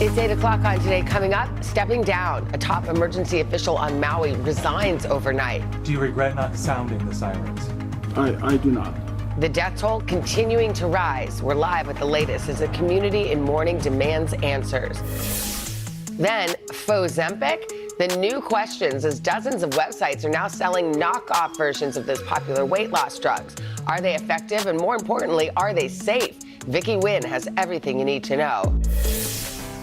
It's 8 o'clock on Today. Coming up, stepping down. A top emergency official on Maui resigns overnight. Do you regret not sounding the sirens? I do not. The death toll continuing to rise. We're live with the latest as the community in mourning demands answers. Then, Ozempic. The new questions as dozens of websites are now selling knockoff versions of those popular weight loss drugs. Are they effective? And more importantly, are they safe? Vicky Nguyen has everything you need to know.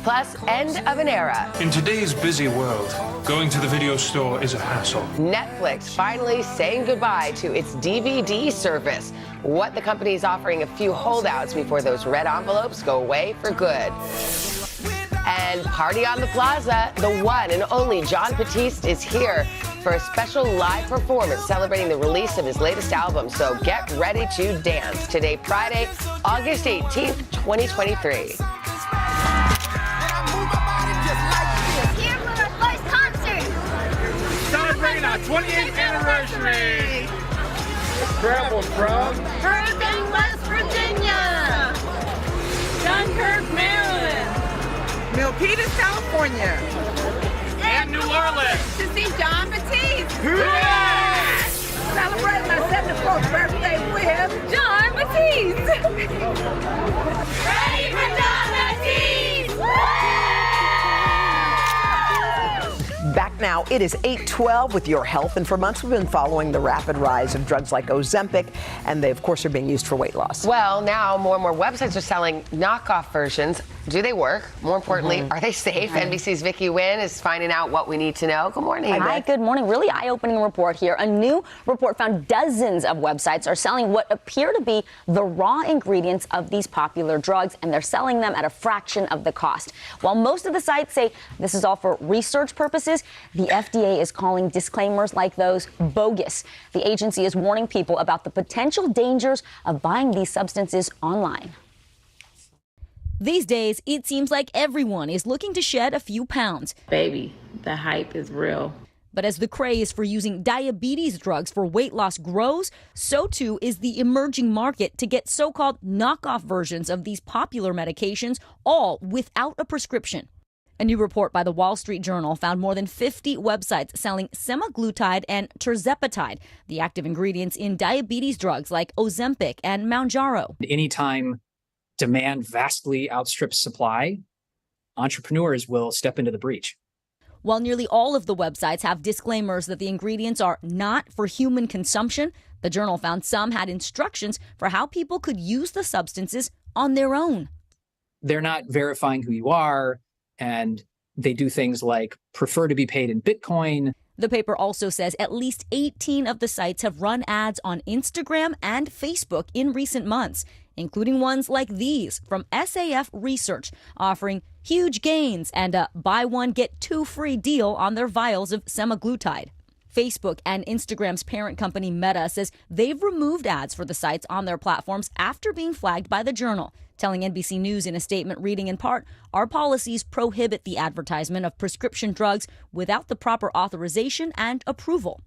Plus, end of an era. In today's busy world, going to the video store is a hassle. Netflix finally saying goodbye to its DVD service. What the company is offering a few holdouts before those red envelopes go away for good. And Party on the Plaza, the one and only Jon Batiste is here for a special live performance celebrating the release of his latest album. So get ready to dance. Today, Friday, August 18th, 2023. Here for our first concert. Celebrating our 28th anniversary. Travel from Hurricane, West Virginia. Dunkirk, Maryland. Milpitas, California. And New Orleans. To see Jon Batiste. Hooray! Celebrating my 74th birthday with Jon Batiste. Ready for Jon Batiste? Back now, it is 8:12 with your health, and for months we've been following the rapid rise of drugs like Ozempic, and they of course are being used for weight loss. Well, now more and more websites are selling knockoff versions. Do they work? More importantly, are they safe? NBC's Vicky Nguyen is finding out what we need to know. Good morning. Hi, good morning. Really eye-opening report here. A new report found dozens of websites are selling what appear to be the raw ingredients of these popular drugs, and they're selling them at a fraction of the cost. While most of the sites say this is all for research purposes, the FDA is calling disclaimers like those bogus. The agency is warning people about the potential dangers of buying these substances online. These days, it seems like everyone is looking to shed a few pounds. Baby, the hype is real. But as the craze for using diabetes drugs for weight loss grows, so too is the emerging market to get so-called knockoff versions of these popular medications, all without a prescription. A new report by the Wall Street Journal found more than 50 websites selling semaglutide and tirzepatide, the active ingredients in diabetes drugs like Ozempic and Mounjaro. Anytime demand vastly outstrips supply, entrepreneurs will step into the breach. While nearly all of the websites have disclaimers that the ingredients are not for human consumption, the Journal found some had instructions for how people could use the substances on their own. They're not verifying who you are, and they do things like prefer to be paid in Bitcoin. The paper also says at least 18 of the sites have run ads on Instagram and Facebook in recent months, including ones like these from SAF Research, offering huge gains and a buy one, get two free deal on their vials of semaglutide. Facebook and Instagram's parent company Meta says they've removed ads for the sites on their platforms after being flagged by the Journal, telling NBC News in a statement reading in part, "Our policies prohibit the advertisement of prescription drugs without the proper authorization and approval."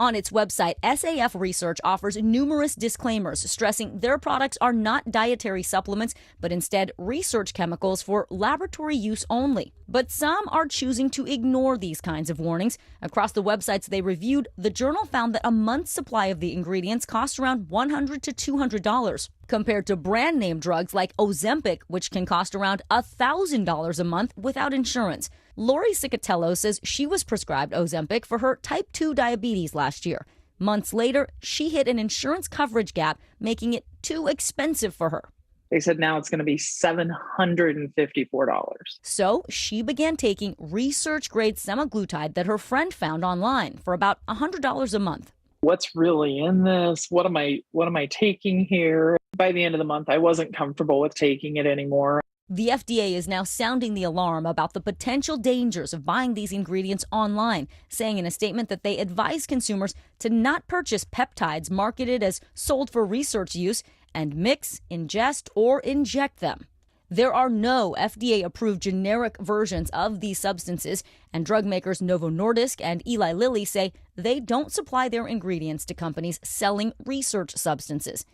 On its website, SAF Research offers numerous disclaimers stressing their products are not dietary supplements, but instead research chemicals for laboratory use only. But some are choosing to ignore these kinds of warnings. Across the websites they reviewed, the Journal found that a month's supply of the ingredients cost around $100 to $200, compared to brand name drugs like Ozempic, which can cost around $1,000 a month without insurance. Lori Cicatello says she was prescribed Ozempic for her type 2 diabetes last year. Months later, she hit an insurance coverage gap, making it too expensive for her. They said now it's going to be $754. So she began taking research-grade semaglutide that her friend found online for about $100 a month. What's really in this? What am I taking here? By the end of the month, I wasn't comfortable with taking it anymore. The FDA is now sounding the alarm about the potential dangers of buying these ingredients online, saying in a statement that they advise consumers to not purchase peptides marketed as sold for research use and mix, ingest, or inject them. There are no FDA-approved generic versions of these substances, and drug makers Novo Nordisk and Eli Lilly say they don't supply their ingredients to companies selling research substances.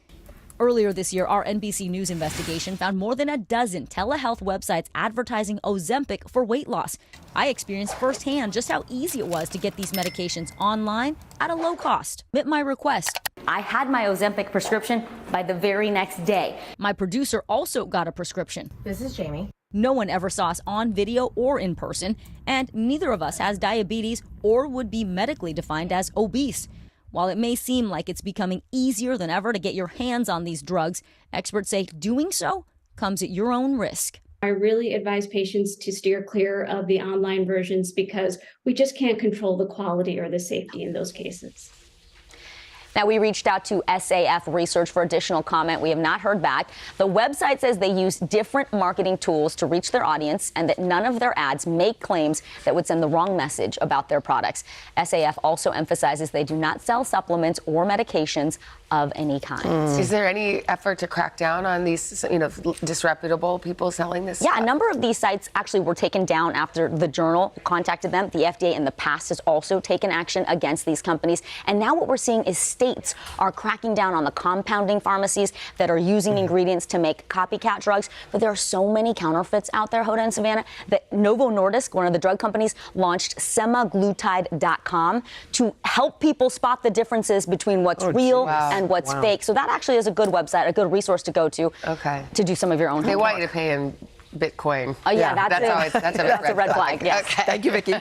Earlier this year, our NBC News investigation found more than a dozen telehealth websites advertising Ozempic for weight loss. I experienced firsthand just how easy it was to get these medications online at a low cost. At my request, I had my Ozempic prescription by the very next day. My producer also got a prescription. This is Jamie. No one ever saw us on video or in person, and neither of us has diabetes or would be medically defined as obese. While it may seem like it's becoming easier than ever to get your hands on these drugs, experts say doing so comes at your own risk. I really advise patients to steer clear of the online versions because we just can't control the quality or the safety in those cases. Now, we reached out to SAF Research for additional comment. We have not heard back. The website says they use different marketing tools to reach their audience and that none of their ads make claims that would send the wrong message about their products. SAF also emphasizes they do not sell supplements or medications of any kind. Is there any effort to crack down on these, disreputable people selling this? Yeah, a number of these sites actually were taken down after the Journal contacted them. The FDA in the past has also taken action against these companies. And now what we're seeing is states are cracking down on the compounding pharmacies that are using ingredients to make copycat drugs. But there are so many counterfeits out there, Hoda and Savannah, that Novo Nordisk, one of the drug companies, launched semaglutide.com to help people spot the differences between what's real and what's fake. So that actually is a good website, a good resource to go to to do some of your own They homework. want you to pay in Bitcoin. Oh, yeah, that's a red flag. Yes. Okay. Thank you, Vicki.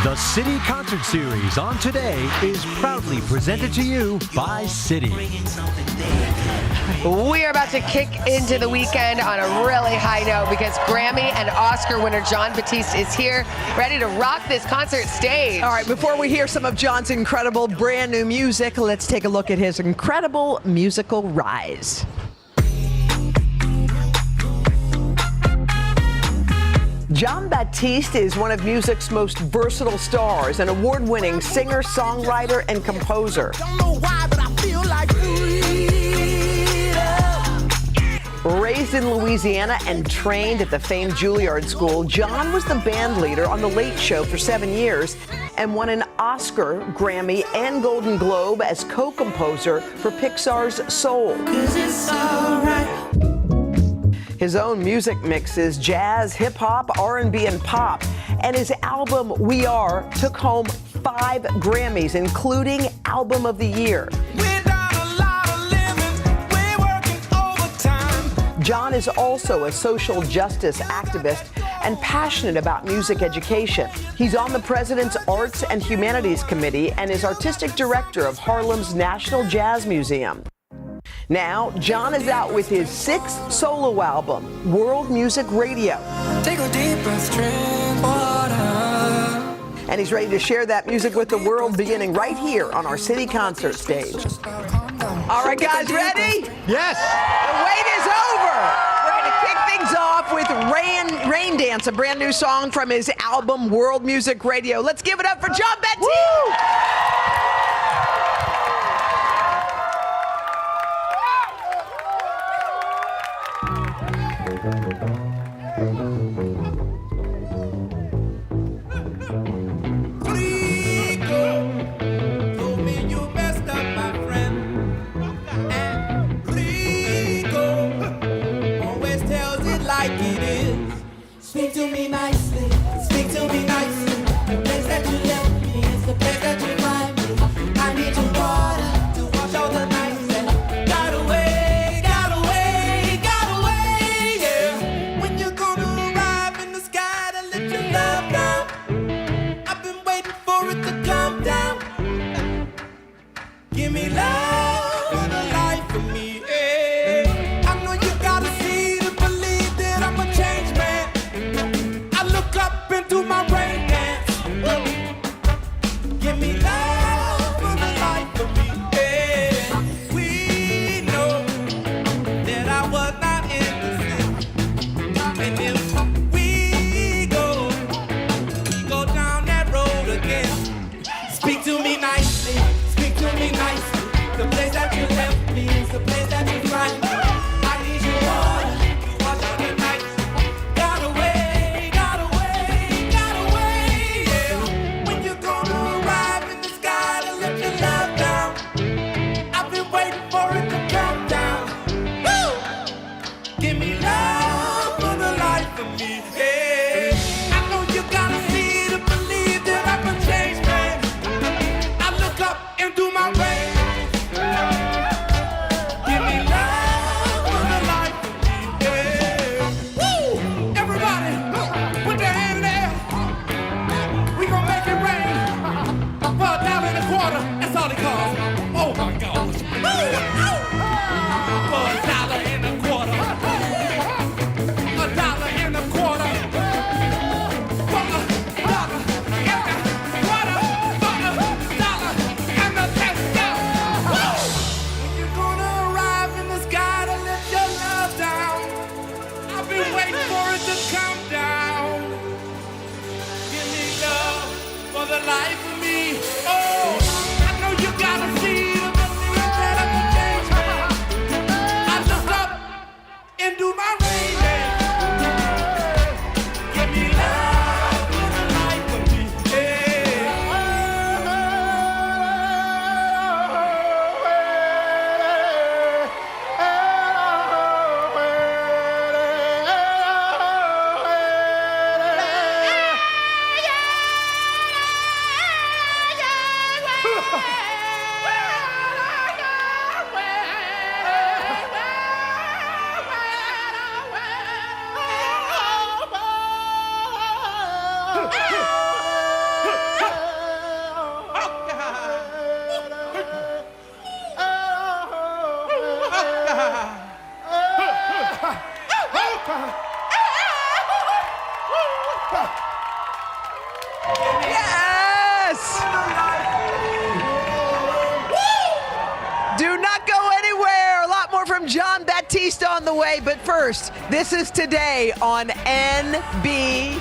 The City Concert Series on Today is proudly presented to you by City. We are about to kick into the weekend on a really high note because Grammy and Oscar winner Jon Batiste is here, ready to rock this concert stage. All right, before we hear some of John's incredible brand new music, let's take a look at his incredible musical rise. Jon Batiste is one of music's most versatile stars, an award-winning singer, songwriter, and composer. Don't know why, but I feel like freedom. Raised in Louisiana and trained at the famed Juilliard School, Jon was the band leader on The Late Show for 7 years and won an Oscar, Grammy, and Golden Globe as co-composer for Pixar's Soul. 'Cause it's all right. His own music mixes jazz, hip-hop, R&B, and pop. And his album, We Are, took home 5 Grammys, including Album of the Year. Jon is also a social justice activist and passionate about music education. He's on the President's Arts and Humanities Committee and is artistic director of Harlem's National Jazz Museum. Now, Jon is out with his 6th solo album, World Music Radio. Take a deep breath, drink water. And he's ready to share that music with the world beginning right here on our City Concert stage. All right, guys, ready? Yes! The wait is over! We're going to kick things off with Rain Dance, a brand new song from his album, World Music Radio. Let's give it up for Jon Batiste! Woo! to me nicely. Speak to me nicely. The place that you left me is the place that you find me. I need your water to wash all the nights that got away, got away, got away. Yeah. When you're gonna arrive in the sky to let your love down. I've been waiting for it to come down. Give me love for the life of me. Yeah. I know you gotta see to believe that I'm a changed man. I look up into my rain dance. Give me love for the life of me. Yeah. We know that I was not innocent. And if we go down that road again. Speak to me nicely. Speak to me nicely. The place that you left me is the place that you find me. I need your water to wash all the nights. Got away, got away, got away. Yeah. When you're gonna arrive in the sky to let your love down. I've been waiting for it to come down. Woo! Give me love for the life of me. Yeah. I know you gotta see to believe that I'm a changed man. I look up into my rain. Give me love for the life of me. Yeah. Woo! Everybody, put your hand there. We gonna make it rain for $1.25. That's all it costs. Oh my gosh. For $1.25. $1.25. For when you're gonna arrive in the sky to let your love down. I've been waiting for it to come down. Give me love for the life of me. Oh, I know you gotta see to believe that I'm a changed man. I look up into my rain dance. Give me love for the life of me. Yes! Do not go anywhere. A lot more from John Batiste on the way. But first, this is today on NBC.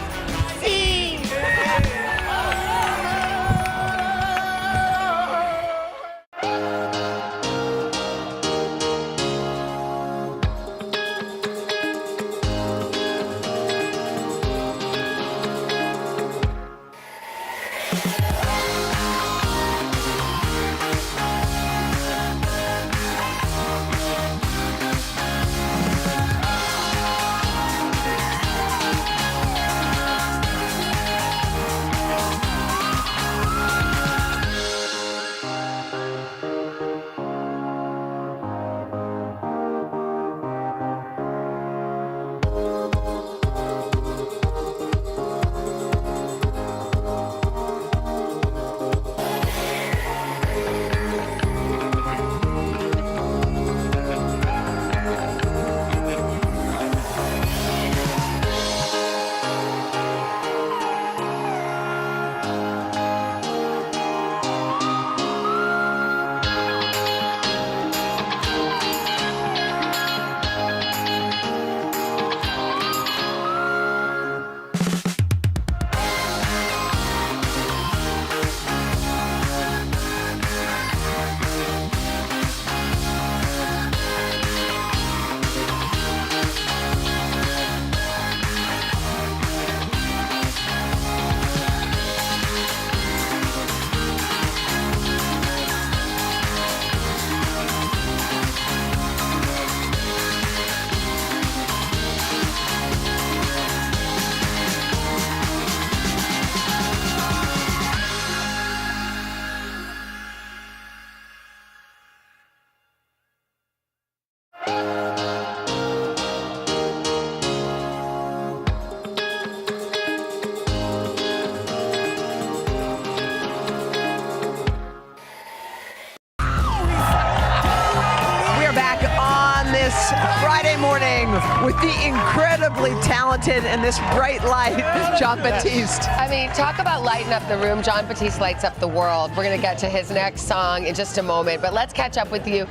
Friday morning with the incredibly talented and this bright light, Jon Batiste. I mean, talk about lighting up the room. Jon Batiste lights up the world. We're going to get to his next song in just a moment, but let's catch up with you.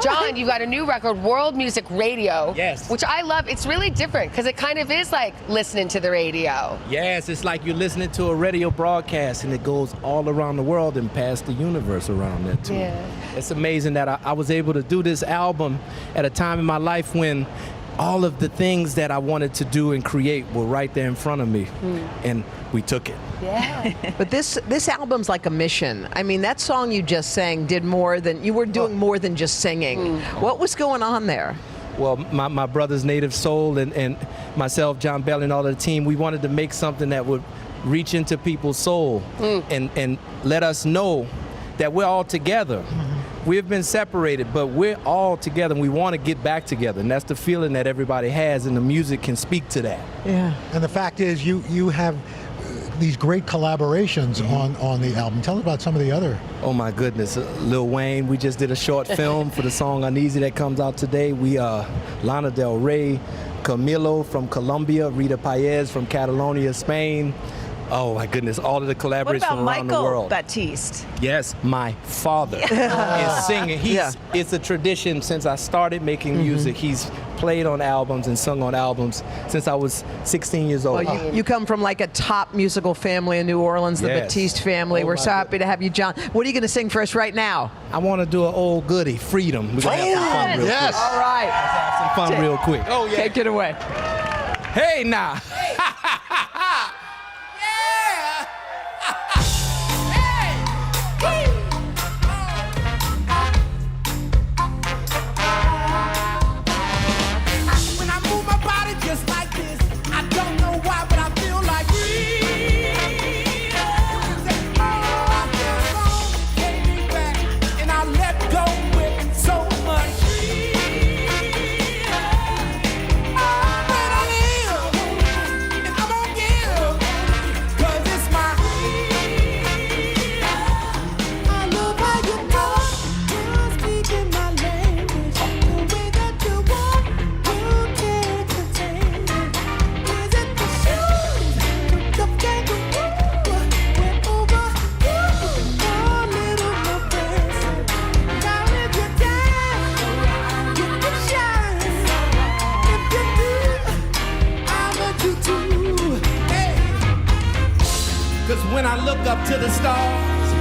Jon, you got a new record, World Music Radio. Yes. Which I love. It's really different because it kind of is like listening to the radio. Yes, it's like you're listening to a radio broadcast and it goes all around the world and past the universe around there too. Yeah. It's amazing that I was able to do this album at a time in my life when all of the things that I wanted to do and create were right there in front of me, and we took it. Yeah. But this album's like a mission. I mean, that song you just sang did more than, you were doing more than just singing. What was going on there? Well, my brothers Native Soul and myself, John Bell, and all of the team, we wanted to make something that would reach into people's soul and let us know that we're all together. We've been separated, but we're all together and we want to get back together. And that's the feeling that everybody has, and the music can speak to that. Yeah. And the fact is, you have these great collaborations on the album. Tell us about some of the other. Oh my goodness, Lil Wayne, we just did a short film for the song Uneasy that comes out today. We Lana Del Rey, Camilo from Colombia, Rita Paez from Catalonia, Spain. Oh my goodness, all of the collaborators from around the world. Batiste? Yes, my father is singing. It's a tradition since I started making music. He's played on albums and sung on albums since I was 16 years old. Well, you come from like a top musical family in New Orleans, the Batiste family. We're so happy to have you, Jon. What are you going to sing for us right now? I want to do an old goodie, Freedom. We're going to have some fun real quick. All right. Let's have some fun real quick. Oh, yeah. Take it away. Hey, now. When I look up to the stars,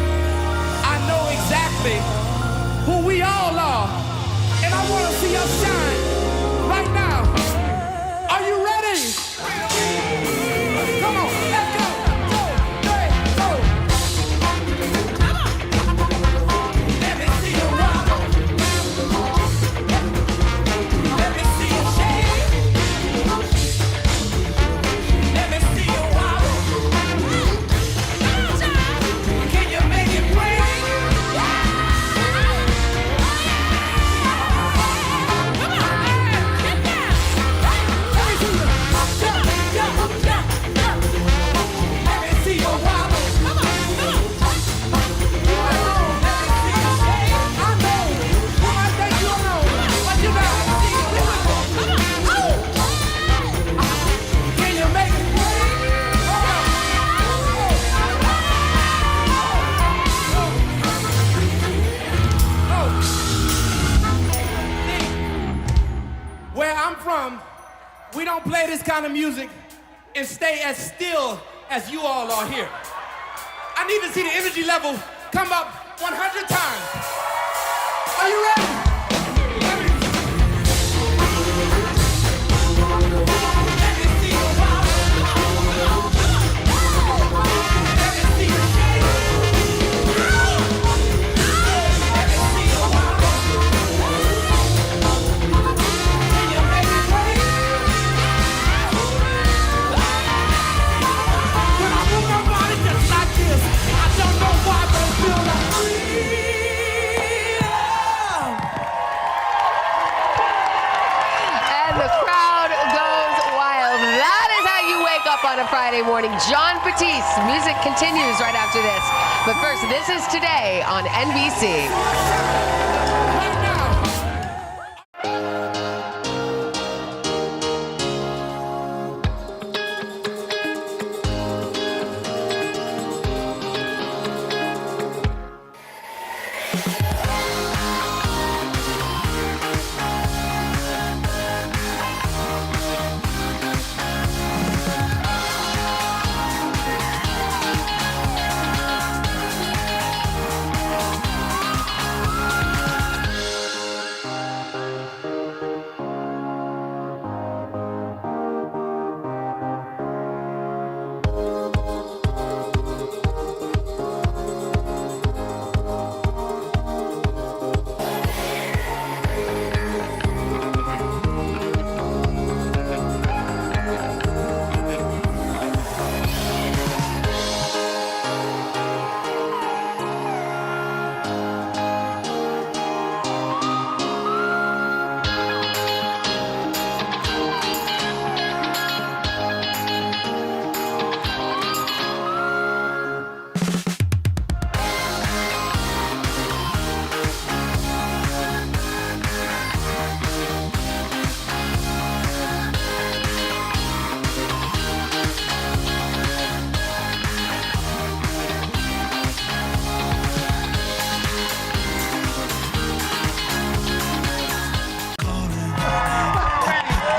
I know exactly who we all are. And I want to see us shine right now. Are you ready? Come on, let's go. 2, 3, go. Let me see you wobble. Let me see you shake. Let me see you wobble. We don't play this kind of music and stay as still as you all are here. I need to see the energy level come up 100 times. Are you ready? up on a Friday morning. John Batiste. Music continues right after this. But first, this is Today on NBC.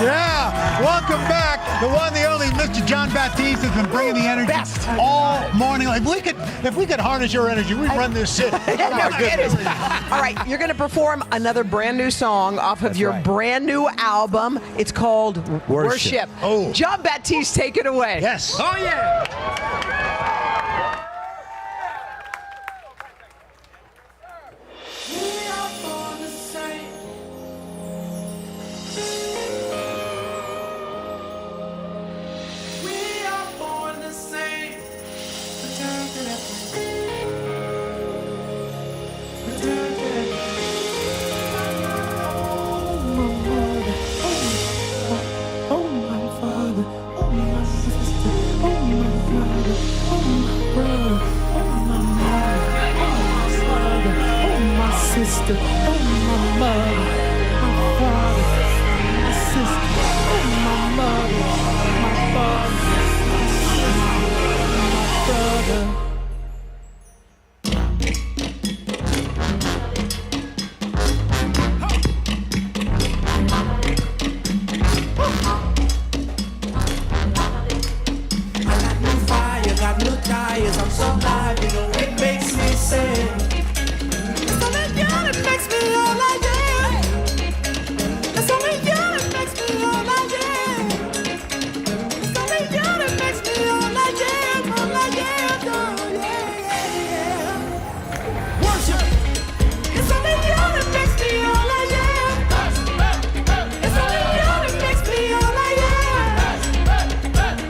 Yeah, welcome back. The one, the only Mr. John Batiste has been bringing the energy all morning. If we could harness your energy, we'd run this city. Yeah, no, it is. All right, you're going to perform another brand new song off of your brand new album. It's called Worship. Oh. John Batiste, take it away. Yes. Oh, yeah. Sister, oh my mother, my father, my sister, oh my mother, my father, my sister, my brother. I got no fire, got no tires, I'm so alive, you know it makes me sing. Makes me all I am. It's only you that makes me all I am. It's only you that makes me all I am, all I am. Oh yeah. Worship. It's only you that makes me all I am. It's only you that makes me all I am.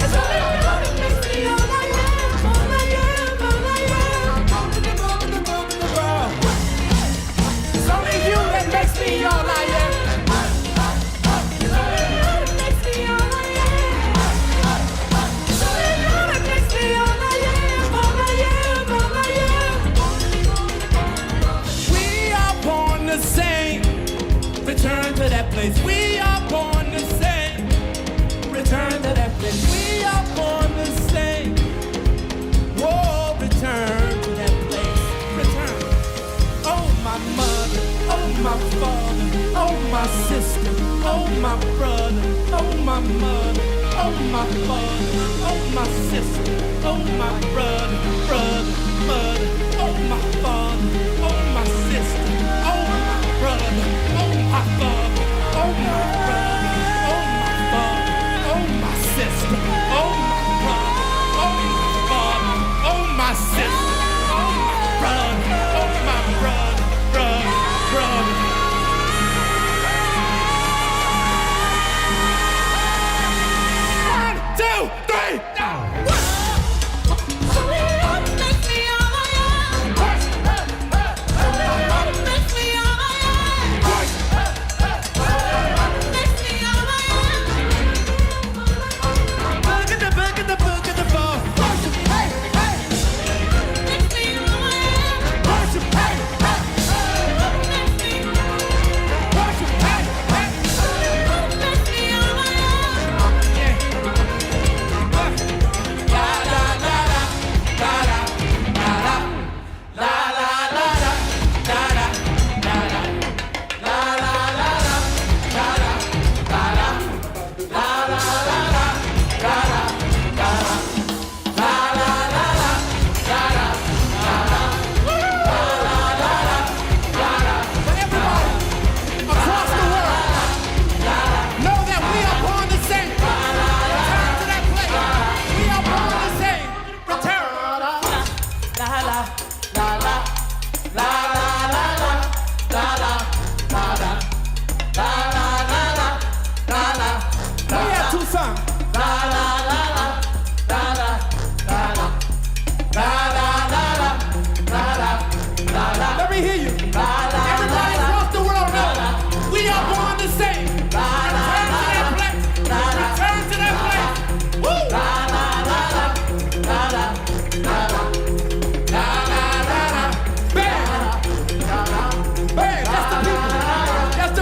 It's only you that makes me all I am, all I am, all I am. It's only you that makes me all I am. It's only you that makes me all I am. It's only you that makes me all I am, all I am, all I am. We are born to sing. Return to that place. We are born to sing. Return to that place. We are born to sing. Whoa, return to that place. Return. Oh, my mother. Oh, my father, oh, my sister, oh, my brother, oh, my mother, oh, my father, oh, my sister, oh, my brother, mother, oh, my father, oh, my sister, oh, my brother, oh, my father, oh, my brother, oh, my father, oh, my sister, oh, my brother, oh, my father, oh, my sister, oh, my brother, oh, my brother.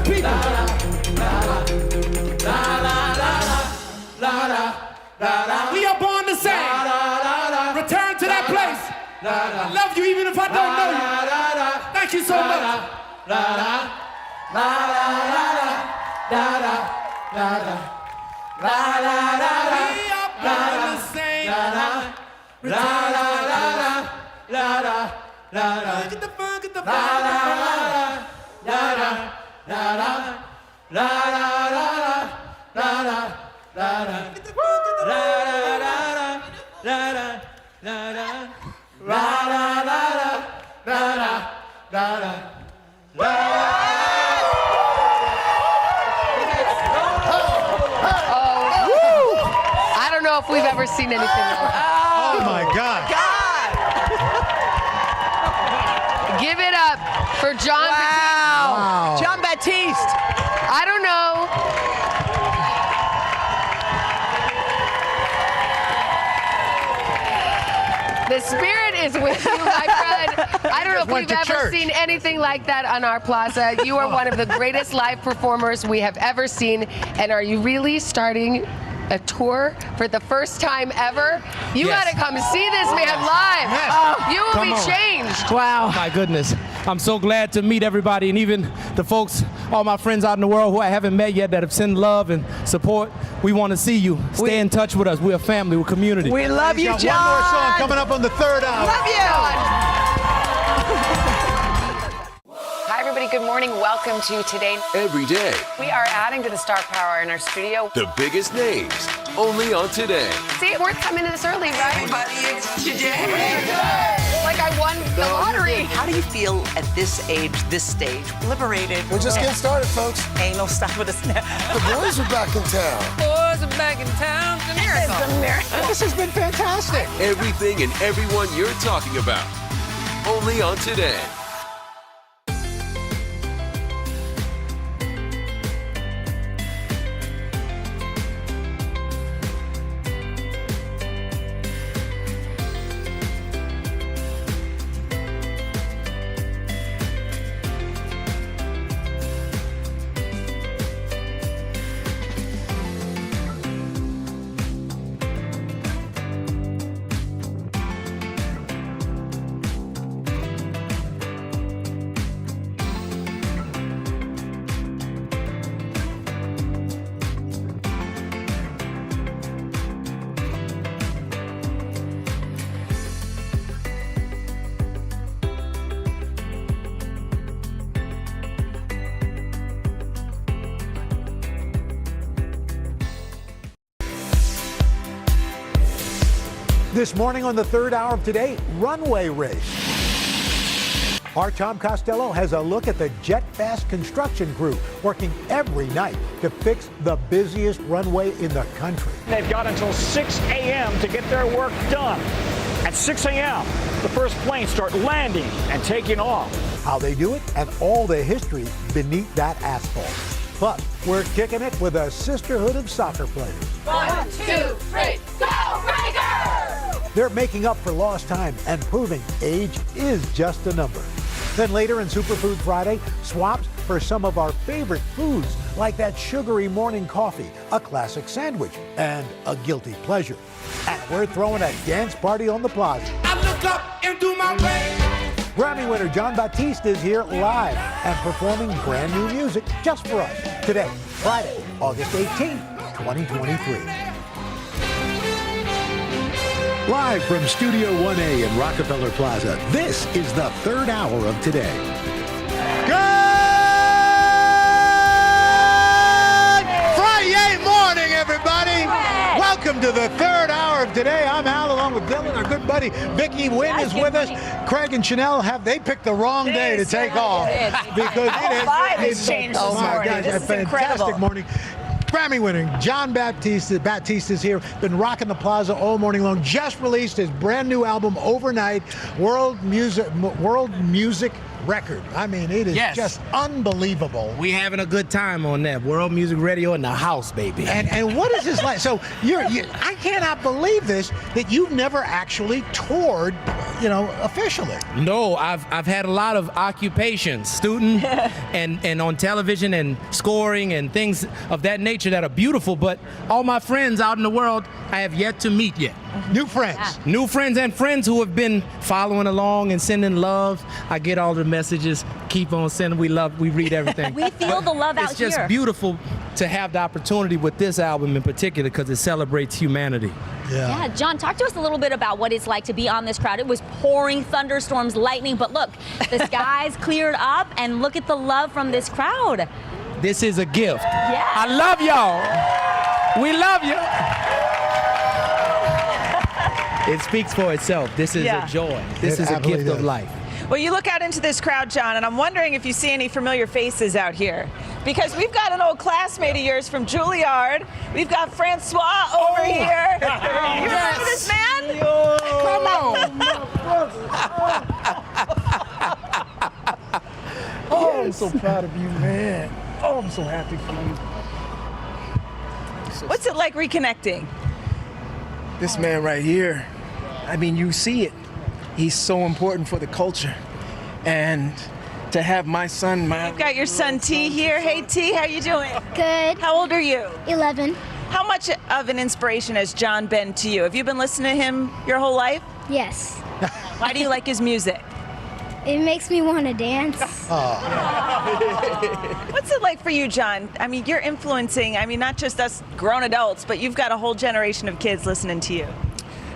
people. We are born to sing. Return to that place. I love you even if I don't know you. Thank you so much. I don't know if we've ever seen anything like that. Oh my God. Give it up for John Batiste. Wow. John Batiste. I don't know. The spirit is with you, my friend. I don't know if we've ever seen anything like that on our plaza. You are one of the greatest live performers we have ever seen. And are you really starting a tour for the first time ever? You Yes. gotta come see this man live. Yes. You will Come be on. changed. Wow. My goodness. I'm so glad to meet everybody, and even the folks, all my friends out in the world who I haven't met yet that have sent love and support. We want to see you. Stay in touch with us. We're a family. We're a community. We love you, Got John. one more song coming up on the third hour. Love you. Hi, everybody. Good morning. Welcome to Today. Every day, We are adding to the star power in our studio. the biggest names, only on Today. See, it worth coming in this early, right? Everybody, it's today. Like I won the lottery. How do you feel at this age, this stage? Liberated. We're just getting started, folks. Ain't no stop with us now. The boys are back in town. Boys are back in town. It's a miracle. It's a miracle. This has been fantastic. Everything and everyone you're talking about, only on Today. This morning on the third hour of Today, runway race. Our Tom Costello has a look at the Jet Fast construction crew working every night to fix the busiest runway in the country. They've got until 6 a.m. to get their work done. At 6 a.m., the first planes start landing and taking off. How they do it and all the history beneath that asphalt. Plus, we're kicking it with a sisterhood of soccer players. 1, 2, 3, go Raiders! They're making up for lost time and proving age is just a number. Then later in Superfood Friday, swaps for some of our favorite foods, like that sugary morning coffee, a classic sandwich, and a guilty pleasure. And we're throwing a dance party on the plaza. I look up and do my way. Grammy winner John Batiste is here live and performing brand new music just for us. Today, Friday, August 18, 2023. Live from Studio 1A in Rockefeller Plaza, this is the third hour of Today. Good Friday morning, everybody. Welcome to the third hour of Today. I'm Al, along with Dylan. Our good buddy Vicky Wynn is with us. Craig and Chanel they picked the wrong day to take off because has changed this morning. This is fantastic incredible. morning. Grammy winner John Batiste. Batiste is here. Been rocking the plaza all morning long. Just released his brand new album overnight. World music record. I mean, it is just unbelievable. We having a good time on that. World Music Radio in the house, baby. And what is this like? So I cannot believe this, that you've never actually toured, officially. No, I've had a lot of occupations, student and on television and scoring and things of that nature that are beautiful, but all my friends out in the world I have yet to meet yet. New friends. Yeah. New friends and friends who have been following along and sending love. I get all the messages. Keep on sending. We read everything. We feel the love out here. It's just beautiful to have the opportunity with this album in particular because it celebrates humanity. Yeah, John, talk to us a little bit about what it's like to be on this crowd. It was pouring, thunderstorms, lightning, but look, the skies cleared up, and look at the love from this crowd. This is a gift. Yeah. I love y'all. We love you. It speaks for itself. This is a joy. This is a gift of life. Well, you look out into this crowd, John, and I'm wondering if you see any familiar faces out here. Because we've got an old classmate of yours from Juilliard. We've got Francois over here. You remember this man? Come on. Oh, I'm so proud of you, man. Oh, I'm so happy for you. What's it like reconnecting? This man right here, I mean, you see it. He's so important for the culture. And to have my son, You've got your son T here. Hey T, how you doing? Good. How old are you? 11. How much of an inspiration has John been to you? Have you been listening to him your whole life? Yes. Why do you like his music? It makes me want to dance. What's it like for you, John? I mean, you're influencing, not just us grown adults, but you've got a whole generation of kids listening to you.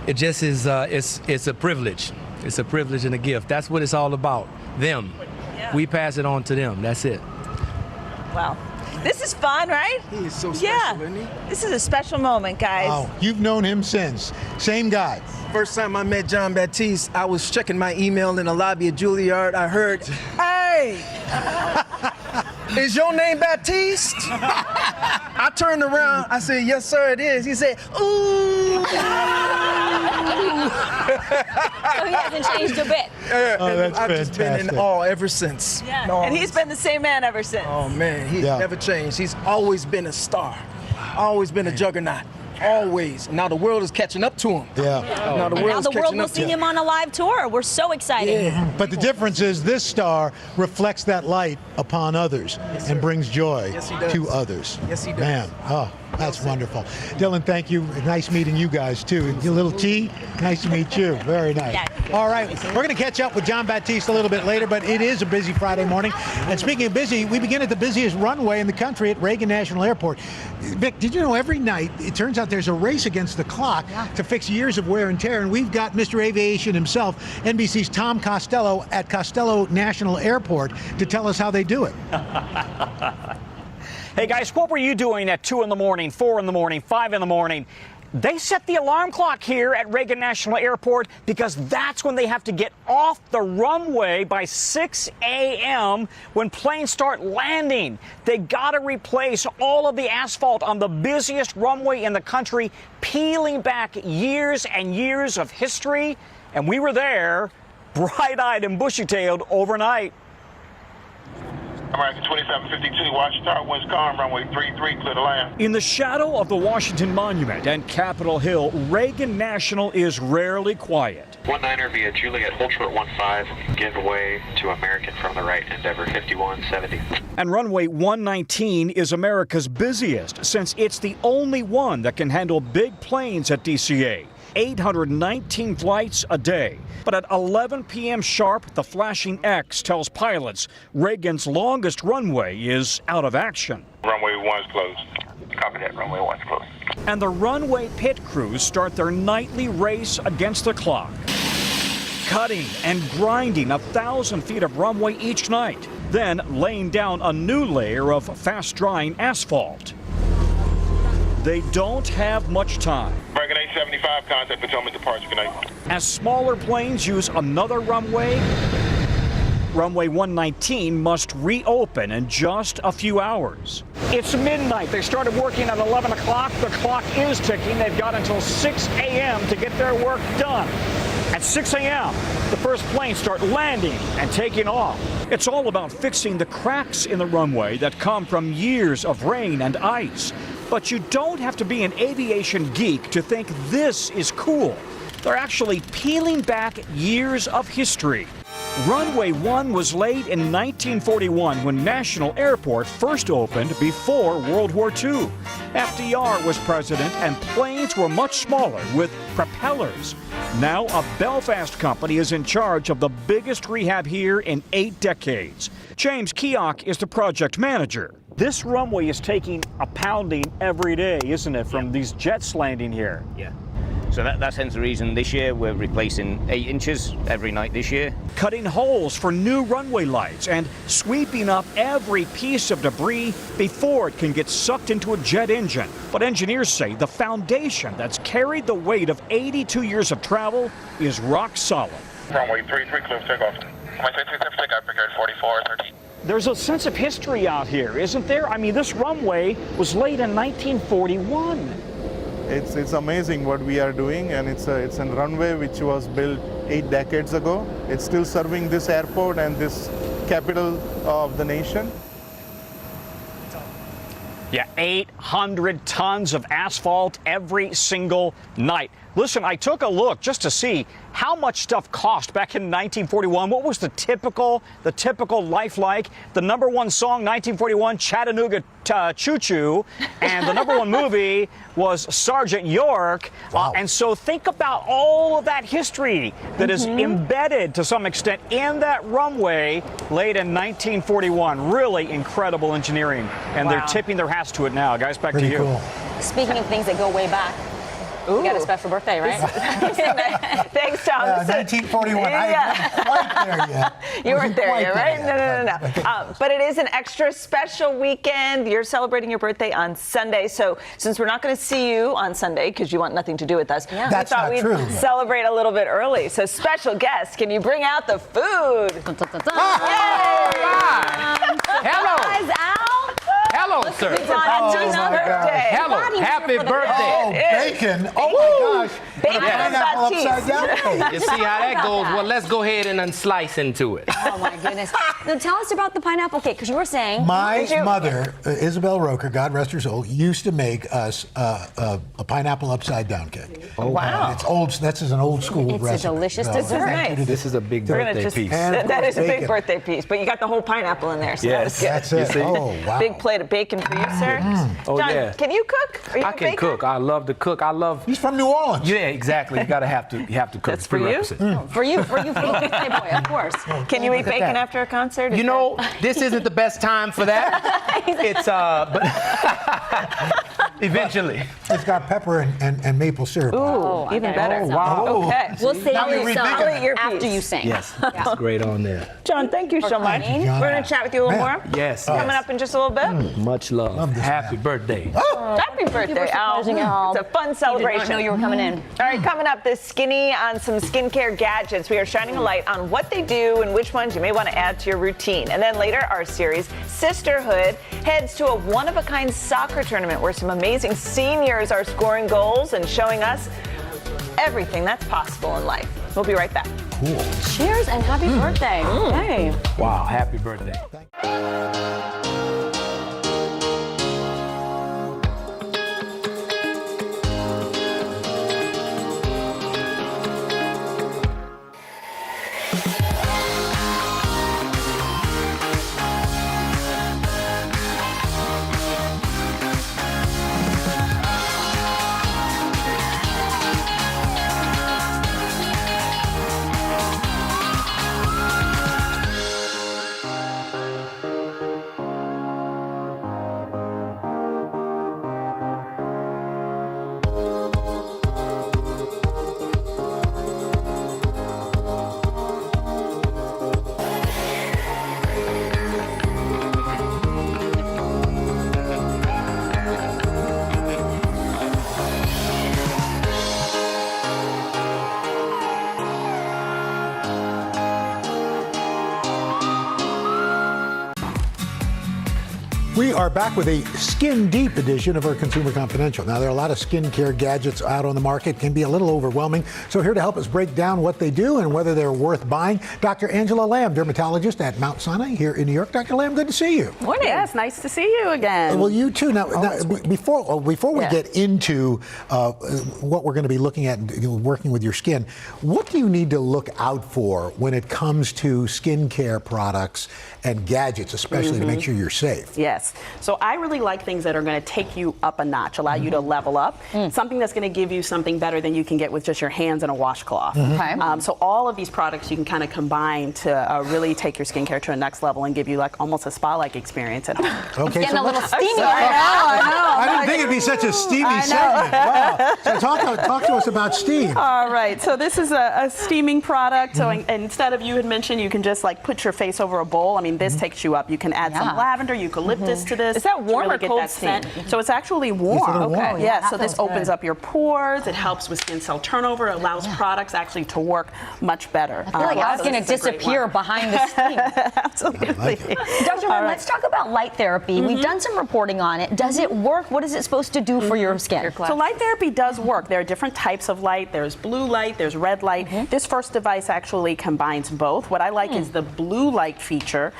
It just is, it's a privilege. It's a privilege and a gift. That's what it's all about. Them. Yeah. We pass it on to them. That's it. Wow. This is fun, right? He is so special, isn't he? This is a special moment, guys. Oh, you've known him since. Same guy. First time I met John Batiste, I was checking my email in the lobby at Juilliard. I heard, "Hey, is your name Batiste?" I turned around. I said, "Yes, sir, it is." He said, "Ooh." So he hasn't changed a bit. That's I've just been in awe ever since. Yeah. And he's been the same man ever since. Oh man, he's never changed. He's always been a star, always been a juggernaut. Always. Now the world is catching up to him. Yeah. Now the world will see him on a live tour. We're so excited. Yeah. But the difference is this star reflects that light upon others and brings joy to others. Yes, he does. Man, that's wonderful. Dylan, thank you. Nice meeting you guys, too. Your little T, nice to meet you. Very nice. All right, we're going to catch up with John Batiste a little bit later, but it is a busy Friday morning. And speaking of busy, we begin at the busiest runway in the country at Reagan National Airport. Vic, did you know every night, it turns out there's a race against the clock to fix years of wear and tear, and we've got Mr. Aviation himself, NBC's Tom Costello at Costello National Airport to tell us how they do it. Hey guys, what were you doing at 2 in the morning, 4 in the morning, 5 in the morning? They set the alarm clock here at Reagan National Airport because that's when they have to get off the runway by 6 a.m. when planes start landing. They got to replace all of the asphalt on the busiest runway in the country, peeling back years and years of history. And we were there, bright-eyed and bushy-tailed overnight. American 2752, Washington, winds calm, runway 33, clear to land. In the shadow of the Washington Monument and Capitol Hill, Reagan National is rarely quiet. 19er via Juliet, hold short 15, give way to American from the right, Endeavor 5170. And runway 119 is America's busiest since it's the only one that can handle big planes at DCA. 819 flights a day. But at 11 p.m. sharp, the flashing X tells pilots Reagan's longest runway is out of action. Runway 1 is closed. Copy that, runway 1 is closed. And the runway pit crews start their nightly race against the clock, cutting and grinding 1,000 feet of runway each night, then laying down a new layer of fast-drying asphalt. They don't have much time. American 875, contact Potomac departure, good night. As smaller planes use another runway, runway 119 must reopen in just a few hours. It's midnight. They started working at 11 o'clock. The clock is ticking. They've got until 6 a.m. to get their work done. At At 6 a.m., the first planes start landing and taking off. It's all about fixing the cracks in the runway that come from years of rain and ice. But you don't have to be an aviation geek to think this is cool. They're actually peeling back years of history. Runway 1 was laid in 1941 when National Airport first opened before World War II. FDR was president and planes were much smaller with propellers. Now a Belfast company is in charge of the biggest rehab here in 8 decades. James Keoch is the project manager. This runway is taking a pounding every day, isn't it, from these jets landing here? Yeah. So that's hence the reason this year we're replacing 8 inches every night this year. Cutting holes for new runway lights and sweeping up every piece of debris before it can get sucked into a jet engine. But engineers say the foundation that's carried the weight of 82 years of travel is rock solid. Runway 33, clear for takeoff. Runway 33, clear for takeoff, prepared 4413. There's a sense of history out here, isn't there? I mean, this runway was laid in 1941. It's amazing what we are doing, and it's a runway which was built 8 decades ago. It's still serving this airport and this capital of the nation. Yeah, 800 tons of asphalt every single night. Listen, I took a look just to see how much stuff cost back in 1941. What was the typical life like? The #1 song, 1941, Chattanooga Choo Choo, and the #1 movie was Sergeant York. Wow. And so think about all of that history that is embedded to some extent in that runway laid in 1941. Really incredible engineering, and they're tipping their hats to it now. Guys, back Pretty to you. cool. Speaking of things that go way back, you got a special birthday, right? Thanks, Tom. 1941. I haven't quite there yet. You weren't there Quite yet, there right? yet. No. But it is an extra special weekend. You're celebrating your birthday on Sunday. So since we're not going to see you on Sunday because you want nothing to do with us, That's we thought not we'd true. celebrate a little bit early. So special guest, can you bring out the food? Hello. Surprise, Al. Hello, sir. It's Martina's birthday. Hello. Happy birthday. Oh, bacon. Oh, my gosh. Bacon and Pineapple upside down Batiste. cake. You see how that goes? Well, let's go ahead and unslice into it. Oh my goodness. Now tell us about the pineapple cake, because you were saying My mother, Isabel Roker, God rest her soul, used to make us a pineapple upside down cake. Oh, wow. It's old. That's an old school It's recipe. a delicious So, dessert. thank you to This is a big We're gonna birthday just, piece. And of that course, is a big bacon. birthday piece, but you got the whole pineapple in there, so Yes. that was good. That's it. Oh, wow. Big plate of bacon for you, sir. Oh, John, yeah. can you cook? Are you I a can baker? cook. I love to cook. I love. He's from New Orleans. Yeah, exactly. You have to cook. That's It's for you? prerequisite. for you, birthday boy, of course. Can you eat Look at bacon that. after a concert? You know, this isn't the best time for that. It's but eventually. It's got pepper and maple syrup. Ooh, even better. Oh, wow. Okay. We'll say Now you're I'll eat your after piece. you sing. Yes, it's great on there. John, thank you so much. you, John. We're going to chat with you a little Man. more. Yes. Coming up in just a little bit. Much love. Happy birthday. Happy birthday, Al. surprising, Al. It's a fun celebration. I know you were coming in. All right, coming up, this skinny on some skincare gadgets. We are shining a light on what they do and which ones you may want to add to your routine. And then later, our series, Sisterhood, heads to a one-of-a-kind soccer tournament where some amazing seniors are scoring goals and showing us everything that's possible in life. We'll be right back. Cool. Cheers and happy birthday. Hey. Wow, happy birthday. are back with a Skin Deep edition of our Consumer Confidential. Now, there are a lot of skincare gadgets out on the market. It can be a little overwhelming. So here to help us break down what they do and whether they're worth buying, Dr. Angela Lamb, dermatologist at Mount Sinai here in New York. Dr. Lamb, good to see you. Morning. Yes, nice to see you again. Well, you too. Now before we get into what we're going to be looking at and working with your skin, what do you need to look out for when it comes to skincare products and gadgets, especially to make sure you're safe? Yes. So I really like things that are going to take you up a notch, allow you to level up, something that's going to give you something better than you can get with just your hands and a washcloth. So all of these products you can kind of combine to really take your skincare to a next level and give you like almost a spa-like experience at home. Okay, Getting so a little steamy. I know. I didn't think it'd be such a steamy segment. Wow. So talk to us about steam. All right. So this is a steaming product. So instead of, you had mentioned, you can just like put your face over a bowl. I mean, this takes you up. You can add some lavender, eucalyptus to this. Is that warm really or get cold that steam? scent. So it's actually warm. It's a little warm. Okay. Yeah. So this opens up your pores. It helps with skin cell turnover. It allows products actually to work much better. I feel like I was going to disappear behind the steam. Absolutely. Dr. Lamb, let's talk about light therapy. We've done some reporting on it. Does it work? What is it supposed to do for your skin? So light therapy does work. There are different types of light. There's blue light, there's red light. This first device actually combines both. What I like is the blue light feature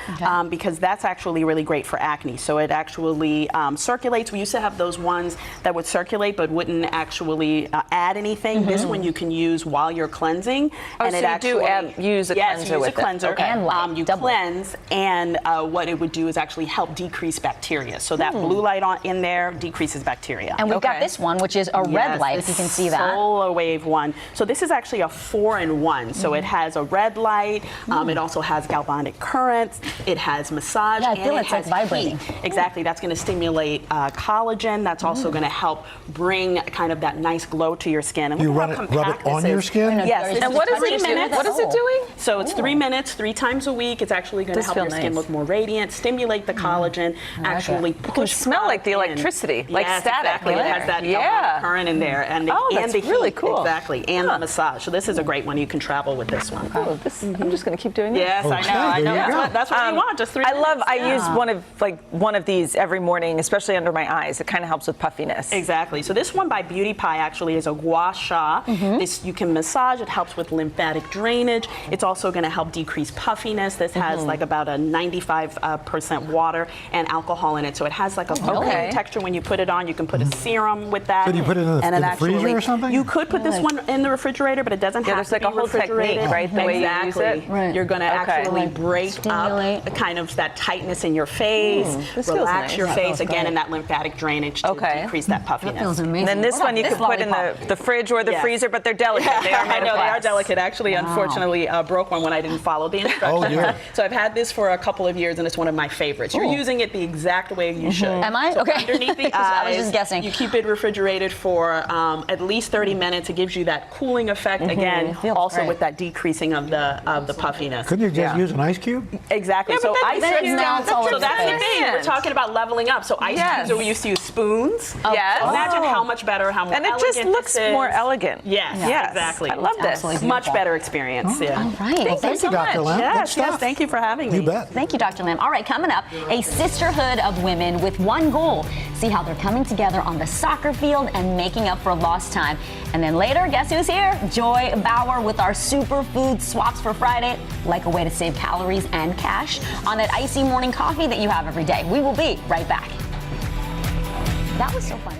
because that's actually really great for acne. So it actually circulates. We used to have those ones that would circulate but wouldn't actually add anything. This one you can use while you're cleansing. And so you do use a cleanser with it. Use a cleanser. Okay. And you cleanse, and what it would do is actually help decrease bacteria. So that blue light in there decreases bacteria. And we've got this one, which is a red light, if you can see that. Solar Wave one. So this is actually a 4-in-1. So it has a red light. It also has galvanic currents. It has massage. Yeah, I feel and it's it has like vibrating. heat. Exactly. That's going to stimulate collagen. That's also going to help bring kind of that nice glow to your skin. And You look rub how it compact on this your is. skin? Yes. And what is it 3 minutes. What is it doing? So it's 3 minutes, 3 times a week. It's actually going to help your skin look more radiant, stimulate the collagen, actually push. Smell like the electricity, like static. Exactly. It has that galvanic current in there, and the, that's and the really heat, cool. Exactly, and the massage. So this is a great one. You can travel with this one. Oh, I'm just going to keep doing this. Yes, I know. That's what we want. Just 3 minutes. I use one of these every morning, especially under my eyes. It kind of helps with puffiness. Exactly. So this one by Beauty Pie actually is a gua sha. This you can massage. It helps with lymphatic drainage. It's also going to help decrease puffiness. This has like about a 95% water and alcohol in it, so it has like a foamy texture when you put it on. You can put a serum with that. So do you put it in the freezer or something? You could put this one in the refrigerator, but it doesn't have to be a whole technique, right? The way you use it. Right. You're going to actually break up kind of that tightness in your face, relax your face again in that lymphatic drainage to decrease that puffiness. That feels amazing. And then this one you can put in the fridge or the freezer, but they're delicate. They are I know, they are delicate. Actually, unfortunately, broke one when I didn't follow the instructions. So I've had this for a couple of years, and it's one of my favorites. You're using it the exact way you should. Am I? So Okay. underneath the eyes, I was just guessing. you keep it refrigerated for at least 30 minutes. It gives you that cooling effect again, also with that decreasing of the puffiness. Couldn't you just use an ice cube? Exactly. Yeah, so but ice cubes. melts all So over that's the the face. thing. We're talking about leveling up. So ice cubes, we used to use spoons. Yes. So imagine how much better, how more And it elegant just looks this is. more elegant. Yes, exactly. I love this. Much better experience. Yeah. All right. Thank you, Dr. Lamb. Yes, thank you for having me. You bet. Thank you, Dr. Lamb. All right, coming up, a sisterhood of women with one goal. See how they're coming together on the soccer field and making up for lost time. And then later, guess who's here? Joy Bauer with our Superfood Swaps for Friday, like a way to save calories and cash on that icy morning coffee that you have every day. We will be right back. That was so fun.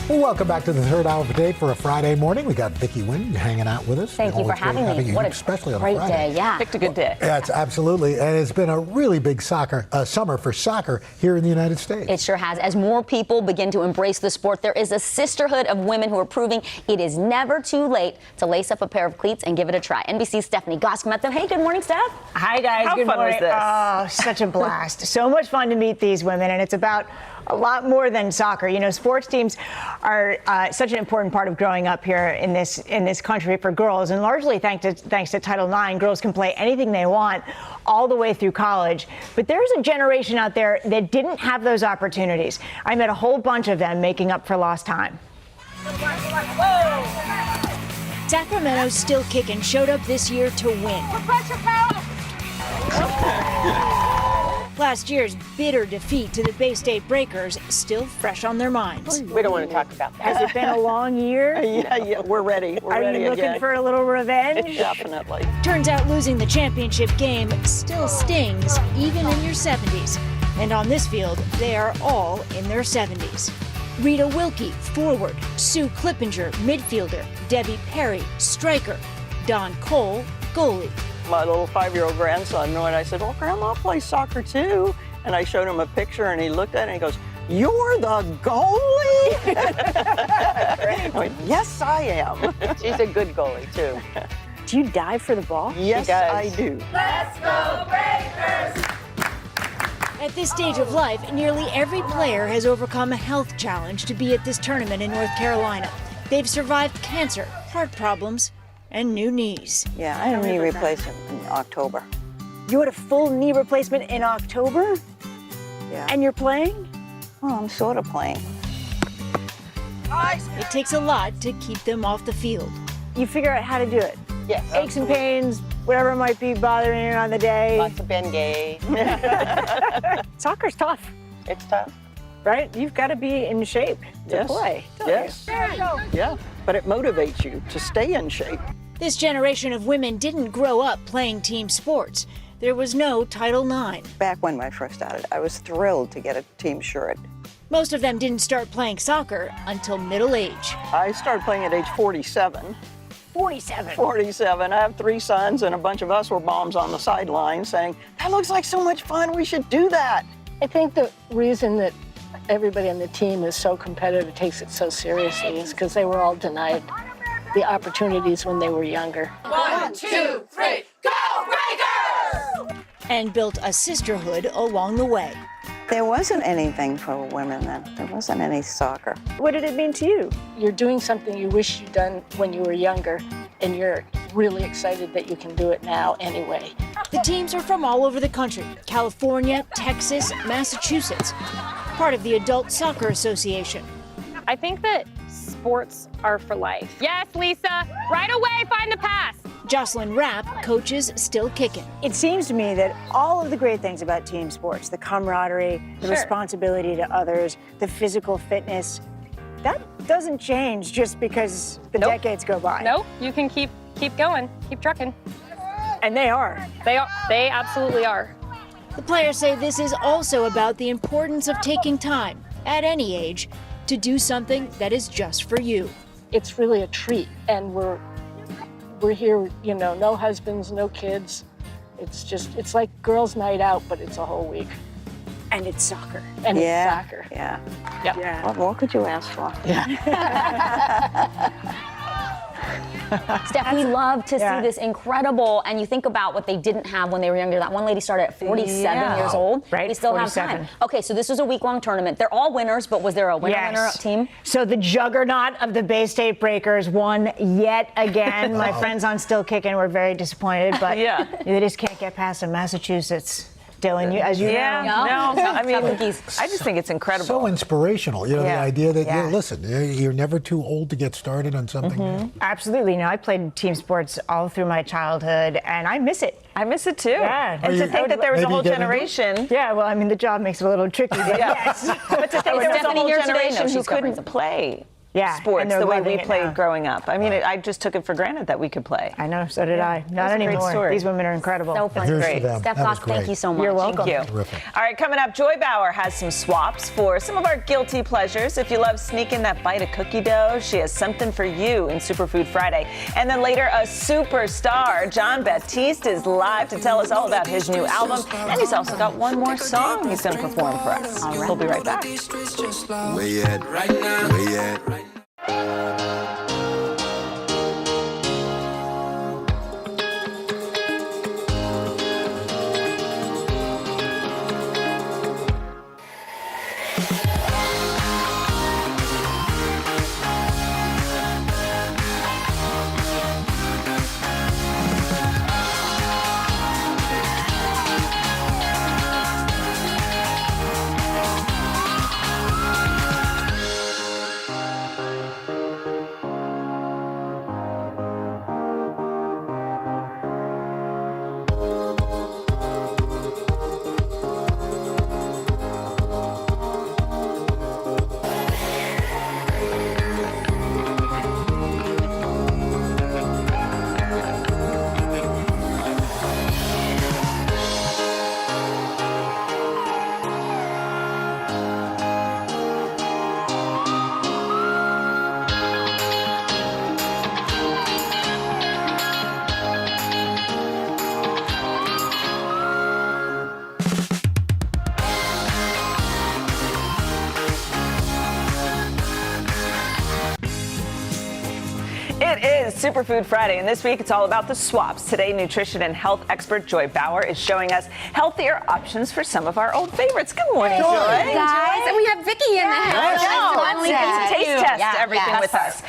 Well, welcome back to the third hour of the day for a Friday morning. We got Vicki Wynn hanging out with us. Thank you for having me. What a great day, yeah. Picked a good day. Yeah, it's absolutely. And it's been a really big summer for soccer here in the United States. It sure has. As more people begin to embrace the sport, there is a sisterhood of women who are proving it is never too late to lace up a pair of cleats and give it a try. NBC's Stephanie Gosk met them. Hey, good morning, Steph. Hi, guys. How good fun morning. was this? Oh, such a blast. So much fun to meet these women, and it's about a lot more than soccer. You know, sports teams are such an important part of growing up here in this country for girls, and largely thanks to Title IX, girls can play anything they want all the way through college. But there's a generation out there that didn't have those opportunities. I met a whole bunch of them making up for lost time. Sacramento's Still Kickin' showed up this year to win. Last year's bitter defeat to the Bay State Breakers still fresh on their minds. We don't want to talk about that. Has it been a long year? Yeah, we're ready. We're Are ready you looking again. for a little revenge? Definitely. Turns out losing the championship game still stings, even in your 70s. And on this field, they are all in their 70s. Rita Wilkie, forward. Sue Clippinger, midfielder. Debbie Perry, striker. Don Cole, goalie. My little 5-year-old grandson knew it. I said, well, Grandma plays soccer too. And I showed him a picture and he looked at it and he goes, you're the goalie? I went, yes, I am. She's a good goalie, too. Do you dive for the ball? Yes, I do. Let's go Breakers! At this stage of life, nearly every player has overcome a health challenge to be at this tournament in North Carolina. They've survived cancer, heart problems, and new knees. Yeah, I had a knee replacement in October. You had a full knee replacement in October? Yeah. And you're playing? Well, I'm sort of playing. It takes a lot to keep them off the field. You figure out how to do it? Yes. Aches and pains, whatever might be bothering you on the day. Lots of Bengay. Soccer's tough. It's tough. Right? You've got to be in shape to play. Yes. Yeah, but it motivates you to stay in shape. This generation of women didn't grow up playing team sports. There was no Title IX. Back when I first started, I was thrilled to get a team shirt. Most of them didn't start playing soccer until middle age. I started playing at age 47. 47. 47. I have 3 sons, and a bunch of us were moms on the sideline saying, that looks like so much fun, we should do that. I think the reason that everybody on the team is so competitive, takes it so seriously, is because they were all denied the opportunities when they were younger. 1, 2, 3, go Breakers! And built a sisterhood along the way. There wasn't anything for women then. There wasn't any soccer. What did it mean to you? You're doing something you wish you'd done when you were younger, and you're really excited that you can do it now anyway. The teams are from all over the country: California, Texas, Massachusetts. Part of the Adult Soccer Association. I think that sports are for life. Yes, Lisa. Right away, find the pass. Jocelyn Rapp coaches Still Kickin'. It seems to me that all of the great things about team sports, the camaraderie, the responsibility to others, the physical fitness, that doesn't change just because the decades go by. Nope, you can keep going, keep trucking. And they are. They absolutely are. The players say this is also about the importance of taking time, at any age, to do something that is just for you. It's really a treat, and we're here, you know, no husbands, no kids. It's like girls' night out, but it's a whole week. And it's soccer. And it's soccer. Yeah. Yep. Yeah. What more could you ask for? Steph, we love to see this incredible, and you think about what they didn't have when they were younger. That one lady started at 47 years old. Right, We still 47. have time. Okay, so this was a week-long tournament. They're all winners, but was there a winner team? So the juggernaut of the Bay State Breakers won yet again. My friends on Still Kickin' were very disappointed, but they just can't get past them. Massachusetts. Dylan, as you know. I mean, I just think it's incredible. So inspirational, you know, the idea that, Yeah. listen, you're never too old to get started on something new. Absolutely. No, I played team sports all through my childhood, and I miss it. I miss it too. Yeah. And to think that there was a whole generation. Yeah, well, I mean, the job makes it a little tricky, but yes. But to think there was a whole Stephanie here today? No, generation who she's covering couldn't play. sports and they're the way we loving it played now. growing up. I mean, I just took it for granted that we could play. I know, so did I. Not That's a great anymore. story. These women are incredible. So fun. Here's Great. to them. Steph That was Goss, thank great. you so much. You're welcome. Thank you. Terrific. All right, coming up, Joy Bauer has some swaps for some of our guilty pleasures. If you love sneaking that bite of cookie dough, she has something for you in Superfood Friday. And then later, a superstar, John Batiste, is live to tell us all about his new album. And he's also got one more song he's going to perform for us. All right. We'll be right back. Where you at? Right now. Where you at? It is Superfood Friday, and this week it's all about the swaps. Today, nutrition and health expert Joy Bauer is showing us healthier options for some of our old favorites. Good morning, Joy. Guys, and we have Vicky in the house. Finally gets to taste test Yeah, everything yeah. with us.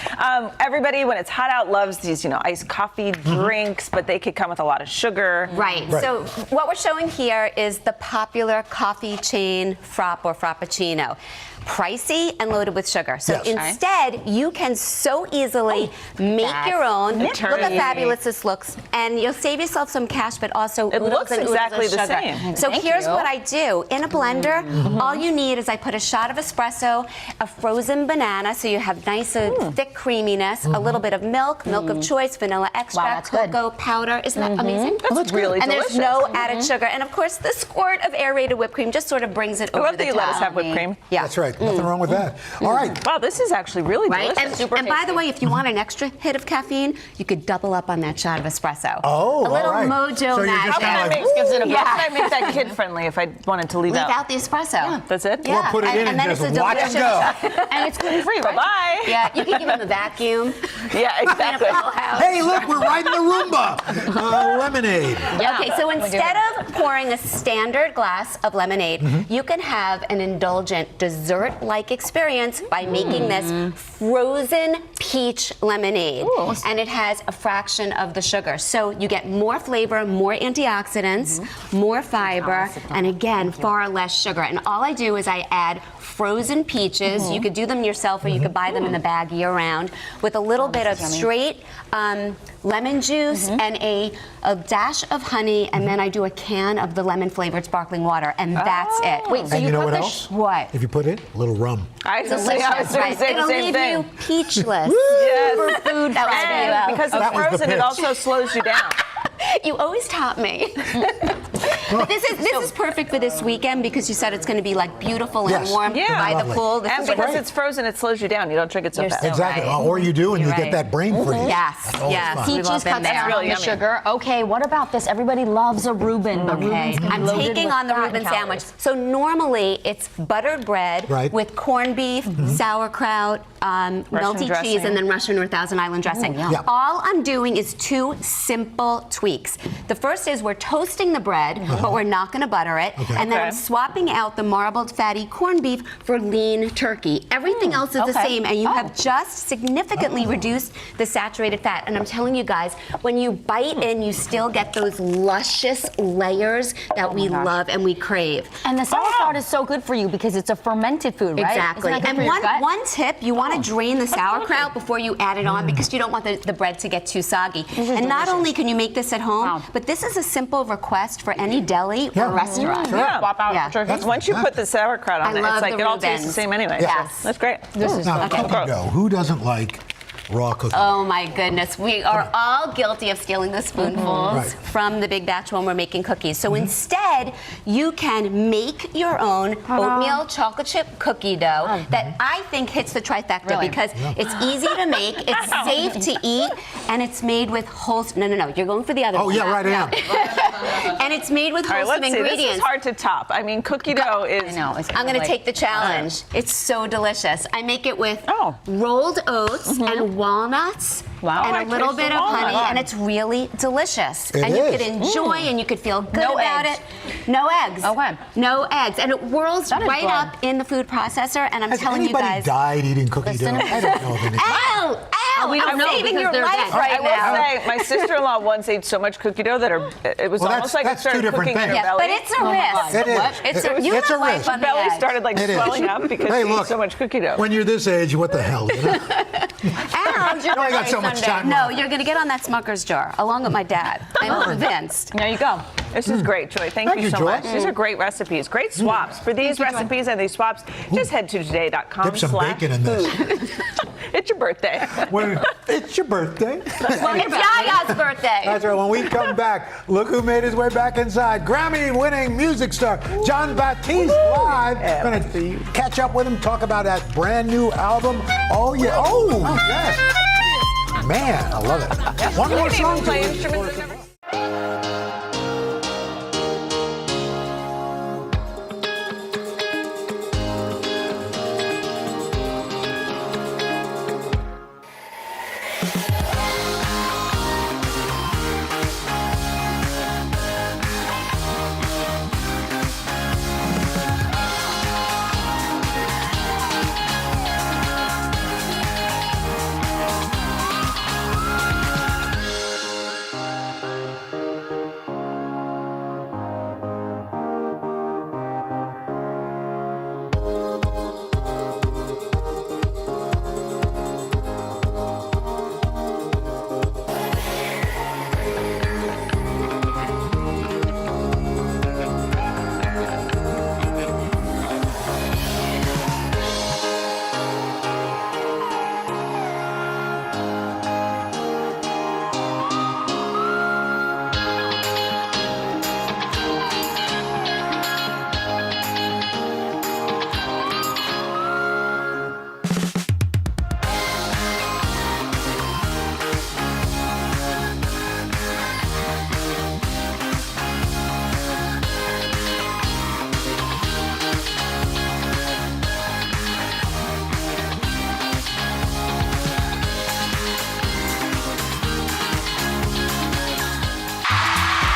Everybody, when it's hot out, loves these, iced coffee drinks, but they could come with a lot of sugar. Right. So what we're showing here is the popular coffee chain Frapp or Frappuccino. Pricey and loaded with sugar. So instead, you can so easily make your own. Look how fabulous this looks. And you'll save yourself some cash, but also It oodles looks and oodles exactly of the sugar. same. So Thank here's you. what I do. In a blender, all you need is I put a shot of espresso, a frozen banana, so you have nice thick creaminess, a little bit of milk, milk of choice, vanilla extract, cocoa powder. Isn't that amazing? That's really And delicious. there's no added sugar. And of course, the squirt of aerated whipped cream just sort of brings it I over love the that you top. let us have whipped cream. Yeah. That's right. Nothing wrong with that. All right. Wow, this is actually really Right? delicious. And by the way, if you want an extra hit of caffeine, you could double up on that shot of espresso. Oh, a little all right. mojo So you're magic. just How kinda can I make that kid friendly if I wanted to leave out? the espresso. That's it? Yeah. Or put it in and then just it's a watch it delicious- go. And it's gluten-free, right? Bye-bye. Yeah, you can give him a vacuum. Yeah, exactly. Hey, look, we're riding the Roomba. Lemonade. Okay, so instead of pouring a standard glass of lemonade, you can have an indulgent dessert-like experience by making this frozen peach lemonade. And it has a fraction of the sugar. So you get more flavor, more antioxidants, more fiber, and again, far less sugar. And all I do is I add frozen peaches. You could do them yourself or you could buy them in the bag year-round with a little bit of straight lemon juice and a dash of honey, and then I do a can of the lemon-flavored sparkling water, and that's it. Wait, so And you know put what the else? What? If you put it, a little rum. I was going to Delicious, say right? the It'll same leave thing. you peachless. Yes. Superfood Friday. And because That it's was the frozen, it pitch. also slows you down. You always top me. But this is perfect for this weekend because you said it's going to be like beautiful and Yes. warm Yeah. by the Lovely. pool. This And is because great. it's frozen, it slows you down. You don't drink it so You're fast. so Exactly. right. Or you do, and You're you get right. that brain freeze. Yes, That's always yes. fun. We've all Peaches been cuts there. down really on the yummy. sugar. Okay, what about this? Everybody loves a Reuben, but Reuben's gonna be loaded taking with on the fat Reuben and sandwich. calories. So normally it's buttered bread Right. with corned beef, sauerkraut, melty dressing. cheese, and then Russian or Thousand Island dressing. Yeah. All I'm doing is two simple tweaks. The first is we're toasting the bread, but we're not going to butter it. And then I'm swapping out the marbled fatty corned beef for lean turkey. Everything else is the same, and you have just significantly reduced the saturated fat. And I'm telling you guys, when you bite in, you still get those luscious layers that we love and we crave. And the sauerkraut is so good for you because it's a fermented food, right? Exactly. Isn't that good And for your gut? one tip, you want to drain the sauerkraut before you add it on because you don't want the bread to get too soggy. And not only can you make this at home, but this is a simple request for any deli or restaurant. Yeah. Swap out Yeah. turkey. Once you put the sauerkraut on I it, love it's like the it all tastes the Reubens. same anyway. Yes. So that's great. Now, cookie dough. Who doesn't like raw cookie? Oh my goodness, we are all guilty of stealing the spoonfuls Right. from the big batch when we're making cookies. So instead, you can make your own oatmeal chocolate chip cookie dough that I think hits the trifecta because it's easy to make, it's safe to eat, and it's made with wholesome. No, you're going for the other one. Oh, yeah, right, I am. And it's made with All right, wholesome let's see. ingredients. This is hard to top. I mean, cookie dough is. I'm going to take the challenge. It's so delicious. I make it with rolled oats and walnuts and I a little taste bit the of walnut. honey, and it's really delicious. It and you is. could enjoy and you could feel good No about eggs. it. No eggs. Okay. No eggs. And it whirls right up in the food processor, and I'm Has telling you anybody guys. died eating cookie dough? I don't know of any. Ow! Ow! we don't I'm know saving because your they're life dead. right I now. will say, my sister-in-law once ate so much cookie dough that it was Well, almost like it that's two started different cooking in her things. Yeah, belly. but it's a risk. It is. It's you It's have a life risk. on the belly edge. started like It is. swelling up because Hey, she look, ate so much cookie dough. When you're this age, what the hell? You know? Ow! You only got so much time No, left. you're going to get on that Smucker's jar along with my dad. I'm convinced. There you go. This is great, Joy. Thank you so Joy. much. These are great recipes, great swaps. For these recipes and these swaps, just head to today.com. Dip some bacon in this. It's your birthday. It's your birthday. Well, it's Yaya's birthday. That's right. When we come back, look who made his way back inside. Grammy-winning music star Jon Batiste live. Gonna catch up with him, talk about that brand new album. Oh yeah. Oh yes. Man, I love it. One more song Play to instruments.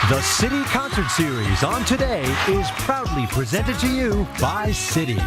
The City Concert Series on Today is proudly presented to you by City.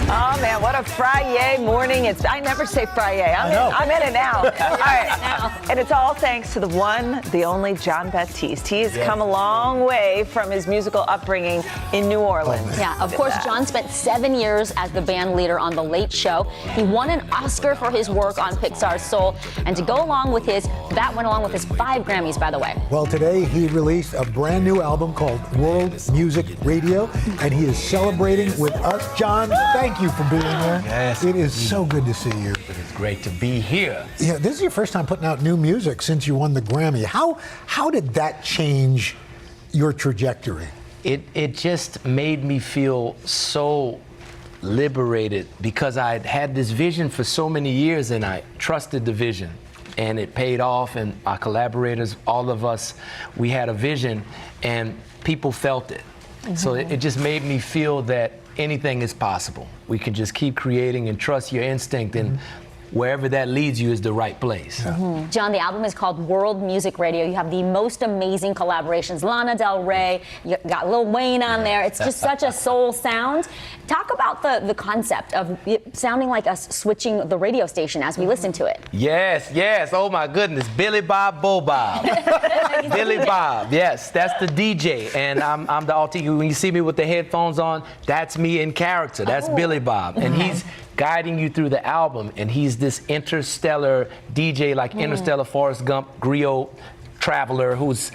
Oh man, what a Friday morning. I never say Friday. I'm in it now. All right. And it's all thanks to the one, the only Jon Batiste. He has come a long way from his musical upbringing in New Orleans. Yeah, of course, Jon spent 7 years as the band leader on The Late Show. He won an Oscar for his work on Pixar's Soul. And to go along with that went along with his 5 Grammys, by the way. Well, today he released a brand new album called World Music Radio, and he is celebrating with us. Jon, thank you for being here. Yes. It is so good to see you. It's great to be here. Yeah, this is your first time putting out new music since you won the Grammy. How did that change your trajectory? It just made me feel so liberated because I'd had this vision for so many years and I trusted the vision. And it paid off, and our collaborators, all of us, we had a vision and people felt it. So it just made me feel that anything is possible. We can just keep creating and trust your instinct, and wherever that leads you is the right place. Jon, the album is called World Music Radio. You have the most amazing collaborations. Lana Del Rey, you got Lil Wayne on there. It's just such a soul sound. Talk about the concept of it sounding like us switching the radio station as we listen to it. Yes. Oh my goodness. Billy Bob Bo Bob. Billy Bob. Yes, that's the DJ. And I'm the alter. When you see me with the headphones on, that's me in character. That's Billy Bob. And he's guiding you through the album, and he's this interstellar DJ, like Interstellar Forrest Gump, griot traveler who's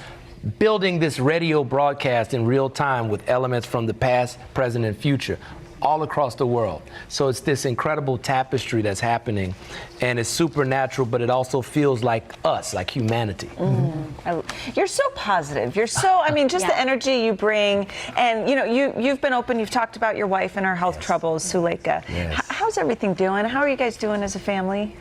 building this radio broadcast in real time with elements from the past, present, and future all across the world. So it's this incredible tapestry that's happening, and it's supernatural, but it also feels like us, like humanity. You're so positive. You're so, I mean, just the energy you bring. And, you know, you've been open. You've talked about your wife and her health troubles, Suleika. How's everything doing? How are you guys doing as a family?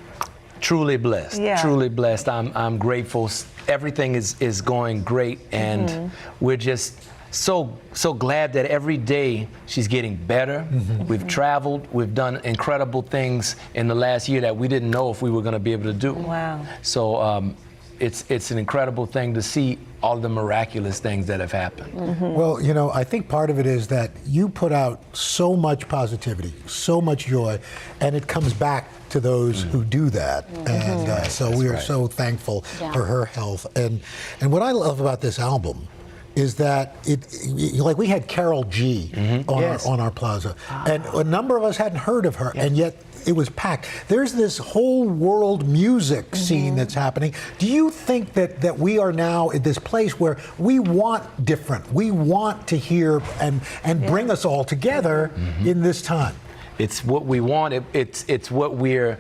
Truly blessed. Truly blessed. I'm grateful. Everything is going great, and we're just so glad that every day she's getting better. We've traveled. We've done incredible things in the last year that we didn't know if we were going to be able to do. Wow. So it's an incredible thing to see all the miraculous things that have happened. Well, you know, I think part of it is that you put out so much positivity, so much joy, and it comes back to those who do that. And so we are so thankful for her health. And what I love about this album is that like we had Carol G on our plaza, and a number of us hadn't heard of her, and yet it was packed. There's this whole world music scene that's happening. Do you think that we are now at this place where we want different, we want to hear and bring us all together in this time? It's what we want. It's what we're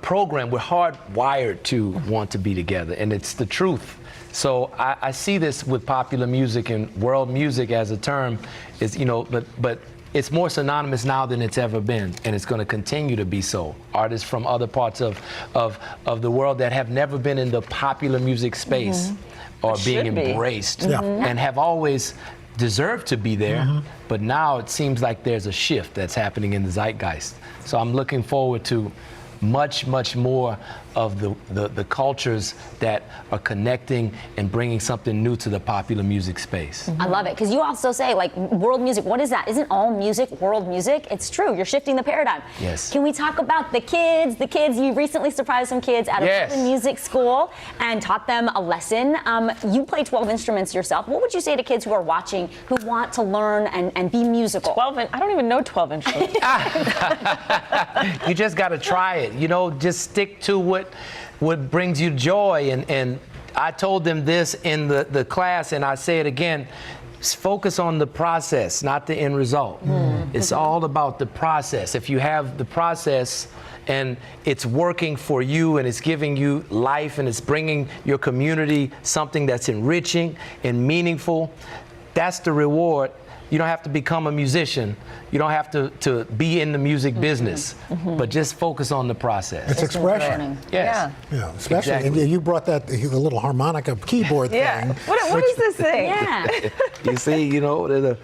programmed. We're hardwired to want to be together, and it's the truth. So I see this with popular music and world music as a term, is, you know, but it's more synonymous now than it's ever been, and it's going to continue to be so. Artists from other parts of the world that have never been in the popular music space are being embraced and have always deserved to be there, but now it seems like there's a shift that's happening in the zeitgeist. So I'm looking forward to much more of the cultures that are connecting and bringing something new to the popular music space. I love it, because you also say, like, world music, what is that? Isn't all music world music? It's true, you're shifting the paradigm. Yes. Can we talk about the kids? You recently surprised some kids at a music school and taught them a lesson. You play 12 instruments yourself. What would you say to kids who are watching, who want to learn and be musical? I don't even know 12 instruments. You just got to try it. You know, just stick to what brings you joy. And I told them this in the class, and I say it again: focus on the process, not the end result. It's all about the process. If you have the process and it's working for you and it's giving you life and it's bringing your community something that's enriching and meaningful, that's the reward. You don't have to become a musician. You don't have to be in the music business, but just focus on the process. It's expression. Yes. Yeah, especially. And you brought the little harmonica keyboard thing. What is this thing? You see, you know, there's a...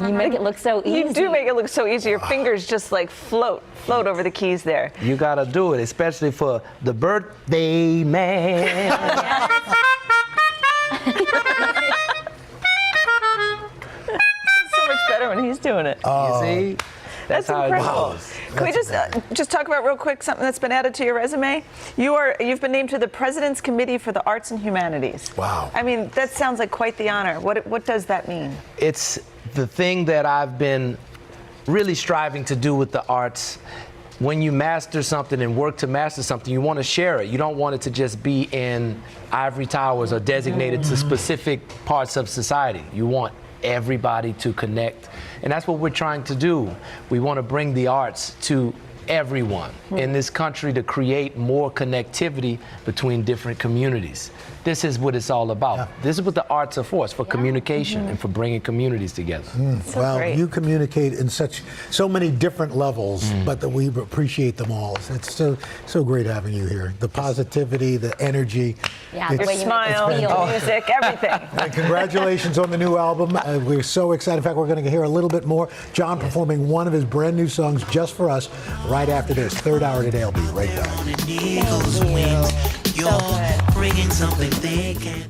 You make it look so easy. You do make it look so easy. Your fingers just like float over the keys there. You gotta do it, especially for the birthday man. So much better when he's doing it. You see? That's incredible. Can we just talk about real quick something that's been added to your resume? You've been named to the President's Committee for the Arts and Humanities. Wow. I mean, that sounds like quite the honor. What does that mean? It's the thing that I've been really striving to do with the arts. When you master something and work to master something, you want to share it. You don't want it to just be in ivory towers or designated to specific parts of society. You want everybody to connect. And that's what we're trying to do. We want to bring the arts to everyone in this country to create more connectivity between different communities. This is what it's all about. This is what the arts are for. It's for communication and for bringing communities together. Well, you communicate in so many different levels, but that we appreciate them all. It's so great having you here. The positivity, the energy. Yeah, your smile, the music, everything. And congratulations on the new album. We're so excited. In fact, we're going to hear a little bit more. John performing one of his brand new songs just for us right after this. Third hour today. I'll be right back. You're bringing something they can't.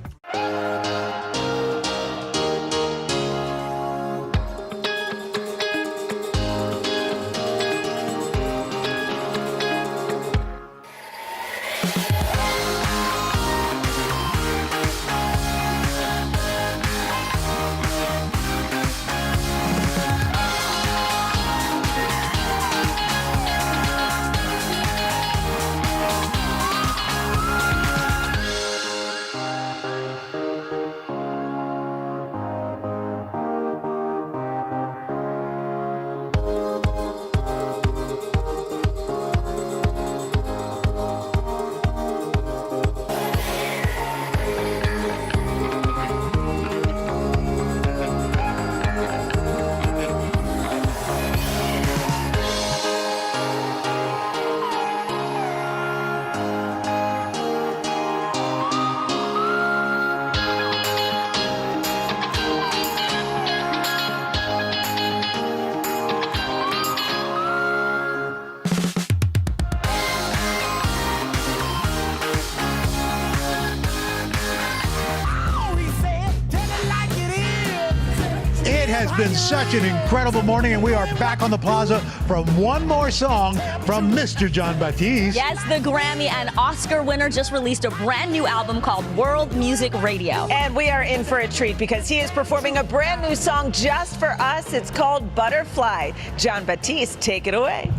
It has been such an incredible morning, and we are back on the plaza from one more song from Mr. Jon Batiste. Yes, the Grammy and Oscar winner just released a brand new album called World Music Radio. And we are in for a treat because he is performing a brand new song just for us. It's called Butterfly. Jon Batiste, take it away.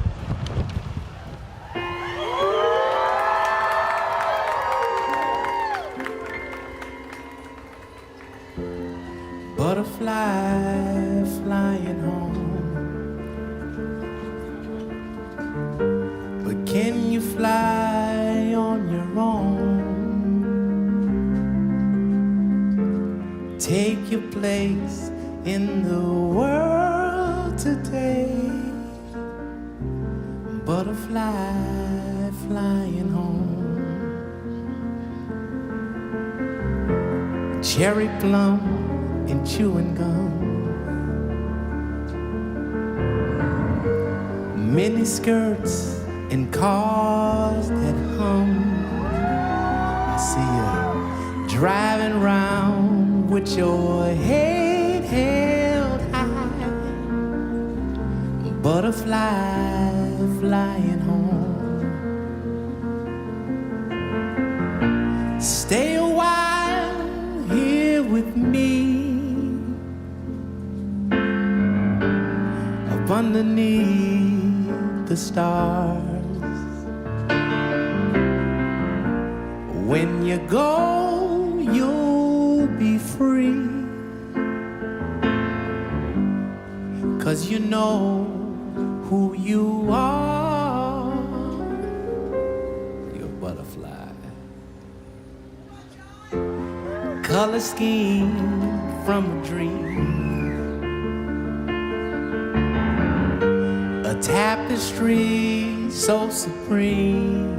Butterfly flying home, but can you fly on your own? Take your place in the world today. Butterfly flying home. Cherry plum and chewing gum, mini skirts and cars that hum. I see you driving around with your head held high. Butterfly flying home. Stay a while here with me, underneath the stars. When you go, you'll be free, 'cause you know who you are. You're a butterfly. Color scheme from a dream, tapestry so supreme.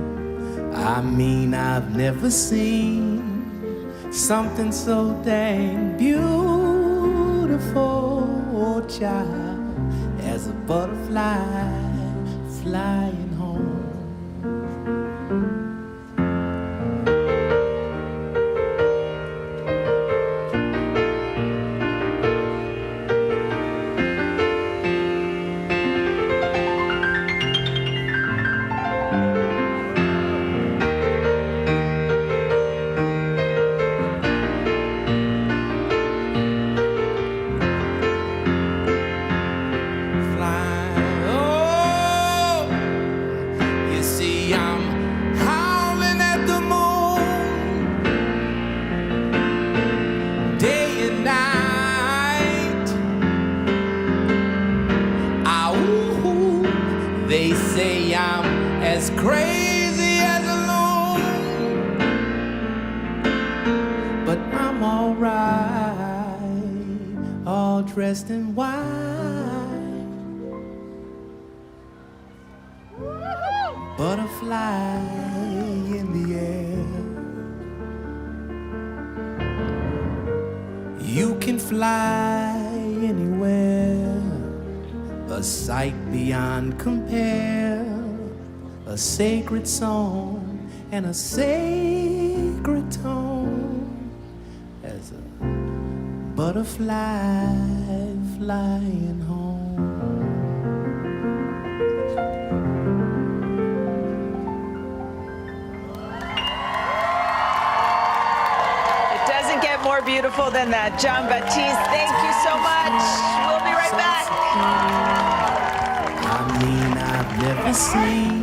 I mean, I've never seen something so dang beautiful, oh child, as a butterfly flying home. They say I'm as crazy as a loon, but I'm alright, all dressed in white. Butterfly in the air. You can fly anywhere, a sight beyond compare, a sacred song and a sacred tone, as a butterfly flying home. It doesn't get more beautiful than that. Jon Batiste, thank you so much. We'll be right back. I mean, I've never seen.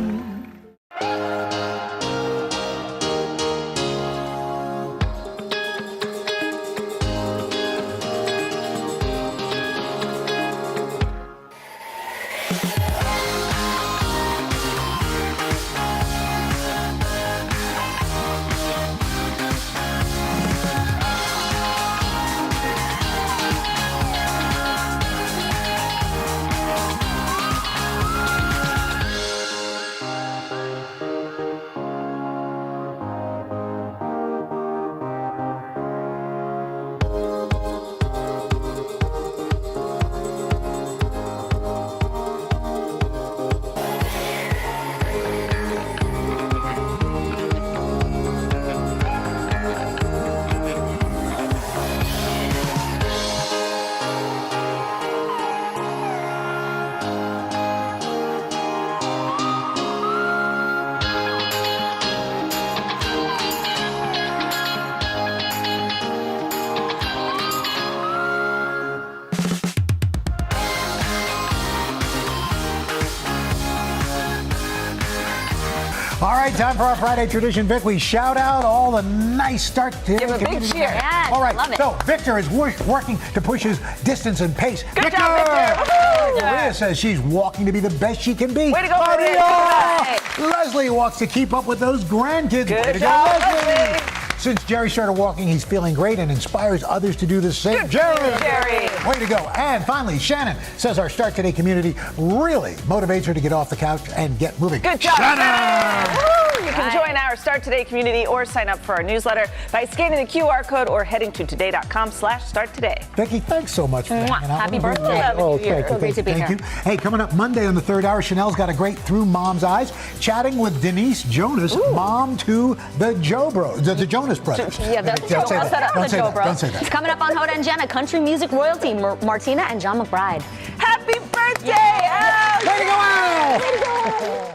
All right, time for our Friday tradition. Vic, we shout out all the nice start to Give a big community. cheer. Yes, all right, love it. so Victor is working to push his distance and pace. Good Victor! job, Victor! Woo! Maria says she's walking to be the best she can be. Way to go, Maria! Maria! Leslie walks to keep up with those grandkids. Way to job, go, Leslie! Leslie! Since Jerry started walking, he's feeling great and inspires others to do the same. Good Jerry! Way to go. And finally, Shannon says our Start Today community really motivates her to get off the couch and get moving. Good job, Shannon! Woo! You can join our Start Today community or sign up for our newsletter by scanning the QR code or heading to today.com/starttoday. Becky, thanks so much for hanging out. Happy What a birthday. great- Oh, You're thank you. great to be Thank here. you. Hey, coming up Monday on the third hour, Chanel's got a great Through Mom's Eyes, chatting with Denise Jonas, mom to the the Jonas Brothers. Yeah, that's the Joe Bros. Don't say that. Bros. Don't say that. Coming up on Hoda and Jenna, country music royalty, Martina and John McBride. Happy birthday, Al! Way to go, Al!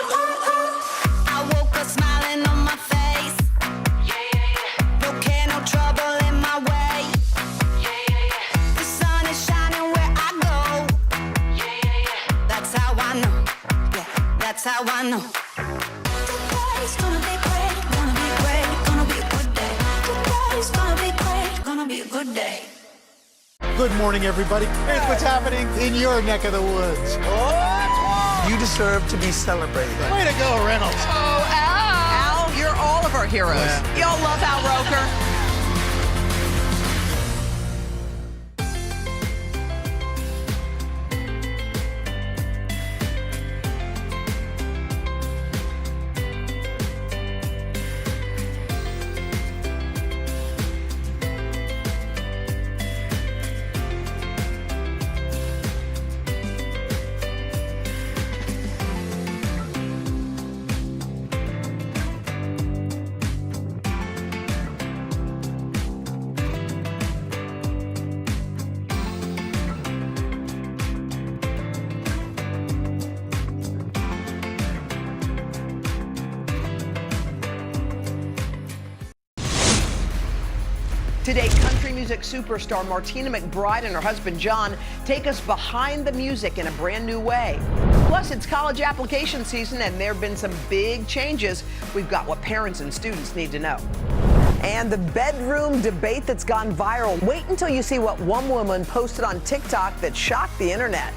I woke up smiling on my face. No care, no trouble in my way. The sun is shining where I go. That's how I know. Yeah, that's how I know. Today's gonna be great, gonna be great, gonna be a good day. Today's gonna be great, gonna be a good day. Good morning, everybody. Here's what's happening in your neck of the woods. You deserve to be celebrated. Way to go, Reynolds. Oh, Al! Al, you're all of our heroes. Y'all love Al Roker. Today, country music superstar Martina McBride and her husband John take us behind the music in a brand new way. Plus, it's college application season and there have been some big changes. We've got what parents and students need to know. And the bedroom debate that's gone viral. Wait until you see what one woman posted on TikTok that shocked the internet.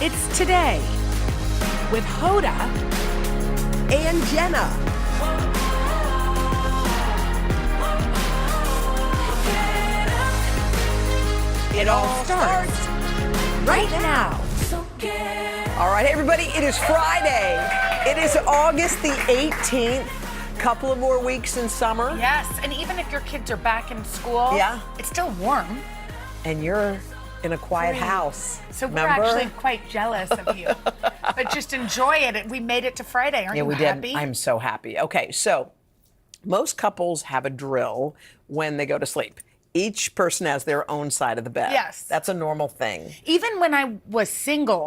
It's Today with Hoda and Jenna. It all starts right now. All right, everybody, it is Friday. It is August the 18th. Couple of more weeks in summer. Yes, and even if your kids are back in school, it's still warm. And you're in a quiet house. So we're remember? actually quite jealous of you. But just enjoy it. We made it to Friday. Aren't you we happy? did. I'm so happy. Okay, so most couples have a drill when they go to sleep. Each person has their own side of the bed. Yes. That's a normal thing. Even when I was single,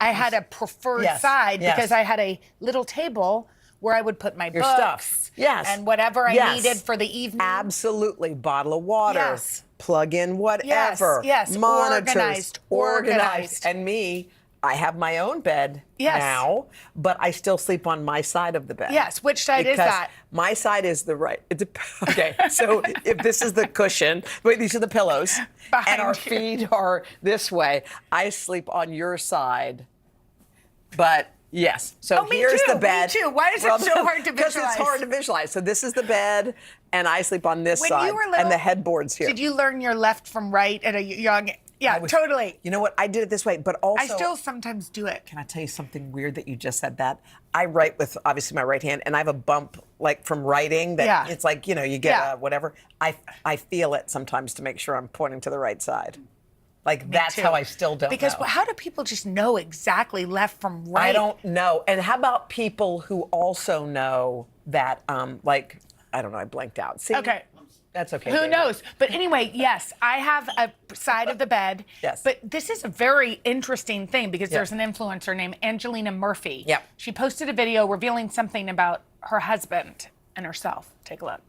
I had a preferred side because I had a little table where I would put my Your books stuff. Yes. and whatever I needed for the evening. Absolutely. Bottle of water. Yes. Plug in whatever. Yes. Monitors. Organized. And me, I have my own bed now, but I still sleep on my side of the bed. Yes. Which side is Because that? My side is the right. Okay, so if this is the cushion, wait, these are the pillows, and our feet are this way. I sleep on your side, but yes. So me here's too, the bed. Me too. Why is it so hard to visualize? Because it's hard to visualize. So this is the bed, and I sleep on this When side, you were little, and the headboard's here. Did you learn your left from right at a young? Yeah, totally. You know what? I did it this way, but also I still sometimes do it. Can I tell you something weird that you just said that? I write with obviously my right hand, and I have a bump like from writing that it's like, you know, you get whatever. I feel it sometimes to make sure I'm pointing to the right side. Like that's too. how I still don't Because know. how do people just know exactly left from right? I don't know. And how about people who also know that, like, I don't know, I blanked out. See? Okay. That's okay. Who David. knows? But anyway, yes, I have a side of the bed. Yes. But this is a very interesting thing because there's an influencer named Angelina Murphy. Yep. She posted a video revealing something about her husband and herself. Take a look.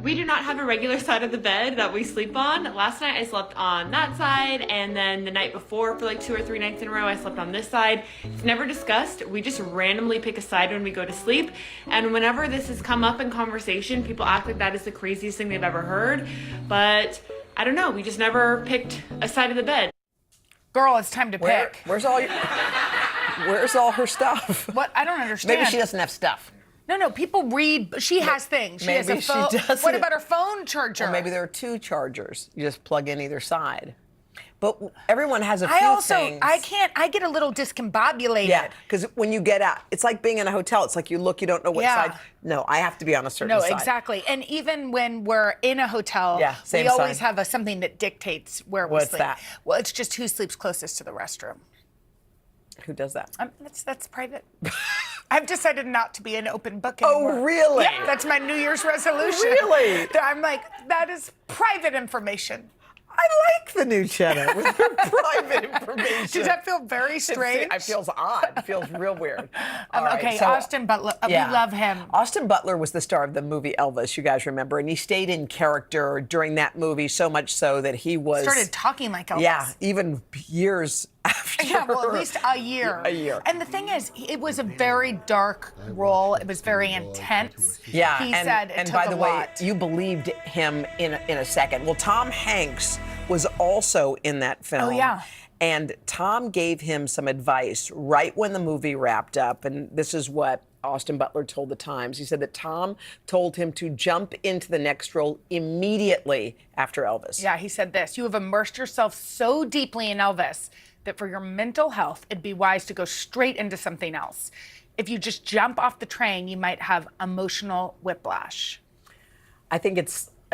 We do not have a regular side of the bed that we sleep on. Last night I slept on that side, and then the night before for like 2 or 3 nights in a row I slept on this side. It's never discussed. We just randomly pick a side when we go to sleep, and whenever this has come up in conversation, people act like that is the craziest thing they've ever heard, but I don't know, we just never picked a side of the bed. Girl, it's time to pick. Where's all her stuff? What? I don't understand. Maybe she doesn't have stuff. No, people read. She has things. She has a Maybe she phone. doesn't. What about her phone charger? Or maybe there are 2 chargers. You just plug in either side. But everyone has a few things. I get a little discombobulated. Yeah, because when you get out, it's like being in a hotel. It's like you look, you don't know what side. No, I have to be on a certain side. No, exactly. And even when we're in a hotel, same we always side. have something that dictates where we What's sleep. that? Well, it's just who sleeps closest to the restroom. Who does that? That's private. I've decided not to be an open book anymore. Oh, really? Yeah, that's my New Year's resolution. Really? I'm like, that is private information. I like the new Jenna with her private information. Does that feel very strange? It feels odd. It feels real weird. All right, Okay, so- Austin Butler. We love him. Austin Butler was the star of the movie Elvis, you guys remember, and he stayed in character during that movie so much so that he was... Started talking like Elvis. Yeah, even years after. Yeah, well, at least a year. A year. And the thing is, it was a very dark role. It was very intense. Yeah, He and, said it and took by a the way, lot. you believed him in a second. Well, Tom Hanks was also in that film. Oh, yeah. And Tom gave him some advice right when the movie wrapped up, and this is what Austin Butler told the Times. He said that Tom told him to jump into the next role immediately after Elvis. Yeah, he said this: you have immersed yourself so deeply in Elvis that for your mental health, it'd be wise to go straight into something else. If you just jump off the train, you might have emotional whiplash. I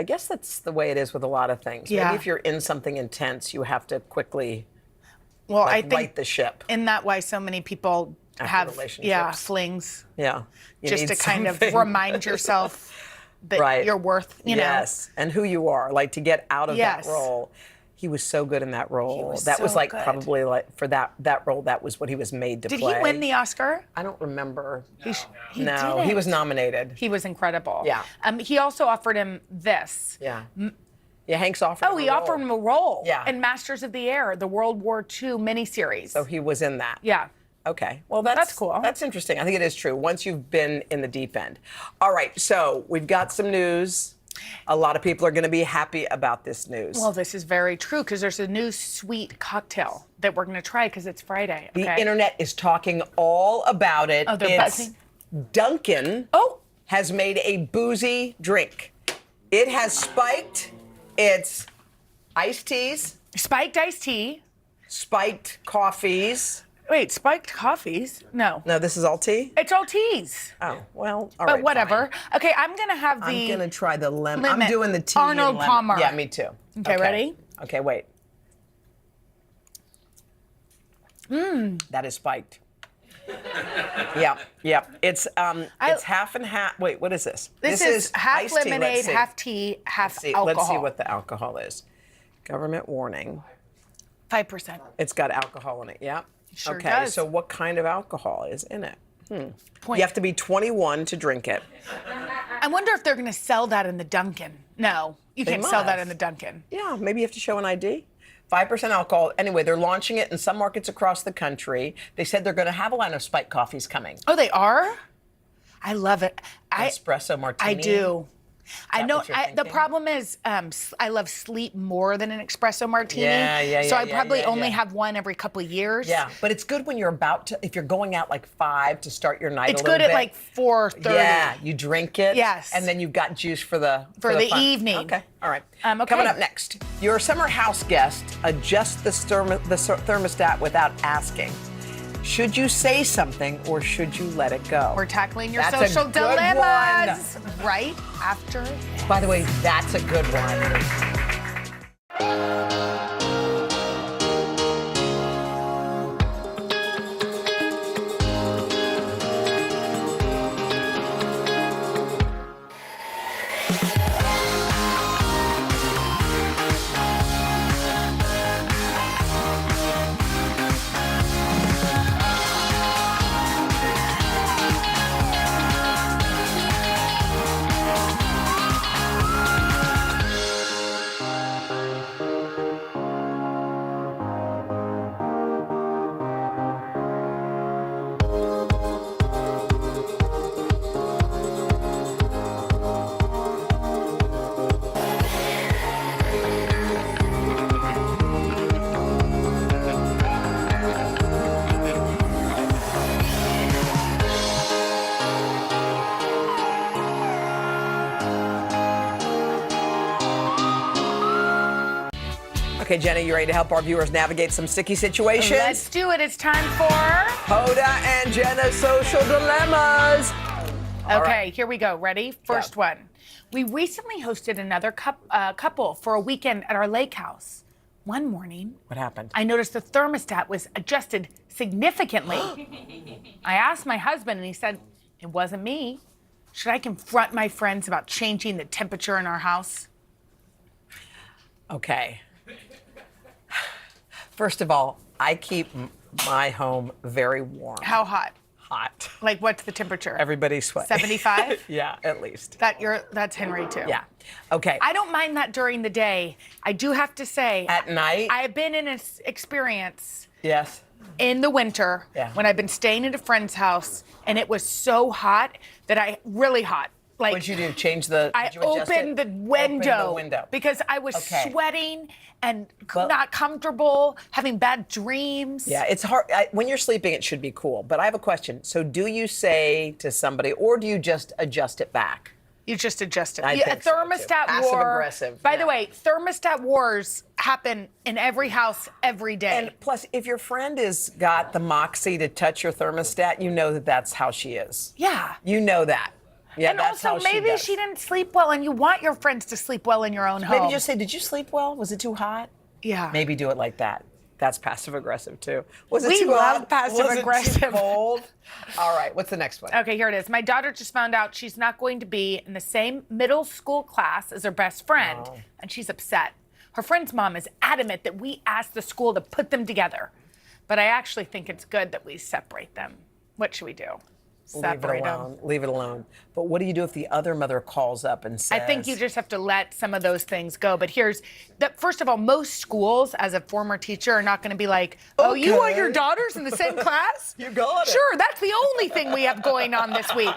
guess that's the way it is with a lot of things. Yeah. Maybe if you're in something intense, you have to quickly I think right the ship. In that way, so many people After have relationships. flings. Yeah. You Just need to kind of something. remind yourself that Right. you're worth, you know. Yes, and who you are, like to get out of Yes. that role. He was so good in that role. was That was so like good. probably like for that role. That was what he was made to Did play. he win the Oscar? I don't remember. He No, didn't. he was nominated. He was incredible. Yeah. He also offered him this. Yeah. Yeah, Hanks offered. Oh, him he a offered role. him a role. Yeah. In Masters of the Air, the World War II miniseries. So he was in that. Yeah. Okay. Well, that's cool. That's interesting. I think it is true. Once you've been in the deep end. All right. So we've got some news. A lot of people are going to be happy about this news. Well, this is very true because there's a new sweet cocktail that we're going to try because it's Friday. The okay? internet is talking all about it. Oh, they're It's buzzing? Dunkin' has made a boozy drink. It has spiked. It's iced teas. Spiked iced tea. Spiked coffees. Wait, spiked coffees? No. No, this is all tea? It's all teas. Oh, well, all But right, whatever. Okay, I'm going to have the... I'm going to try the lemon. I'm lemon. doing the tea Arnold and lemon. Palmer. Yeah, me too. Okay, ready? Okay, wait. That is spiked. Yeah. It's half and half. Wait, what is this? This is half iced tea. Let's lemonade, see. half tea, half alcohol. Let's see what the alcohol is. Government warning. 5%. It's got alcohol in it, yeah? Sure okay, does. so what kind of alcohol is in it? You have to be 21 to drink it. I wonder if they're going to sell that in the Dunkin'. No, you They can't sell that must. in the Dunkin'. Yeah, maybe you have to show an ID. 5% alcohol. Anyway, they're launching it in some markets across the country. They said they're going to have a line of spiked coffees coming. Oh, they are? I love it. Espresso martini. I do. I know. what you're The thinking? problem is, I love sleep more than an espresso martini. Yeah, So I yeah, probably yeah, only yeah. have one every couple of years. Yeah, but it's good when you're about to, if you're going out like 5 to start your night It's a little good at bit. like 4:30. Yeah, you drink it. Yes. And then you've got juice for the the fun. evening. Okay, all right. Okay. Coming up next, your summer house guest adjusts the thermostat without asking. Should you say something or should you let it go? We're tackling your That's a social good dilemmas right after. By the way, that's a good one. Okay, Jenna, you ready to help our viewers navigate some sticky situations? Let's do it. It's time for Hoda and Jenna's social dilemmas. Okay, here we go. Ready? First one. We recently hosted another couple for a weekend at our lake house. One morning, What happened? I noticed the thermostat was adjusted significantly. I asked my husband, and he said, it wasn't me. Should I confront my friends about changing the temperature in our house? Okay. First of all, I keep my home very warm. How hot? Hot. Like, what's the temperature? Everybody's sweating. 75? Yeah, at least. That's Henry too. Yeah. Okay. I don't mind that during the day. I do have to say. At night? I have been in an experience Yes. in the winter when I've been staying at a friend's house and it was so hot that really hot. Like, What'd you do? Change the? I did you adjust opened it? the window, Open the window. because I was Okay. sweating and not comfortable, having bad dreams. Yeah, it's hard. When you're sleeping, it should be cool. But I have a question. So do you say to somebody, or do you just adjust it back? You just adjust it. I Yeah, think so, too. thermostat Passive war. aggressive, By the way, thermostat wars happen in every house every day. And plus, if your friend has got the moxie to touch your thermostat, you know that that's how she is. Yeah. You know that. Yeah, and that's also, how maybe does. she didn't sleep well, and you want your friends to sleep well in your own home. Maybe just say, did you sleep well? Was it too hot? Yeah. Maybe do it like that. That's passive aggressive too. Was it We too love hot? passive Was it aggressive. too cold? All right, what's the next one? Okay, here it is. My daughter just found out she's not going to be in the same middle school class as her best friend, and she's upset. Her friend's mom is adamant that we ask the school to put them together, but I actually think it's good that we separate them. What should we do? Separate them. Leave it alone. But what do you do if the other mother calls up and says? I think you just have to let some of those things go. But first of all, most schools, as a former teacher, are not going to be like, oh, you want your daughters in the same class? You got it. Sure, that's the only thing we have going on this week.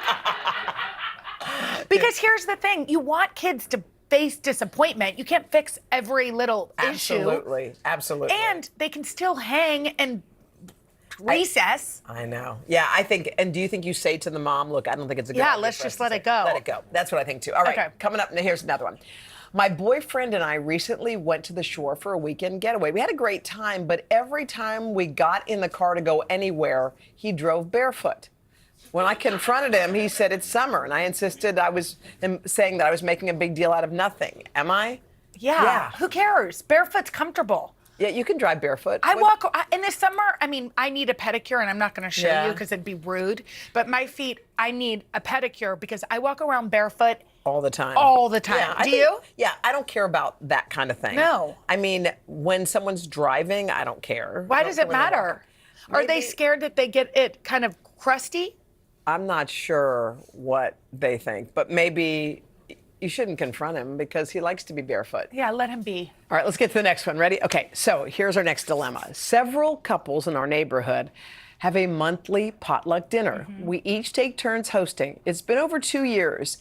Because here's the thing, you want kids to face disappointment. You can't fix every little issue. Absolutely. And they can still hang and recess. I know. Yeah, I think, and do you think you say to the mom, look, I don't think it's a good idea. Yeah, let's for us just to let say- it go. Let it go. That's what I think too. All right, Okay. coming up, now here's another one. My boyfriend and I recently went to the shore for a weekend getaway. We had a great time, but every time we got in the car to go anywhere, he drove barefoot. When I confronted him, he said it's summer, and I insisted saying that I was making a big deal out of nothing. Am I? Yeah. Who cares? Barefoot's comfortable. Yeah, you can drive barefoot. In the summer, I need a pedicure, and I'm not going to show Yeah. you because it'd be rude. But my feet, I need a pedicure because I walk around barefoot all the time. All the time. Yeah, Do you? Yeah, I don't care about that kind of thing. No. I mean, when someone's driving, I don't care. Why I don't does care it when they walk. matter? Are they scared that they get it kind of crusty? I'm not sure what they think, but maybe you shouldn't confront him because he likes to be barefoot. Yeah, let him be. All right, let's get to the next one. Ready? Okay, so here's our next dilemma. Several couples in our neighborhood have a monthly potluck dinner. We each take turns hosting. It's been over 2 years,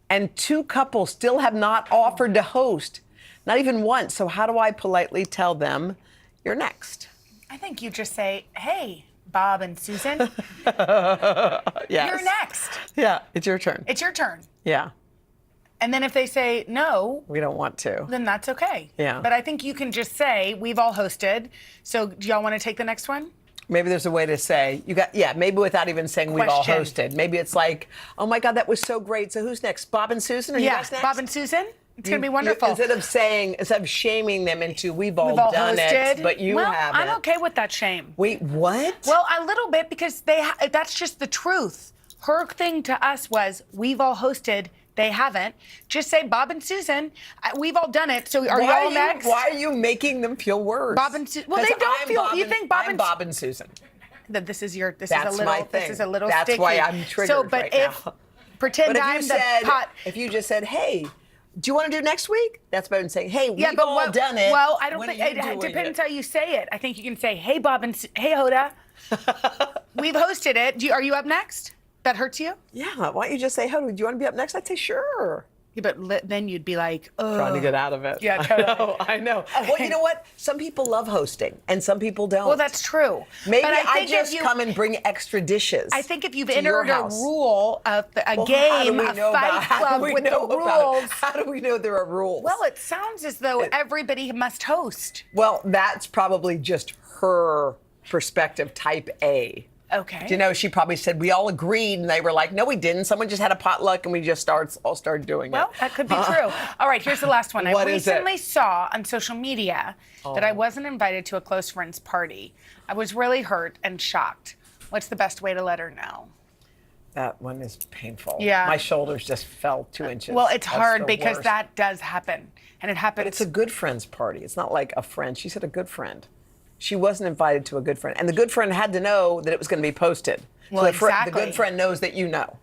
and 2 couples still have not offered to host, not even once. So how do I politely tell them, you're next? I think you just say, hey, Bob and Susan, Yes. you're next. Yeah, it's your turn. It's your turn. Yeah, And then if they say no, we don't want to. then that's okay. Yeah. But I think you can just say, we've all hosted. So do y'all want to take the next one? Maybe there's a way to say, maybe without even saying we've all Question. hosted. Maybe it's like, oh my God, that was so great. So who's next? Bob and Susan? Are you guys next? Bob and Susan. It's going to be wonderful. Instead of shaming them into we've all done hosted. it, but you well, haven't. I'm okay with that shame. Wait, what? Well, a little bit because that's just the truth. Her thing to us was we've all hosted. They haven't. Just say Bob and Susan. We've all done it. So are you all next? Why are you making them feel worse? Bob and Susan. Well, they don't feel. You think Bob I'm and Bob and Susan. that this is your. This That's is a little. my thing. This is a little. That's sticky. why I'm triggered So, but right if now. pretend But if I'm you the said, pot. if you just said, hey, do you want to do next week? That's better than saying, hey, we've Yeah, but all done it. Well, I don't When think are you it doing depends it? how you say it. I think you can say, "Hey, Bob and hey, Hoda, we've hosted it. Are you up next?" That hurts you? Yeah. Why don't you just say, Hoda, do you want to be up next? I'd say, sure. Yeah, but then you'd be like, oh. Trying to get out of it. Yeah, totally. I know. Well, you know what? Some people love hosting, and some people don't. Well, that's true. Maybe But I just come and bring extra dishes. I think if you've to your entered a house. rule, a Well, game, a fight club with the rules. How do we know there are rules? Well, it sounds as though everybody must host. Well, that's probably just her perspective, type A. Okay. Do you know, she probably said, we all agreed, and they were like, no, we didn't. Someone just had a potluck, and we just all started doing it. Well, that could be true. All right, here's the last one. What I is it? recently saw on social media that I wasn't invited to a close friend's party. I was really hurt and shocked. What's the best way to let her know? That one is painful. Yeah. My shoulders just fell 2 inches. Well, it's That's hard the because worst. that does happen. And it happens. But it's a good friend's party. It's not like a friend. She said a good friend. She wasn't invited to a good friend. And the good friend had to know that it was going to be posted. Well, so the exactly. good friend knows that you know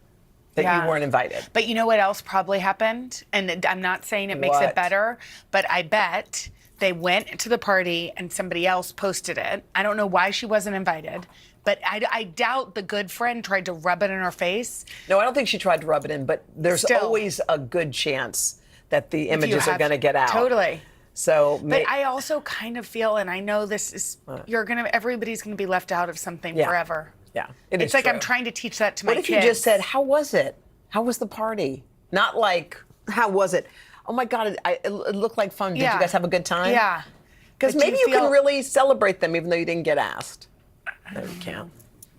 that you weren't invited. But you know what else probably happened? And I'm not saying it makes it What? better, but I bet they went to the party and somebody else posted it. I don't know why she wasn't invited, but I doubt the good friend tried to rub it in her face. No, I don't think she tried to rub it in, but there's Still. always a good chance that the If you images are have- going to get out. Totally. So, But I also kind of feel, and I know this is, everybody's gonna be left out of something Yeah. forever. Yeah, It's like I'm trying to teach that to my What if kids. you just said, how was it? How was the party? Not like, how was it? Oh my God, it looked like fun. Did Yeah. you guys have a good time? Yeah. Because But maybe you feel- can really celebrate them even though you didn't get asked. No, you can't.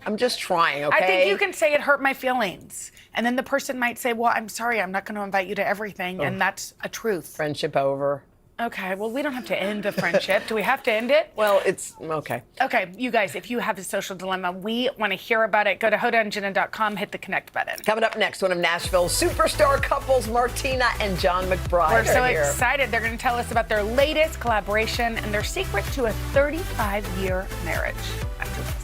I'm just trying, okay? I think you can say it hurt my feelings. And then the person might say, well, I'm sorry, I'm not going to invite you to everything. And that's a truth. Friendship over. Okay, well, we don't have to end the friendship. Do we have to end it? Well, it's okay. Okay, you guys, if you have a social dilemma, we want to hear about it. Go to hodaandjenna.com, hit the connect button. Coming up next, one of Nashville's superstar couples, Martina and John McBride. We're so are here. excited. They're going to tell us about their latest collaboration and their secret to a 35-year marriage. After this.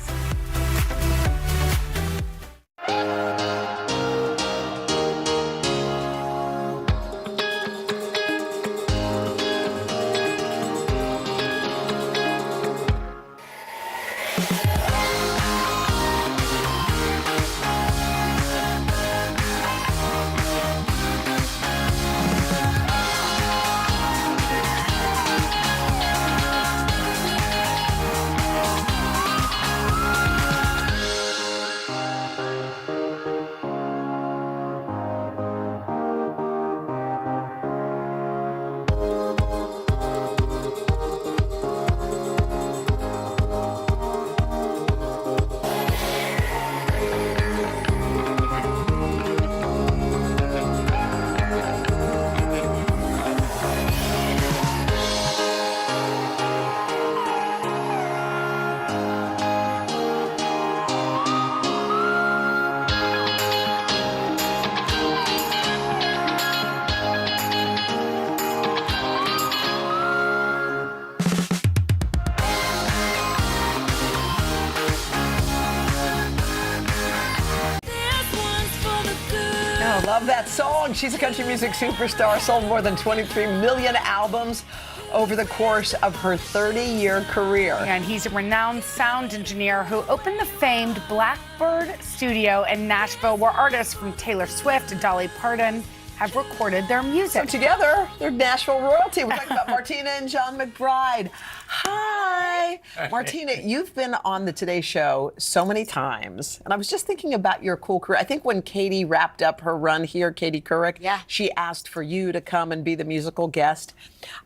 Oh, love that song. She's a country music superstar, sold more than 23 million albums over the course of her 30-year career. And he's a renowned sound engineer who opened the famed Blackbird Studio in Nashville, where artists from Taylor Swift to Dolly Parton have recorded their music. So together, they're Nashville royalty. We're talking about Martina and John McBride. Hi. Martina, you've been on the Today Show so many times, and I was just thinking about your cool career. I think when Katie wrapped up her run here, Katie Couric, she asked for you to come and be the musical guest.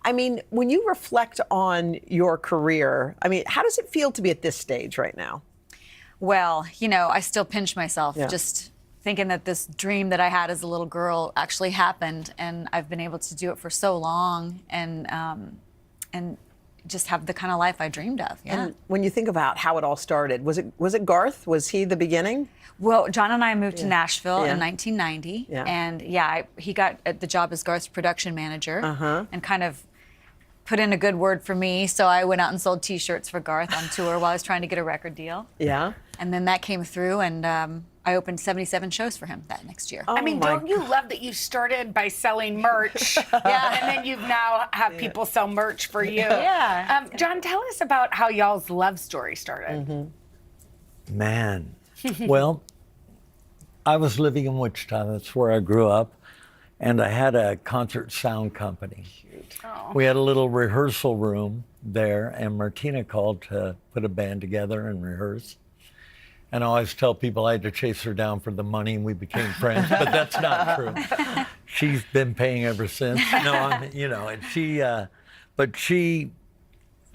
I mean, when you reflect on your career, I mean, how does it feel to be at this stage right now? Well, you know, I still pinch myself Yeah. just thinking that this dream that I had as a little girl actually happened, and I've been able to do it for so long, and just have the kind of life I dreamed of. Yeah. And when you think about how it all started, was it Garth? Was he the beginning? Well, John and I moved to Nashville Yeah. in 1990, Yeah. and he got the job as Garth's production manager, Uh-huh. and kind of put in a good word for me. So I went out and sold T-shirts for Garth on tour while I was trying to get a record deal. Yeah. And then that came through, and I opened 77 shows for him that next year. I mean, don't you love that you started by selling merch, and then you've now have people sell merch for you? Yeah. John, tell us about how y'all's love story started. Man, well, I was living in Wichita. That's where I grew up. And I had a concert sound company. We had a little rehearsal room there, and Martina called to put a band together and rehearse. And I always tell people I had to chase her down for the money and we became friends, but that's not true. She's been paying ever since. No, and but she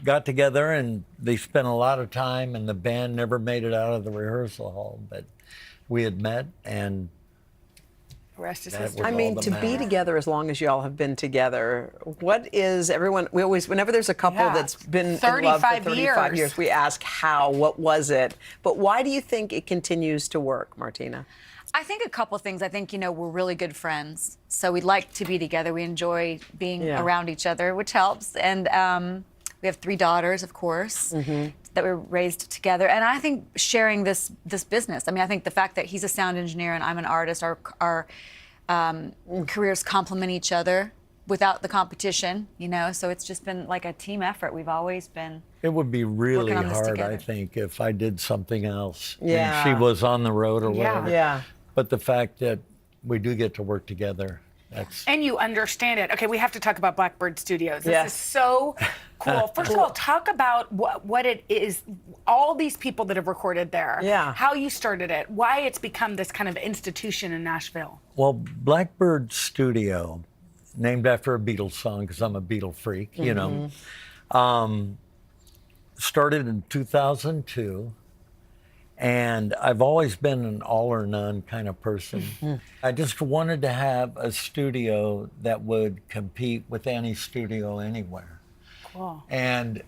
got together and they spent a lot of time, and the band never made it out of the rehearsal hall, but we had met, and rest is that history. was I all mean, that to be mattered. together as long as y'all have been together, what is everyone, we always, whenever there's a couple Yeah. that's been in love for 35 35 years. years, we ask how, what was it? But why do you think it continues to work, Martina? I think a couple things. I think, we're really good friends. So we like to be together. We enjoy being around each other, which helps. And we have 3 daughters, of course, that were raised together. And I think sharing this business. I mean, I think the fact that he's a sound engineer and I'm an artist, our careers complement each other without the competition, So it's just been like a team effort. We've always been. It would be really working on this hard, together. I think, if I did something else Yeah. and she was on the road or whatever. Yeah. But the fact that we do get to work together, that's And you understand it. Okay, we have to talk about Blackbird Studios. This Yes. is so cool. First of all, talk about what it is, all these people that have recorded there, how you started it, why it's become this kind of institution in Nashville. Well, Blackbird Studio, named after a Beatles song, because I'm a Beatle freak, started in 2002. And I've always been an all or none kind of person. I just wanted to have a studio that would compete with any studio anywhere. Cool. And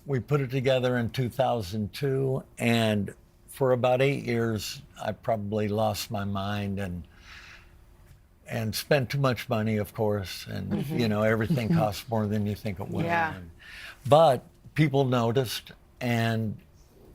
we put it together in 2002, and for about 8 years, I probably lost my mind and spent too much money, of course, and everything costs more than you think it will. Yeah. But people noticed, and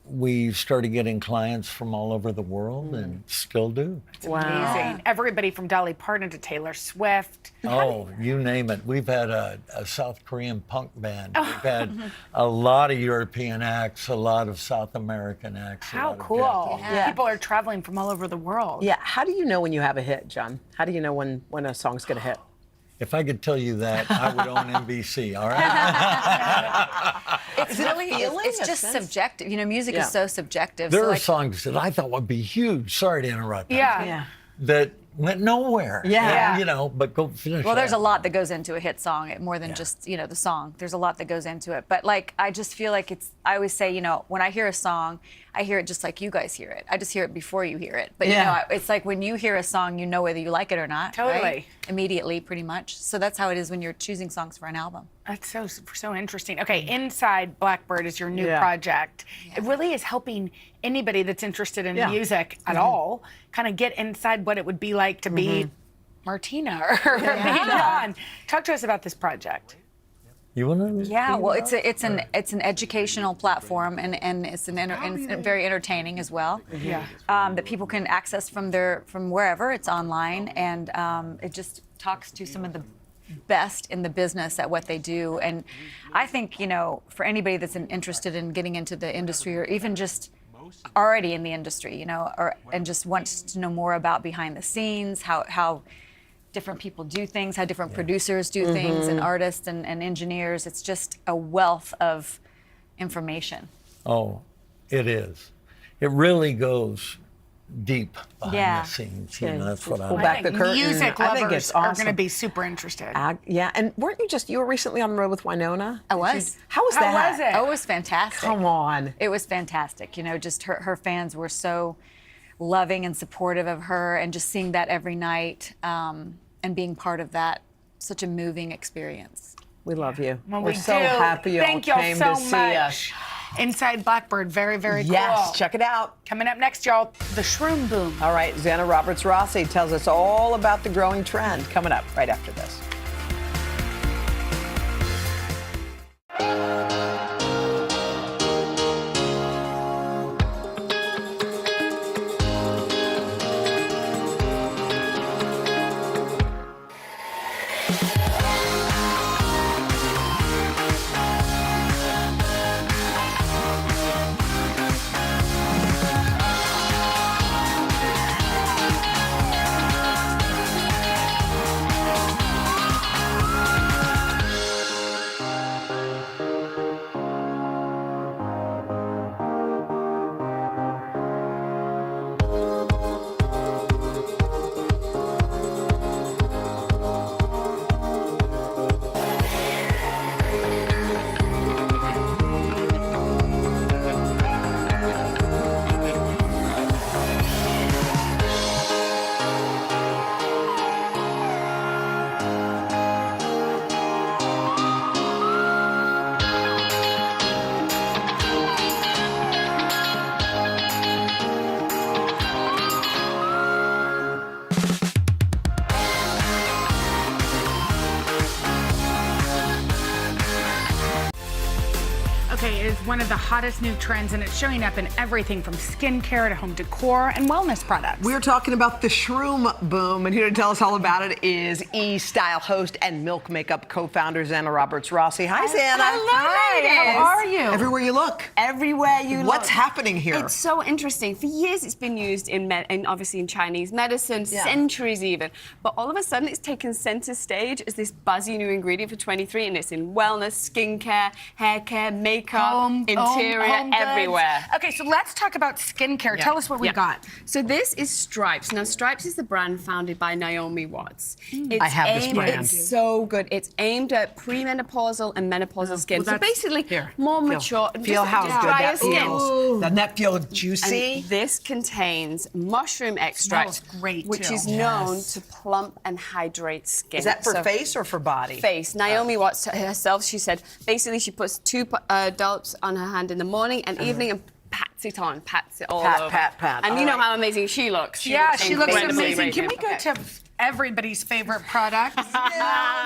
we started getting clients from all over the world, and still do. It's amazing. Everybody from Dolly Parton to Taylor Swift. Oh, you name it. We've had a South Korean punk band. We've had a lot of European acts, a lot of South American acts. How cool. People are traveling from all over the world. Yeah. How do you know when you have a hit, John? How do you know when a song's going to hit? If I could tell you that, I would own NBC, all right? It's really, it's just subjective. Music is so subjective. There so are songs that I thought would be huge. Sorry to interrupt. Yeah. That went nowhere. Yeah. But go finish. Well, there's that. a lot that goes into a hit song, more than just, the song. There's a lot that goes into it. But I just feel like I always say, when I hear a song, I hear it just like you guys hear it. I just hear it before you hear it. But, it's like when you hear a song, you know whether you like it or not. Totally. Right? Immediately, pretty much. So that's how it is when you're choosing songs for an album. That's so interesting. Okay, Inside Blackbird is your new project. It really is helping anybody that's interested in music at all kind of get inside what it would be like to be Martina or be John. Talk to us about this project. You want to? Yeah, well, it's an educational platform, and it's very entertaining as well. Yeah. That people can access from wherever. It's online, and it just talks to some of the best in the business at what they do. And I think for anybody that's interested in getting into the industry, or even just already in the industry, and just wants to know more about behind the scenes, how different people do things, how different producers do things, and artists and engineers. It's just a wealth of information. Oh, it is. It really goes deep behind Yeah. the scenes. That's what I Pull like. back the curtain. Music I think lovers it's are awesome. going to be super interested. Yeah, and weren't you were recently on the road with Winona? I was. How was that? How was it? Oh, it was fantastic. Come on. It was fantastic. Just her fans were so loving and supportive of her, and just seeing that every night and being part of that, such a moving experience. We love you. Well, We're we so do. happy you Thank all y'all came so to see much. us. Inside Blackbird, very, very cool. Yes, check it out. Coming up next, y'all, the shroom boom. All right, Xana Roberts-Rossi tells us all about the growing trend. Coming up right after this. one of the hottest new trends, and it's showing up in everything from skincare to home decor and wellness products. We're talking about the shroom boom, and here to tell us all about it is E-Style host and Milk Makeup co-founder Xana Roberts-Rossi. Hi, Xana. Hello, ladies. How are you? Everywhere you look. Everywhere you look. What's happening here? It's so interesting. For years, it's been used in obviously in Chinese medicine, centuries even. But all of a sudden, it's taken center stage as this buzzy new ingredient for 23, and it's in wellness, skincare, hair care, makeup, interior, home goods. everywhere. Okay, so let's talk about skincare. Tell us what we got. So this is Stripes. Now, Stripes is the brand founded by Naomi Watts. I have this brand. It's so good. It's aimed at premenopausal and menopausal skin. So basically, more mature, Feel how good drier that skin. feels. Doesn't that feel juicy? And this contains mushroom extract, Smells great, which too. is known to plump and hydrate skin. Is that for So- face or for body? Face. Naomi Watts herself, she said, basically she puts 2 dollops on her hand in the morning and evening and pats it all over. Pat. And All you know right. how amazing she looks. She looks incredibly amazing. Can we radiant. go to everybody's favorite product?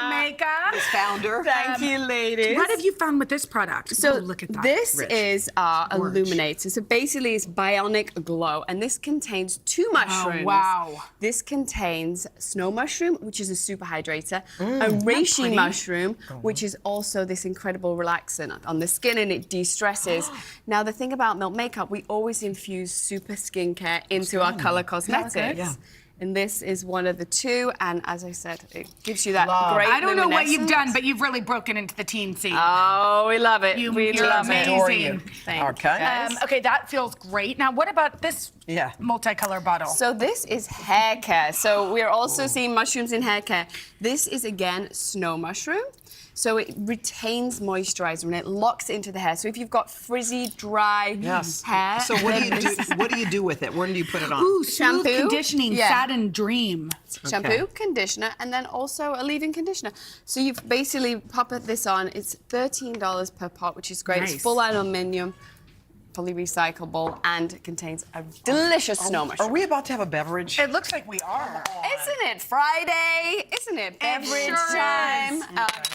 Makeup. This founder. Thank you, ladies. What have you found with this product? So look at that. this Rich. is our illuminator. So basically it's bionic glow, and this contains 2 mushrooms. wow. This contains snow mushroom, which is a super hydrator, a reishi mushroom, which is also this incredible relaxant on the skin, and it de-stresses. Now the thing about Milk Makeup, we always infuse super skincare into our color cosmetics. Yeah. And this is one of the 2, and as I said, it gives you that great I don't know what you've luminescence. done, but you've really broken into the teen scene. Oh, we love it. We you're love amazing. it. Adore you. Thank Okay. you, guys. Okay, that feels great. Now, what about this multicolor bottle? So this is hair care. So we're also seeing mushrooms in hair care. This is again snow mushroom. So it retains moisturizer and it locks it into the hair. So if you've got frizzy, dry hair. So what do you do? What do you do with it? When do you put it on? Ooh, smooth Shampoo. conditioning, satin dream. Shampoo, conditioner, and then also a leave-in conditioner. So you basically pop this on. It's $13 per pot, which is great. Nice. It's full aluminium, fully recyclable, and contains a delicious snow mushroom. Are we about to have a beverage? It looks like we are. Isn't it Friday? Isn't it beverage sure time? is.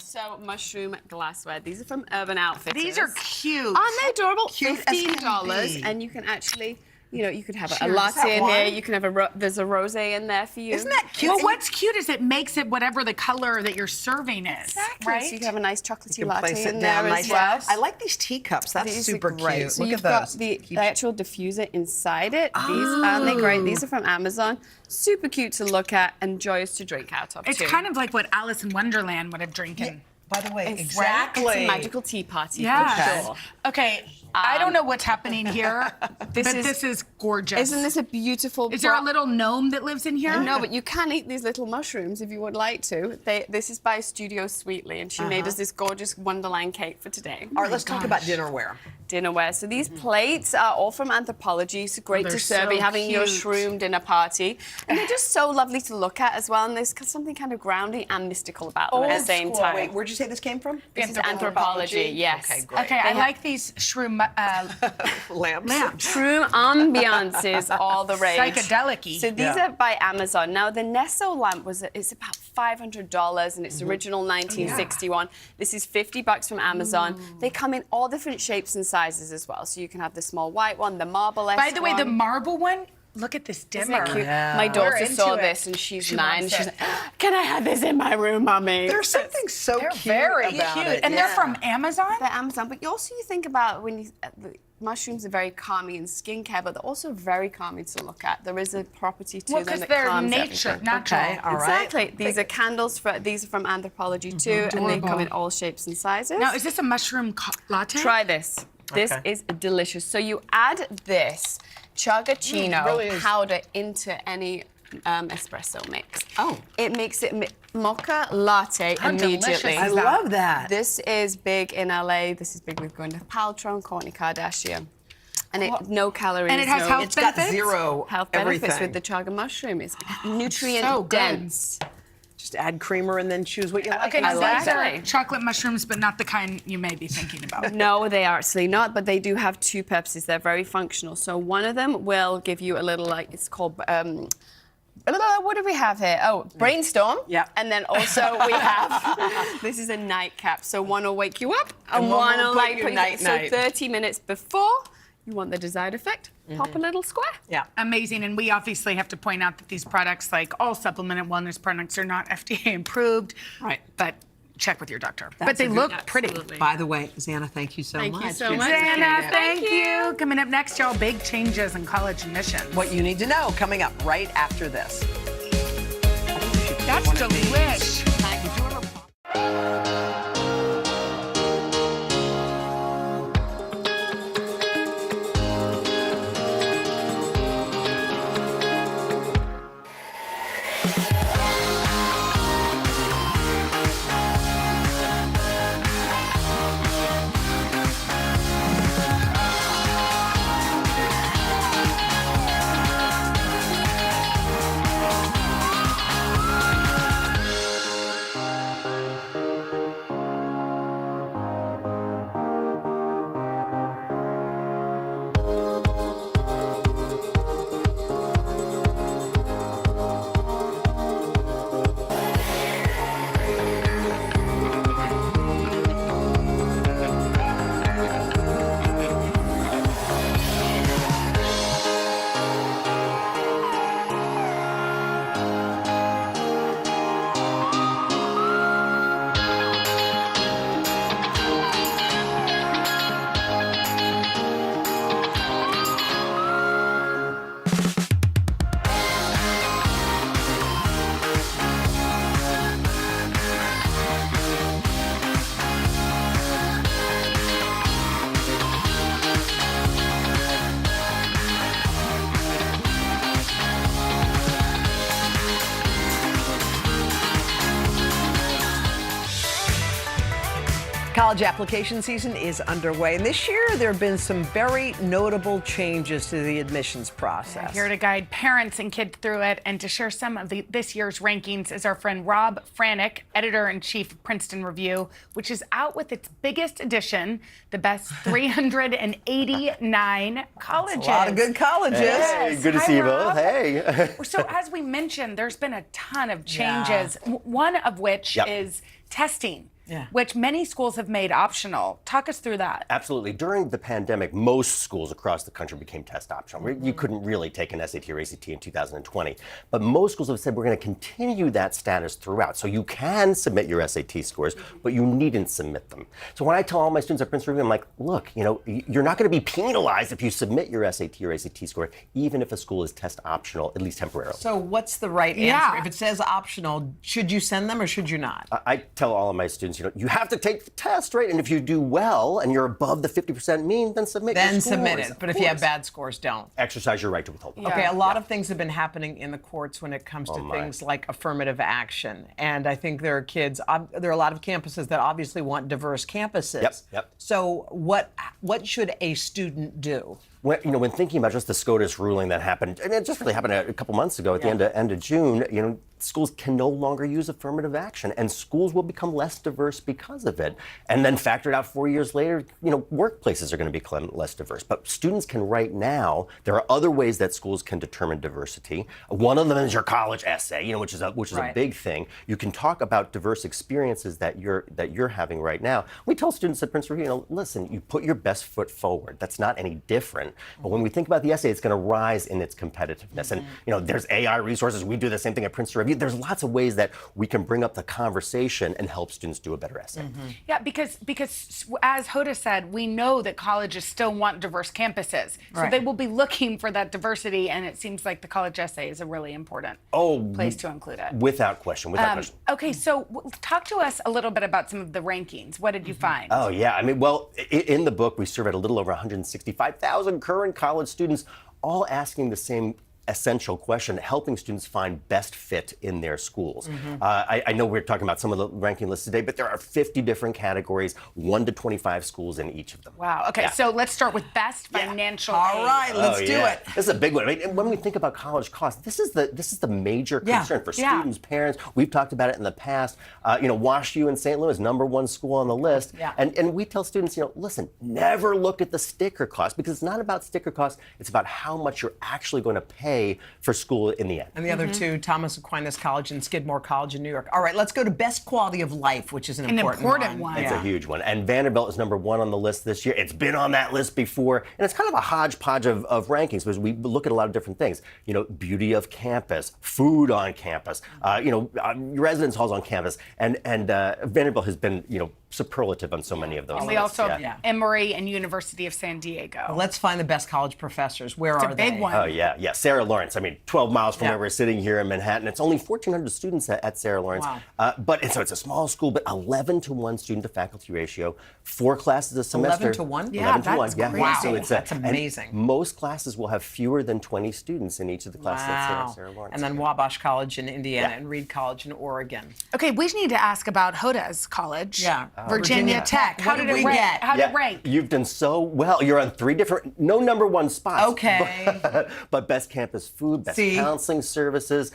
So mushroom glassware. These are from Urban Outfitters. These are cute. Aren't they adorable? Cute as can $15, be. and you can actually, you know, you could have a Cheers. latte in here. You can have there's a rosé in there for you. Isn't that cute? Well, what's cute is it makes it whatever the color that you're serving is. Exactly. Right? So you can have a nice chocolatey You can latte place it in down there nice. as well. I like these teacups. That's These super are great. cute. So Look you've at got those. the actual diffuser inside it. These aren't they great? These are from Amazon. Super cute to look at and joyous to drink out of. It's too. kind of like what Alice in Wonderland would have drinking. By the way, It's a magical tea party Yeah. for sure. Okay, I don't know what's happening here, This but is- this is gorgeous. Isn't this a beautiful? Is there a little gnome that lives in here? No, but you can eat these little mushrooms if you would like to. This is by Studio Sweetly, and she made us this gorgeous Wonderland cake for today. All right, let's talk about dinnerware. Dinnerware. So these plates are all from Anthropology. So great they're to serve. so You're having your cute. shroom dinner party, and they're just so lovely to look at as well. And there's something kind of grounding and mystical about them at the same time. Wait, where'd you say this came from? This is Anthropology. Yes. Okay, great. Okay, I like these shroom Lamps. True ambiances, all the rage. Psychedelic-y. So these are by Amazon. Now the Nesso lamp it's about $500 and it's original 1961. This is $50 from Amazon. They come in all different shapes and sizes as well. So you can have the small white one, the marble-esque By the way, the one. marble one, look at this Isn't dimmer. that cute? Yeah. My daughter We're saw into this it. and she's She 9. loves She's it. like, can I have this in my room, Mummy? There's something so They're cute very about cute. it. And they're from Amazon? They're Amazon, but also you think about when the mushrooms are very calming in skincare, but they're also very calming to look at. There is a property to Well, them 'cause that they're calms nature, everything. natural. Okay, all right. Exactly. These are candles. These are from Anthropology too, and they come in all shapes and sizes. Now, is this a mushroom latte? Try this. This Okay. is delicious. So you add this chagachino really is. powder into any espresso mix. Oh. It makes it mocha latte How delicious immediately. is I that? love that. This is big in LA. This is big with Gwyneth Paltrow and Kourtney Kardashian. And no calories. And it has no, health It's got benefits? zero health benefits everything. with the chaga mushroom. It's nutrient so good. dense. Just add creamer and then choose what you like. Okay, I now like these that. are chocolate mushrooms, but not the kind you may be thinking about. No, they are actually not, but they do have 2 purposes. They're very functional. So one of them will give you a little, it's called What do we have here? Oh, brainstorm. Yeah. And then also we have, this is a nightcap. So one will wake you up and one will like put you So 30 minutes before you want the desired effect, pop a little square. Yeah. Amazing. And we obviously have to point out that these products, like all supplement and wellness products, are not FDA approved. Right. But check with your doctor. But they look pretty. By the way, Xana, thank you so much. Thank you so much. Xana, thank you. Coming up next, y'all, big changes in college admissions. What you need to know coming up right after this. That's delish. College application season is underway, and this year there have been some very notable changes to the admissions process. Here to guide parents and kids through it and to share some of this year's rankings is our friend Rob Franick, editor-in-chief of Princeton Review, which is out with its biggest edition, the best 389 colleges. That's a lot of good colleges. Hey, good to see you both. Hey. So as we mentioned, there's been a ton of changes, one of which is testing. Which many schools have made optional. Talk us through that. Absolutely. During the pandemic, most schools across the country became test optional. You couldn't really take an SAT or ACT in 2020. But most schools have said we're going to continue that status throughout. So you can submit your SAT scores, but you needn't submit them. So when I tell all my students at Princeton Review, I'm like, look, you're not going to be penalized if you submit your SAT or ACT score, even if a school is test optional, at least temporarily. So what's the right answer? If it says optional, should you send them or should you not? I tell all of my students, you have to take the test, right? And if you do well and you're above the 50% mean, then submit your scores. Then submit it. But if you have bad scores, don't. Exercise your right to withhold. Okay, a lot of things have been happening in the courts when it comes to things like affirmative action. And I think there are a lot of campuses that obviously want diverse campuses. Yep. So what should a student do? When thinking about just the SCOTUS ruling that happened, and it just really happened a couple months ago at the end of June, schools can no longer use affirmative action, and schools will become less diverse because of it. And then factored out 4 years later, workplaces are going to become less diverse. But students can right now, there are other ways that schools can determine diversity. One of them is your college essay, which is a big thing. You can talk about diverse experiences that you're having right now. We tell students at Princeton Review, listen, you put your best foot forward. That's not any different. But when we think about the essay, it's going to rise in its competitiveness. And there's AI resources. We do the same thing at Princeton Review. There's lots of ways that we can bring up the conversation and help students do a better essay. Yeah, because as Hoda said, we know that colleges still want diverse campuses. So they will be looking for that diversity, and it seems like the college essay is a really important place to include it. Without question, Okay, so talk to us a little bit about some of the rankings. What did you find? Oh, yeah. In the book, we surveyed a little over 165,000 current college students, all asking the same essential question, helping students find best fit in their schools. I know we're talking about some of the ranking lists today, but there are 50 different categories, 1 to 25 schools in each of them. Wow. Okay, so let's start with best financial aid. All right, let's do it. This is a big one. When we think about college costs, this is the major concern for students, parents. We've talked about it in the past. Wash U in St. Louis, #1 school on the list. And we tell students, listen, never look at the sticker cost, because it's not about sticker cost. It's about how much you're actually going to pay okay for school in the end. And the other two, Thomas Aquinas College and Skidmore College in New York. All right, let's go to best quality of life, which is an important one. It's a huge one. And Vanderbilt is #1 on the list this year. It's been on that list before. And it's kind of a hodgepodge of rankings because we look at a lot of different things. You know, beauty of campus, food on campus, residence halls on campus. And Vanderbilt has been, superlative on so many of those And lists. we also have Emory and University of San Diego. Well, let's find the best college professors. Where It's are a big they? one. Oh, yeah. Sarah Lawrence. I mean, 12 miles from where we're sitting here in Manhattan. It's only 1,400 students at Sarah Lawrence. Wow. So it's a small school, but 11-to-1 student to faculty ratio. 4 classes a semester. 11-to-1? 11-to-1, yeah. Wow. So That's amazing. And most classes will have fewer than 20 students in each of the classes at Sarah Lawrence. And then Wabash College in Indiana and Reed College in Oregon. Okay, we need to ask about Hoda's college. Yeah. Virginia Tech. How What did did it we rank? get? How did it rank? You've done so well. You're on 3 different, no #1 spots. Okay. But best campus food, best counseling services,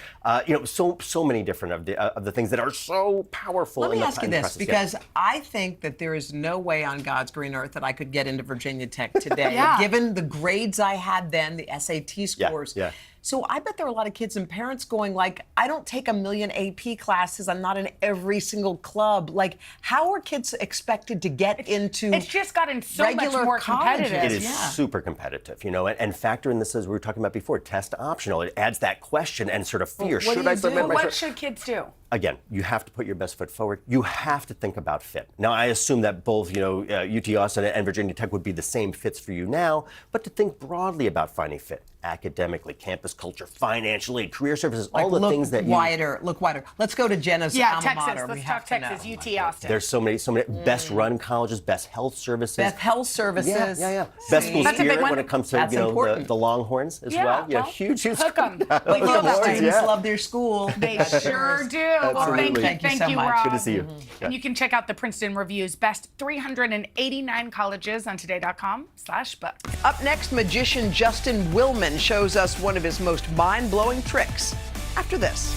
so many different of the things that are so powerful. Let me in the ask you this, process. because I think that there is no way on God's green earth that I could get into Virginia Tech today. Yeah. Given the grades I had then, the SAT scores. Yeah. So I bet there are a lot of kids and parents going like, I don't take a million AP classes. I'm not in every single club. Like, how are kids expected to get into It's just gotten so much regular more colleges? competitive. It is super competitive, and factor in this, as we were talking about before, test optional. It adds that question and sort of fear. What do you do? What should kids do? Again, you have to put your best foot forward. You have to think about fit. Now, I assume that both, UT Austin and Virginia Tech would be the same fits for you now, but to think broadly about finding fit, academically, campus culture, financially, career services, all the things that Look wider. Let's go to Jenna's alma Texas. mater. We Let's have talk to Texas. know. UT Austin. There's so many best run colleges, best health services. Best health services. Yeah. Best school That's a big spirit one. when it comes to That's important. the Longhorns as Yeah, well. well, Huge. hook 'em. We know the Longhorns, students love their school. They sure do. Well, Absolutely. thank you so much. Rob. Good to see you. And you can check out the Princeton Review's best 389 colleges on today.com/book. Up next, magician Justin Willman shows us one of his most mind-blowing tricks. After this.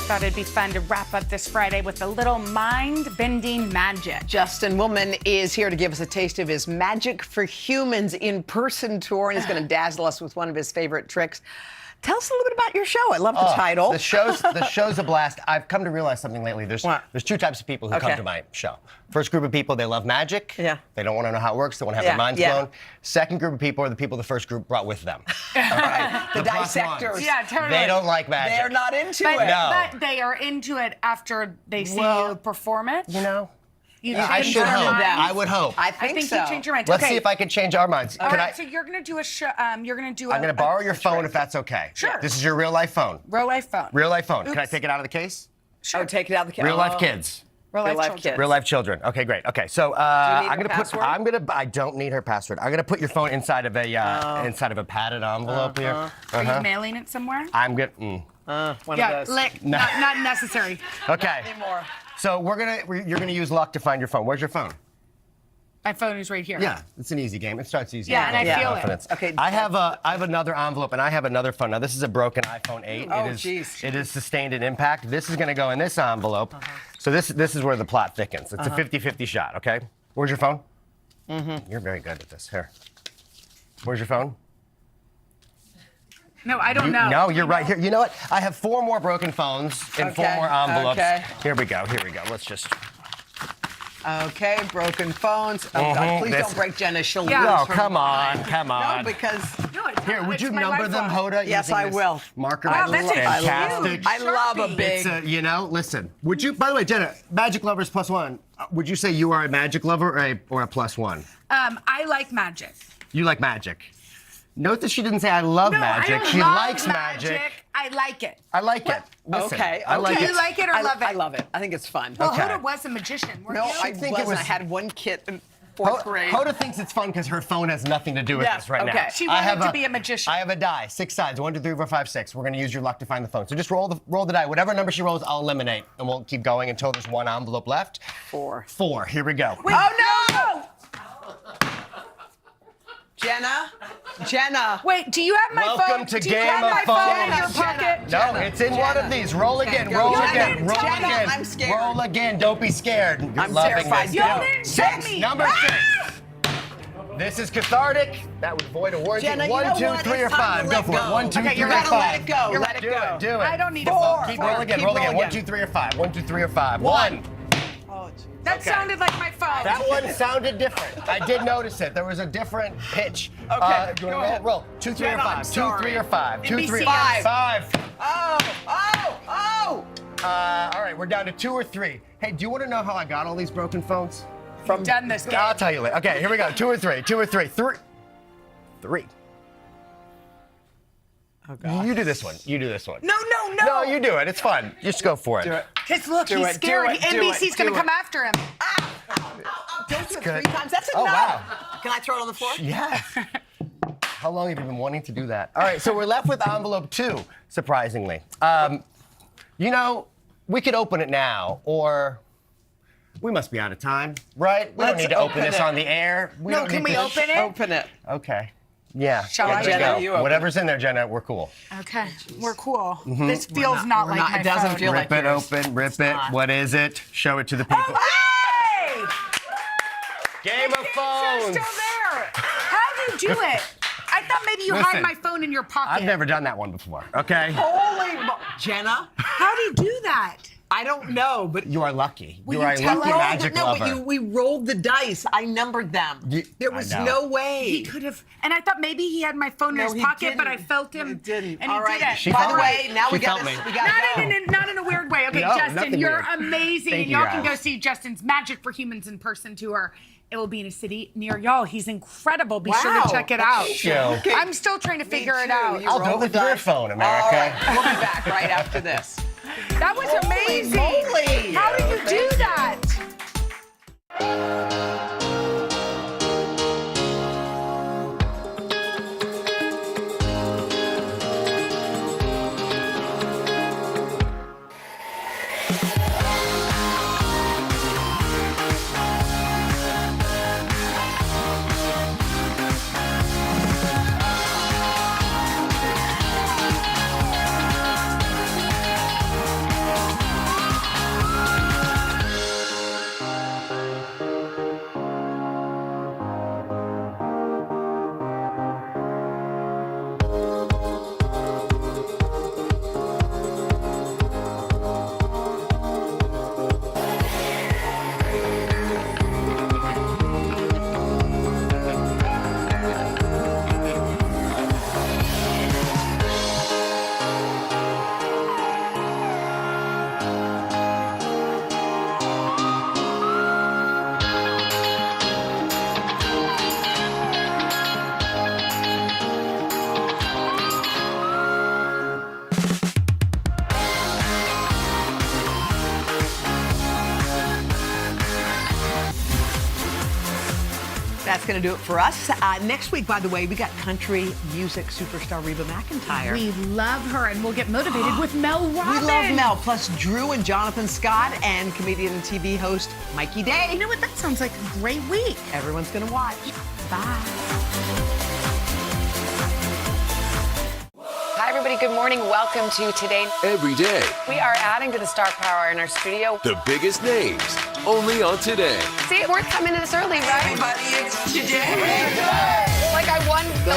Thought it'd be fun to wrap up this Friday with a little mind-bending magic. Justin Willman is here to give us a taste of his Magic for Humans in-person tour, and he's going to dazzle us with one of his favorite tricks. Tell us a little bit about your show. I love the title. The show's a blast. I've come to realize something lately. There's 2 types of people who come to my show. First group of people, they love magic. Yeah. They don't want to know how it works. They want to have their minds blown. Second group of people are the people the first group brought with them. The plus dissectors. ones. Yeah, totally. They don't like magic. They're not into But, it. No. but they are into it after they see you perform it. I should hope. I would hope. I think you so. change your mind. Let's Okay. see if I can change our minds. All Can right, I? so you're gonna do a show. You're gonna do. I'm going to borrow your phone if that's okay. Sure. This is your real life phone. Real life phone. Real life phone. Can I Oops. take it out of the case? Sure. Oh, take it out of the case. Real life kids. Real life life children. kids. Real life children. Okay, great. Okay, so need I'm her gonna password? I don't need her password. I'm gonna put your phone inside of a padded envelope here. Are you mailing it somewhere? I'm gonna. One Yeah, of those. not necessary. Okay. Not anymore. So you're gonna use luck to find your phone. Where's your phone? My phone is right here. Yeah, it's an easy game. It starts easy. Yeah, and I feel it. Confidence. Okay. I have another envelope and I have another phone. Now this is a broken iPhone 8. Oh, It is sustained an impact. This is gonna go in this envelope. So this is where the plot thickens. It's a 50-50 shot. Okay. Where's your phone? You're very good at this. Here. Where's your phone? No, I don't know. No, you're right here. You know what? I have 4 more broken phones and 4 more envelopes. Okay. Here we go. Let's just. Okay, broken phones. Oh, God, please don't break Jenna. She'll lose her come on, mind. come on. No, because... Here, would you number them, Hoda? Yes, using I this will. Marker. Oh, that's fantastic. I love a big... It's listen. Would you, by the way, Jenna, magic lovers +1. Would you say you are a magic lover or a +1? I like magic. You like magic. Note that she didn't say I love magic. I don't She love likes magic. I like it. I like it. Listen, Okay. I like Do it. you like it or love it? I love it. I think it's fun. Well, Okay. Hoda was a magician, weren't No, you? I think it was. I had one kit in 4th grade. Hoda thinks it's fun because her phone has nothing to do with Yes, this right now. okay. She wanted to be a magician. I have a die, 6 sides, 1, 2, 3, 4, 5, 6. We're going to use your luck to find the phone. So just roll the die. Whatever number she rolls, I'll eliminate, and we'll keep going until there's 1 envelope left. 4. 4. Here we go. Wait, oh no! Jenna. Wait, do you have my phone? Welcome to Do you Game have of my phone in Phones. your pocket? No, it's in one of these. Roll again. go. Roll Jenna, again. Roll Jenna, again. I'm scared. Roll again. Don't be scared. You're I'm loving terrified. this. Y'all didn't tell 6. me. Number 6. This is cathartic. That would void a warranty. Jenna, you 1, know 2, what? 3, or It's time 5. to Go let for go. it. 1, 2, Okay, 3, you or gotta 5. let it go. Let it Do go. it. Do it. I don't need a 4. phone. Keep roll again. Keep Roll again. rolling. 1, 2, 3, or 5. 1, 2, 3, or 5. 1. That sounded like my phone. That one sounded different. I did notice it. There was a different pitch. Okay, Do you go wanna ahead. roll? 2, 3, or Jenna, 5. I'm 2, sorry. 3, or 5. 2, 3, NBC. 5. 5. Oh. All right, we're down to 2 or 3. Hey, do you want to know how I got all these broken phones? You've done this game. I'll tell you later. Okay, here we go. 2 or 3. 2 or 3. 3. Oh, God. You do this one. You do this one. No. No, you do it. It's fun. Just go for it. Do it. Because look, Do he's it, do scared. it, do NBC's it, going do to come it. after him. Don't do it good. 3 times. That's Oh, enough. wow. Can I throw it on the floor? Yes. How long have you been wanting to do that? All right, so we're left with envelope 2, surprisingly. You know, we could open it now, or we must be out of time, right? We don't Let's need to open open this it. on the air. No, can we open it? Open it. Okay. Yeah. Shall I? Let's Jenna, go. you open Whatever's in there, Jenna, we're cool. Okay, we're cool. This feels not like my It doesn't phone. feel Rip like it yours. open, rip it. What is it? Show it to the people. Hey! Game of You're phones. still there. How do you do it? I thought maybe you Listen, hide my phone in your pocket. I've never done that one before, okay? Jenna, How do you do that? I don't know, but You are lucky. Will You are a you tell lucky us? magic lover. but we rolled the dice. I numbered them. There was I know. no way. He could have, and I thought maybe he had my phone in No, his he pocket, but I didn't. felt him. He didn't. And All he right. didn't. She By felt the me. way, now She we got felt to me. Not in a weird way. Okay, No, Justin, nothing you're weird. amazing. Thank and you, y'all can guys. go see Justin's Magic for Humans in Person tour. It will be in a city near y'all. He's incredible. Be sure to Wow. check it out. Thank you. Okay. I'm still trying to figure it too. out. You I'll do roll it with the your dice. phone, All America. right, we'll be back right after this. That was Holy amazing. moly. How did you do that? That's going to do it for us. Next week, by the way, we got country music superstar Reba McEntire. We love her, and we'll get motivated with Mel Robbins. We love Mel, plus Drew and Jonathan Scott, and comedian and TV host Mikey Day. You know what? That sounds like a great week. Everyone's going to watch. Bye. Hi, everybody. Good morning. Welcome to Today. Every day, We are adding to the star power in our studio. the biggest names, only on Today. See, it worth coming to this early, right? Everybody, it's Today. Like I won the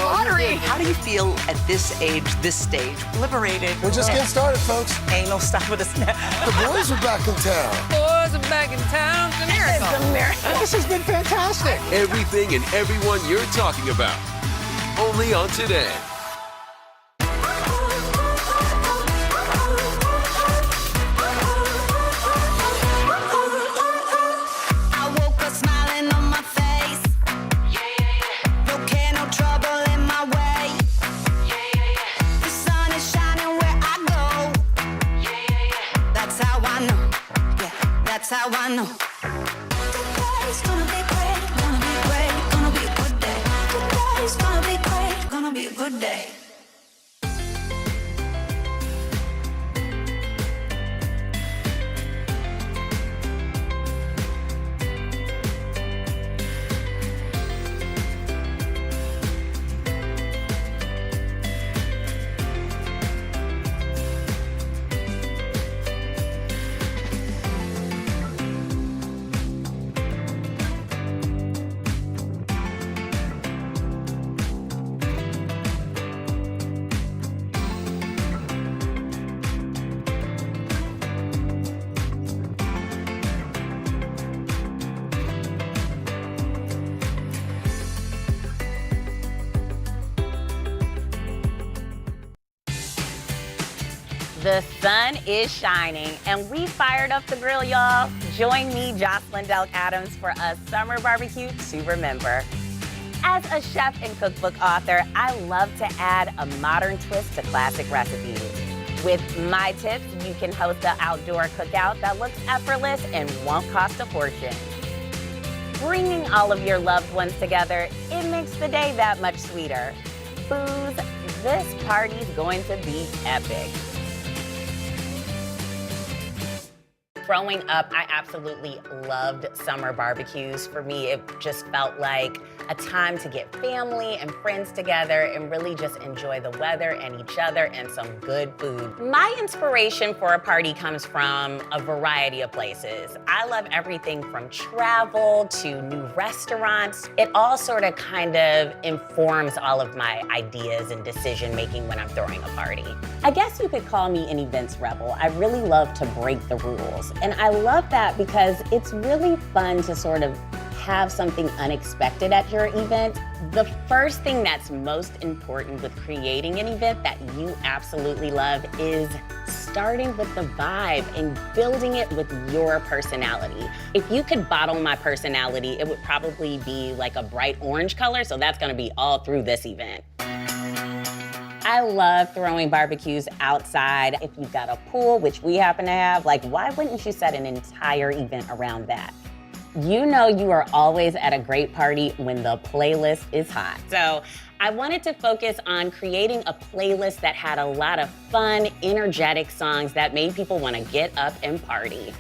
do you feel at this age, this stage? Liberated. We're just getting started, folks. Ain't no stop with us now. The boys are back in town. Boys are back in town. It's a miracle. It's a miracle. This has been fantastic. Everything and everyone you're talking about. Only on Today. I woke up smiling on my face. No care, no trouble in my way. The sun is shining where I go. That's how I know. Yeah, that's how I know. Today's gonna be great, gonna be great, gonna be a good day. Today's gonna be great, gonna be a good day. The sun is shining, and we fired up the grill, y'all. Join me, Jocelyn Delk Adams, for a summer barbecue to remember. As a chef and cookbook author, I love to add a modern twist to classic recipes. With my tips, you can host an outdoor cookout that looks effortless and won't cost a fortune. Bringing all of your loved ones together, it makes the day that much sweeter. Booze, this party's going to be epic. Growing up, I absolutely loved summer barbecues. For me, it just felt like a time to get family and friends together and really just enjoy the weather and each other and some good food. My inspiration for a party comes from a variety of places. I love everything from travel to new restaurants. It all sort of kind of informs all of my ideas and decision making when I'm throwing a party. I guess you could call me an events rebel. I really love to break the rules. And I love that because it's really fun to sort of have something unexpected at your event. The first thing that's most important with creating an event that you absolutely love is starting with the vibe and building it with your personality. If you could bottle my personality, it would probably be like a bright orange color, so that's gonna be all through this event. I love throwing barbecues outside. If you've got a pool, which we happen to have, like, why wouldn't you set an entire event around that? You know you are always at a great party when the playlist is hot. So I wanted to focus on creating a playlist that had a lot of fun, energetic songs that made people want to get up and party.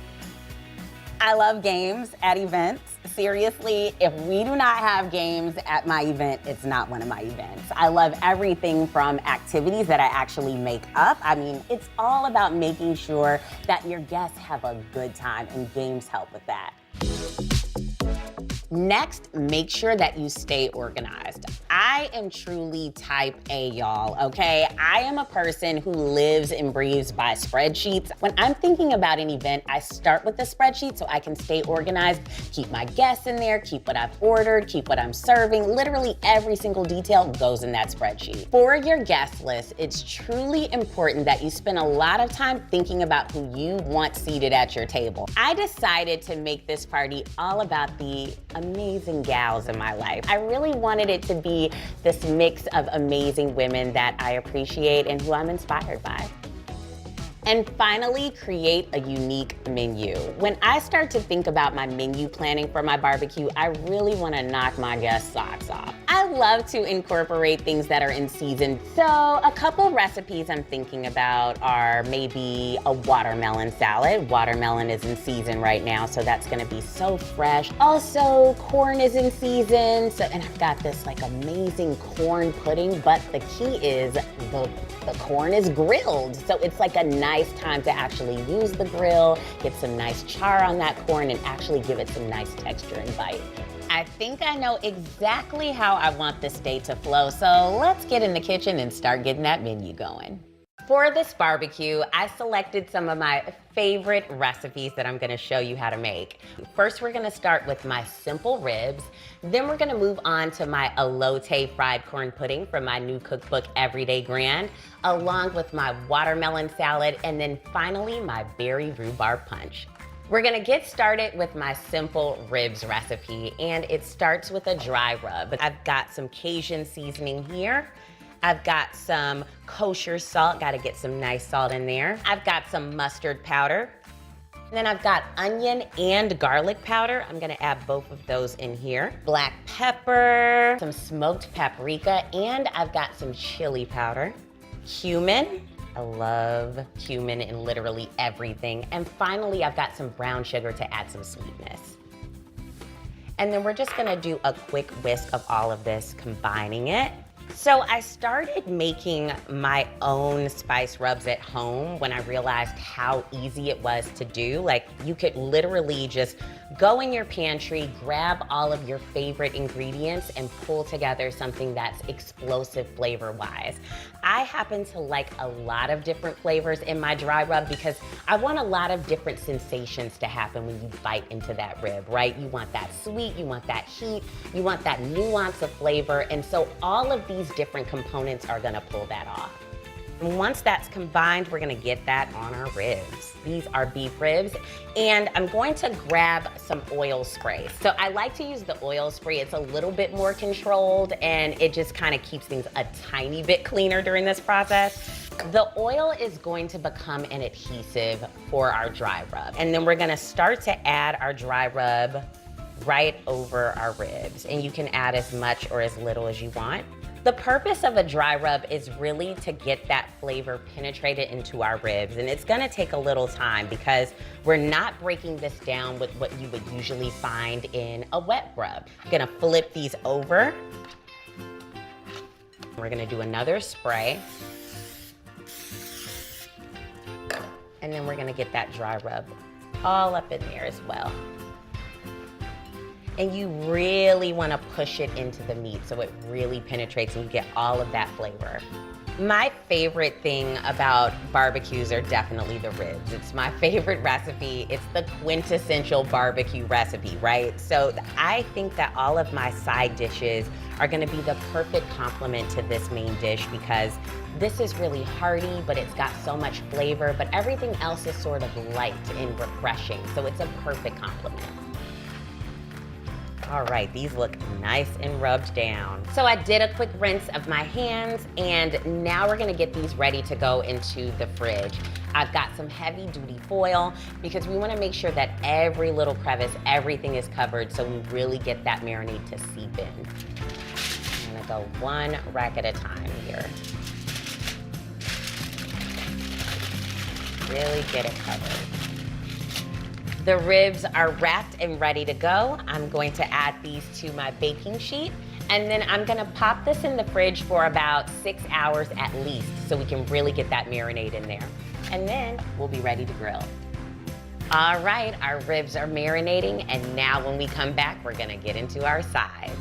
I love games at events. Seriously, if we do not have games at my event, it's not one of my events. I love everything from activities that I actually make up. I mean, it's all about making sure that your guests have a good time, and games help with that. Next, make sure that you stay organized. I am truly type A, y'all, okay? I am a person who lives and breathes by spreadsheets. When I'm thinking about an event, I start with the spreadsheet so I can stay organized, keep my guests in there, keep what I've ordered, keep what I'm serving. Literally every single detail goes in that spreadsheet. For your guest list, it's truly important that you spend a lot of time thinking about who you want seated at your table. I decided to make this party all about the amazing gals in my life. I really wanted it to be this mix of amazing women that I appreciate and who I'm inspired by. And finally, create a unique menu. When I start to think about my menu planning for my barbecue, I really want to knock my guests' socks off. I love to incorporate things that are in season. So a couple recipes I'm thinking about are maybe a watermelon salad. Watermelon is in season right now, so that's gonna be so fresh. Also, corn is in season, and I've got this like amazing corn pudding, but the key is the corn is grilled. So it's like a nice time to actually use the grill, get some nice char on that corn, and actually give it some nice texture and bite. I think I know exactly how I want this day to flow, so let's get in the kitchen and start getting that menu going. For this barbecue, I selected some of my favorite recipes that I'm gonna show you how to make. First, we're gonna start with my simple ribs. Then we're gonna move on to my elote fried corn pudding from my new cookbook, Everyday Grand, along with my watermelon salad, and then finally, my berry rhubarb punch. We're gonna get started with my simple ribs recipe, and it starts with a dry rub. I've got some Cajun seasoning here. I've got some kosher salt, gotta get some nice salt in there. I've got some mustard powder. And then I've got onion and garlic powder. I'm gonna add both of those in here. Black pepper, some smoked paprika, and I've got some chili powder. Cumin. I love cumin in literally everything. And finally, I've got some brown sugar to add some sweetness. And then we're just gonna do a quick whisk of all of this, combining it. So I started making my own spice rubs at home when I realized how easy it was to do. Like, you could literally just go in your pantry, grab all of your favorite ingredients, and pull together something that's explosive flavor-wise. I happen to like a lot of different flavors in my dry rub because I want a lot of different sensations to happen when you bite into that rib, right? You want that sweet, you want that heat, you want that nuance of flavor, and so all of these different components are gonna pull that off. And once that's combined, we're gonna get that on our ribs. These are beef ribs, and I'm going to grab some oil spray. So I like to use the oil spray. It's a little bit more controlled, and it just kind of keeps things a tiny bit cleaner during this process. The oil is going to become an adhesive for our dry rub. And then we're gonna start to add our dry rub right over our ribs. And you can add as much or as little as you want. The purpose of a dry rub is really to get that flavor penetrated into our ribs, and it's gonna take a little time because we're not breaking this down with what you would usually find in a wet rub. I'm gonna flip these over. We're gonna do another spray. And then we're gonna get that dry rub all up in there as well. And you really want to push it into the meat so it really penetrates and you get all of that flavor. My favorite thing about barbecues are definitely the ribs. It's my favorite recipe. It's the quintessential barbecue recipe, right? So I think that all of my side dishes are gonna be the perfect complement to this main dish because this is really hearty, but it's got so much flavor, but everything else is sort of light and refreshing. So it's a perfect complement. All right, these look nice and rubbed down. So I did a quick rinse of my hands, and now we're gonna get these ready to go into the fridge. I've got some heavy duty foil because we wanna make sure that every little crevice, everything is covered so we really get that marinade to seep in. I'm gonna go one rack at a time here. Really get it covered. The ribs are wrapped and ready to go. I'm going to add these to my baking sheet, and then I'm gonna pop this in the fridge for about 6 hours at least so we can really get that marinade in there. And then we'll be ready to grill. All right, our ribs are marinating, and now when we come back, we're gonna get into our sides.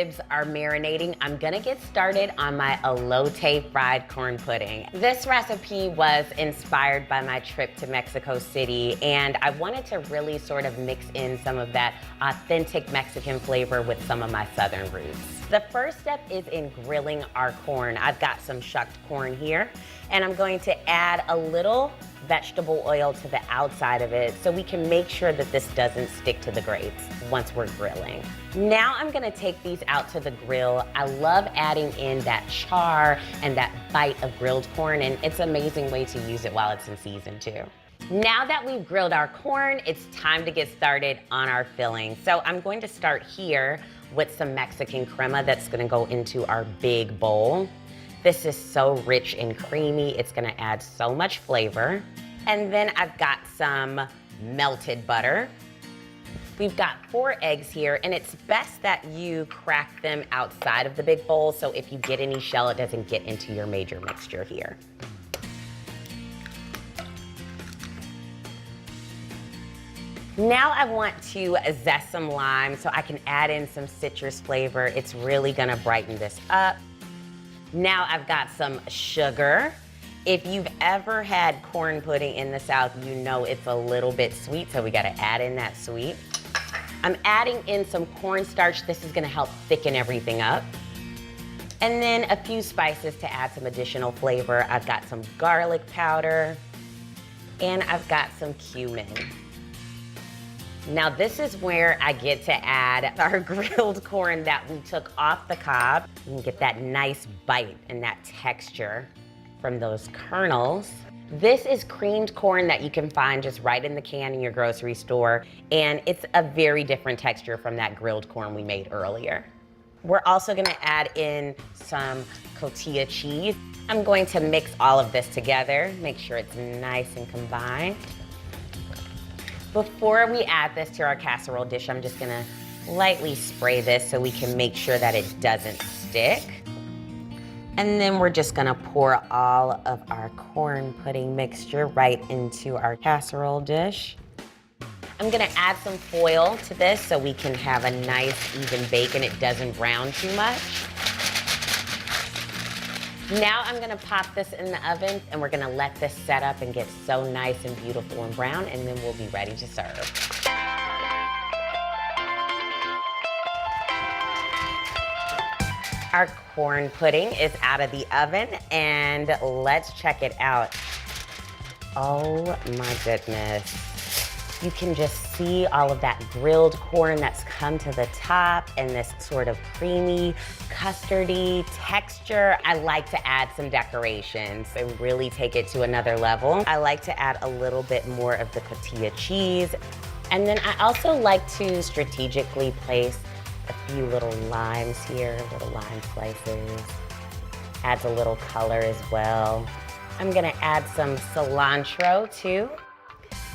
ribs are marinating, I'm gonna get started on my elote fried corn pudding. This recipe was inspired by my trip to Mexico City, and I wanted to really sort of mix in some of that authentic Mexican flavor with some of my southern roots. The first step is in grilling our corn. I've got some shucked corn here, and I'm going to add a little vegetable oil to the outside of it so we can make sure that this doesn't stick to the grates once we're grilling. Now I'm gonna take these out to the grill. I love adding in that char and that bite of grilled corn, and it's an amazing way to use it while it's in season too. Now that we've grilled our corn, it's time to get started on our filling. So I'm going to start here with some Mexican crema that's gonna go into our big bowl. This is so rich and creamy. It's gonna add so much flavor. And then I've got some melted butter. We've got 4 eggs here, and it's best that you crack them outside of the big bowl, so if you get any shell, it doesn't get into your major mixture here. Now I want to zest some lime so I can add in some citrus flavor. It's really gonna brighten this up. Now I've got some sugar. If you've ever had corn pudding in the South, you know it's a little bit sweet, so we gotta add in that sweet. I'm adding in some cornstarch. This is gonna help thicken everything up. And then a few spices to add some additional flavor. I've got some garlic powder, and I've got some cumin. Now this is where I get to add our grilled corn that we took off the cob. You can get that nice bite and that texture from those kernels. This is creamed corn that you can find just right in the can in your grocery store, and it's a very different texture from that grilled corn we made earlier. We're also gonna add in some cotija cheese. I'm going to mix all of this together, make sure it's nice and combined. Before we add this to our casserole dish, I'm just gonna lightly spray this so we can make sure that it doesn't stick. And then we're just gonna pour all of our corn pudding mixture right into our casserole dish. I'm gonna add some foil to this so we can have a nice even bake and it doesn't brown too much. Now I'm gonna pop this in the oven and we're gonna let this set up and get so nice and beautiful and brown, and then we'll be ready to serve. Our corn pudding is out of the oven, and let's check it out. Oh my goodness. You can just see all of that grilled corn that's come to the top and this sort of creamy, custardy texture. I like to add some decorations and really take it to another level. I like to add a little bit more of the cotija cheese. And then I also like to strategically place a few little limes here, little lime slices. Adds a little color as well. I'm gonna add some cilantro too.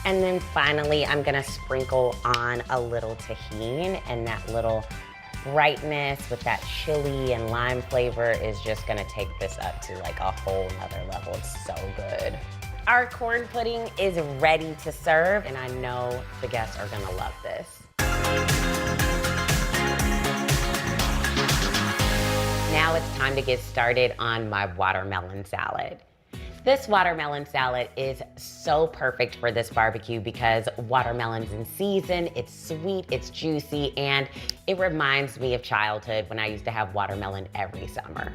And then finally, I'm gonna sprinkle on a little tahini, and that little brightness with that chili and lime flavor is just gonna take this up to like a whole nother level. It's so good. Our corn pudding is ready to serve, and I know the guests are gonna love this. Now it's time to get started on my watermelon salad. This watermelon salad is so perfect for this barbecue because watermelon's in season, it's sweet, it's juicy, and it reminds me of childhood when I used to have watermelon every summer.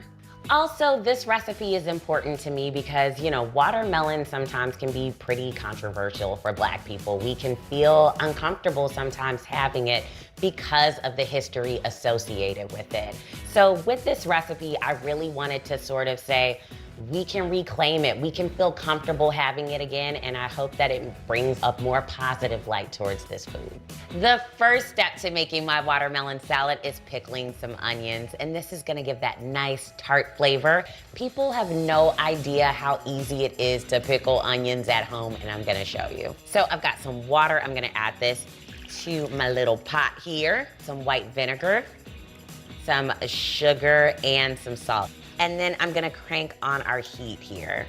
Also, this recipe is important to me because, you know, watermelon sometimes can be pretty controversial for Black people. We can feel uncomfortable sometimes having it because of the history associated with it. So with this recipe, I really wanted to sort of say, we can reclaim it. We can feel comfortable having it again, and I hope that it brings a more positive light towards this food. The first step to making my watermelon salad is pickling some onions, and this is gonna give that nice tart flavor. People have no idea how easy it is to pickle onions at home, and I'm gonna show you. So I've got some water. I'm gonna add this to my little pot here, some white vinegar, some sugar, and some salt. And then I'm gonna crank on our heat here.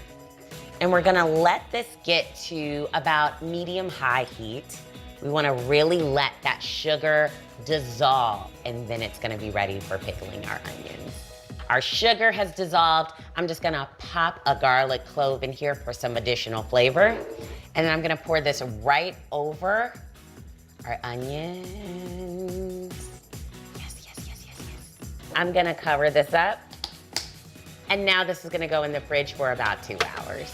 And we're gonna let this get to about medium-high heat. We wanna really let that sugar dissolve, and then it's gonna be ready for pickling our onions. Our sugar has dissolved. I'm just gonna pop a garlic clove in here for some additional flavor. And then I'm gonna pour this right over our onions. Yes, yes, yes, yes, yes. I'm gonna cover this up. And now this is gonna go in the fridge for about 2 hours.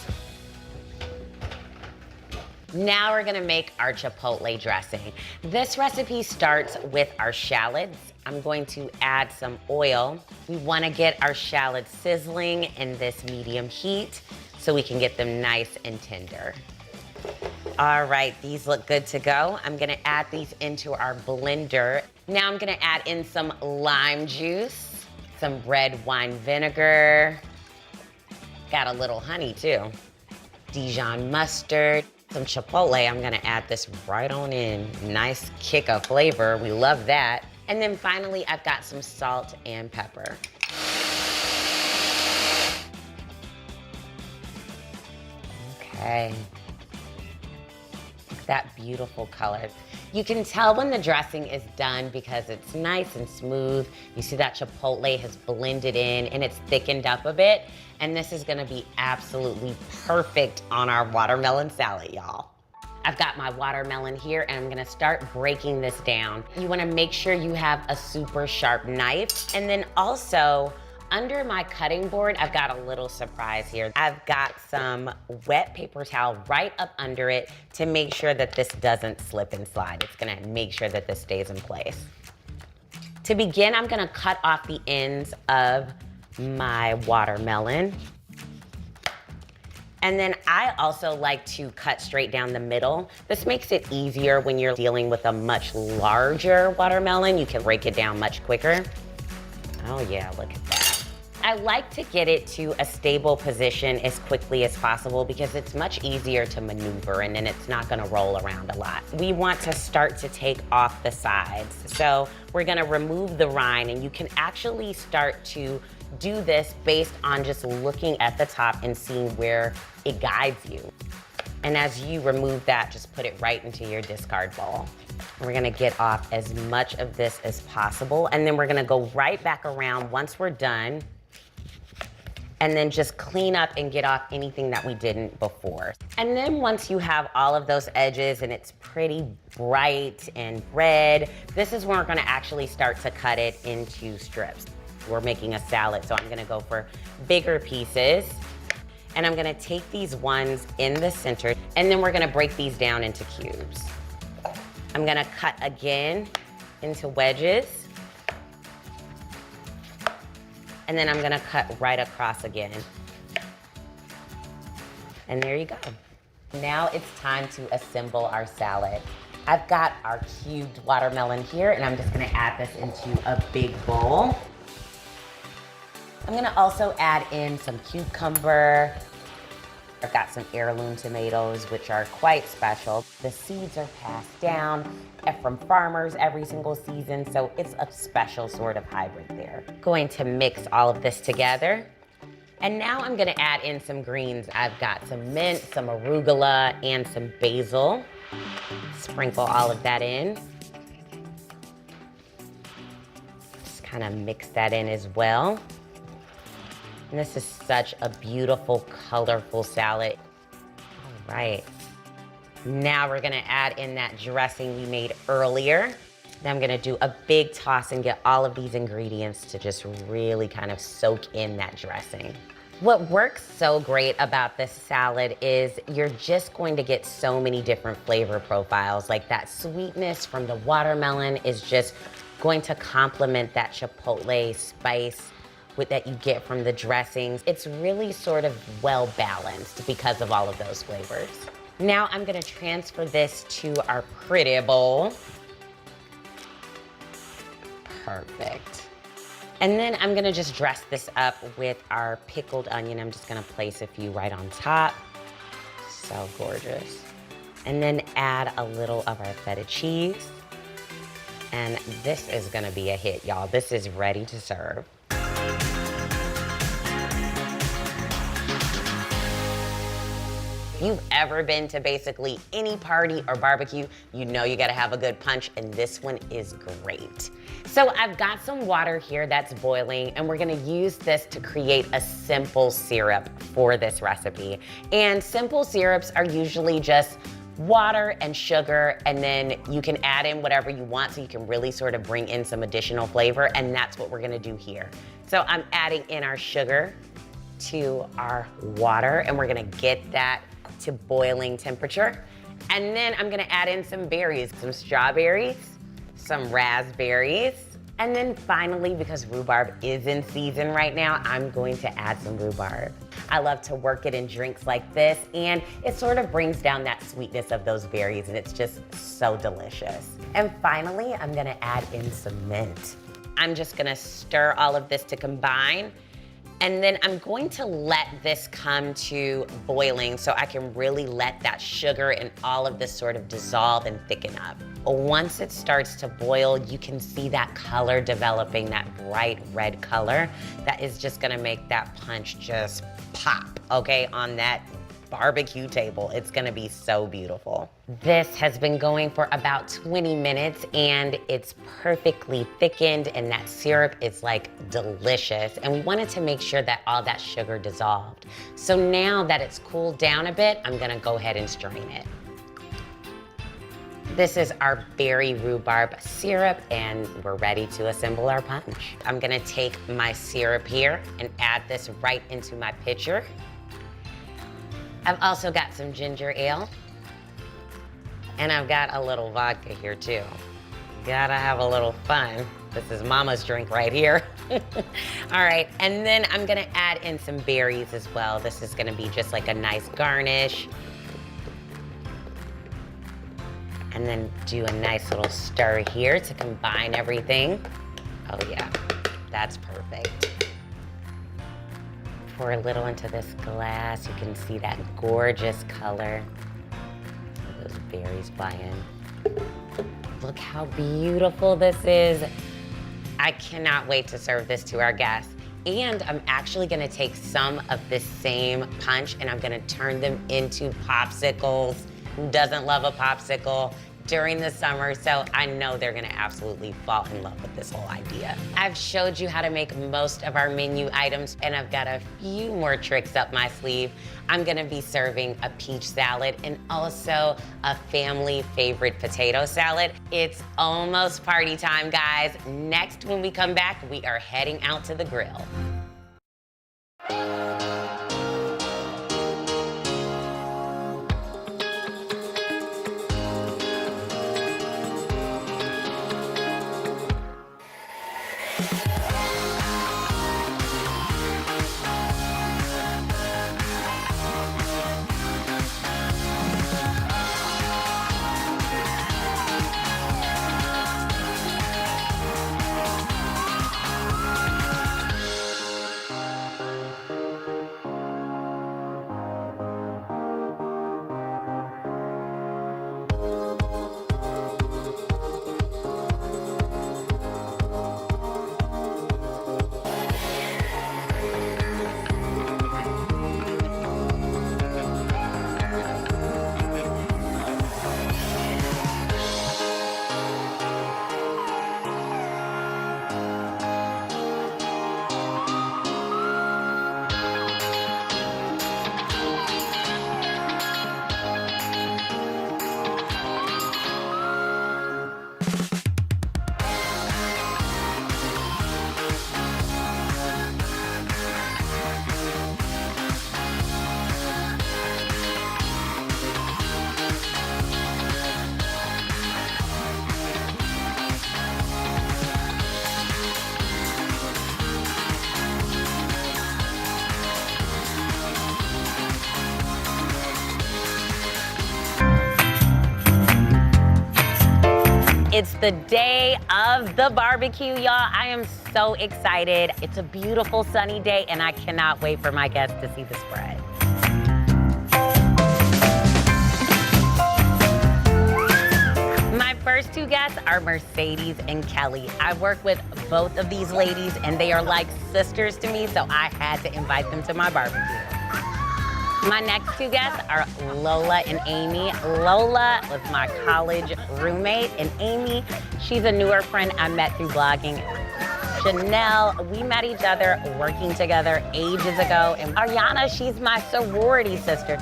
Now we're gonna make our chipotle dressing. This recipe starts with our shallots. I'm going to add some oil. We wanna get our shallots sizzling in this medium heat so we can get them nice and tender. All right, these look good to go. I'm gonna add these into our blender. Now I'm gonna add in some lime juice, some red wine vinegar, got a little honey too, Dijon mustard, some chipotle. I'm gonna add this right on in. Nice kick of flavor, we love that. And then finally, I've got some salt and pepper. Okay. That beautiful color. You can tell when the dressing is done because it's nice and smooth. You see that chipotle has blended in and it's thickened up a bit. And this is gonna be absolutely perfect on our watermelon salad, y'all. I've got my watermelon here and I'm gonna start breaking this down. You wanna make sure you have a super sharp knife. And then also, under my cutting board, I've got a little surprise here. I've got some wet paper towel right up under it to make sure that this doesn't slip and slide. It's gonna make sure that this stays in place. To begin, I'm gonna cut off the ends of my watermelon. And then I also like to cut straight down the middle. This makes it easier when you're dealing with a much larger watermelon. You can break it down much quicker. Oh yeah, look at that. I like to get it to a stable position as quickly as possible because it's much easier to maneuver and then it's not gonna roll around a lot. We want to start to take off the sides. So we're gonna remove the rind, and you can actually start to do this based on just looking at the top and seeing where it guides you. And as you remove that, just put it right into your discard bowl. We're gonna get off as much of this as possible, and then we're gonna go right back around once we're done, and then just clean up and get off anything that we didn't before. And then once you have all of those edges and it's pretty bright and red, this is when we're gonna actually start to cut it into strips. We're making a salad, so I'm gonna go for bigger pieces. And I'm gonna take these ones in the center, and then we're gonna break these down into cubes. I'm gonna cut again into wedges. And then I'm gonna cut right across again. And there you go. Now it's time to assemble our salad. I've got our cubed watermelon here, and I'm just gonna add this into a big bowl. I'm gonna also add in some cucumber. I've got some heirloom tomatoes, which are quite special. The seeds are passed down from farmers every single season, so it's a special sort of hybrid there. Going to mix all of this together. And now I'm gonna add in some greens. I've got some mint, some arugula, and some basil. Sprinkle all of that in. Just kind of mix that in as well. And this is such a beautiful, colorful salad. All right. Now we're gonna add in that dressing we made earlier. Then I'm gonna do a big toss and get all of these ingredients to just really kind of soak in that dressing. What works so great about this salad is you're just going to get so many different flavor profiles. Like that sweetness from the watermelon is just going to complement that chipotle spice that you get from the dressings. It's really sort of well balanced because of all of those flavors. Now I'm gonna transfer this to our pretty bowl. Perfect. And then I'm gonna just dress this up with our pickled onion. I'm just gonna place a few right on top. So gorgeous. And then add a little of our feta cheese. And this is gonna be a hit, y'all. This is ready to serve. If you've ever been to basically any party or barbecue, you know you gotta have a good punch, and this one is great. So I've got some water here that's boiling, and we're gonna use this to create a simple syrup for this recipe. And simple syrups are usually just water and sugar, and then you can add in whatever you want so you can really sort of bring in some additional flavor, and that's what we're gonna do here. So I'm adding in our sugar to our water, and we're gonna get that to boiling temperature. And then I'm gonna add in some berries, some strawberries, some raspberries, and then finally, because rhubarb is in season right now, I'm going to add some rhubarb. I love to work it in drinks like this, and it sort of brings down that sweetness of those berries, and it's just so delicious. And finally, I'm gonna add in some mint. I'm just gonna stir all of this to combine, and then I'm going to let this come to boiling so I can really let that sugar and all of this sort of dissolve and thicken up. Once it starts to boil, you can see that color developing, that bright red color. That is just gonna make that punch just pop, okay, on that barbecue table. It's gonna be so beautiful. This has been going for about 20 minutes and it's perfectly thickened, and that syrup is like delicious. And we wanted to make sure that all that sugar dissolved. So now that it's cooled down a bit, I'm gonna go ahead and strain it. This is our berry rhubarb syrup, and we're ready to assemble our punch. I'm gonna take my syrup here and add this right into my pitcher. I've also got some ginger ale, and I've got a little vodka here too. Gotta have a little fun. This is mama's drink right here. All right, and then I'm gonna add in some berries as well. This is gonna be just like a nice garnish. And then do a nice little stir here to combine everything. Oh yeah, that's perfect. Pour a little into this glass. You can see that gorgeous color. Those berries fly in. Look how beautiful this is. I cannot wait to serve this to our guests. And I'm actually gonna take some of this same punch and I'm gonna turn them into popsicles. Who doesn't love a popsicle during the summer? So I know they're gonna absolutely fall in love with this whole idea. I've showed you how to make most of our menu items, and I've got a few more tricks up my sleeve. I'm gonna be serving a peach salad and also a family favorite potato salad. It's almost party time, guys. Next, when we come back, we are heading out to the grill. It's the day of the barbecue, y'all. I am so excited. It's a beautiful sunny day, and I cannot wait for my guests to see the spread. My first two guests are Mercedes and Kelly. I work with both of these ladies, and they are like sisters to me, so I had to invite them to my barbecue. My next two guests are Lola and Amy. Lola was my college roommate, and Amy, she's a newer friend I met through blogging. Chanel, we met each other working together ages ago. And Ariana, she's my sorority sister.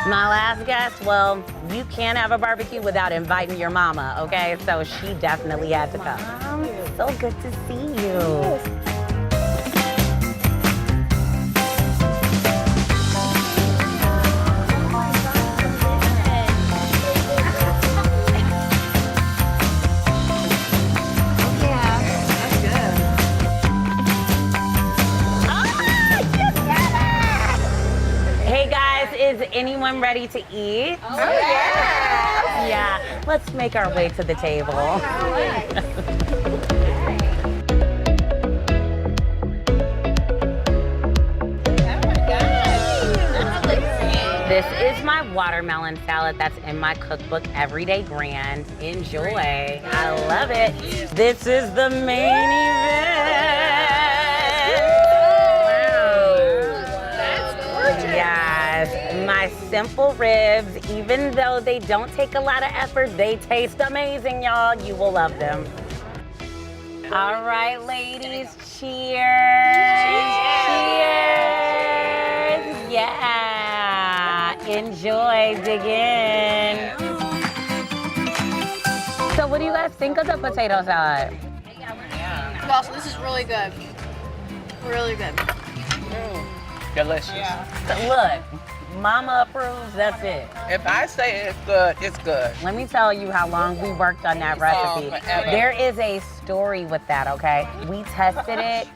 My last guest, well, you can't have a barbecue without inviting your mama, okay? So she definitely had to come. So good to see you. Is anyone ready to eat? Oh, yeah. Yeah, let's make our way to the table. This is my watermelon salad that's in my cookbook, Everyday Grand. Enjoy. I love it. This is the main event. My simple ribs, even though they don't take a lot of effort, they taste amazing, y'all. You will love them. All right, ladies, cheers. Cheers. Yeah. Enjoy, dig in. So what do you guys think of the potato salad? Also, this is really good. Really good. Delicious. Yeah. Look. Mama approves, that's it. If I say it's good, it's good. Let me tell you how long we worked on that recipe. There is a story with that, okay? We tested it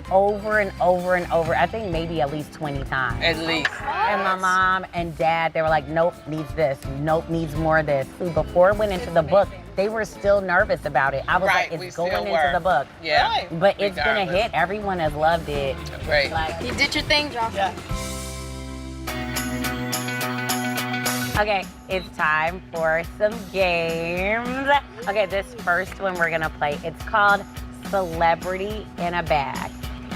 over and over and over, I think maybe at least 20 times. At least. And my mom and dad, they were like, nope, needs this. Nope, needs more of this. Before it went into the book, they were still nervous about it. I was like, it's going into the book. Yeah. But it's been a hit. Everyone has loved it. Great. Like, you did your thing, Josh. Yeah. Okay, it's time for some games. Okay, this first one we're gonna play, it's called Celebrity in a Bag.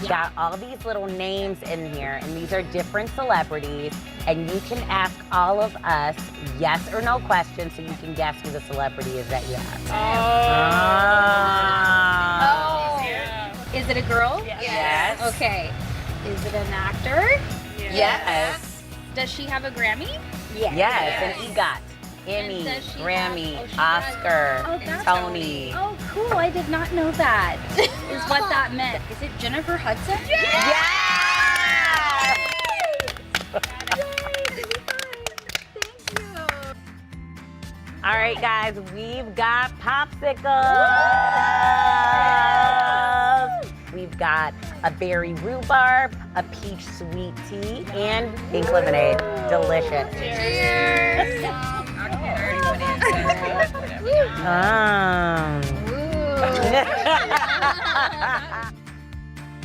Got all these little names in here, and these are different celebrities, and you can ask all of us yes or no questions so you can guess who the celebrity is that you have. Oh. Is it a girl? Yes. Okay. Is it an actor? Yes. Does she have a Grammy? Yes, an EGOT, Emmy, Grammy, Oscar, Tony. Oh, cool. I did not know that. Is what that meant. Is it Jennifer Hudson? Yeah! All right, guys, we've got popsicles. We've got a berry rhubarb, a peach sweet tea, and pink lemonade. Delicious. Cheers.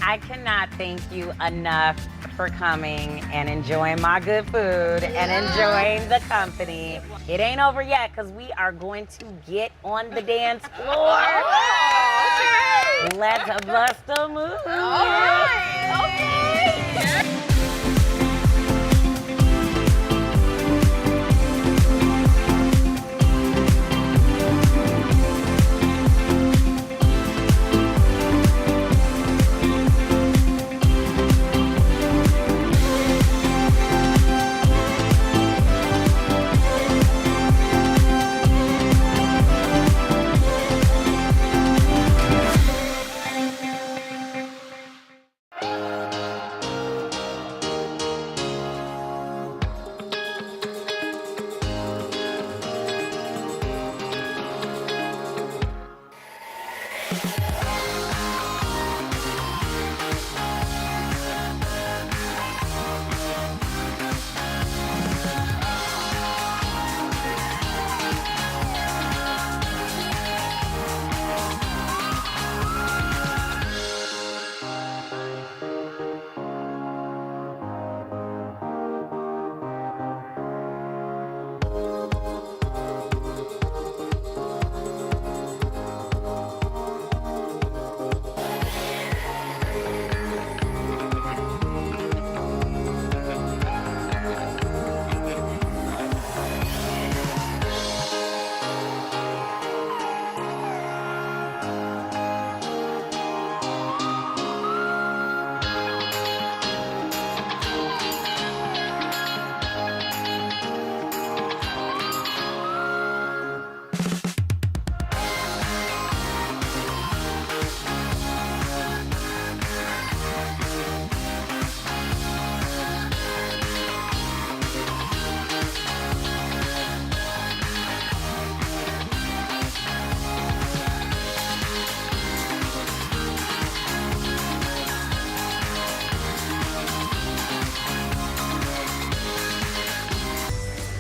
I cannot thank you enough for coming and enjoying my good food and enjoying the company. It ain't over yet because we are going to get on the dance floor. Let's bust a move. All right. Okay.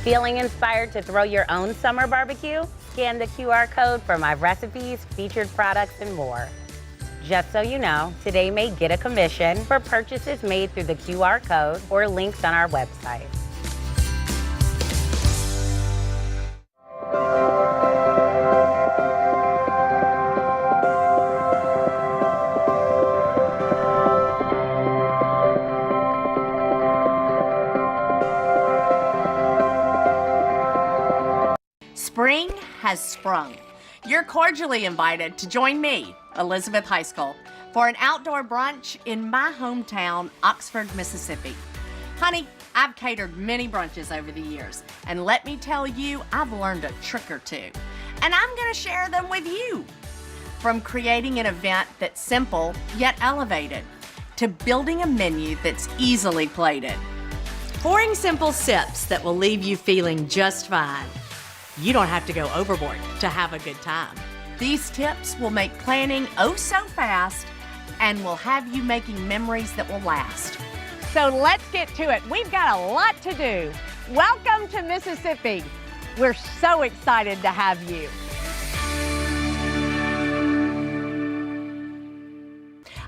Feeling inspired to throw your own summer barbecue? Scan the QR code for my recipes, featured products, and more. Just so you know, Today may get a commission for purchases made through the QR code or links on our website. Spring has sprung. You're cordially invited to join me, Elizabeth Heiskell, for an outdoor brunch in my hometown, Oxford, Mississippi. Honey, I've catered many brunches over the years, and let me tell you, I've learned a trick or two, and I'm gonna share them with you. From creating an event that's simple yet elevated, to building a menu that's easily plated. Pouring simple sips that will leave you feeling just fine. You don't have to go overboard to have a good time. These tips will make planning oh so fast and will have you making memories that will last. So let's get to it. We've got a lot to do. Welcome to Mississippi. We're so excited to have you.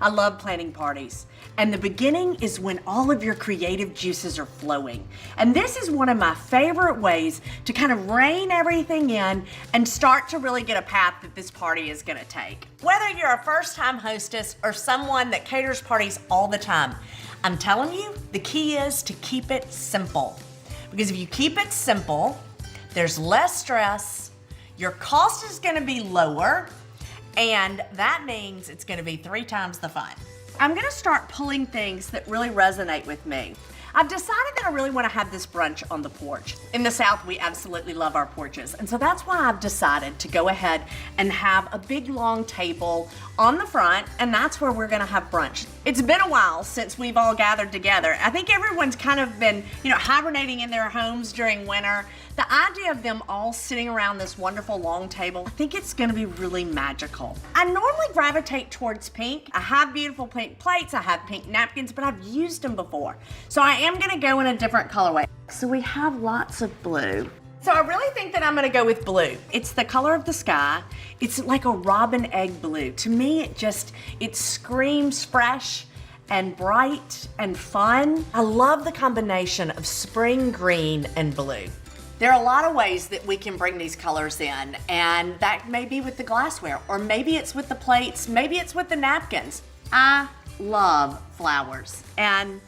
I love planning parties. And the beginning is when all of your creative juices are flowing. And this is one of my favorite ways to kind of rein everything in and start to really get a path that this party is gonna take. Whether you're a first-time hostess or someone that caters parties all the time, I'm telling you, the key is to keep it simple. Because if you keep it simple, there's less stress, your cost is gonna be lower, and that means it's gonna be 3 times the fun. I'm gonna start pulling things that really resonate with me. I've decided that I really wanna have this brunch on the porch. In the South, we absolutely love our porches. And so that's why I've decided to go ahead and have a big long table on the front, and that's where we're gonna have brunch. It's been a while since we've all gathered together. I think everyone's kind of been, hibernating in their homes during winter. The idea of them all sitting around this wonderful long table, I think it's gonna be really magical. I normally gravitate towards pink. I have beautiful pink plates, I have pink napkins, but I've used them before. So I am gonna go in a different colorway. So we have lots of blue. So I really think that I'm gonna go with blue. It's the color of the sky. It's like a robin egg blue. To me, it screams fresh and bright and fun. I love the combination of spring green and blue. There are a lot of ways that we can bring these colors in, and that may be with the glassware, or maybe it's with the plates, maybe it's with the napkins. I love flowers, and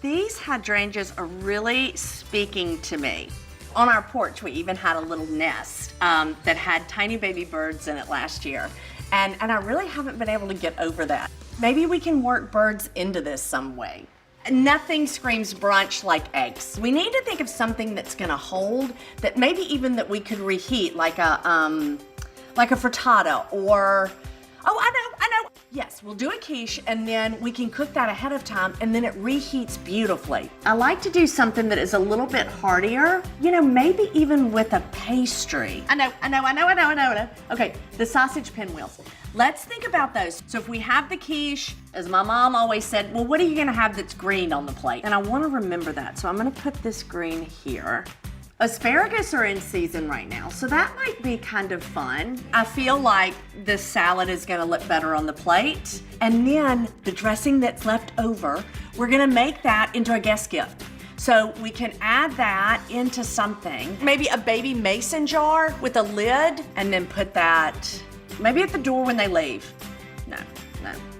these hydrangeas are really speaking to me. On our porch, we even had a little nest that had tiny baby birds in it last year, and I really haven't been able to get over that. Maybe we can work birds into this some way. Nothing screams brunch like eggs. We need to think of something that's gonna hold, that maybe even that we could reheat, like a frittata, or, I know. Yes, we'll do a quiche, and then we can cook that ahead of time, and then it reheats beautifully. I like to do something that is a little bit heartier, maybe even with a pastry. I know. Okay, the sausage pinwheels. Let's think about those. So if we have the quiche, as my mom always said, well, what are you gonna have that's green on the plate? And I wanna remember that, so I'm gonna put this green here. Asparagus are in season right now, so that might be kind of fun. I feel like the salad is gonna look better on the plate. And then the dressing that's left over, we're gonna make that into a guest gift. So we can add that into something. Maybe a baby mason jar with a lid, and then put that maybe at the door when they leave.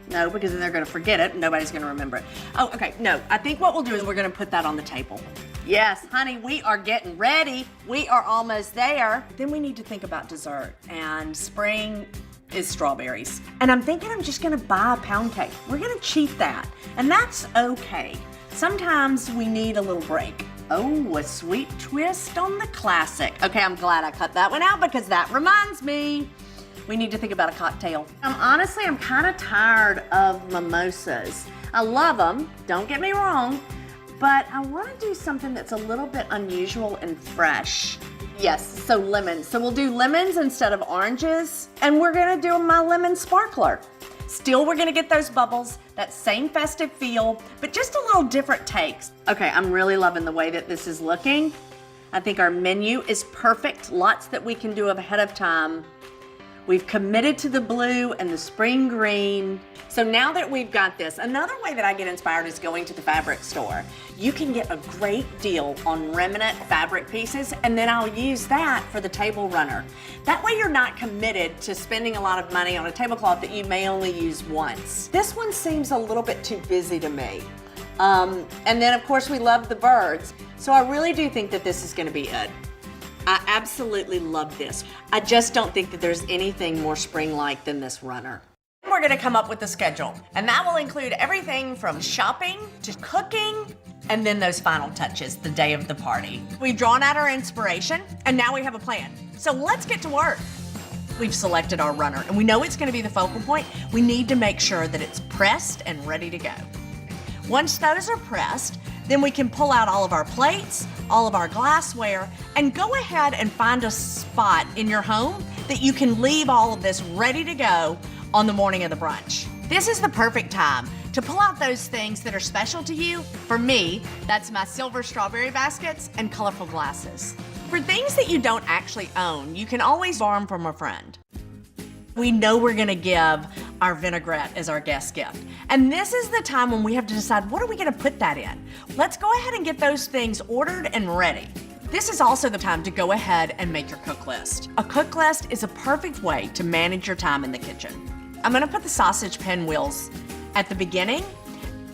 No, because then they're gonna forget it and nobody's gonna remember it. Oh, okay, no, I think what we'll do is we're gonna put that on the table. Yes, honey, we are getting ready. We are almost there. Then we need to think about dessert, and spring is strawberries. And I'm thinking I'm just gonna buy a pound cake. We're gonna cheat that, and that's okay. Sometimes we need a little break. Oh, a sweet twist on the classic. Okay, I'm glad I cut that one out because that reminds me. We need to think about a cocktail. Honestly, I'm kind of tired of mimosas. I love them, don't get me wrong, but I want to do something that's a little bit unusual and fresh. Yes, so lemons. So we'll do lemons instead of oranges, and we're gonna do my lemon sparkler. Still, we're gonna get those bubbles, that same festive feel, but just a little different takes. Okay, I'm really loving the way that this is looking. I think our menu is perfect. Lots that we can do ahead of time. We've committed to the blue and the spring green. So now that we've got this, another way that I get inspired is going to the fabric store. You can get a great deal on remnant fabric pieces, and then I'll use that for the table runner. That way you're not committed to spending a lot of money on a tablecloth that you may only use once. This one seems a little bit too busy to me. And then of course we love the birds. So I really do think that this is gonna be it. I absolutely love this. I just don't think that there's anything more spring-like than this runner. We're gonna come up with a schedule, and that will include everything from shopping to cooking, and then those final touches, the day of the party. We've drawn out our inspiration, and now we have a plan. So let's get to work. We've selected our runner, and we know it's gonna be the focal point. We need to make sure that it's pressed and ready to go. Once those are pressed, then we can pull out all of our plates, all of our glassware, and go ahead and find a spot in your home that you can leave all of this ready to go on the morning of the brunch. This is the perfect time to pull out those things that are special to you. For me, that's my silver strawberry baskets and colorful glasses. For things that you don't actually own, you can always borrow them from a friend. We know we're gonna give our vinaigrette as our guest gift. And this is the time when we have to decide, what are we gonna put that in? Let's go ahead and get those things ordered and ready. This is also the time to go ahead and make your cook list. A cook list is a perfect way to manage your time in the kitchen. I'm gonna put the sausage pinwheels at the beginning,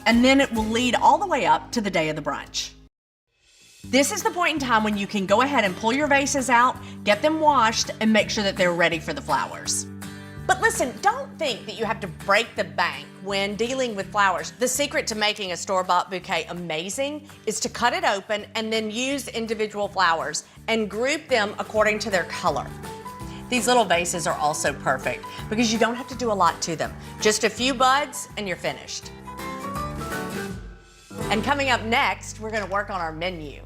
and then it will lead all the way up to the day of the brunch. This is the point in time when you can go ahead and pull your vases out, get them washed, and make sure that they're ready for the flowers. But listen, don't think that you have to break the bank when dealing with flowers. The secret to making a store-bought bouquet amazing is to cut it open and then use individual flowers and group them according to their color. These little vases are also perfect because you don't have to do a lot to them. Just a few buds and you're finished. And coming up next, we're gonna work on our menu.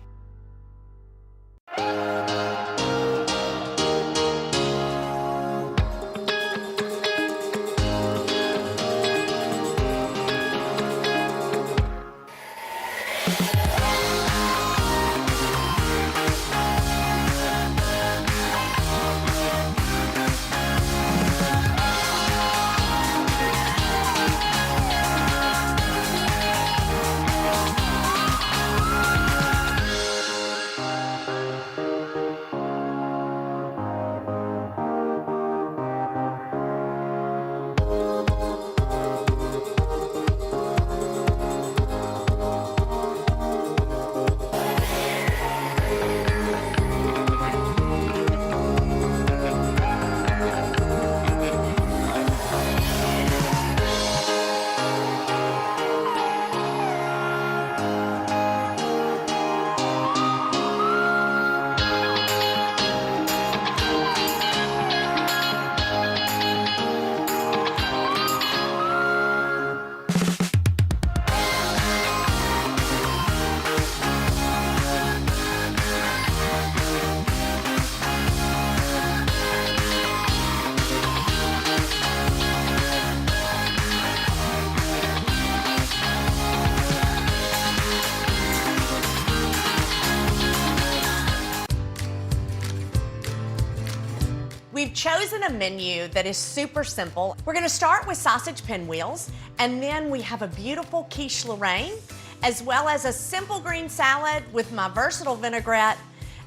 We've chosen a menu that is super simple. We're gonna start with sausage pinwheels, and then we have a beautiful quiche Lorraine, as well as a simple green salad with my versatile vinaigrette.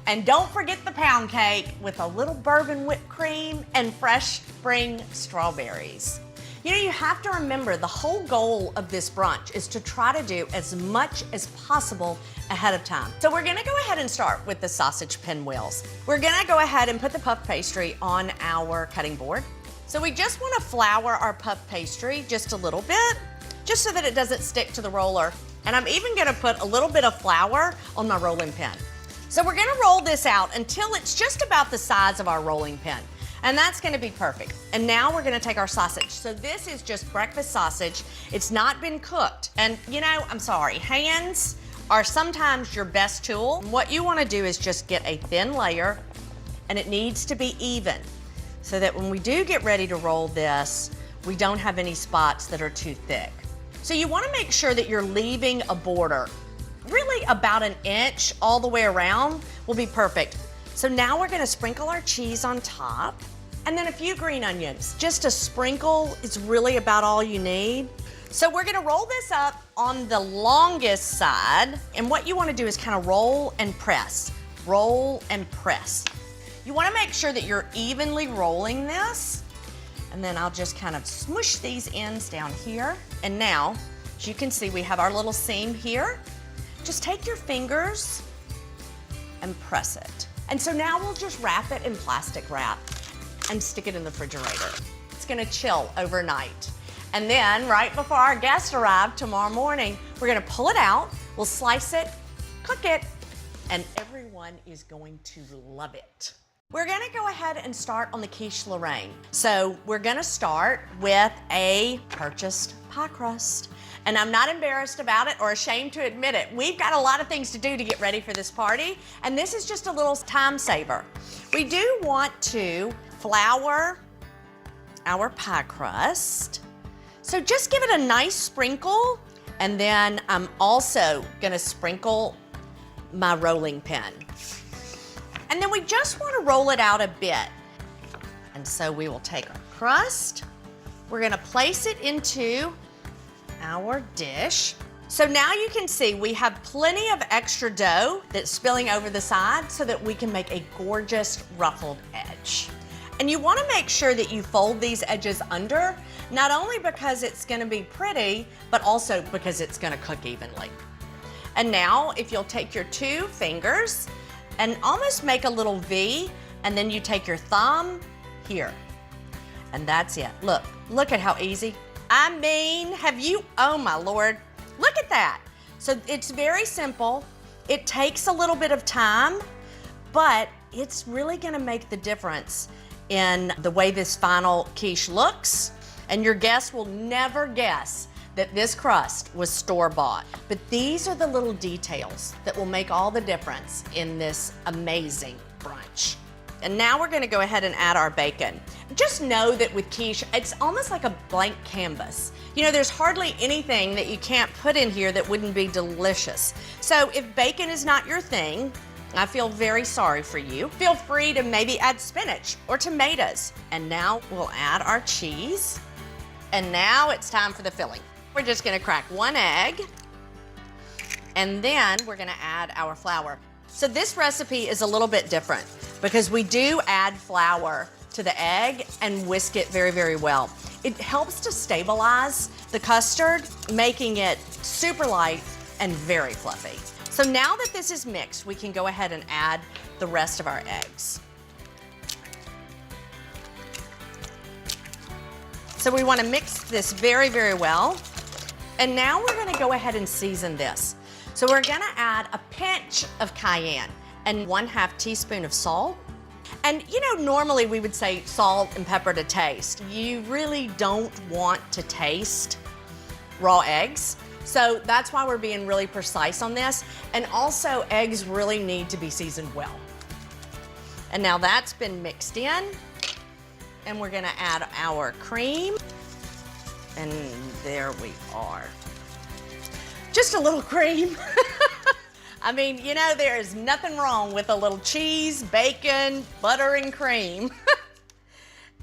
And don't forget the pound cake with a little bourbon whipped cream and fresh spring strawberries. You know, you have to remember the whole goal of this brunch is to try to do as much as possible ahead of time. So we're gonna go ahead and start with the sausage pinwheels. We're gonna go ahead and put the puff pastry on our cutting board. So we just wanna flour our puff pastry just a little bit, just so that it doesn't stick to the roller. And I'm even gonna put a little bit of flour on my rolling pin. So we're gonna roll this out until it's just about the size of our rolling pin. And that's gonna be perfect. And now we're gonna take our sausage. So this is just breakfast sausage. It's not been cooked. And you know, I'm sorry, hands are sometimes your best tool. What you wanna do is just get a thin layer, and it needs to be even, so that when we do get ready to roll this, we don't have any spots that are too thick. So you wanna make sure that you're leaving a border really about an inch all the way around will be perfect. So now we're gonna sprinkle our cheese on top, and then a few green onions. Just a sprinkle is really about all you need. So we're gonna roll this up on the longest side, and what you wanna do is kind of roll and press. Roll and press. You wanna make sure that you're evenly rolling this, and then I'll just kind of smush these ends down here. And now, as you can see, we have our little seam here. Just take your fingers and press it. And so now we'll just wrap it in plastic wrap and stick it in the refrigerator. It's gonna chill overnight. And then right before our guests arrive tomorrow morning, we're gonna pull it out, we'll slice it, cook it, and everyone is going to love it. We're gonna go ahead and start on the quiche Lorraine. So we're gonna start with a purchased pie crust. And I'm not embarrassed about it or ashamed to admit it. We've got a lot of things to do to get ready for this party, and this is just a little time saver. We do want to flour our pie crust. So just give it a nice sprinkle, and then I'm also gonna sprinkle my rolling pin. And then we just wanna roll it out a bit. And so we will take our crust, we're gonna place it into our dish. So now you can see we have plenty of extra dough that's spilling over the side so that we can make a gorgeous ruffled edge. And you wanna make sure that you fold these edges under, not only because it's gonna be pretty, but also because it's gonna cook evenly. And now, if you'll take your two fingers and almost make a little V, and then you take your thumb here. And that's it. Look at how easy. I mean, oh my Lord, look at that. So it's very simple. It takes a little bit of time, but it's really gonna make the difference in the way this final quiche looks. And your guests will never guess that this crust was store-bought. But these are the little details that will make all the difference in this amazing brunch. And now we're gonna go ahead and add our bacon. Just know that with quiche, it's almost like a blank canvas. You know, there's hardly anything that you can't put in here that wouldn't be delicious. So if bacon is not your thing, I feel very sorry for you. Feel free to maybe add spinach or tomatoes. And now we'll add our cheese. And now it's time for the filling. We're just gonna crack one egg, and then we're gonna add our flour. So this recipe is a little bit different because we do add flour to the egg and whisk it very, very well. It helps to stabilize the custard, making it super light and very fluffy. So now that this is mixed, we can go ahead and add the rest of our eggs. So we want to mix this very, very well. And now we're going to go ahead and season this. So we're going to add a pinch of cayenne and 1/2 teaspoon of salt. And you know, normally we would say salt and pepper to taste. You really don't want to taste raw eggs. So that's why we're being really precise on this. And also, eggs really need to be seasoned well. And now that's been mixed in. And we're gonna add our cream. And there we are. Just a little cream. I mean, you know, there is nothing wrong with a little cheese, bacon, butter, and cream.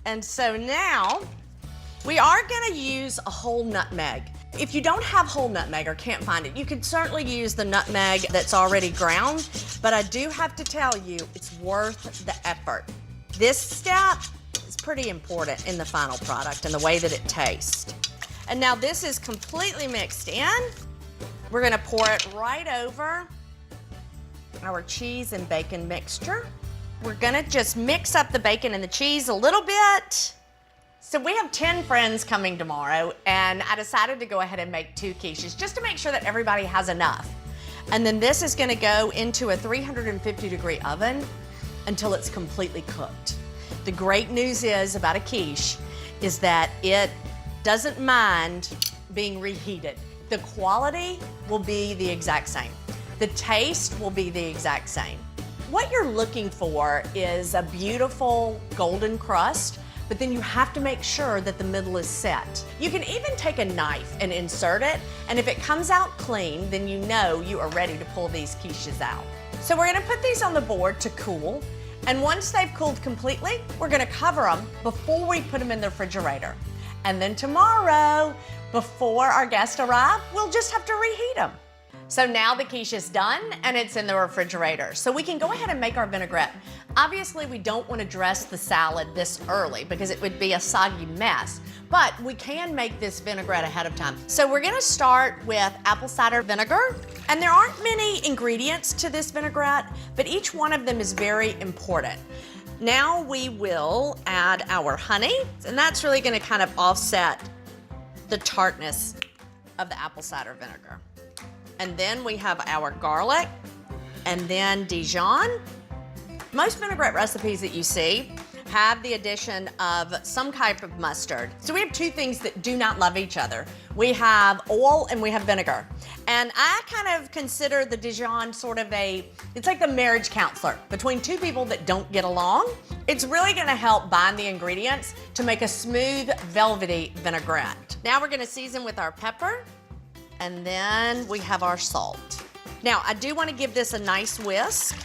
And so now, we are gonna use a whole nutmeg. If you don't have whole nutmeg or can't find it, you can certainly use the nutmeg that's already ground, but I do have to tell you, it's worth the effort. This step is pretty important in the final product and the way that it tastes. And now this is completely mixed in. We're gonna pour it right over our cheese and bacon mixture. We're gonna just mix up the bacon and the cheese a little bit. So we have 10 friends coming tomorrow, and I decided to go ahead and make 2 quiches just to make sure that everybody has enough. And then this is gonna go into a 350-degree oven until it's completely cooked. The great news is about a quiche is that it doesn't mind being reheated. The quality will be the exact same. The taste will be the exact same. What you're looking for is a beautiful golden crust, but then you have to make sure that the middle is set. You can even take a knife and insert it, and if it comes out clean, then you know you are ready to pull these quiches out. So we're gonna put these on the board to cool, and once they've cooled completely, we're gonna cover them before we put them in the refrigerator. And then tomorrow, before our guests arrive, we'll just have to reheat them. So now the quiche is done and it's in the refrigerator. So we can go ahead and make our vinaigrette. Obviously, we don't want to dress the salad this early because it would be a soggy mess, but we can make this vinaigrette ahead of time. So we're gonna start with apple cider vinegar, and there aren't many ingredients to this vinaigrette, but each one of them is very important. Now we will add our honey, and that's really gonna kind of offset the tartness of the apple cider vinegar. And then we have our garlic, and then Dijon. Most vinaigrette recipes that you see have the addition of some type of mustard. So we have two things that do not love each other. We have oil and we have vinegar. And I kind of consider the Dijon sort of it's like the marriage counselor between two people that don't get along. It's really gonna help bind the ingredients to make a smooth, velvety vinaigrette. Now we're gonna season with our pepper, and then we have our salt. Now, I do want to give this a nice whisk.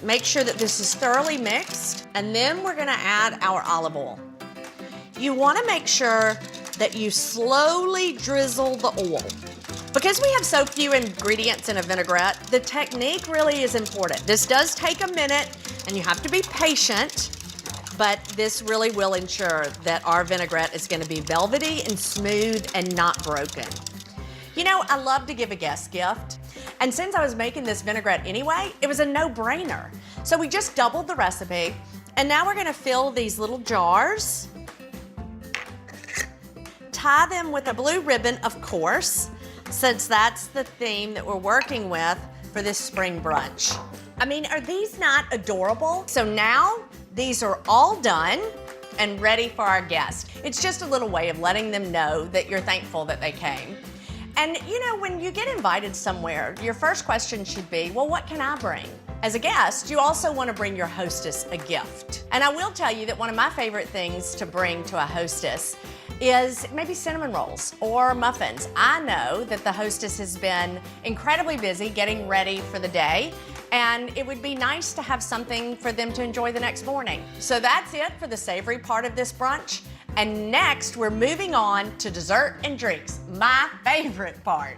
Make sure that this is thoroughly mixed, and then we're gonna add our olive oil. You wanna make sure that you slowly drizzle the oil. Because we have so few ingredients in a vinaigrette, the technique really is important. This does take a minute, and you have to be patient, but this really will ensure that our vinaigrette is gonna be velvety and smooth and not broken. You know, I love to give a guest gift. And since I was making this vinaigrette anyway, it was a no-brainer. So we just doubled the recipe, and now we're gonna fill these little jars, tie them with a blue ribbon, of course, since that's the theme that we're working with for this spring brunch. I mean, are these not adorable? So now these are all done and ready for our guests. It's just a little way of letting them know that you're thankful that they came. And you know, when you get invited somewhere, your first question should be, well, what can I bring? As a guest, you also want to bring your hostess a gift. And I will tell you that one of my favorite things to bring to a hostess is maybe cinnamon rolls or muffins. I know that the hostess has been incredibly busy getting ready for the day, and it would be nice to have something for them to enjoy the next morning. So that's it for the savory part of this brunch. And next, we're moving on to dessert and drinks, my favorite part.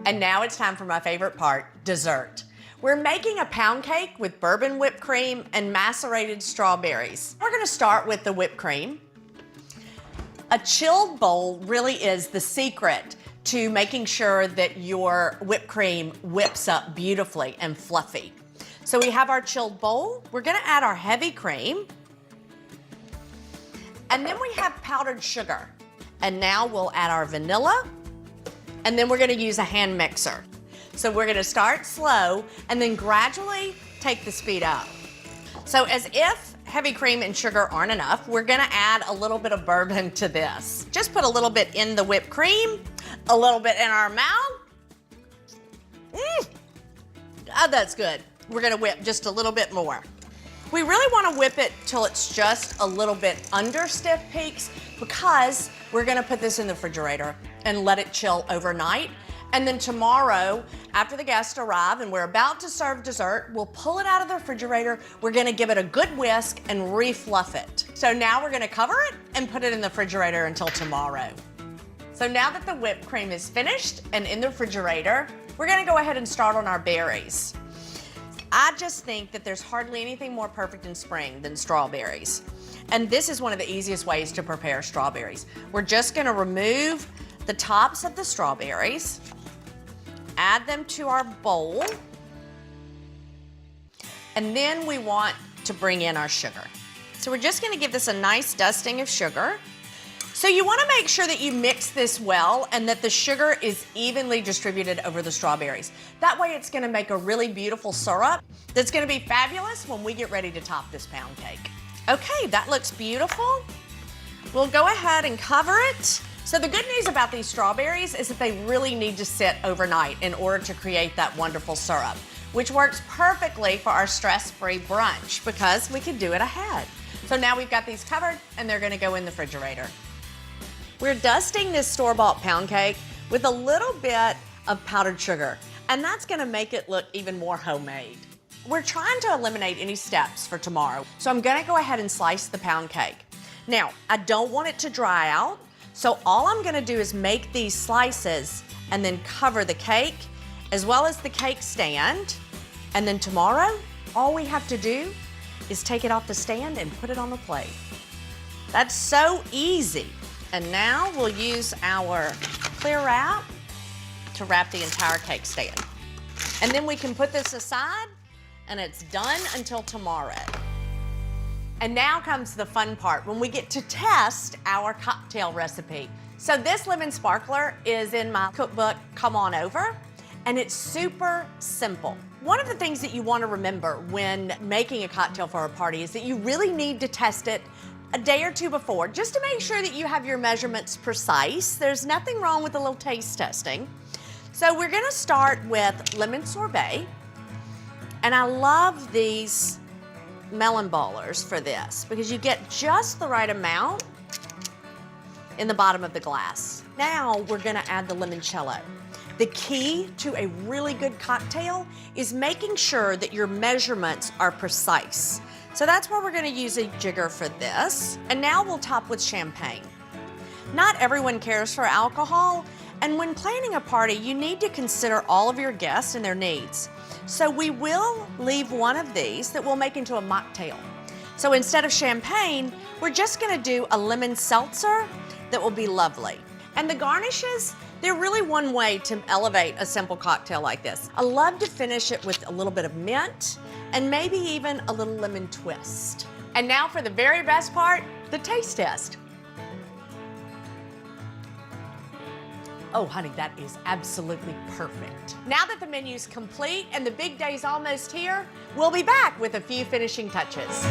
And now it's time for my favorite part, dessert. We're making a pound cake with bourbon whipped cream and macerated strawberries. We're gonna start with the whipped cream. A chilled bowl really is the secret to making sure that your whipped cream whips up beautifully and fluffy. So we have our chilled bowl. We're gonna add our heavy cream. And then we have powdered sugar. And now we'll add our vanilla. And then we're gonna use a hand mixer. So we're gonna start slow and then gradually take the speed up. So as if heavy cream and sugar aren't enough, we're gonna add a little bit of bourbon to this. Just put a little bit in the whipped cream, a little bit in our mouth. Oh, that's good. We're gonna whip just a little bit more. We really wanna whip it till it's just a little bit under stiff peaks because we're gonna put this in the refrigerator and let it chill overnight. And then tomorrow, after the guests arrive and we're about to serve dessert, we'll pull it out of the refrigerator. We're gonna give it a good whisk and re-fluff it. So now we're gonna cover it and put it in the refrigerator until tomorrow. So now that the whipped cream is finished and in the refrigerator, we're gonna go ahead and start on our berries. I just think that there's hardly anything more perfect in spring than strawberries. And this is one of the easiest ways to prepare strawberries. We're just gonna remove the tops of the strawberries, add them to our bowl, and then we want to bring in our sugar. So we're just gonna give this a nice dusting of sugar. So you wanna make sure that you mix this well and that the sugar is evenly distributed over the strawberries. That way it's gonna make a really beautiful syrup that's gonna be fabulous when we get ready to top this pound cake. Okay, that looks beautiful. We'll go ahead and cover it. So the good news about these strawberries is that they really need to sit overnight in order to create that wonderful syrup, which works perfectly for our stress-free brunch because we can do it ahead. So now we've got these covered and they're gonna go in the refrigerator. We're dusting this store-bought pound cake with a little bit of powdered sugar, and that's gonna make it look even more homemade. We're trying to eliminate any steps for tomorrow, so I'm gonna go ahead and slice the pound cake. Now, I don't want it to dry out, so all I'm gonna do is make these slices and then cover the cake as well as the cake stand. And then tomorrow, all we have to do is take it off the stand and put it on the plate. That's so easy. And now we'll use our clear wrap to wrap the entire cake stand. And then we can put this aside and it's done until tomorrow. And now comes the fun part, when we get to test our cocktail recipe. So this lemon sparkler is in my cookbook, Come On Over, and it's super simple. One of the things that you want to remember when making a cocktail for a party is that you really need to test it a day or two before, just to make sure that you have your measurements precise. There's nothing wrong with a little taste testing. So we're gonna start with lemon sorbet, and I love these melon ballers for this because you get just the right amount in the bottom of the glass. Now we're gonna add the limoncello. The key to a really good cocktail is making sure that your measurements are precise. So that's why we're gonna use a jigger for this. And now we'll top with champagne. Not everyone cares for alcohol, and when planning a party, you need to consider all of your guests and their needs. So we will leave one of these that we'll make into a mocktail. So instead of champagne, we're just gonna do a lemon seltzer that will be lovely. And the garnishes, they're really one way to elevate a simple cocktail like this. I love to finish it with a little bit of mint and maybe even a little lemon twist. And now for the very best part, the taste test. Oh, honey, that is absolutely perfect. Now that the menu's complete and the big day's almost here, we'll be back with a few finishing touches.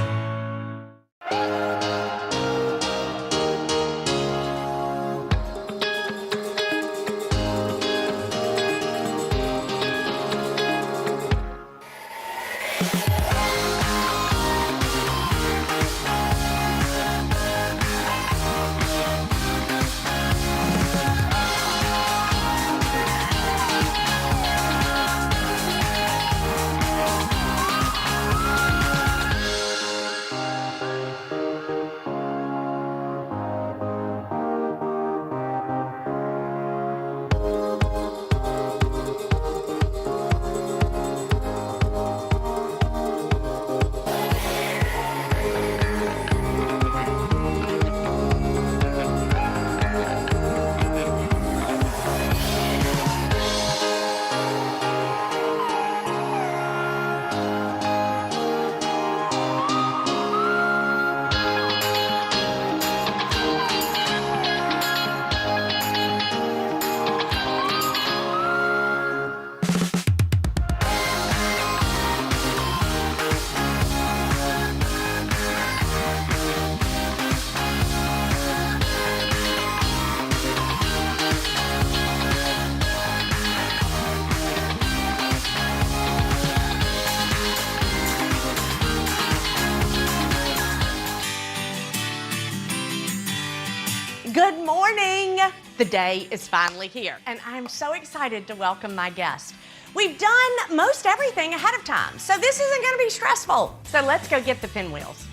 The day is finally here, and I'm so excited to welcome my guest. We've done most everything ahead of time, so this isn't gonna be stressful. So let's go get the pinwheels.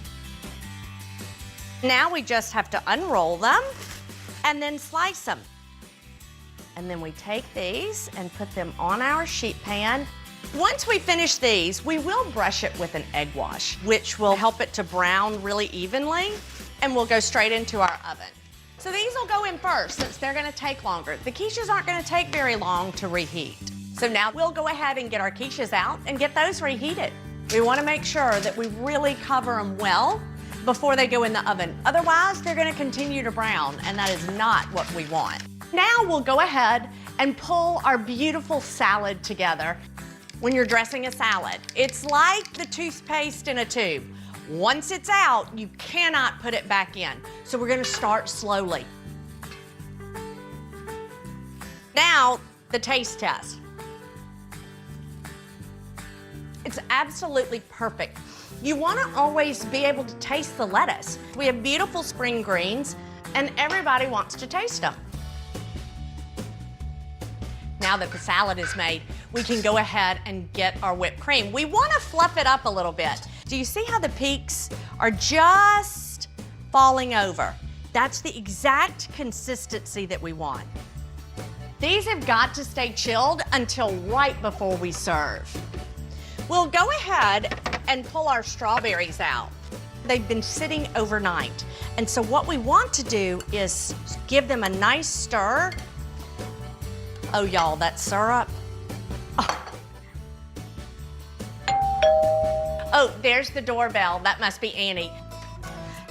Now we just have to unroll them and then slice them. And then we take these and put them on our sheet pan. Once we finish these, we will brush it with an egg wash, which will help it to brown really evenly, and we'll go straight into our oven. So these will go in first since they're gonna take longer. The quiches aren't gonna take very long to reheat. So now we'll go ahead and get our quiches out and get those reheated. We wanna make sure that we really cover them well before they go in the oven. Otherwise, they're gonna continue to brown, and that is not what we want. Now we'll go ahead and pull our beautiful salad together. When you're dressing a salad, it's like the toothpaste in a tube. Once it's out, you cannot put it back in. So we're gonna start slowly. Now, the taste test. It's absolutely perfect. You wanna always be able to taste the lettuce. We have beautiful spring greens, and everybody wants to taste them. Now that the salad is made, we can go ahead and get our whipped cream. We wanna fluff it up a little bit. Do you see how the peaks are just falling over? That's the exact consistency that we want. These have got to stay chilled until right before we serve. We'll go ahead and pull our strawberries out. They've been sitting overnight. And so what we want to do is give them a nice stir. Oh, y'all, that syrup. Oh, there's the doorbell. That must be Annie.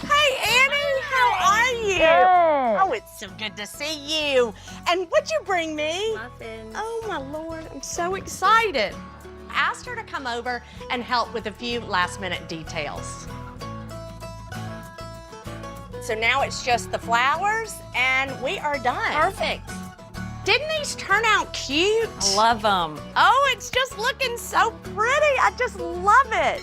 Hey, Annie, how are you? Good. Oh, it's so good to see you. And what'd you bring me? Muffins. Oh, my Lord, I'm so excited. I asked her to come over and help with a few last-minute details. So now it's just the flowers, and we are done. Perfect. Didn't these turn out cute? I love them. Oh, it's just looking so pretty. I just love it.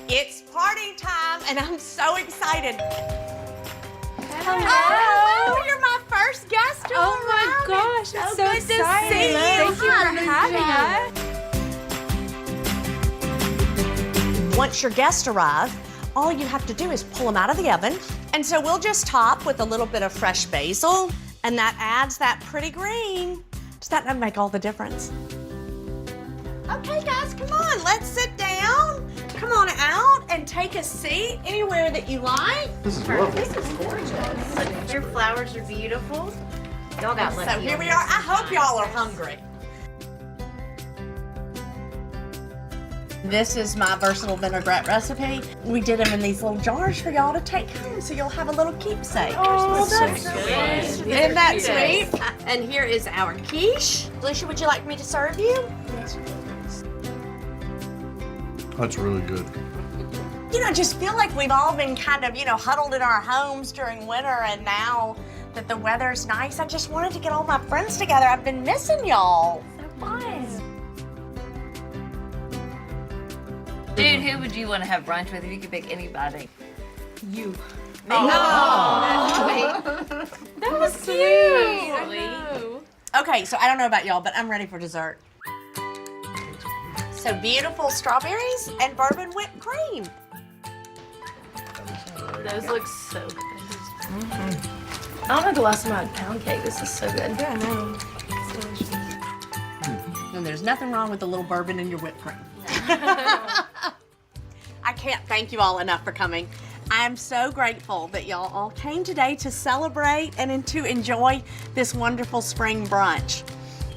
It's party time, and I'm so excited. Hello. Oh, you're my first guest. Oh my gosh, it's so good exciting. to see you. Thank you for having us. Once your guests arrive, all you have to do is pull them out of the oven. And so we'll just top with a little bit of fresh basil, and that adds that pretty green. Does that not make all the difference? Okay, guys, come on, let's sit down. Come on out and take a seat anywhere that you like. This is lovely. This is gorgeous. Your flowers are beautiful. Y'all got lucky. So here we are. I hope y'all are hungry. This is my versatile vinaigrette recipe. We did them in these little jars for y'all to take home, so you'll have a little keepsake. Oh, that's so Isn't that sweet? And here is our quiche. Alicia, would you like me to serve you? Yes. That's really good. You know, I just feel like we've all been kind of, huddled in our homes during winter, and now that the weather's nice, I just wanted to get all my friends together. I've been missing y'all. So fun. Dude, who would you want to have brunch with if you could pick anybody? You. Oh. That was cute. Okay, so I don't know about y'all, but I'm ready for dessert. So beautiful strawberries and bourbon whipped cream. Those look so good. I don't know the last time I had pound cake. This is so good. Yeah, I know. And there's nothing wrong with a little bourbon in your whipped cream. I can't thank you all enough for coming. I'm so grateful that y'all all came today to celebrate and to enjoy this wonderful spring brunch.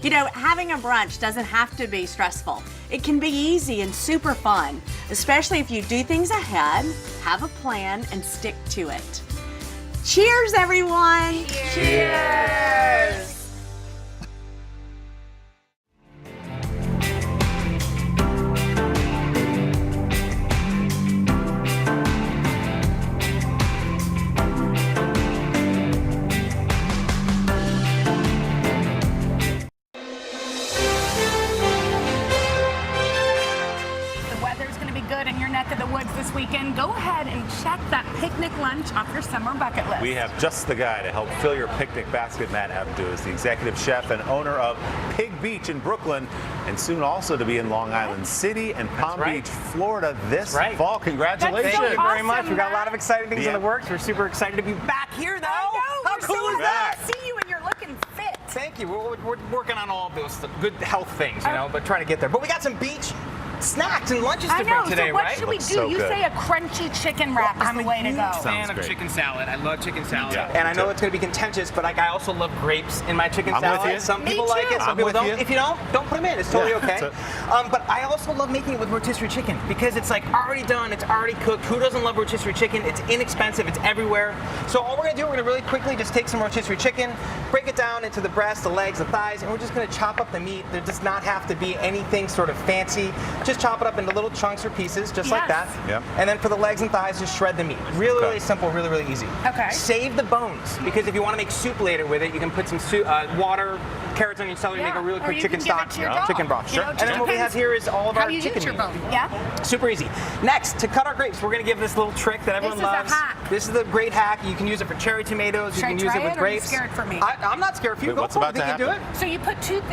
You know, having a brunch doesn't have to be stressful. It can be easy and super fun, especially if you do things ahead, have a plan, and stick to it. Cheers, everyone! Cheers! Go ahead and check that picnic lunch off your summer bucket list. We have just the guy to help fill your picnic basket. Matt Abdu is the executive chef and owner of Pig Beach in Brooklyn, and soon also to be in Long Island City and Palm Beach, Florida this fall. Congratulations. Thank you very much. We've got a lot of exciting things in the works. We're super excited to be back here, though. How cool is that? See you and you're looking fit. Thank you. We're working on all those good health things, but trying to get there. But we got some beach snacks and lunches to bring today, so what right? should we do? You say a crunchy chicken wrap is the way to go. I'm a fan of chicken salad. I love chicken salad. And I know it's going to be contentious, but I also love grapes in my chicken salad. with you. Some people like it, some people don't. If you don't put them in. It's totally okay. But I also love making it with rotisserie chicken because it's like already done, it's already cooked. Who doesn't love rotisserie chicken? It's inexpensive, it's everywhere. So all we're going to do, we're going to really quickly just take some rotisserie chicken, break it down into the breast, the legs, the thighs, and we're just going to chop up the meat. There does not have to be anything sort of fancy. Just chop it up into little chunks or pieces, just like that. Yep. And then for the legs and thighs, just shred the meat. Really simple, really easy. Okay. Save the bones, because if you want to make soup later with it, you can put some water, carrots, onion, celery, make a really quick chicken stock, chicken broth. Sure. And then what we have here is all of our chicken meat. Yeah. Super easy. Next, to cut our grapes, we're going to give this little trick that everyone loves. This is a hack. This is the great hack. You can use it for cherry tomatoes. Should You can I use try it with it, or are you grapes. scared for me? I'm not scared for you. Wait, Go what's for it. about to Think you can do happen? it? So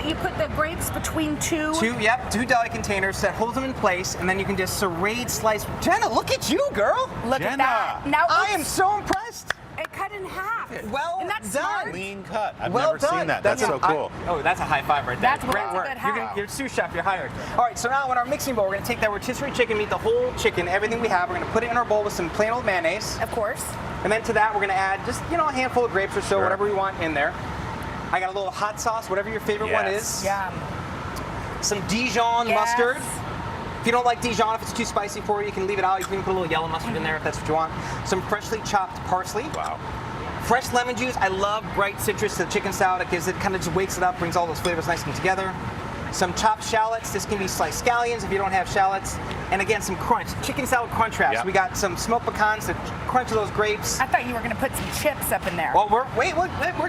you put the grapes between two. Two deli containers that holds them in place, and then you can just serrate, slice. Jenna, look at you, girl. Look at that. Now I am so impressed. It cut in half. Well Isn't that done. smart? Clean cut. I've Well never seen that. That's so cool. That's a high five right there. That's great a work. good hack. You're sous chef. You're hired. All right. So now in our mixing bowl, we're going to take that rotisserie chicken meat, the whole chicken, everything we have. We're going to put it in our bowl with some plain old mayonnaise. Of course. And then to that, we're going to add just a handful of grapes or so, whatever we want in there. I got a little hot sauce, whatever your favorite one is. Yum. Some Dijon mustard. If you don't like Dijon, if it's too spicy for you, you can leave it out. You can even put a little yellow mustard in there if that's what you want. Some freshly chopped parsley. Wow. Fresh lemon juice. I love bright citrus to the chicken salad because it kind of just wakes it up, brings all those flavors nicely together. Some chopped shallots. This can be sliced scallions if you don't have shallots. And again, some crunch. Chicken salad crunch wraps. Yep. We got some smoked pecans to crunch those grapes. I thought you were going to put some chips up in there. Well, we're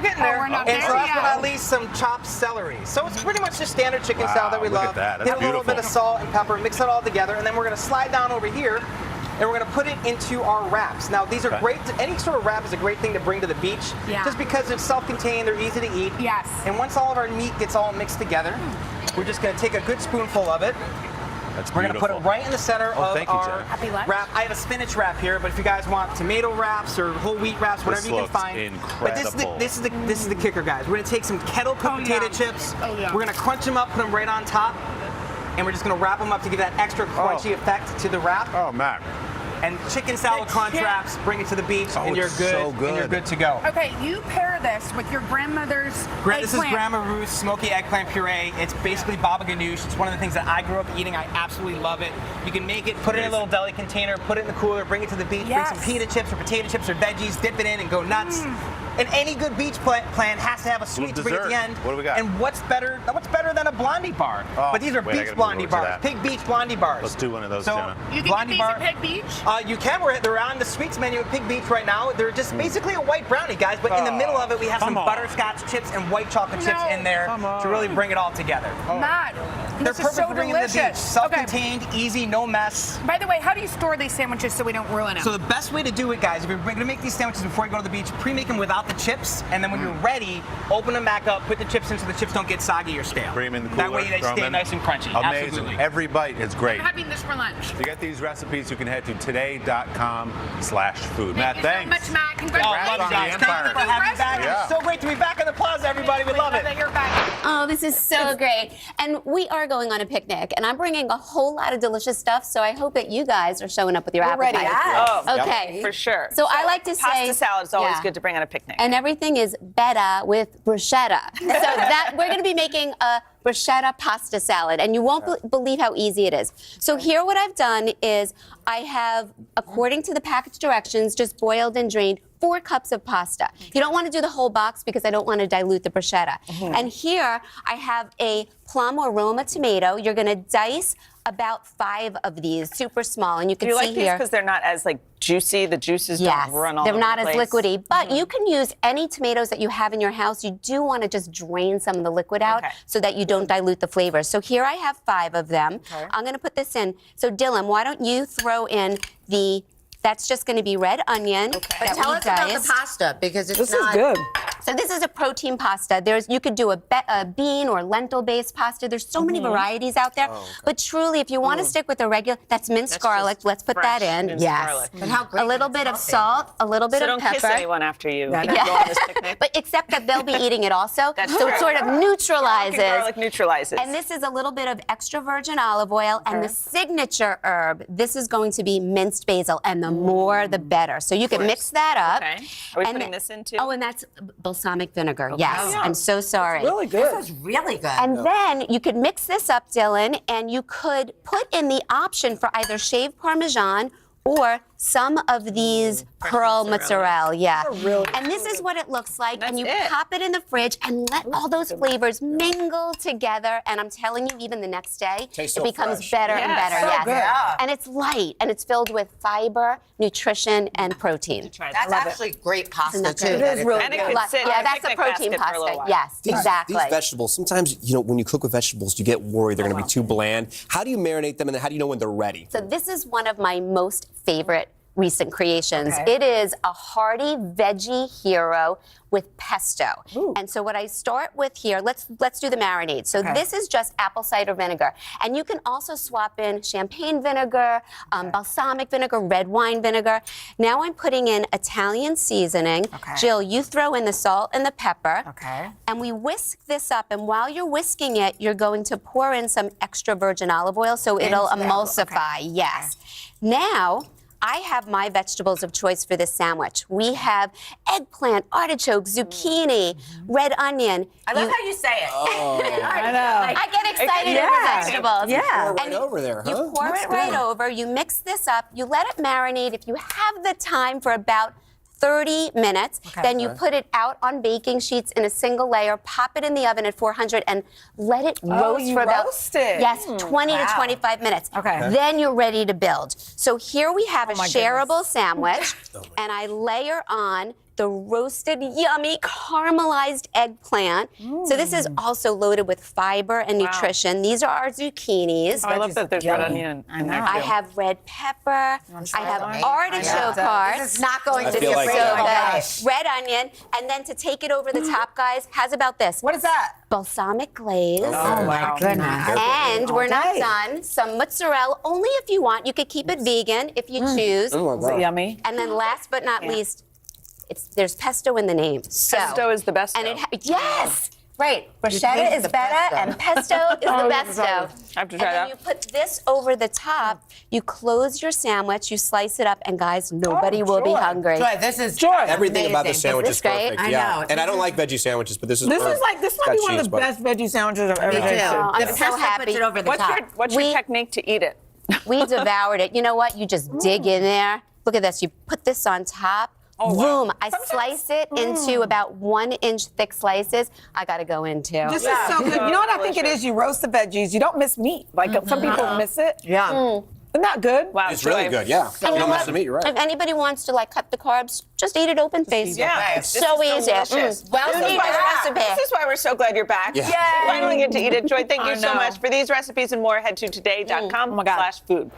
getting there. We're not and there so last yet. but not least, some chopped celery. So it's pretty much just standard chicken salad that we look love. at that. That's Get a little bit of beautiful. salt and pepper, mix it all together, and then we're going to slide down over here, and we're going to put it into our wraps. Now, these are great. Any sort of wrap is a great thing to bring to the beach, just because it's self-contained, they're easy to eat. Yes. And once all of our meat gets all mixed together, we're just going to take a good spoonful of it. That's We're going to put it right in the center of thank you, our Jenna. wrap. I have a spinach wrap here, but if you guys want tomato wraps or whole wheat wraps, whatever you can looks find. But incredible. this is the kicker, guys. We're going to take some kettle cooked potato chips. yeah. We're going to crunch them up, put them right on top, and we're just going to wrap them up to give that extra crunchy effect to the wrap. Oh, Mac. And chicken salad crunch wraps, bring it to the beach, and you're it's good. so good. And you're good to go. Okay, you pair this with your grandmother's This is eggplant. Grandma Ruth's smoky eggplant puree. It's basically baba ganoush. It's one of the things that I grew up eating. I absolutely love it. You can make it, put it in a little deli container, put it in the cooler, bring it to the beach, bring some pita chips or potato chips or veggies, dip it in and go nuts. And any good beach plan has to have a sweet to bring at the end. What do we got? And what's better than a blondie bar? Oh, but these are wait, I beach gotta blondie move over to bars, that. Pig Beach blondie bars. Let's do one of those, so, Jenna. You can blondie get these bar. at Pig Beach? You can. They're on the sweets menu at Pig Beach right now. They're just basically a white brownie, guys. But in the middle of it, we have some butterscotch chips and white chocolate chips in there to really bring it all together. Matt, They're this perfect is so for bringing to the beach. delicious. Self-contained, easy, no mess. By the way, how do you store these sandwiches so we don't ruin them? So the best way to do it, guys, if you're going to make these sandwiches before you go to the beach, pre-make them without the chips, and then when you're ready, open them back up, put the chips in so the chips don't get soggy or stale. Bring them in the cooler. That way they throw 'em stay in. nice and crunchy. Amazing. Absolutely. Every bite is great. I'm having this for lunch. To get these recipes, you can head to today.com/food. Matt, Thank you thanks. so much, Matt. Congrats Congratulations. on the Thank you empire. for having me back. Yeah. It's so great to be back in the plaza, everybody. We love it. That you're back. Oh, this is so great. And we are going on a picnic, and I'm bringing a whole lot of delicious stuff, so I hope that you guys are showing up with your We're ready. appetite. Oh, okay. for sure. So I like to say pasta salad is always good to bring on a picnic. And everything is better with bruschetta. So that we're going to be making a bruschetta pasta salad, and you won't believe how easy it is. So here what I've done is I have, according to the package directions, just boiled and drained 4 cups of pasta. You don't want to do the whole box because I don't want to dilute the bruschetta. And here I have a plum or Roma tomato. You're going to dice about 5 of these, super small, and you can Do you see like these here. because they're not as juicy? The juices Yes, don't run all they're over not the as place. liquidy, but you can use any tomatoes that you have in your house. You do want to just drain some of the liquid out so that you don't dilute the flavors. So here I have 5 of them. I'm going to put this in. So Dylan, why don't you throw in the That's just going to be red onion. But that tell we us about the diced. pasta because it's This not. is good. So this is a protein pasta. You could do a bean or lentil-based pasta. There's so many varieties out there. But truly, if you want to stick with a regular, that's minced garlic. Let's put that in. minced garlic. But how great A little bit of salt, a little bit So of don't pepper. kiss anyone after you go Yeah. on this picnic. But except that they'll be eating it also. That's so true. it sort of neutralizes. Garlic neutralizes. And this is a little bit of extra virgin olive oil. And the signature herb, this is going to be minced basil. And the more, the better. So you can mix that up. Okay. Are we And putting this in too? Oh, and that's balsamic vinegar. Yes. I'm so sorry. Really good. This is really good. And then you could mix this up, Dylan, and you could put in the option for either shaved Parmesan or some of these pearl mozzarella. Yeah. And this is what it looks like. And you pop it in the fridge and let all those flavors mingle together. And I'm telling you, even the next day, Tastes it so becomes fresh. better and better. so Yes. good. Yeah. And it's light and it's filled with fiber, nutrition, and protein. That's actually great pasta too. It is really And it good. could sit in Yeah, a that's a picnic protein basket for a little pasta. while. Yes, These exactly. vegetables, sometimes, when you cook with vegetables, you get worried they're going to be too bland. How do you marinate them, and then how do you know when they're ready? So this is one of my most favorite recent creations. It is a hearty veggie hero with pesto. And so what I start with here, let's do the marinade. So this is just apple cider vinegar. And you can also swap in champagne vinegar, balsamic vinegar, red wine vinegar. Now I'm putting in Italian seasoning. Jill, you throw in the salt and the pepper. And we whisk this up. And while you're whisking it, you're going to pour in some extra virgin olive oil so it'll emulsify. Yes. Now, I have my vegetables of choice for this sandwich. We have eggplant, artichoke, zucchini, red onion. I love how you say it. I know. I get excited over vegetables. Yeah. Right over there, huh? You pour it right over, you mix this up, you let it marinate. If you have the time for about 30 minutes. Then you put it out on baking sheets in a single layer, pop it in the oven at 400 and let it roast for about roast it. Yes, 20 to 25 minutes. Then you're ready to build. So here we have a shareable sandwich and I layer on the roasted, yummy, caramelized eggplant. So this is also loaded with fiber and nutrition. These are our zucchinis. Oh, I love that there's red onion in there. I have red pepper. I have artichoke hearts. This is not going to be feel a like great it. Red onion. And then to take it over the top, guys, how's about this? What is that? Balsamic glaze. Oh my goodness. And we're not done. Some mozzarella, only if you want. You could keep it vegan if you choose. Oh my God. Yummy. And then last but not least, there's pesto in the name. So, Pesto is the best. and yes. Right, bruschetta is better and pesto is the besto. I have to try and then that. you put this over the top, you close your sandwich, you slice it up, and guys, nobody will be hungry. Joy, this is Everything about this sandwich Isn't is this great? perfect. I Yeah. know. And I don't like veggie sandwiches, but this is This perfect. might Got be one of cheese, the but- best veggie sandwiches I've ever Me too. tasted. I'm The so pesto happy. puts it over the top. What's your technique to eat it? We devoured it. You know what? You just dig in there. Look at this. You put this on top. Boom. I slice it into about 1 inch thick slices. I got to go in too. This is so good. You know what I think it is? You roast the veggies. You don't miss meat. Like some people miss it. Yeah. Isn't that good? Wow, It's really good, yeah. You don't mess with meat, you're right. If anybody wants to cut the carbs, just eat it open faced. Yeah, It's so easy. delicious. Well, This is eat why- this recipe. This is why we're so glad you're back. Yeah. We finally get to eat it. Joy, thank you I so know. much. For these recipes and more, head to today.com/food.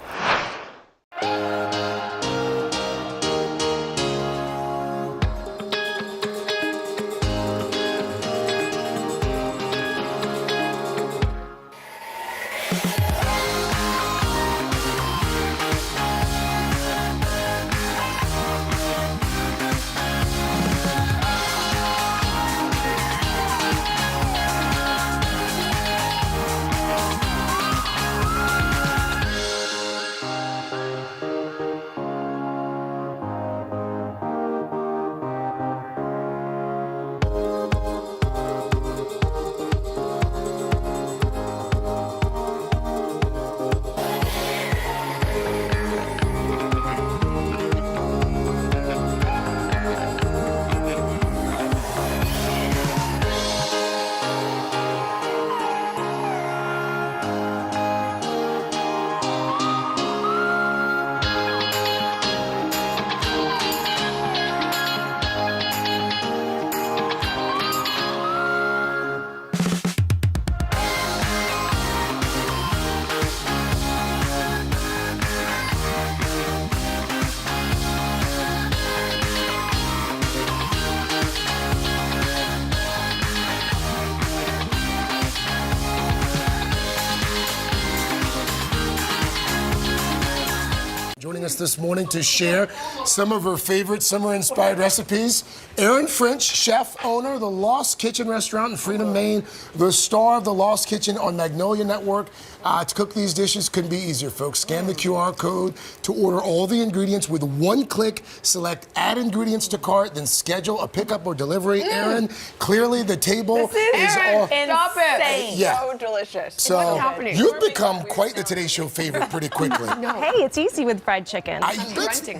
us this morning to share some of her favorite summer-inspired recipes. Erin French, chef, owner of the Lost Kitchen restaurant in Freedom, Maine, the star of the Lost Kitchen on Magnolia Network. To cook these dishes couldn't be easier, folks. Scan the QR code to order all the ingredients with one click. Select add ingredients to cart, then schedule a pickup or delivery. Erin, clearly the table is all insane. Yeah. So delicious. So you've become quite the Today Show favorite pretty quickly. Hey, it's easy with fried chicken.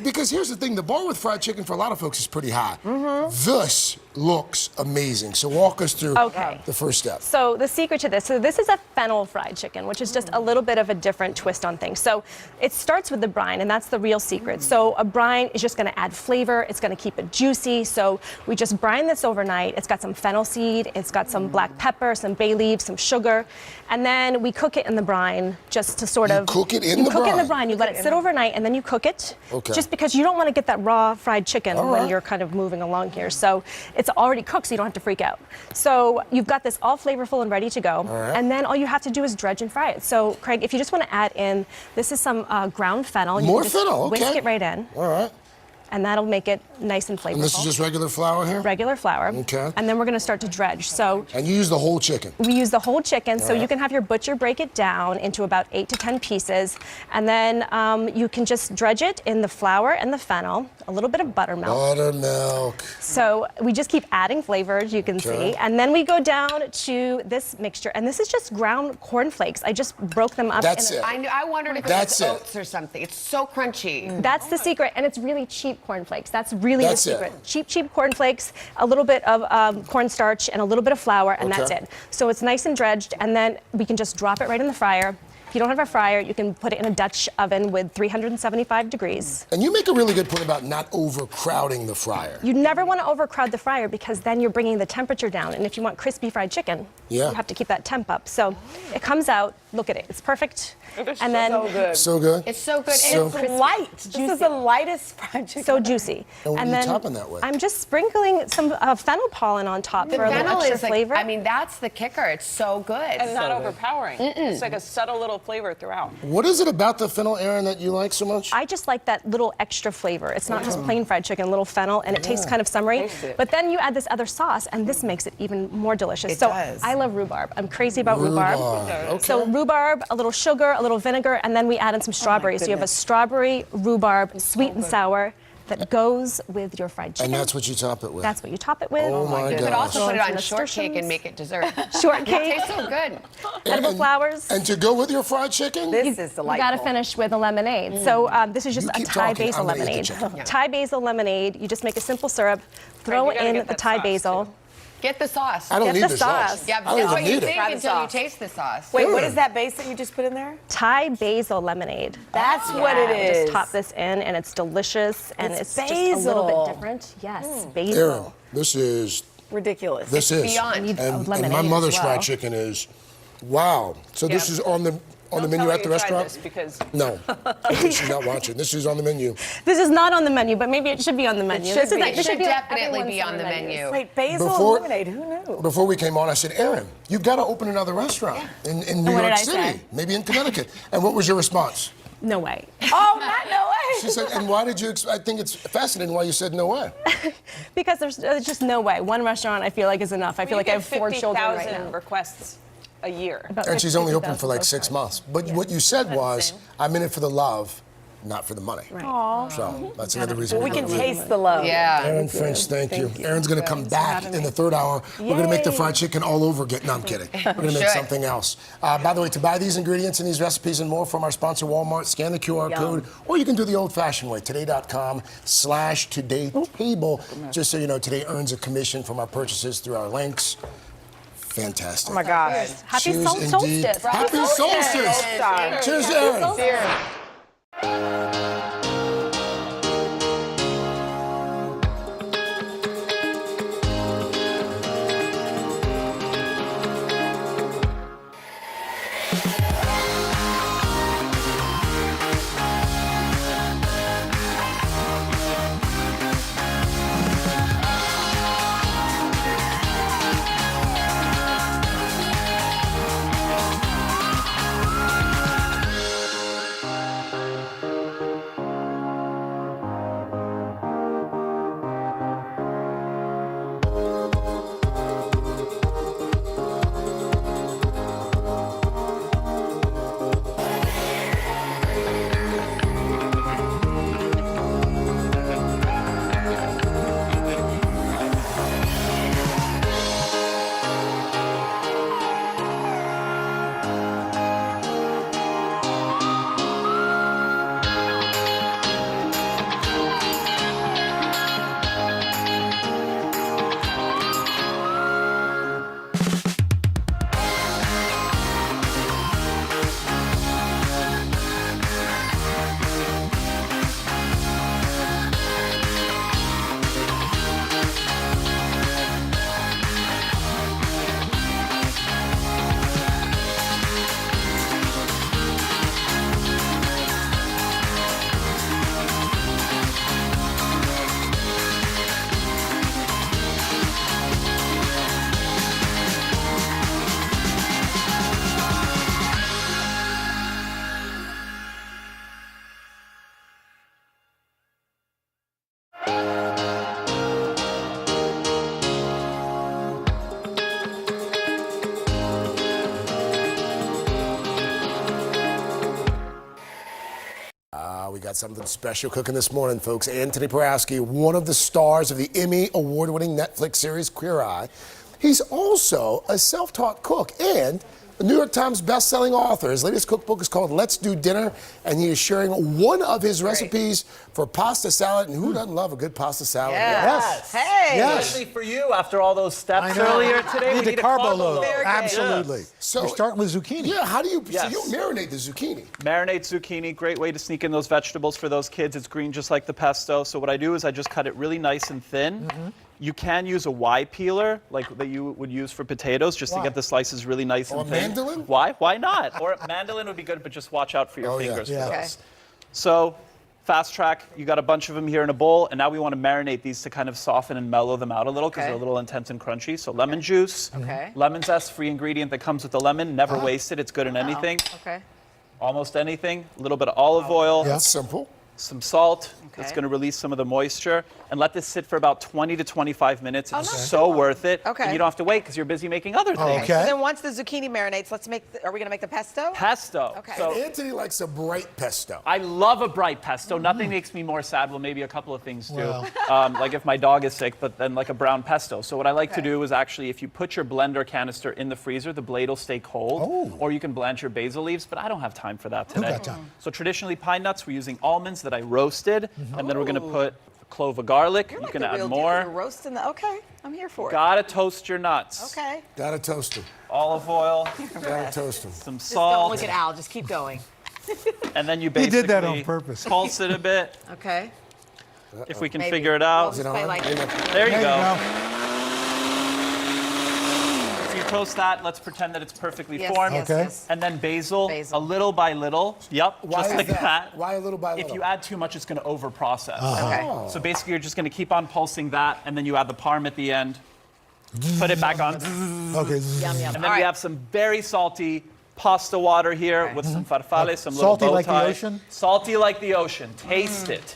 Because here's the thing, the bar with fried chicken for a lot of folks is pretty high. This looks amazing. So walk us through the first step. So the secret to this, this is a fennel fried chicken, which is just a little bit of a different twist on things. So it starts with the brine, and that's the real secret. So a brine is just gonna add flavor, it's gonna keep it juicy. So we just brine this overnight. It's got some fennel seed, it's got some black pepper, some bay leaves, some sugar, and then we cook it in the brine just to sort of... cook it in the brine? You let it sit overnight, and then you cook it. Okay. Just because you don't want to get that raw fried chicken when you're kind of moving along here. So it's already cooked, so you don't have to freak out. So you've got this all flavorful and ready to go. And then all you have to do is dredge and fry it. So Craig, if you just want to add in, this is some ground fennel. You More can just fennel, okay. Whisk it right in. All right. And that'll make it nice and flavorful. And this is just regular flour here? Regular flour. Okay. And then we're going to start to dredge. So And you use the whole chicken? we use the whole chicken, so All right. you can have your butcher break it down into about 8 to 10 pieces, and then you can just dredge it in the flour and the fennel, a little bit of buttermilk. Buttermilk. So we just keep adding flavors, you can see, and then we go down to this mixture, and this is just ground cornflakes. I just broke them up. That's it. I wondered if it was oats or something. It's so crunchy. That's the secret, and it's really cheap cornflakes. That's really That's the secret. it. Cheap cornflakes, a little bit of cornstarch, and a little bit of flour, and that's Okay. it. So it's nice and dredged, and then we can just drop it right in the fryer. If you don't have a fryer, you can put it in a Dutch oven with 375 degrees. And you make a really good point about not overcrowding the fryer. You never want to overcrowd the fryer because then you're bringing the temperature down. And if you want crispy fried chicken, you have to keep that temp up. So it comes out, look at it, it's perfect. And then so good. So good? It's so good. So- And it's light. This is the lightest fried chicken. So juicy. And what are you then topping that with? I'm just sprinkling some fennel pollen on top The for a little fennel extra is like, flavor. I mean, that's the kicker. It's so good. And not overpowering. It's like a subtle little flavor throughout. What is it about the fennel, Erin, that you like so much? I just like that little extra flavor. It's not just plain fried chicken, a little fennel, and it tastes kind of summery. Taste it. But then you add this other sauce, and this makes it even more delicious. It so does. I love rhubarb. I'm crazy about Rhubarb, rhubarb. okay. So rhubarb, a little sugar, a little vinegar, and then we add in some strawberries. So you have a goodness. strawberry, rhubarb, sweet and sour that goes with your fried chicken. And that's what you top it with? That's what you top it with. Oh my You gosh. could also put it on Nasturtiums. shortcake and make it dessert. Shortcake. It tastes so good. Edible flowers. And to go with your fried chicken? This is delightful. You got to finish with a lemonade. So this is just You a keep Thai talking, basil I'm gonna eat the lemonade. chicken. Thai basil lemonade. You just make a simple syrup, throw you gotta in get the that Thai sauce, basil. Get the sauce. I don't Get need the the sauce. sauce. Yeah, I but don't that's what even you need it. think Try the until you sauce. taste the sauce. Wait, what is that base that you just put in there? Thai basil lemonade. That's what it is. Just top this in, and it's delicious, and It's it's just a little basil. bit different. Yes, Erin, basil. this is Ridiculous. This is beyond. Need and lemonade my as mother's well. fried chicken is wow. So this is on the menu at the restaurant? Because No, she's not watching. This is on the menu. This is not on the menu, but maybe it should be on the menu. should This is be. like- It this should be like definitely everyone's be on summer the menus. menu. Wait, basil Before- and lemonade. Who knew? Before we came on, I said, Erin, you've got to open another restaurant in New what York did I City, say? maybe in Connecticut. And what was your response? No way. Oh, not no way. She said, and why did you, I think it's fascinating why you said no way. Because there's just no way. One restaurant I feel like is enough. I feel like I have 4 children right 50,000 now. requests a year. About And she's only open 50,000 for like both 6 sides. months. But what you said was, I'm in it for the love, not for the money. Aw. So that's another reason. We to can go to taste the love. Yeah. Erin French, thank you. Erin's going to come back in the third hour. We're going to make the fried chicken all over again. No, I'm kidding. We're going to make Should. something else. By the way, to buy these ingredients and these recipes and more from our sponsor, Walmart, scan the QR code, or you can do the old-fashioned way, today.com/todaytable. Just so you know, Today earns a commission from our purchases through our links. Fantastic. Oh my gosh. Happy Cheers solstice. indeed. Happy solstice. Cheers, Erin. got something special cooking this morning, folks. Anthony Porowski, one of the stars of the Emmy award-winning Netflix series Queer Eye. He's also a self-taught cook and a New York Times best-selling author. His latest cookbook is called Let's Do Dinner, and he is sharing one of his recipes for pasta salad. And who doesn't love a good pasta salad? Yes. Hey. Especially for you after all those steps earlier today. Need We a carbo load. Absolutely. Yes. So you're starting with zucchini. Yeah, how do you, Yes. so you marinate the zucchini? Marinate zucchini, great way to sneak in those vegetables for those kids. It's green just like the pesto. So what I do is I just cut it really nice and thin. You can use a Y peeler, like that you would use for potatoes, just to get the slices really nice and thin. Mandolin? Why? Why not? Or mandolin would be good, but just watch out for your fingers for Yeah. those. So, fast track, you got a bunch of them here in a bowl, and now we want to marinate these to kind of soften and mellow them out a little because they're a little intense and crunchy. So lemon juice, lemon zest, free ingredient that comes with the lemon, never wasted, it's good in anything. Okay. Almost anything. A little bit of olive oil. That's simple. Some salt. It's going to release some of the moisture. And let this sit for about 20 to 25 minutes. It's so worth it. Okay. And you don't have to wait because you're busy making other things. So then once the zucchini marinates, let's make. Are we gonna make the pesto? Pesto. Okay. So Anthony likes a bright pesto. I love a bright pesto. Nothing makes me more sad. Well, maybe a couple of things do. Like if my dog is sick, but then like a brown pesto. So what I like to do is actually, if you put your blender canister in the freezer, the blade will stay cold. Or you can blanch your basil leaves, but I don't have time for that today. got time? So traditionally pine nuts, we're using almonds that I roasted, and then we're going to put a clove of garlic. You're You like can the add real deal. more. You're roasting the. Okay, I'm here for it. Gotta toast your nuts. Okay. Gotta toast them. Olive oil, Gotta toast them. some Just don't salt, look at Al. Just keep going. and then you He basically did that on purpose. pulse it a bit. Okay. If we can Maybe. figure it out. We'll just play like There you go. So you toast that. Let's pretend that it's perfectly Yes, formed. yes, Okay. yes. And then basil, Basil. a little by little. Yep, Why just is like that? that. Why a little by little? If you add too much, it's going to over-process. Okay. So basically, you're just going to keep on pulsing that, and then you add the parm at the end. Put it back on. Okay. Yum yum. And then we have some very salty pasta water here with some farfalle, some little Salty bow like the tie. ocean? Salty like the ocean. Taste it.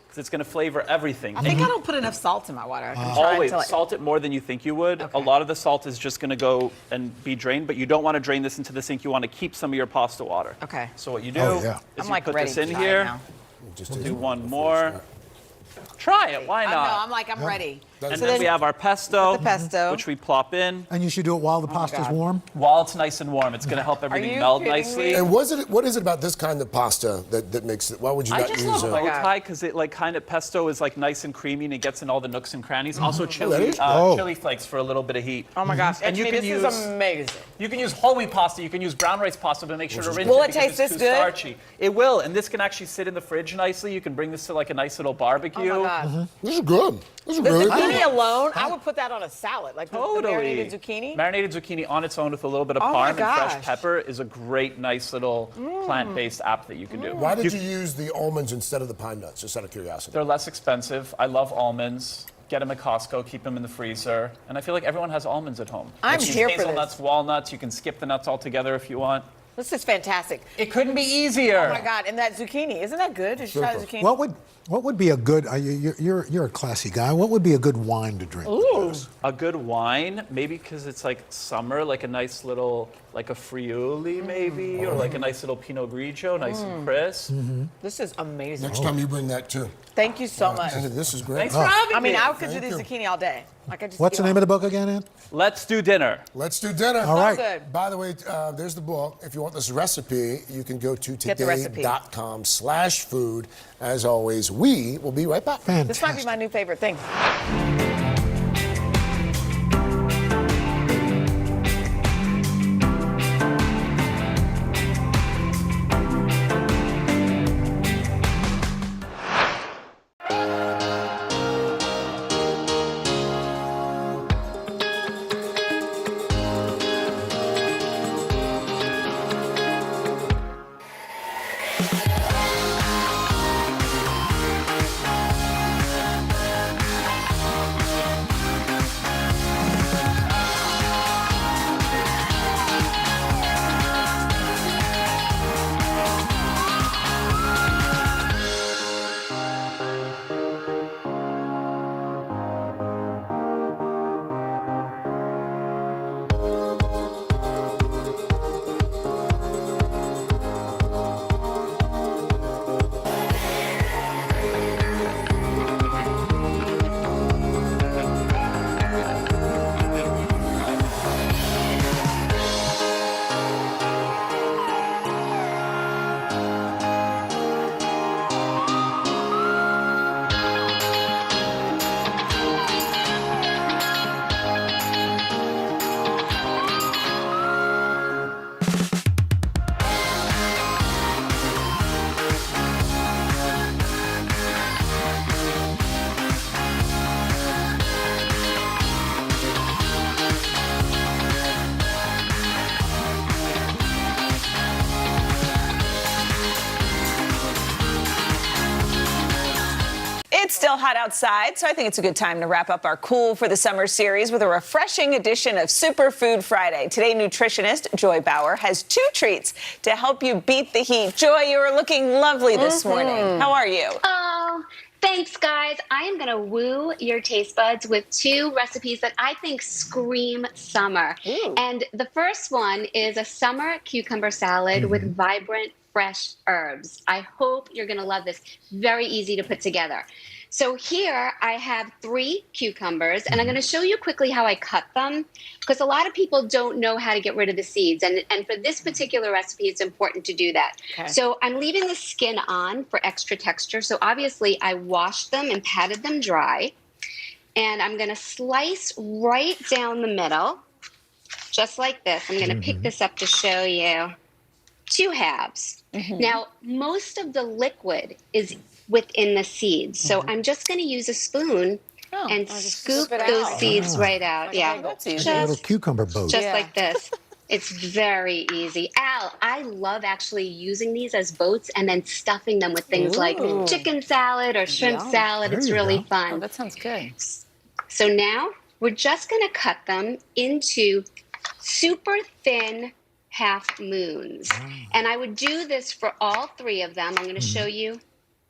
Because it's going to flavor everything. I think I don't put enough salt in my water. I can try Always until salt it more than you think you would. A lot of the salt is just going to go and be drained, but you don't want to drain this into the sink. You want to keep some of your pasta water. Okay. So what you do Oh, yeah. is I'm you like put ready this to in try it here. now. We'll do one more. Try it. Why I not? know. I'm like I'm ready. And So then we have our pesto, the pesto. which we plop in. And you should do it while the pasta's God. warm. While it's nice and warm, it's going to help everything you meld kidding nicely. me? And what is it about this kind of pasta that makes it? Why would you I not just use love a? bow tie because it like kind of pesto is like nice and creamy and it gets in all the nooks and crannies. Also that chili, is? chili flakes for a little bit of heat. Oh my gosh. And you Anthony, can this use is amazing. You can use whole wheat pasta. You can use brown rice pasta, but make sure to rinse Will it it because taste it's this too good? starchy. It will, and this can actually sit in the fridge nicely. You can bring this to like a nice little barbecue. Oh my God. This is good. This is The really zucchini good. alone, I would put that on a salad, like the marinated zucchini. Marinated zucchini on its own with a little bit of Oh my parm and fresh gosh. pepper is a great, nice little plant-based app that you can do. Why did you use the almonds instead of the pine nuts? Just out of curiosity. They're less expensive. I love almonds. Get them at Costco, keep them in the freezer. And I feel like everyone has almonds at home. I'm You can here use for this. hazelnuts, walnuts. You can skip the nuts altogether if you want. This is fantastic. It couldn't be easier. Oh my God! And that zucchini, isn't that good? Did you try the zucchini? What would be a good? You're a classy guy. What would be a good wine to drink? Ooh. A good wine, maybe because it's like summer, like a nice little, like a Friuli maybe, or like a nice little Pinot Grigio, nice and crisp. This is amazing. Next time you bring that too. Thank you so much. This is great. Thanks for having I mean, me. I could do Thank this you. zucchini all day. I could just What's the name of the book again, Ed? Let's do dinner. Let's do dinner. All right. Good. By the way, there's the book. If you want this recipe, you can go to Get the recipe. today.com/food. As always, we will be right back. This might be my new favorite thing. still hot outside, so I think it's a good time to wrap up our Cool for the Summer series with a refreshing edition of Superfood Friday. Today, nutritionist Joy Bauer has 2 treats to help you beat the heat. Joy, you are looking lovely this morning. How are you? Oh, thanks, guys. I am going to woo your taste buds with 2 recipes that I think scream summer. And the first one is a summer cucumber salad with vibrant, fresh herbs. I hope you're going to love this. Very easy to put together. So here I have 3 cucumbers, and I'm going to show you quickly how I cut them, because a lot of people don't know how to get rid of the seeds. And for this particular recipe, it's important to do that. Okay. So I'm leaving the skin on for extra texture. So obviously I washed them and patted them dry. And I'm going to slice right down the middle, just like this. I'm going to pick this up to show you 2 halves. Now, most of the liquid is within the seeds. So I'm just going to use a spoon and scoop those seeds right out. Yeah. Like a little cucumber boat. Just like this. It's very easy. Al, I love actually using these as boats and then stuffing them with things like chicken salad or shrimp salad. It's really fun. Oh, that sounds good. So now we're just going to cut them into super thin half moons. And I would do this for all 3 of them. I'm going to show you,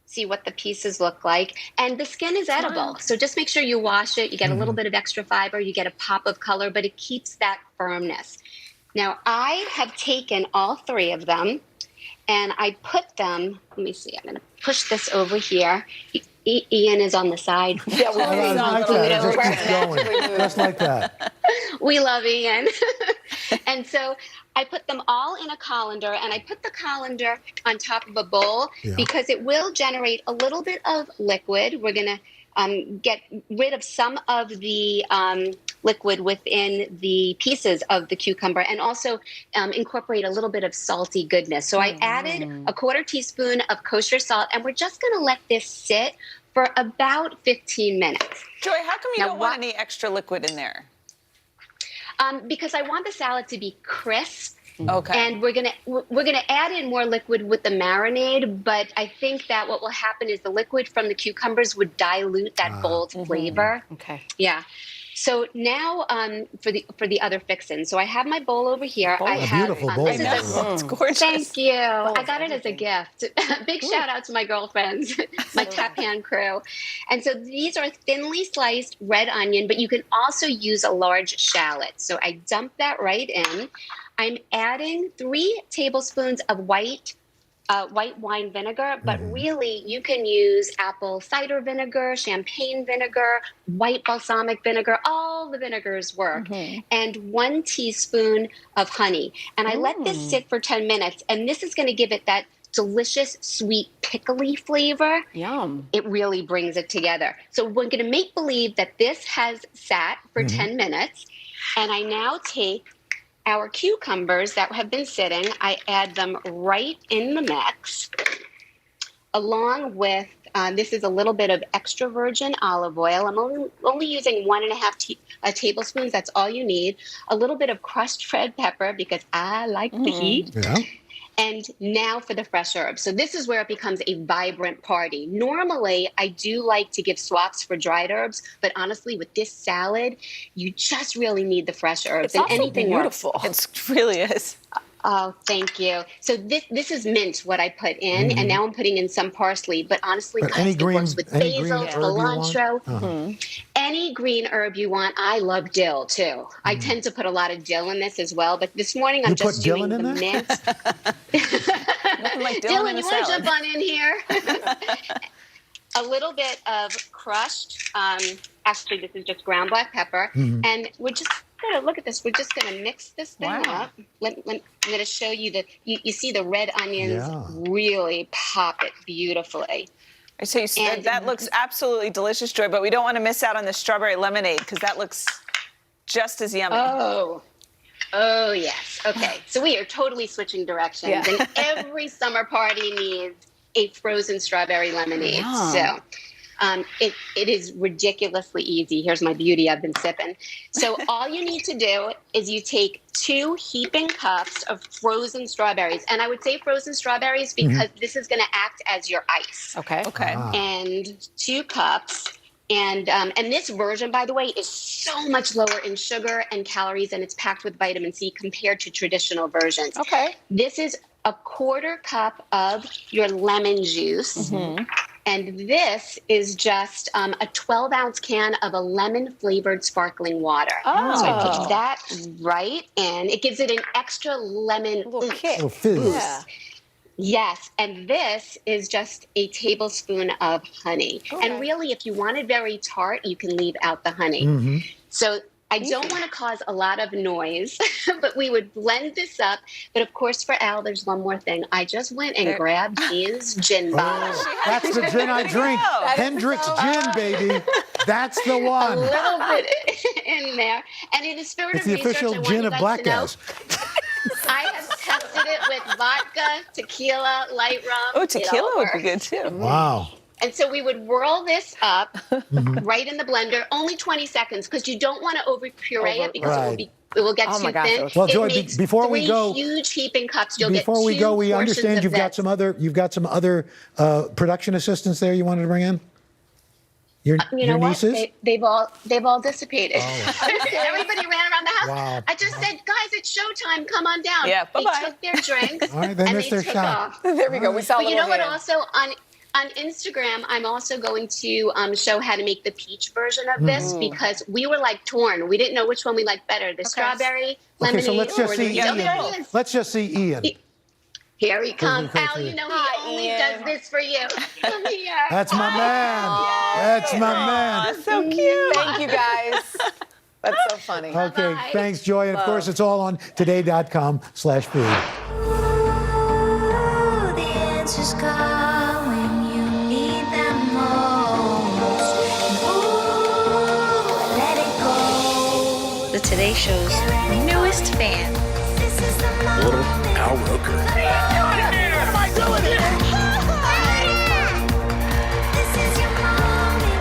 see what the pieces look like. And the skin is edible. So just make sure you wash it. You get a little bit of extra fiber. You get a pop of color, but it keeps that firmness. Now, I have taken all 3 of them and I put them, let me see, I'm going to push this over here. Ian is on the side. Yeah, I like that. It just keeps going. Just like that. We love Ian. And so I put them all in a colander, and I put the colander on top of a bowl because it will generate a little bit of liquid. We're going to get rid of some of the liquid within the pieces of the cucumber and also incorporate a little bit of salty goodness. So I added a 1/4 teaspoon of kosher salt, and we're just going to let this sit for about 15 minutes. Joy, how come you don't want any extra liquid in there? Because I want the salad to be crisp. Okay. And we're gonna add in more liquid with the marinade, but I think that what will happen is the liquid from the cucumbers would dilute that bold flavor. Okay. Yeah. So now for the other fixins. So I have my bowl over here. I have beautiful bowl. It's gorgeous. Thank you. I got it as a gift. Big shout out to my girlfriends, my tap hand crew. And so these are thinly sliced red onion, but you can also use a large shallot. So I dump that right in. I'm adding 3 tablespoons of white wine vinegar, but really you can use apple cider vinegar, champagne vinegar, white balsamic vinegar, all the vinegars work, and 1 teaspoon of honey. And I let this sit for 10 minutes, and this is going to give it that delicious, sweet, pickly flavor. Yum. It really brings it together. So we're going to make believe that this has sat for 10 minutes, and I now take our cucumbers that have been sitting, I add them right in the mix, along with, this is a little bit of extra virgin olive oil. I'm only using 1.5 tablespoons. That's all you need. A little bit of crushed red pepper because I like the heat. Yeah. And now for the fresh herbs. So this is where it becomes a vibrant party. Normally, I do like to give swaps for dried herbs, but honestly, with this salad, you just really need the fresh herbs. It's and also anything beautiful. Works. It really is. Oh, thank you. So this is mint, what I put in, and now I'm putting in some parsley. But honestly, But guys, any it green- works with any green basil, herb you want? cilantro, any green herb you want. I love dill too. I tend to put a lot of dill in this as well. But this morning I'm You just put doing Dylan in the there? mint. Nothing like Dylan, in you a want to salad. jump on in here? A little bit of crushed, actually this is just ground black pepper, and we're just gonna look at this. We're just gonna mix this thing up. I'm gonna show you you see the red onions really pop it beautifully. So you said that looks absolutely delicious, Joy, but we don't want to miss out on the strawberry lemonade because that looks just as yummy. Oh yes. Okay, so we are totally switching directions, and every summer party needs a frozen strawberry lemonade. So It is ridiculously easy. Here's my beauty I've been sipping. So all you need to do is you take 2 heaping cups of frozen strawberries. And I would say frozen strawberries because this is going to act as your ice. Okay. Okay. And 2 cups. And this version, by the way, is so much lower in sugar and calories, and it's packed with vitamin C compared to traditional versions. Okay. This is a 1/4 cup of your lemon juice. And this is just a 12-ounce can of a lemon-flavored sparkling water. Oh. So I put that right in. It gives it an extra lemon kick. Oh, fizz. boost. Yeah. Yes, and this is just a tablespoon of honey. Okay. And really, if you want it very tart, you can leave out the honey. So I don't want to cause a lot of noise, but we would blend this up. But of course, for Al, there's one more thing. I just went and grabbed his gin bottle. That's the gin I drink. Hendrick's gin, baby. That's the A one. little bit in there. And in the spirit It's of the research, official I want gin you of guys black to know, guys. I have tested it with vodka, tequila, light rum. Oh, It tequila all would be works. good too. Wow. And so we would whirl this up right in the blender, only 20 seconds, because you don't want to over puree it because it will get too thin. Well, Joy, it makes before we 3 go, huge heaping cups. You'll before we get 2 go, we portions understand of you've got some other production assistants there you wanted to bring in. You your know what? nieces? They've all dissipated. Oh. Everybody ran around the house. Wow. I just said, guys, it's showtime. Come on down. Yeah, they bye-bye. took their drinks All right, they and missed they their took shot. off. There we go. We saw a But you little know what? hand. Also on Instagram, I'm also going to show how to make the peach version of this because we were like torn. We didn't know which one we liked better, the strawberry lemonade Okay, so let's just or see the Ian. there he is. Let's just see Ian. Here he comes. Okay, Al, you know he only does this for you. Come here. That's my man. That's my man. So cute. Thank you, guys. That's so funny. Okay, thanks, Joy. And of course, it's all on today.com/food. The answers come when you need them most. Ooh, let it go. The Today Show's newest fan. Little Al Roker. What am I doing here? This is your moment.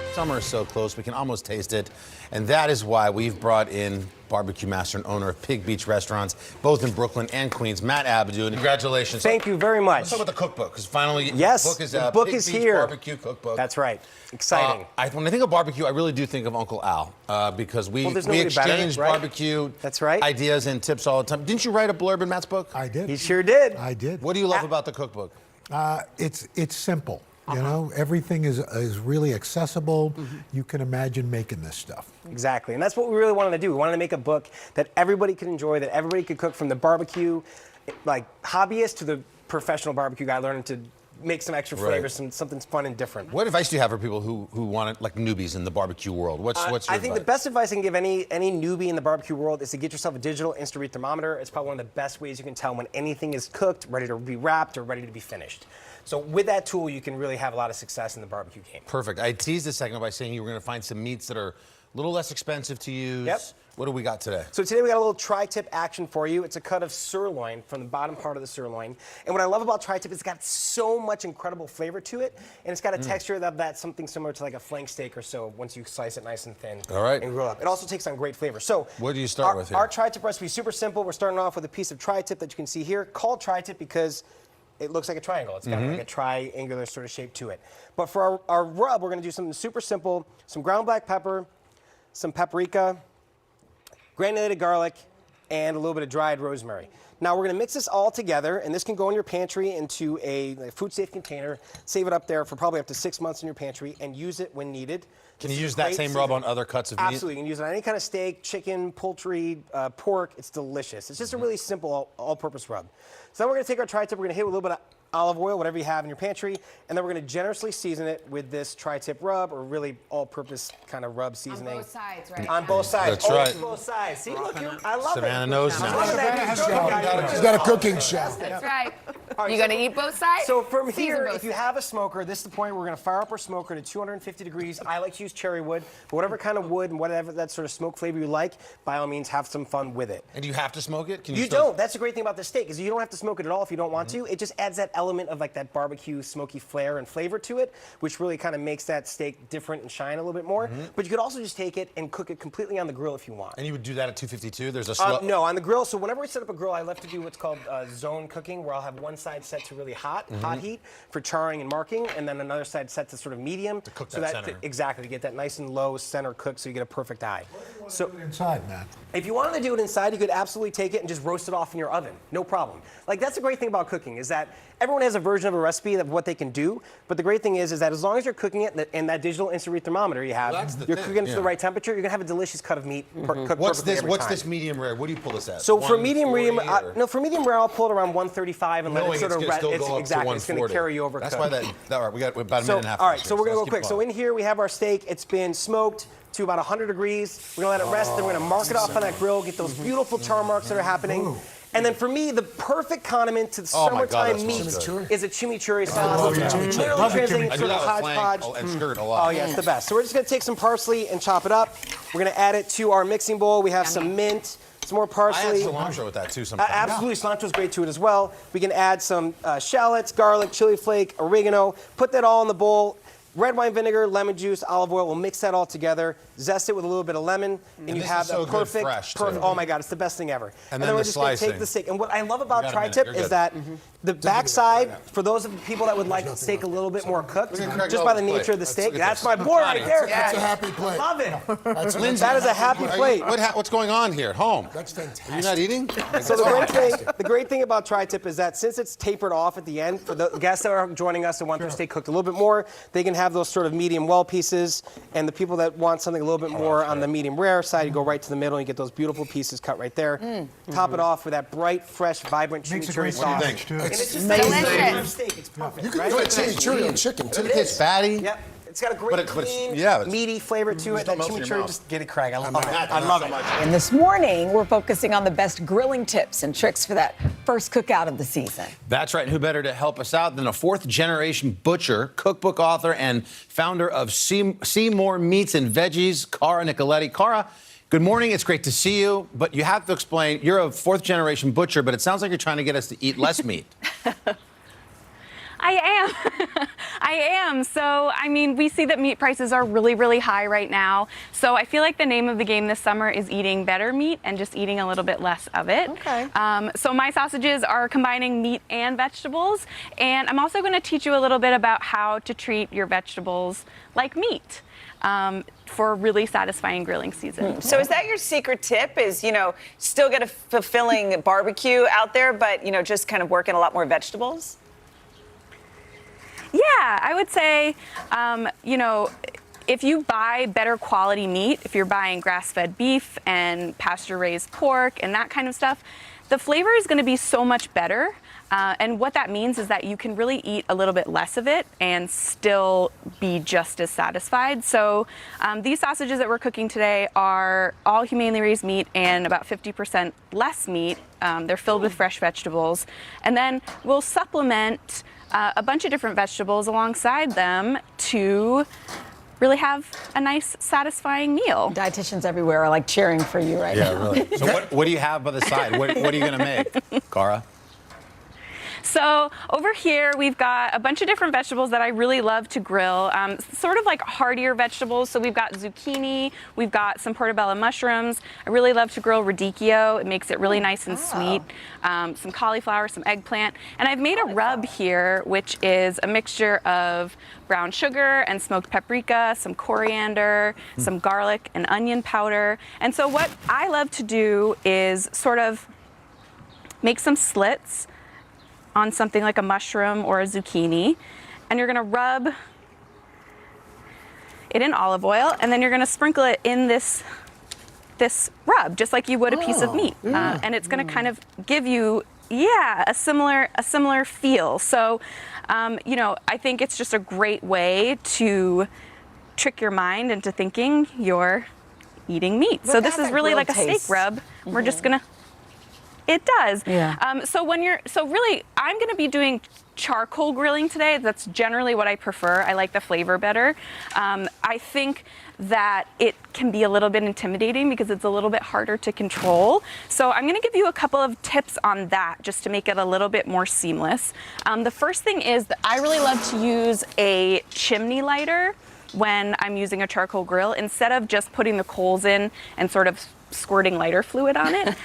Your Summer is so close, we can almost taste it. And that is why we've brought in barbecue master and owner of Pig Beach Restaurants, both in Brooklyn and Queens, Matt Abadou. And congratulations. Thank you very much. Let's talk about the cookbook, because finally Yes, the book is the out. book Pig is Beach here. Barbecue Cookbook. That's right. Exciting. When I think of barbecue, I really do think of Uncle Al, because we there's nobody better, exchange right? barbecue That's right. ideas and tips all the time. Didn't you write a blurb in Matt's book? I did. He sure did. I did. What do you love about the cookbook? It's simple. You know, everything is really accessible. You can imagine making this stuff. Exactly, and that's what we really wanted to do. We wanted to make a book that everybody could enjoy, that everybody could cook, from the barbecue, like hobbyist, to the professional barbecue guy learning to make some extra flavors, something fun and different. What advice do you have for people who want it, like newbies in the barbecue world? What's your I think the advice? best advice I can give any newbie in the barbecue world is to get yourself a digital instant read thermometer. It's probably one of the best ways you can tell when anything is cooked, ready to be wrapped, or ready to be finished. So with that tool, you can really have a lot of success in the barbecue game. Perfect. I teased a second by saying you were going to find some meats that are a little less expensive to use. Yep. What do we got today? So today we got a little tri-tip action for you. It's a cut of sirloin from the bottom part of the sirloin. And what I love about tri-tip is it's got so much incredible flavor to it, and it's got a texture that's something similar to like a flank steak or so once you slice it nice and thin. All right. And grill up. It also takes on great flavor. So what do you start with here? Our tri-tip recipe is super simple. We're starting off with a piece of tri-tip that you can see here, called tri-tip because it looks like a triangle. It's got like a triangular sort of shape to it. But for our rub, we're going to do something super simple. Some ground black pepper, some paprika, granulated garlic, and a little bit of dried rosemary. Now we're going to mix this all together, and this can go in your pantry into a food-safe container. Save it up there for probably up to 6 months in your pantry, and use it when needed. Can you use that same rub on other cuts of meat? Absolutely. You can use it on any kind of steak, chicken, poultry, pork. It's delicious. It's just a really simple all-purpose rub. So then we're going to take our tri-tip. We're going to hit with a little bit of olive oil, whatever you have in your pantry, and then we're going to generously season it with this tri-tip rub, or really all-purpose kind of rub seasoning. On both sides, right? On both sides. That's right. On both sides. See, look, I love Savannah it. knows now. She's got a cooking show. That's right. You gonna eat both sides? So from Season here, both if you have a smoker, this is the point where we're gonna fire up our smoker to 250 degrees. I like to use cherry wood, but whatever kind of wood and whatever that sort of smoke flavor you like, by all means, have some fun with it. And do you have to smoke it? Can You still... don't. That's the great thing about this steak is you don't have to smoke it at all if you don't want to. It just adds that element of like that barbecue smoky flair and flavor to it, which really kind of makes that steak different and shine a little bit more. But you could also just take it and cook it completely on the grill if you want. And you would do that at 252? There's a slow... No, on the grill. So whenever we set up a grill, I love to do what's called zone cooking, where I'll have one side set to really hot heat for charring and marking, and then another side set to sort of medium. To cook that center. Exactly, to get that nice and low center cook so you get a perfect eye. So inside, Matt. if you wanted to do it inside, you could absolutely take it and just roast it off in your oven. No problem. Like, that's the great thing about cooking is that everyone has a version of a recipe of what they can do, but the great thing is that as long as you're cooking it in that digital instant read thermometer you have, you're cooking it to the right temperature, you're gonna have a delicious cut of meat cooked What's perfectly every What's time. this medium rare? What do you pull this at? So for medium 140 rare, no, for medium rare, I'll pull it around 135 and let it Knowing sort it's of gonna still it's go up to exactly. It's going to 140. carry you over. That's cook. why all right, we got about a minute and a half. All right, left so here, we're going to go let's quick. keep So going. in here we have our steak. It's been smoked to about 100 degrees. We're going to let it rest. Then we're going to mark it off on that grill. Get those beautiful char marks that are happening. And then for me, the perfect condiment to the summertime meat is a chimichurri sauce. Literally translating sort of hodgepodge. And skirt a lot. Oh yeah, it's the best. So we're just going to take some parsley and chop it up. We're going to add it to our mixing bowl. We have some mint, some more parsley. I add cilantro with that too sometimes. Absolutely, cilantro's great to it as well. We can add some shallots, garlic, chili flake, oregano. Put that all in the bowl. Red wine vinegar, lemon juice, olive oil. We'll mix that all together, zest it with a little bit of lemon, and you this have is so a good perfect, fresh, too. oh my God, it's the best thing ever. And then then we're the just going to take slicing. the steak. And what I love about You got a minute. tri-tip You're is good. that the backside, for those of the people that would like the steak a little bit more cooked, just by the nature of the steak, that's my boy right there. That's a happy plate. Love it. Lindsay, That is a happy plate. What's going on here at home? That's fantastic. Are you not eating? So the great thing about tri-tip is that since it's tapered off at the end, for the guests that are joining us and want their steak cooked a little bit more, they can have those sort of medium well pieces. And the people that want something a little bit more on the medium rare side, you go right to the middle and you get those beautiful pieces cut right there. Top it off with that bright, fresh, vibrant chimichurri sauce. And it's just amazing. Steak. It's perfect. You can right? do it chimichurri on chicken too. It is fatty. Yep. It's got a great, clean, meaty flavor to it. That chimichurri, just get it, Craig. I love it. I love it. And this morning, we're focusing on the best grilling tips and tricks for that first cookout of the season. That's right. And who better to help us out than a fourth-generation butcher, cookbook author, and founder of Seymour Meats and Veggies, Cara Nicoletti. Cara, good morning. It's great to see you. But you have to explain, you're a fourth-generation butcher, but it sounds like you're trying to get us to eat less meat. I am. I am. So, I mean, we see that meat prices are really, really high right now. So I feel like the name of the game this summer is eating better meat and just eating a little bit less of it. Okay. So my sausages are combining meat and vegetables. And I'm also going to teach you a little bit about how to treat your vegetables like meat. For a really satisfying grilling season. So is that your secret tip is, still get a fulfilling barbecue out there, but, just kind of work in a lot more vegetables? Yeah, I would say, if you buy better quality meat, if you're buying grass-fed beef and pasture-raised pork and that kind of stuff, the flavor is going to be so much better. And what that means is that you can really eat a little bit less of it and still be just as satisfied. So these sausages that we're cooking today are all humanely raised meat and about 50% less meat. They're filled with fresh vegetables. And then we'll supplement a bunch of different vegetables alongside them to really have a nice, satisfying meal. Dietitians everywhere are like cheering for you right now. Yeah, really. So what do you have by the side? What are you going to make, Cara? So over here, we've got a bunch of different vegetables that I really love to grill, sort of like heartier vegetables. So we've got zucchini, we've got some portobello mushrooms. I really love to grill radicchio. It makes it really nice and sweet. Some cauliflower, some eggplant. And I've made a rub here, which is a mixture of brown sugar and smoked paprika, some coriander, some garlic and onion powder. And so what I love to do is sort of make some slits on something like a mushroom or a zucchini, and you're gonna rub it in olive oil, and then you're gonna sprinkle it in this rub, just like you would a piece of meat. And it's gonna kind of give you, a similar feel. So, I think it's just a great way to trick your mind into thinking you're eating meat. So this is really like a steak rub. We're just gonna It does. Yeah. So really, I'm going to be doing charcoal grilling today. That's generally what I prefer. I like the flavor better. I think that it can be a little bit intimidating because it's a little bit harder to control. So I'm going to give you a couple of tips on that just to make it a little bit more seamless. The first thing is that I really love to use a chimney lighter when I'm using a charcoal grill instead of just putting the coals in and sort of squirting lighter fluid on it.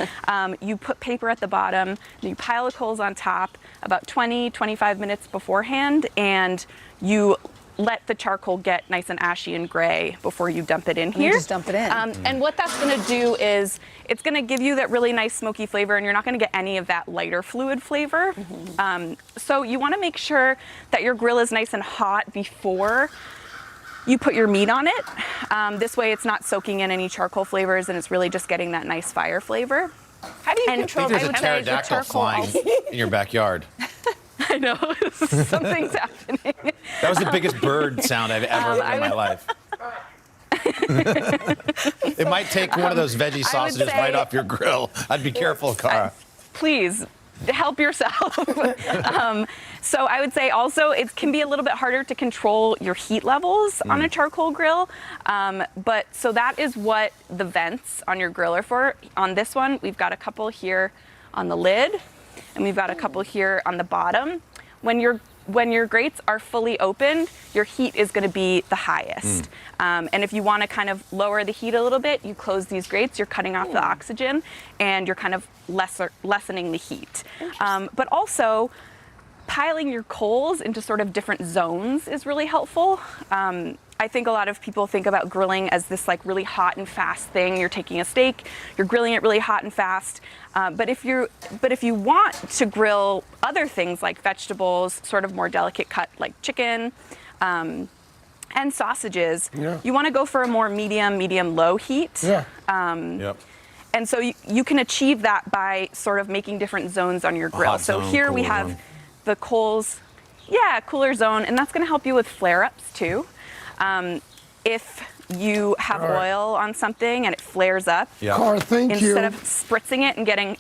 You put paper at the bottom, and you pile the coals on top about 20-25 minutes beforehand, and you let the charcoal get nice and ashy and gray before you dump it in And here. you just dump it in. And what that's going to do is it's going to give you that really nice smoky flavor, and you're not going to get any of that lighter fluid flavor. So you want to make sure that your grill is nice and hot before you put your meat on it. This way it's not soaking in any charcoal flavors, and it's really just getting that nice fire flavor. How do you control There's a pterodactyl flying in your backyard. I know, something's happening. That was the biggest bird sound I've ever heard in my life. It might take one of those veggie sausages right off your grill. I'd be careful, Cara. Please help yourself. So I would say also it can be a little bit harder to control your heat levels on a charcoal grill. But so that is what the vents on your grill are for. On this one, we've got a couple here on the lid, and we've got a couple here on the bottom. When your grates are fully opened, your heat is going to be the highest. And if you want to kind of lower the heat a little bit, you close these grates, you're cutting off the oxygen, and you're kind of lessening the heat. But also, piling your coals into sort of different zones is really helpful. I think a lot of people think about grilling as this like really hot and fast thing. You're taking a steak, you're grilling it really hot and fast. But if you want to grill other things like vegetables, sort of more delicate cut like chicken, and sausages, you want to go for a more medium-low heat. And so you can achieve that by sort of making different zones on your grill. So here we have the coals, cooler zone, and that's going to help you with flare-ups too. If you have oil on something and it flares up, instead of spritzing it and getting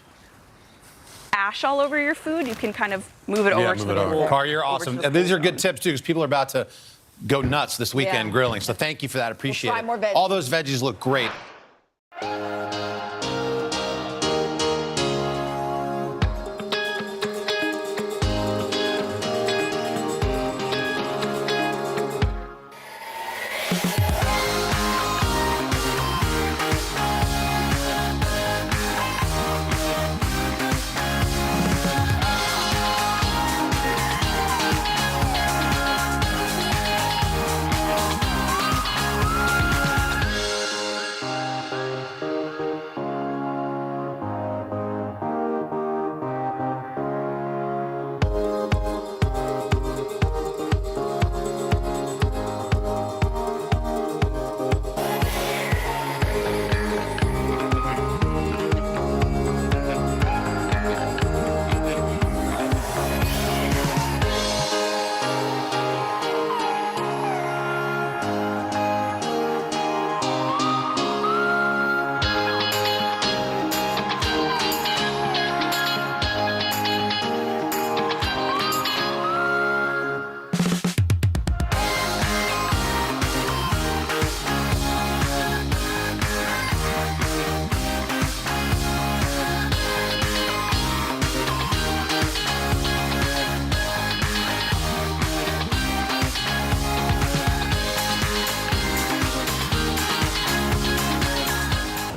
ash all over your food, you can kind of move it over to the cool. Cara, you're awesome. And these are good tips too, because people are about to go nuts this weekend grilling. So thank you for that. Appreciate it. More veggies. All those veggies look great.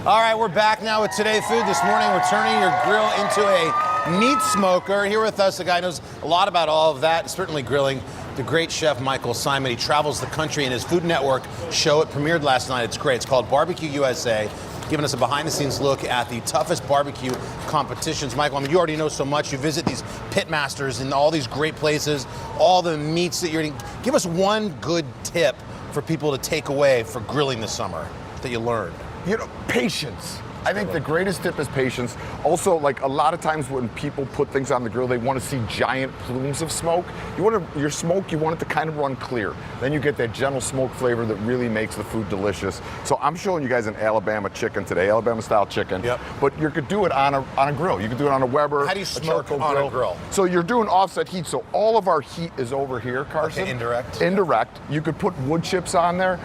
All right, we're back now with Today Food. This morning, we're turning your grill into a meat smoker. Here with us, a guy who knows a lot about all of that, certainly grilling, the great chef Michael Simon. He travels the country in his Food Network show. It premiered last night. It's great. It's called Barbecue USA, giving us a behind-the-scenes look at the toughest barbecue competitions. Michael, I mean, you already know so much. You visit these pit masters in all these great places, all the meats that you're eating. Give us one good tip for people to take away for grilling this summer that you learned. You know, patience. I think the greatest tip is patience. Also, like a lot of times when people put things on the grill, they want to see giant plumes of smoke. Your smoke, you want it to kind of run clear. Then you get that gentle smoke flavor that really makes the food delicious. So I'm showing you guys an Alabama chicken today, Alabama style chicken. Yep. But you could do it on a grill. You could do it on a Weber. How do you smoke charcoal on a grill? So you're doing offset heat. So all of our heat is over here, Carson. Okay, indirect. Indirect. You could put wood chips on there,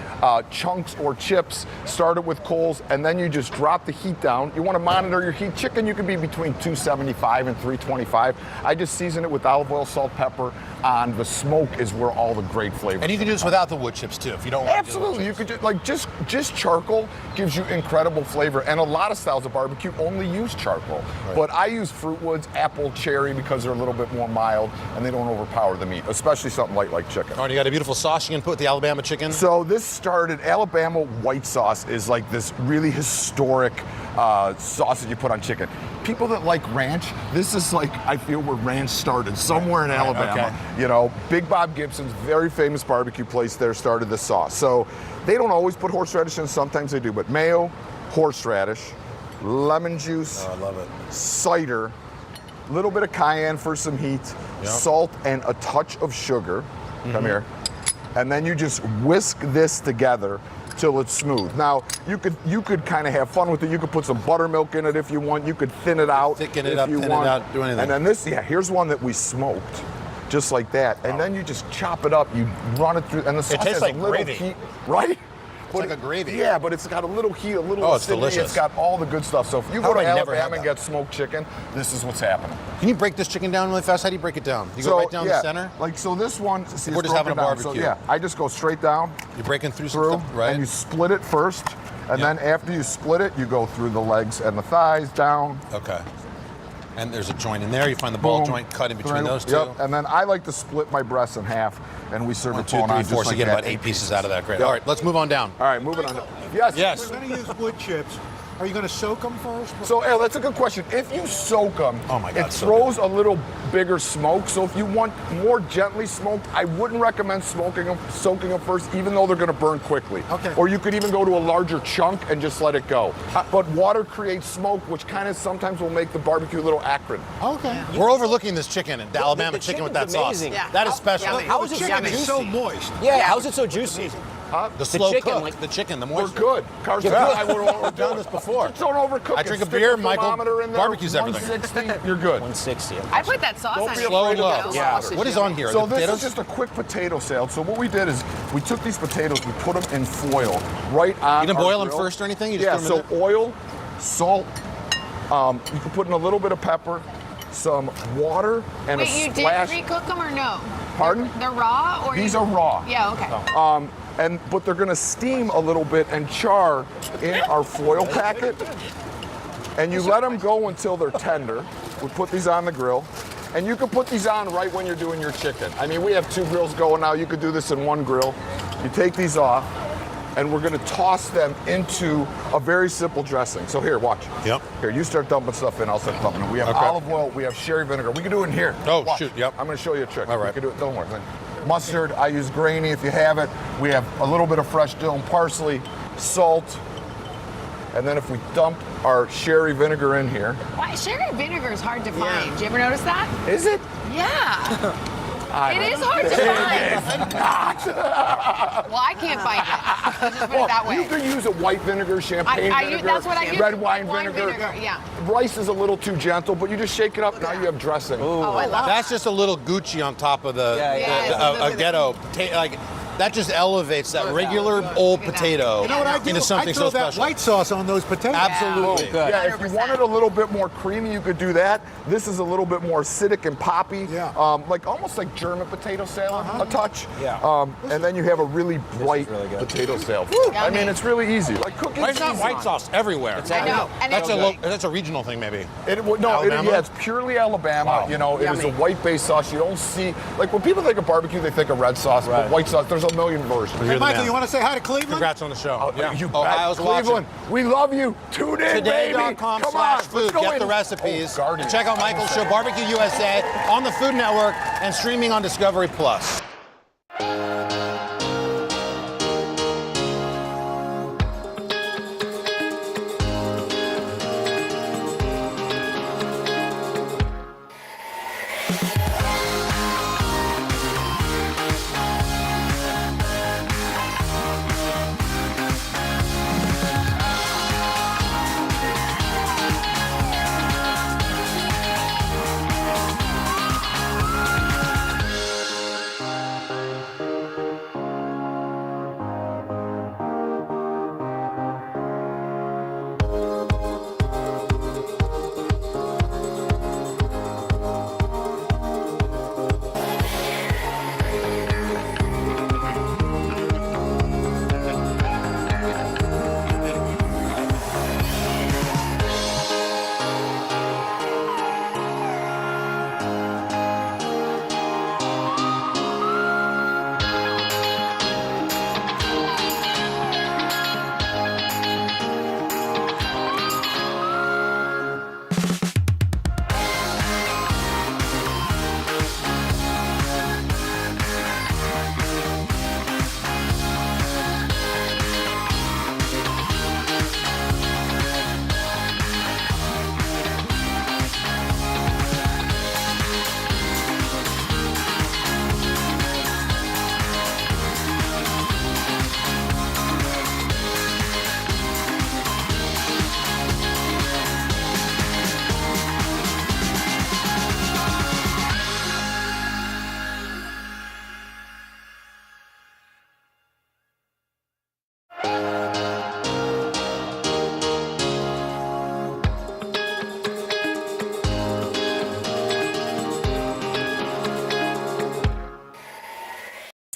chunks or chips. Start it with coals, and then you just drop the heat down. You want to monitor your heat. Chicken, you can be between 275 and 325. I just season it with olive oil, salt, pepper. On the smoke is where all the great flavor. And you can do this without the wood chips too, if you don't want Absolutely, to. you could just charcoal gives you incredible flavor, and a lot of styles of barbecue only use charcoal. Right. But I use fruit woods, apple, cherry because they're a little bit more mild and they don't overpower the meat, especially something light like chicken. All right, you got a beautiful sauce you can put with the Alabama chicken. So this started, Alabama white sauce is like this really historic sauce that you put on chicken. People that like ranch, this is like, I feel where ranch started, somewhere in Alabama. Okay. You know, Big Bob Gibson's very famous barbecue place there started this sauce. So they don't always put horseradish in, sometimes they do, but mayo, horseradish, lemon juice, I love it. cider, a little bit of cayenne for some heat, salt, and a touch of sugar. Come here. And then you just whisk this together till it's smooth. Now, you could kind of have fun with it. You could put some buttermilk in it if you want. You could thin it out Thicken it if up, you thin want. it out, do anything. And then this, here's one that we smoked, just like that. And then you just chop it up. You run it through, and the sauce tastes has like a little gravy. heat, right? It's like a gravy. Yeah, but it's got a little heat, a little it's acidity. delicious. It's got all the good stuff. So if you How go to have I never had Alabama and get smoked chicken, this is what's happening. Can you break this chicken down really fast? How do you break it down? You go right down the center? Like, so this one, see, We're it's just having a broken down. barbecue. So, yeah, I just go straight down. You're breaking through some stuff, right? And you split it first. And then after you split it, you go through the legs and the thighs down. Okay. And there's a joint in there. You find the ball joint cut in between those two. Yep. And then I like to split my breasts in half, and we serve 1, it 2, bone 3, on 4. just So like you get that. about 8 pieces out of that. Great. Yep. All right, let's move on down. All right, moving on. Yes. Yes. We're going to use wood chips. Are you going to soak them first? So, that's a good question. If you soak them, it so throws a little bigger smoke. So if you want more gently smoked, I wouldn't recommend soaking them first, even though they're going to burn quickly. Okay. Or you could even go to a larger chunk and just let it go. But water creates smoke, which kind of sometimes will make the barbecue a little acrid. Okay. We're overlooking this chicken, the Alabama the chicken with that chicken's sauce. amazing. Yeah. That is special. How is it Chicken is juicy? so moist. Yeah, how's it so juicy? The slow chicken, cook, like- the chicken, the We're moisture. good. Carson, I would We've done this before. Just don't overcook I it. drink a Stick beer, the Michael thermometer in there, barbecues everything. 160, you're good. 160. I put that sauce Don't on be it. Slow afraid and of low. the Yeah. sausage. What is on here? So The this potatoes? is just a quick potato salad. So what we did is we took these potatoes, we put them in foil right on. You didn't our boil them grill. first or anything? You just Yeah. put 'em in So oil, salt. You can put in a little bit of pepper, some water, and Wait, a you did splash. pre-cook them or no? Pardon? They're raw or These are raw. Yeah, okay. But they're gonna steam a little bit and char in our foil packet. And you let them go until they're tender. We put these on the grill. And you can put these on right when you're doing your chicken. I mean, we have 2 grills going now. You could do this in 1 grill. You take these off, and we're gonna toss them into a very simple dressing. So here, watch. Yep. Here, you start dumping stuff in, I'll start dumping it. We have olive oil, we have sherry vinegar. We can do it in here. Oh, Watch. shoot, yep. I'm gonna show you a trick. All right. We can do it, don't worry. Mustard, I use grainy if you have it. We have a little bit of fresh dill and parsley, salt, and then if we dump our sherry vinegar in here. Why sherry vinegar is hard to find. Do you ever notice that? Is it? Yeah. It is hard to find. Well, I can't find it. Let's just put it that way. You can use a white vinegar, champagne vinegar, that's what I use. red wine vinegar. Yeah. Rice is a little too gentle, but you just shake it up, now you have dressing. Oh, I love That's just a little Gucci on top of the Yeah. a ghetto. Like that just elevates that regular old potato You know what I do? into something I throw so that special. white sauce on those potatoes. Absolutely. Yeah, if you wanted a little bit more creamy, you could do that. This is a little bit more acidic and poppy, like almost like German potato salad, a touch. Yeah. And then you have a really bright potato salad. I mean, it's really easy. Like cooking. Why is not white sauce everywhere? I know. And That's a regional thing, maybe. Yeah, it's purely Alabama. Wow. You know, it is a white-based sauce. You don't see, like when people think of barbecue, they think of red sauce, but white sauce. There's a million versions. Hey, Michael, you want to say hi to Cleveland? Congrats on the show. You bet. Ohio's Cleveland, watching. we love you. Tune in, baby. Come on, Today.com/food. let's go Get in. the recipes. Oh, Guardian. Check out Michael's show, Barbecue USA, on the Food Network and streaming on Discovery Plus.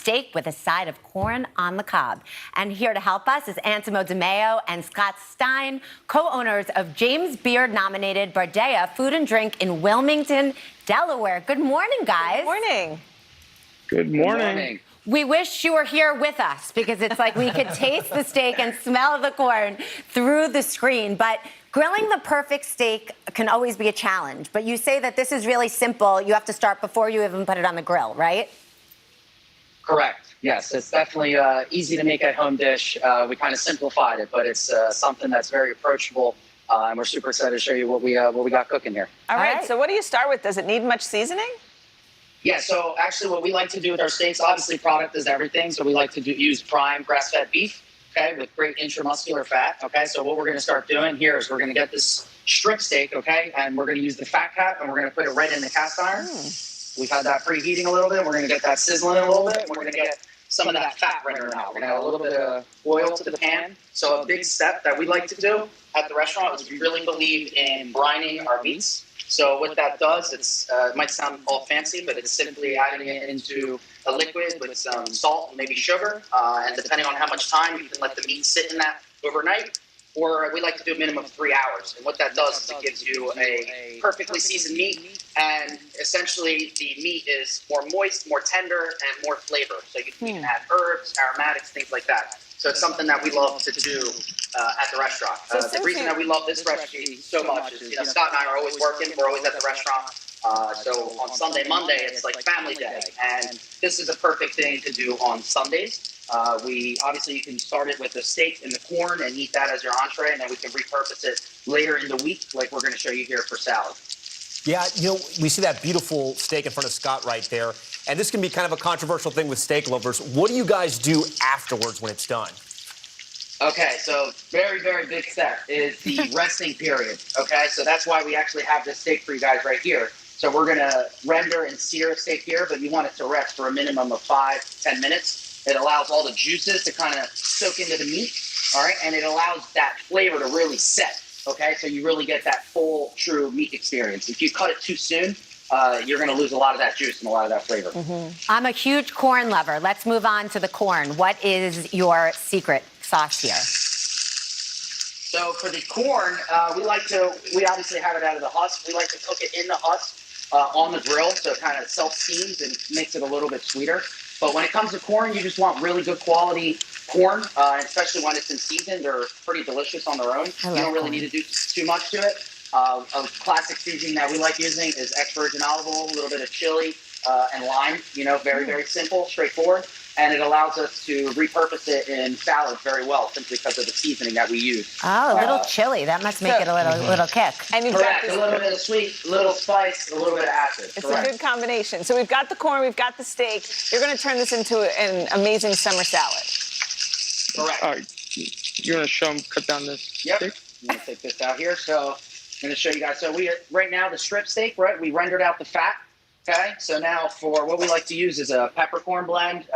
steak with a side of corn on the cob. And here to help us is Antimo DeMeo and Scott Stein, co-owners of James Beard-nominated Bardea Food and Drink in Wilmington, Delaware. Good morning, guys. Good morning. Good morning. We wish you were here with us because it's like we could taste the steak and smell the corn through the screen. But grilling the perfect steak can always be a challenge. But you say that this is really simple. You have to start before you even put it on the grill, right? Correct. Yes, it's definitely easy to make at home dish. We kind of simplified it, but it's something that's very approachable. And we're super excited to show you what we got cooking here. All right. So what do you start with? Does it need much seasoning? Yeah, so actually what we like to do with our steaks, obviously product is everything, so we like to use prime grass-fed beef, okay, with great intramuscular fat, okay? So what we're going to start doing here is we're going to get this strip steak, okay, and we're going to use the fat cap, and we're going to put it right in the cast iron. We've had that preheating a little bit. We're going to get that sizzling a little bit, and we're going to get some of that fat rendering out. We're going to add a little bit of oil to the pan. So a big step that we like to do at the restaurant is we really believe in brining our meats. So what that does, it might sound all fancy, but it's simply adding it into a liquid with some salt and maybe sugar. And depending on how much time, you can let the meat sit in that overnight. Or we like to do a minimum of 3 hours. And what that does is it gives you a perfectly seasoned meat. And essentially the meat is more moist, more tender, and more flavor. So you can add herbs, aromatics, things like that. So it's something that we love to do at the restaurant. The reason that we love this recipe so much is, Scott and I are always working. We're always at the restaurant. So on Sunday, Monday, it's like family day. And this is a perfect thing to do on Sundays. You can start it with the steak and the corn and eat that as your entree, and then we can repurpose it later in the week, like we're going to show you here for salad. Yeah, we see that beautiful steak in front of Scott right there. And this can be kind of a controversial thing with steak lovers. What do you guys do afterwards when it's done? Okay, so very, very big step is the resting period. Okay, so that's why we actually have this steak for you guys right here. So we're going to render and sear a steak here, but you want it to rest for a minimum of 5 to 10 minutes. It allows all the juices to kind of soak into the meat, all right? And it allows that flavor to really set, okay? So you really get that full, true meat experience. If you cut it too soon, you're going to lose a lot of that juice and a lot of that flavor. I'm a huge corn lover. Let's move on to the corn. What is your secret sauce here? So for the corn, we obviously have it out of the husk. We like to cook it in the husk on the grill, so it kind of self-steams and makes it a little bit sweeter. But when it comes to corn, you just want really good quality corn, especially when it's in season. They're pretty delicious on their own. You don't really need to do too much to it. A classic seasoning that we like using is extra virgin olive oil, a little bit of chili and lime. Very, very simple, straightforward. And it allows us to repurpose it in salads very well, simply because of the seasoning that we use. Oh, a little chili. That must make it a little kick. And you've Correct. got A little bit of sweet, a little spice, a little bit of acid. It's a good combination. So we've got the corn, we've got the steak. You're going to turn this into an amazing summer salad. Correct. All right. You're going to show them cut down this steak? I'm going to take this out here. So I'm going to show you guys. So right now, the strip steak, right, we rendered out the fat. Okay, so now for what we like to use is a peppercorn blend.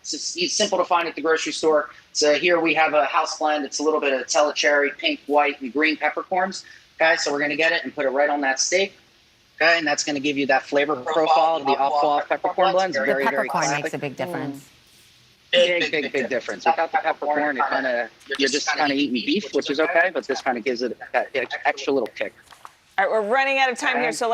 It's simple to find at the grocery store. So here we have a house blend. It's a little bit of telecherry, pink, white, and green peppercorns. Okay, so we're going to get it and put it right on that steak. Okay, and that's going to give you that flavor profile of the Alpha peppercorn blend. The peppercorn makes a big difference. Big difference. Without the peppercorn, you're just kind of eating beef, which is okay, but this kind of gives it that extra little kick. All right, we're running out of time here, so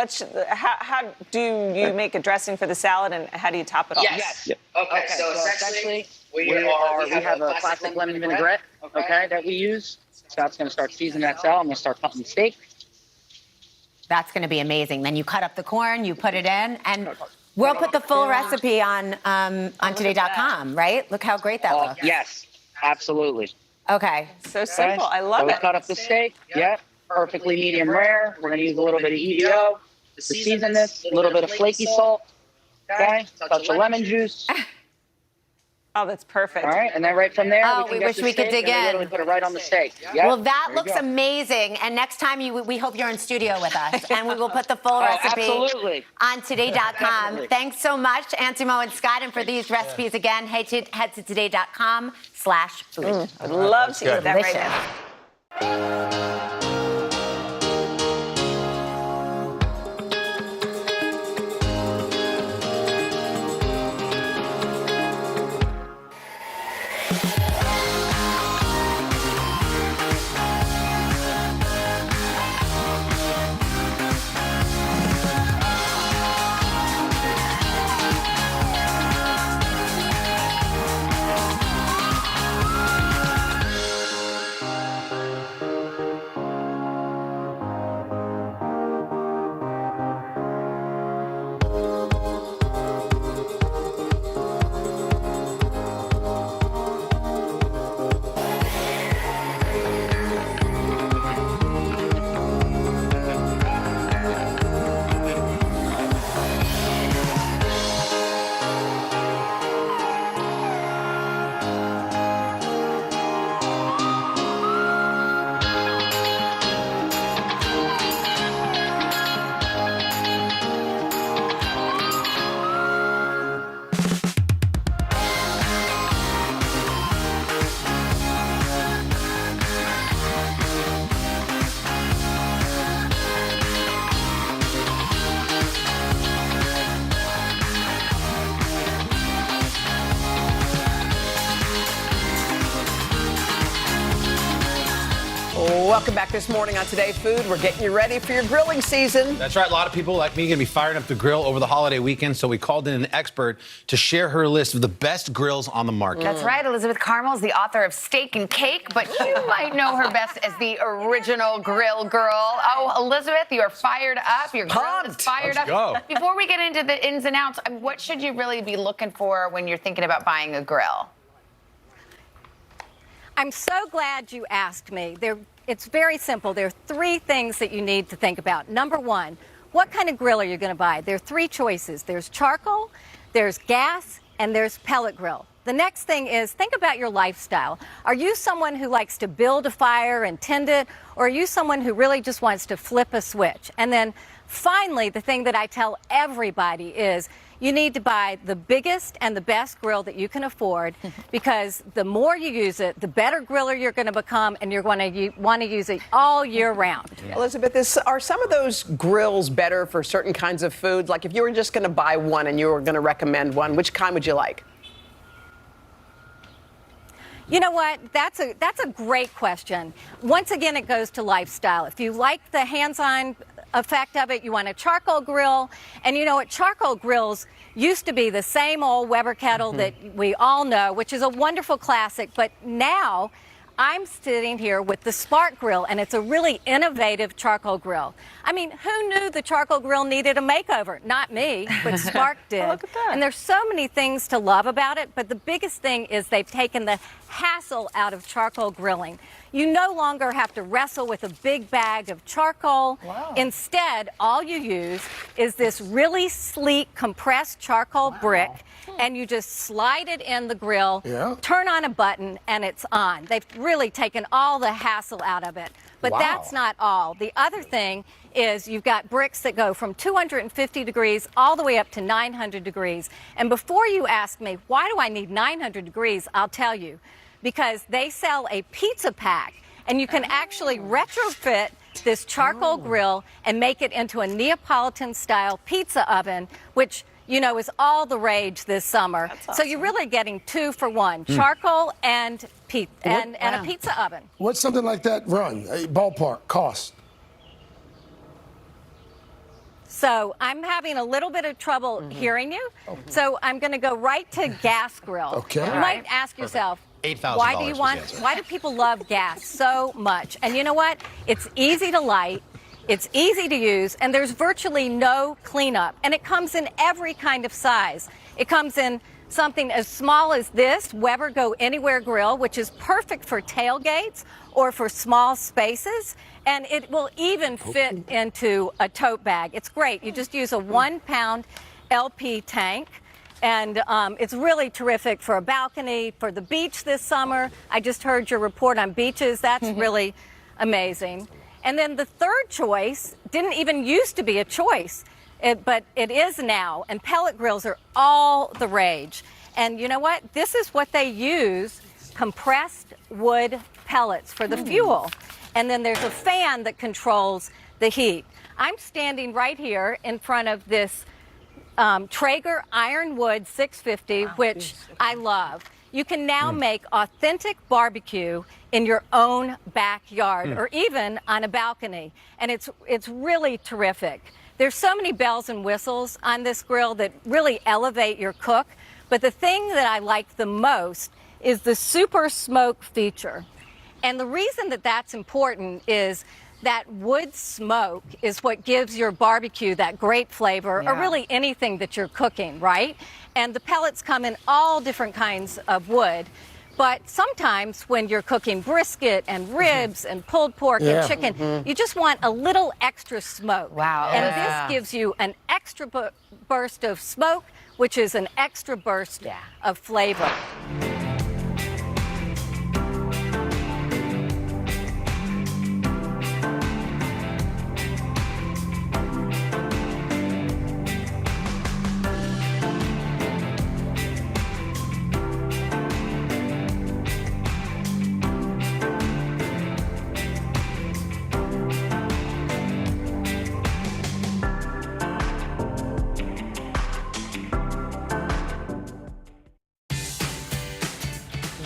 how do you make a dressing for the salad, and how do you top it off? Yes. Okay, so essentially, we have a classic lemon vinaigrette, okay, that we use. Scott's going to start seasoning that salad. I'm going to start cutting the steak. That's going to be amazing. Then you cut up the corn, you put it in, and we'll put the full recipe on today.com, right? Look how great that looks. Yes, absolutely. Okay. So simple. I love it. it. We cut up the steak. Yep. Perfectly medium rare. We're going to use a little bit of EDO to season this, a little bit of flaky salt, okay, touch of lemon juice. Oh, that's perfect. All right, and then right from there, we wish we could dig in. We put it right on the steak. Yep. Well, that looks amazing. And next time, we hope you're in studio with us, and we will put the full recipe on today.com. Thanks so much, Antimo and Scott, and for these recipes again, head to today.com/food. I'd love to eat that right now. Welcome back this morning on Today Food. We're getting you ready for your grilling season. That's right. A lot of people like me are going to be firing up the grill over the holiday weekend, so we called in an expert to share her list of the best grills on the market. That's right. Elizabeth Carmel is the author of Steak and Cake, but you might know her best as the original grill girl. Oh, Elizabeth, you are fired up. Your grill is fired Let's up. go. Before we get into the ins and outs, what should you really be looking for when you're thinking about buying a grill? I'm so glad you asked me. It's very simple. There are 3 things that you need to think about. Number 1, what kind of grill are you going to buy? There are 3 choices. There's charcoal, there's gas, and there's pellet grill. The next thing is think about your lifestyle. Are you someone who likes to build a fire and tend it, or are you someone who really just wants to flip a switch? And then finally, the thing that I tell everybody is you need to buy the biggest and the best grill that you can afford, because the more you use it, the better griller you're going to become, and you're going to want to use it all year round. Elizabeth, are some of those grills better for certain kinds of foods? Like if you were just going to buy one and you were going to recommend one, which kind would you like? You know what? That's a great question. Once again, it goes to lifestyle. If you like the hands-on effect of it, you want a charcoal grill. And you know what? Charcoal grills used to be the same old Weber kettle that we all know, which is a wonderful classic. But now I'm sitting here with the Spark Grill, and it's a really innovative charcoal grill. I mean, who knew the charcoal grill needed a makeover? Not me, but Spark did. Oh, look at that. And there's so many things to love about it, but the biggest thing is they've taken the hassle out of charcoal grilling. You no longer have to wrestle with a big bag of charcoal. Wow. Instead, all you use is this really sleek compressed charcoal brick, and you just slide it in the grill, turn on a button, and it's on. They've really taken all the hassle out of it. But that's not all. The other thing is you've got bricks that go from 250 degrees all the way up to 900 degrees. And before you ask me, why do I need 900 degrees, I'll tell you. Because they sell a pizza pack, and you can actually retrofit this charcoal grill and make it into a Neapolitan-style pizza oven, which, you know, is all the rage this summer. So you're really getting 2 for 1, charcoal and a pizza oven. What's something like that run? A ballpark cost? So I'm having a little bit of trouble hearing you. So I'm going to go right to gas grill. Okay. You might ask yourself, $8,000 why do people love gas so much? And you know what? It's easy to light, it's easy to use, and there's virtually no cleanup. And it comes in every kind of size. It comes in something as small as this Weber Go Anywhere grill, which is perfect for tailgates or for small spaces. And it will even fit into a tote bag. It's great. You just use a 1-pound LP tank. And it's really terrific for a balcony, for the beach this summer. I just heard your report on beaches. That's really amazing. And then the third choice didn't even used to be a choice, but it is now. And pellet grills are all the rage. And you know what? This is what they use, compressed wood pellets for the fuel. And then there's a fan that controls the heat. I'm standing right here in front of this Traeger Ironwood 650, which I love. You can now make authentic barbecue in your own backyard or even on a balcony, and it's really terrific. There's so many bells and whistles on this grill that really elevate your cook, but the thing that I like the most is the super smoke feature. And the reason that that's important is that wood smoke is what gives your barbecue that great flavor, or really anything that you're cooking, right? And the pellets come in all different kinds of wood. But sometimes when you're cooking brisket and ribs and pulled pork and chicken, you just want a little extra smoke. Wow. And this gives you an extra burst of smoke, which is an extra burst of flavor.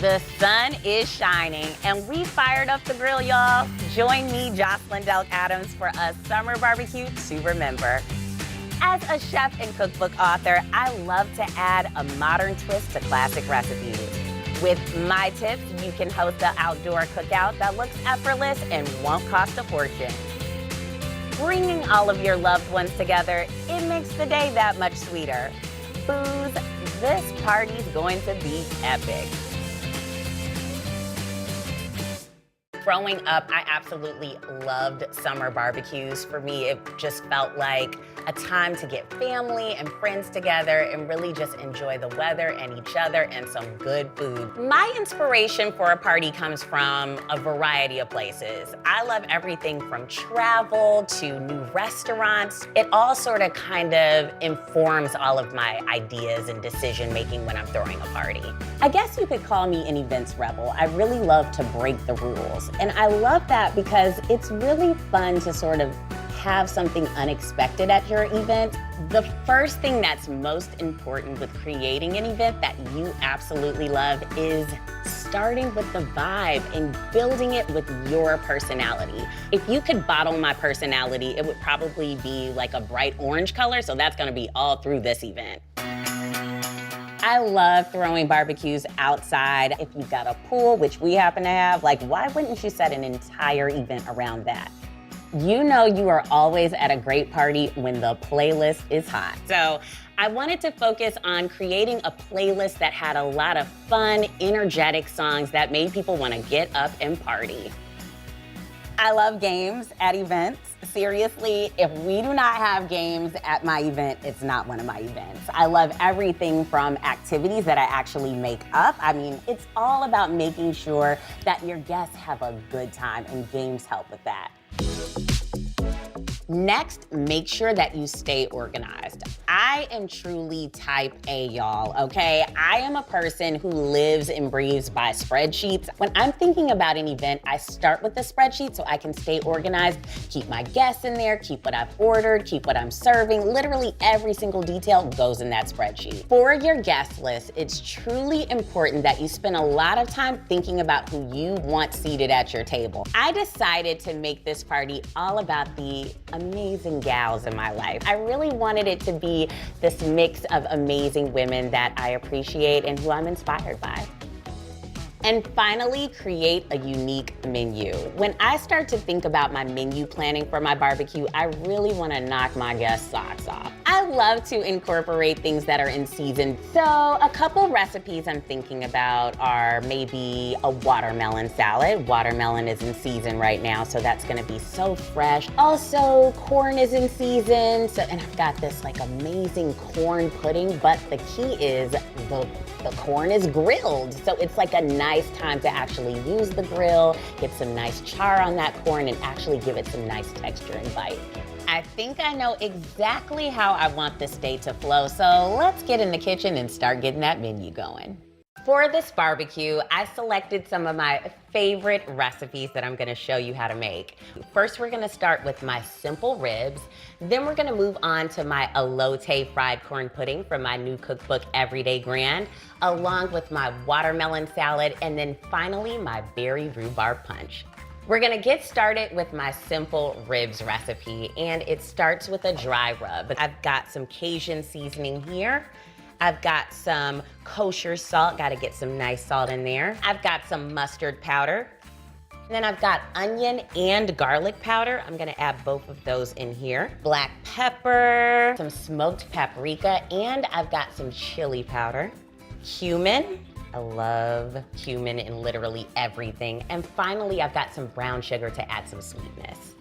The sun is shining, and we fired up the grill, y'all. Join me, Jocelyn Delk Adams, for a summer barbecue to remember. As a chef and cookbook author, I love to add a modern twist to classic recipes. With my tips, you can host an outdoor cookout that looks effortless and won't cost a fortune. Bringing all of your loved ones together, it makes the day that much sweeter. Booze, this party's going to be epic. Growing up, I absolutely loved summer barbecues. For me, it just felt like a time to get family and friends together and really just enjoy the weather and each other and some good food. My inspiration for a party comes from a variety of places. I love everything from travel to new restaurants. It all sort of kind of informs all of my ideas and decision making when I'm throwing a party. I guess you could call me an events rebel. I really love to break the rules. And I love that because it's really fun to sort of have something unexpected at your event. The first thing that's most important with creating an event that you absolutely love is starting with the vibe and building it with your personality. If you could bottle my personality, it would probably be like a bright orange color, so that's gonna be all through this event. I love throwing barbecues outside. If you've got a pool, which we happen to have, like, why wouldn't you set an entire event around that? You know you are always at a great party when the playlist is hot. So I wanted to focus on creating a playlist that had a lot of fun, energetic songs that made people want to get up and party. I love games at events. Seriously, if we do not have games at my event, it's not one of my events. I love everything from activities that I actually make up. I mean, it's all about making sure that your guests have a good time, and games help with that. Next, make sure that you stay organized. I am truly type A, y'all, okay? I am a person who lives and breathes by spreadsheets. When I'm thinking about an event, I start with the spreadsheet so I can stay organized, keep my guests in there, keep what I've ordered, keep what I'm serving. Literally every single detail goes in that spreadsheet. For your guest list, it's truly important that you spend a lot of time thinking about who you want seated at your table. I decided to make this party all about the amazing gals in my life. I really wanted it to be this mix of amazing women that I appreciate and who I'm inspired by. And finally, create a unique menu. When I start to think about my menu planning for my barbecue, I really want to knock my guests' socks off. I love to incorporate things that are in season. So a couple recipes I'm thinking about are maybe a watermelon salad. Watermelon is in season right now, so that's gonna be so fresh. Also, corn is in season, and I've got this like amazing corn pudding, but the key is the corn is grilled. So it's like a nice time to actually use the grill, get some nice char on that corn, and actually give it some nice texture and bite. I think I know exactly how I want this day to flow, so let's get in the kitchen and start getting that menu going. For this barbecue, I selected some of my favorite recipes that I'm gonna show you how to make. First, we're gonna start with my simple ribs. Then we're gonna move on to my elote fried corn pudding from my new cookbook, Everyday Grand, along with my watermelon salad, and then finally, my berry rhubarb punch. We're gonna get started with my simple ribs recipe, and it starts with a dry rub. I've got some Cajun seasoning here. I've got some kosher salt, gotta get some nice salt in there. I've got some mustard powder. And then I've got onion and garlic powder. I'm gonna add both of those in here. Black pepper, some smoked paprika, and I've got some chili powder. Cumin. I love cumin in literally everything. And finally, I've got some brown sugar to add some sweetness.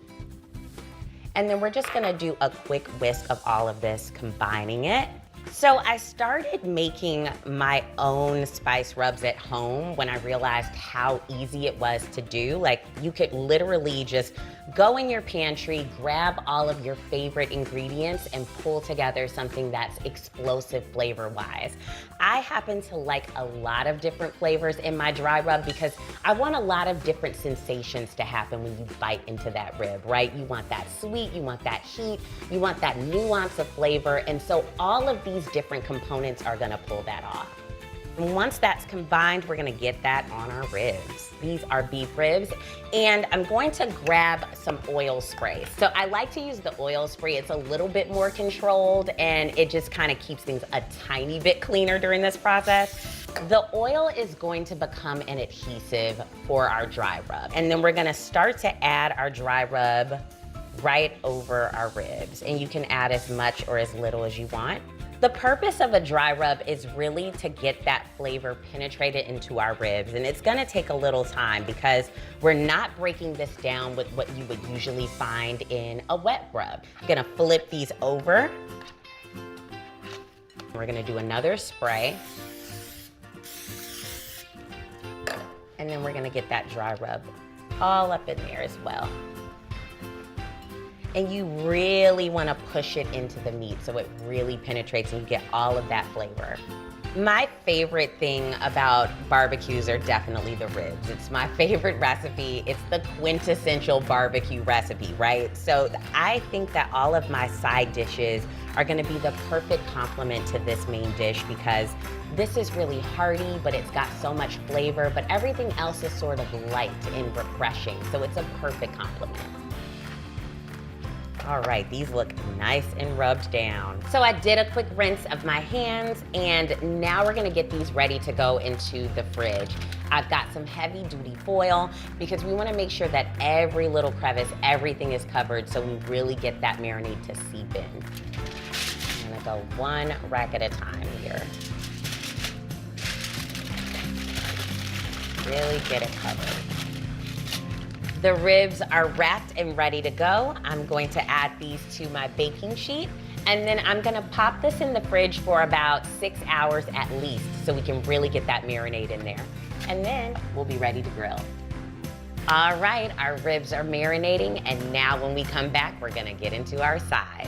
And then we're just gonna do a quick whisk of all of this, combining it. So I started making my own spice rubs at home when I realized how easy it was to do. Like, you could literally just go in your pantry, grab all of your favorite ingredients, and pull together something that's explosive flavor-wise. I happen to like a lot of different flavors in my dry rub because I want a lot of different sensations to happen when you bite into that rib, right? You want that sweet, you want that heat, you want that nuance of flavor, and so all of these different components are gonna pull that off. Once that's combined, we're gonna get that on our ribs. These are beef ribs, and I'm going to grab some oil spray. So I like to use the oil spray. It's a little bit more controlled, and it just kind of keeps things a tiny bit cleaner during this process. The oil is going to become an adhesive for our dry rub. And then we're gonna start to add our dry rub right over our ribs. And you can add as much or as little as you want. The purpose of a dry rub is really to get that flavor penetrated into our ribs. And it's gonna take a little time because we're not breaking this down with what you would usually find in a wet rub. I'm gonna flip these over. We're gonna do another spray. And then we're gonna get that dry rub all up in there as well. And you really wanna push it into the meat so it really penetrates and you get all of that flavor. My favorite thing about barbecues are definitely the ribs. It's my favorite recipe. It's the quintessential barbecue recipe, right? So I think that all of my side dishes are gonna be the perfect complement to this main dish because this is really hearty, but it's got so much flavor, but everything else is sort of light and refreshing. So it's a perfect complement. All right, these look nice and rubbed down. So I did a quick rinse of my hands, and now we're gonna get these ready to go into the fridge. I've got some heavy duty foil because we wanna make sure that every little crevice, everything is covered so we really get that marinade to seep in. I'm gonna go one rack at a time here. Really get it covered. The ribs are wrapped and ready to go. I'm going to add these to my baking sheet, and then I'm gonna pop this in the fridge for about 6 hours at least so we can really get that marinade in there. And then we'll be ready to grill. All right, our ribs are marinating, and now when we come back, we're gonna get into our sides.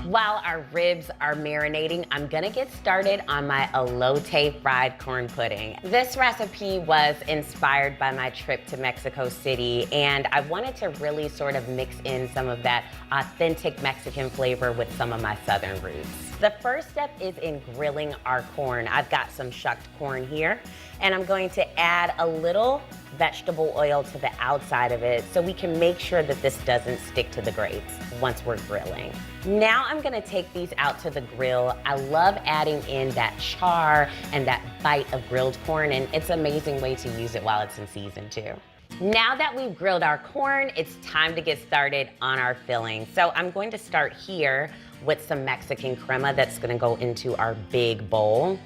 While our ribs are marinating, I'm gonna get started on my elote fried corn pudding. This recipe was inspired by my trip to Mexico City, and I wanted to really sort of mix in some of that authentic Mexican flavor with some of my Southern roots. The first step is in grilling our corn. I've got some shucked corn here, and I'm going to add a little vegetable oil to the outside of it so we can make sure that this doesn't stick to the grates once we're grilling. Now I'm gonna take these out to the grill. I love adding in that char and that bite of grilled corn, and it's an amazing way to use it while it's in season too. Now that we've grilled our corn, it's time to get started on our filling. So I'm going to start here with some Mexican crema that's gonna go into our big bowl.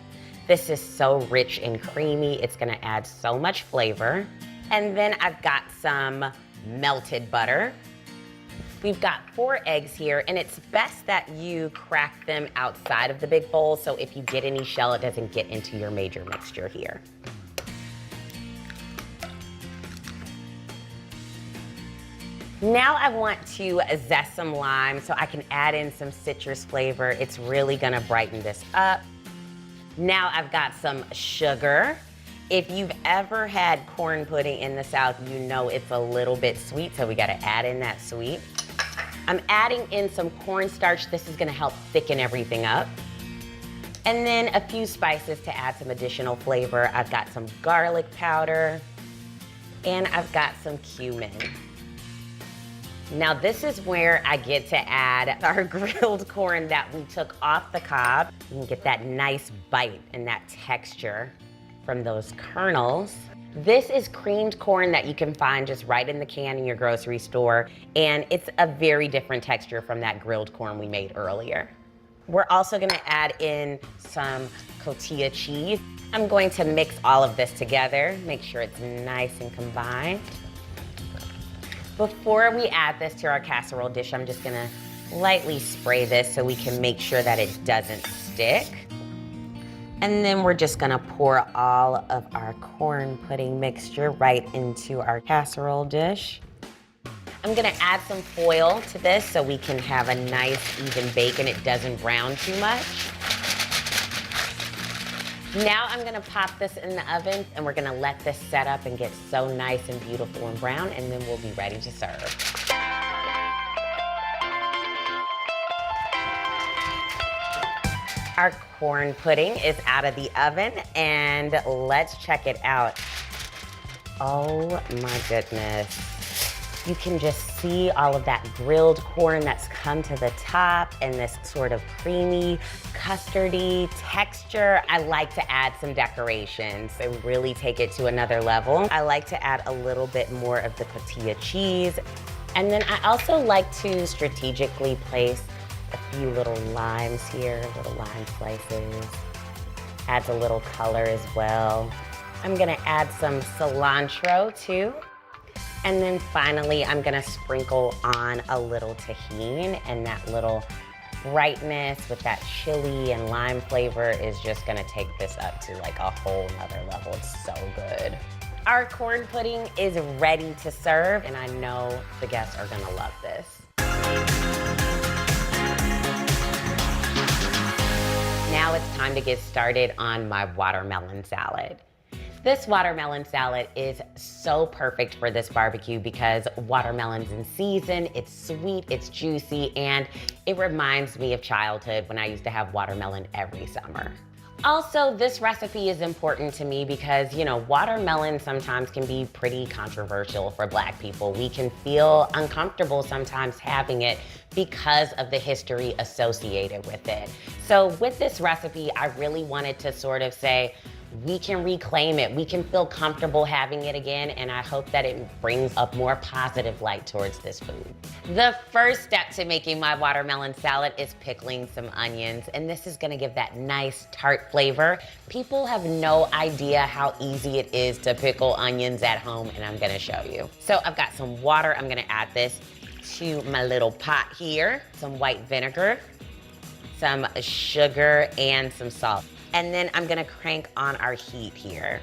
This is so rich and creamy. It's gonna add so much flavor. And then I've got some melted butter. We've got 4 eggs here, and it's best that you crack them outside of the big bowl, so if you get any shell, it doesn't get into your major mixture here. Now I want to zest some lime so I can add in some citrus flavor. It's really gonna brighten this up. Now I've got some sugar. If you've ever had corn pudding in the South, you know it's a little bit sweet, so we gotta add in that sweet. I'm adding in some cornstarch. This is gonna help thicken everything up. And then a few spices to add some additional flavor. I've got some garlic powder, and I've got some cumin. Now this is where I get to add our grilled corn that we took off the cob. You can get that nice bite and that texture from those kernels. This is creamed corn that you can find just right in the can in your grocery store, and it's a very different texture from that grilled corn we made earlier. We're also gonna add in some cotija cheese. I'm going to mix all of this together, make sure it's nice and combined. Before we add this to our casserole dish, I'm just gonna lightly spray this so we can make sure that it doesn't stick. And then we're just gonna pour all of our corn pudding mixture right into our casserole dish. I'm gonna add some foil to this so we can have a nice even bake and it doesn't brown too much. Now I'm gonna pop this in the oven and we're gonna let this set up and get so nice and beautiful and brown, and then we'll be ready to serve. Our corn pudding is out of the oven, and let's check it out. Oh my goodness. You can just see all of that grilled corn that's come to the top and this sort of creamy, custardy texture. I like to add some decorations and really take it to another level. I like to add a little bit more of the cotija cheese. And then I also like to strategically place a few little limes here, little lime slices. Adds a little color as well. I'm gonna add some cilantro too. And then finally, I'm gonna sprinkle on a little tahini, and that little brightness with that chili and lime flavor is just gonna take this up to like a whole nother level. It's so good. Our corn pudding is ready to serve, and I know the guests are gonna love this. Now it's time to get started on my watermelon salad. This watermelon salad is so perfect for this barbecue because watermelon's in season, it's sweet, it's juicy, and it reminds me of childhood when I used to have watermelon every summer. Also, this recipe is important to me because, you know, watermelon sometimes can be pretty controversial for Black people. We can feel uncomfortable sometimes having it because of the history associated with it. So with this recipe, I really wanted to sort of say, we can reclaim it. We can feel comfortable having it again, and I hope that it brings a more positive light towards this food. The first step to making my watermelon salad is pickling some onions, and this is gonna give that nice tart flavor. People have no idea how easy it is to pickle onions at home, and I'm gonna show you. So I've got some water. I'm gonna add this to my little pot here, some white vinegar, some sugar, and some salt. And then I'm gonna crank on our heat here.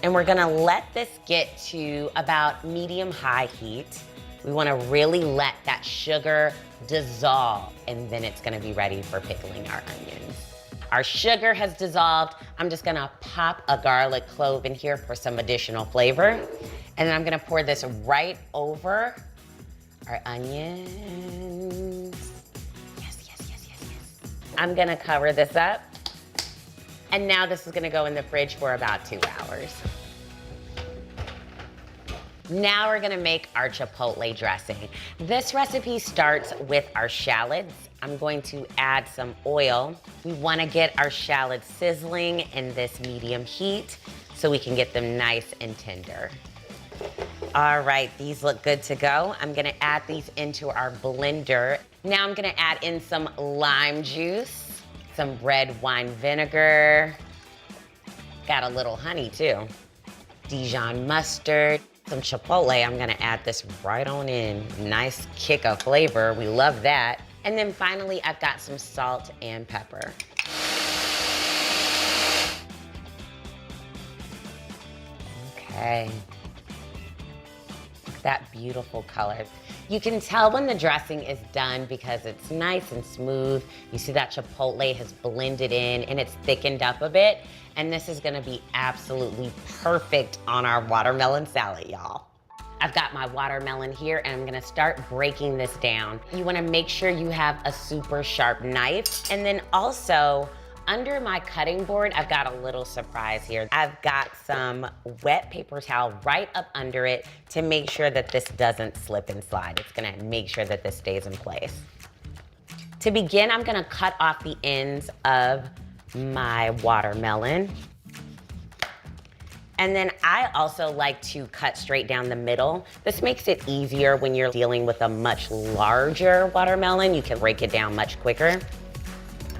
And we're gonna let this get to about medium-high heat. We wanna really let that sugar dissolve, and then it's gonna be ready for pickling our onions. Our sugar has dissolved. I'm just gonna pop a garlic clove in here for some additional flavor. And then I'm gonna pour this right over our onions. Yes, yes, yes, yes, yes. I'm gonna cover this up. And now this is gonna go in the fridge for about 2 hours. Now we're gonna make our chipotle dressing. This recipe starts with our shallots. I'm going to add some oil. We wanna get our shallots sizzling in this medium heat so we can get them nice and tender. All right, these look good to go. I'm gonna add these into our blender. Now I'm gonna add in some lime juice, some red wine vinegar, got a little honey too, Dijon mustard, some chipotle. I'm gonna add this right on in. Nice kick of flavor, we love that. And then finally, I've got some salt and pepper. Okay. that beautiful color. You can tell when the dressing is done because it's nice and smooth. You see that chipotle has blended in and it's thickened up a bit. And this is gonna be absolutely perfect on our watermelon salad, y'all. I've got my watermelon here and I'm gonna start breaking this down. You wanna make sure you have a super sharp knife. And then also, under my cutting board, I've got a little surprise here. I've got some wet paper towel right up under it to make sure that this doesn't slip and slide. It's gonna make sure that this stays in place. To begin, I'm gonna cut off the ends of my watermelon. And then I also like to cut straight down the middle. This makes it easier when you're dealing with a much larger watermelon. You can break it down much quicker.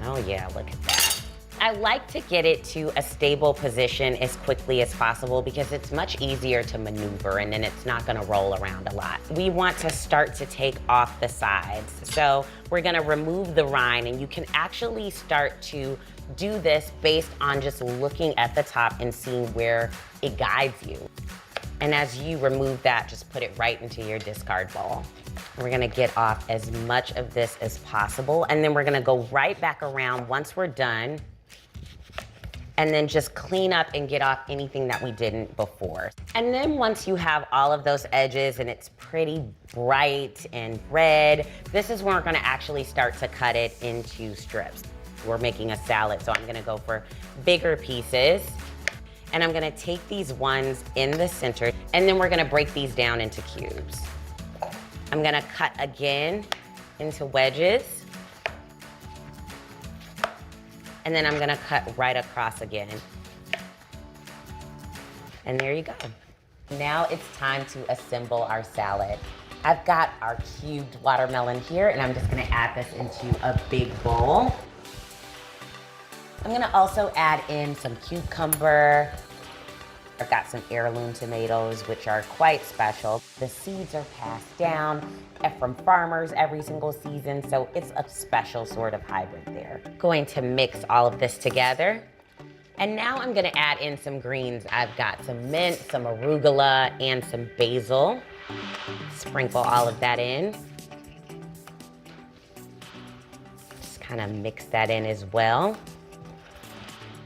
Oh yeah, look at that. I like to get it to a stable position as quickly as possible because it's much easier to maneuver and then it's not gonna roll around a lot. We want to start to take off the sides. So we're gonna remove the rind and you can actually start to do this based on just looking at the top and seeing where it guides you. And as you remove that, just put it right into your discard bowl. We're gonna get off as much of this as possible, and then we're gonna go right back around once we're done, and then just clean up and get off anything that we didn't before. And then once you have all of those edges and it's pretty bright and red, this is when we're gonna actually start to cut it into strips. We're making a salad, so I'm gonna go for bigger pieces. And I'm gonna take these ones in the center, and then we're gonna break these down into cubes. I'm gonna cut again into wedges. And then I'm gonna cut right across again. And there you go. Now it's time to assemble our salad. I've got our cubed watermelon here, and I'm just gonna add this into a big bowl. I'm gonna also add in some cucumber. I've got some heirloom tomatoes, which are quite special. The seeds are passed down from farmers every single season, so it's a special sort of hybrid there. Going to mix all of this together. And now I'm gonna add in some greens. I've got some mint, some arugula, and some basil. Sprinkle all of that in. Just kind of mix that in as well.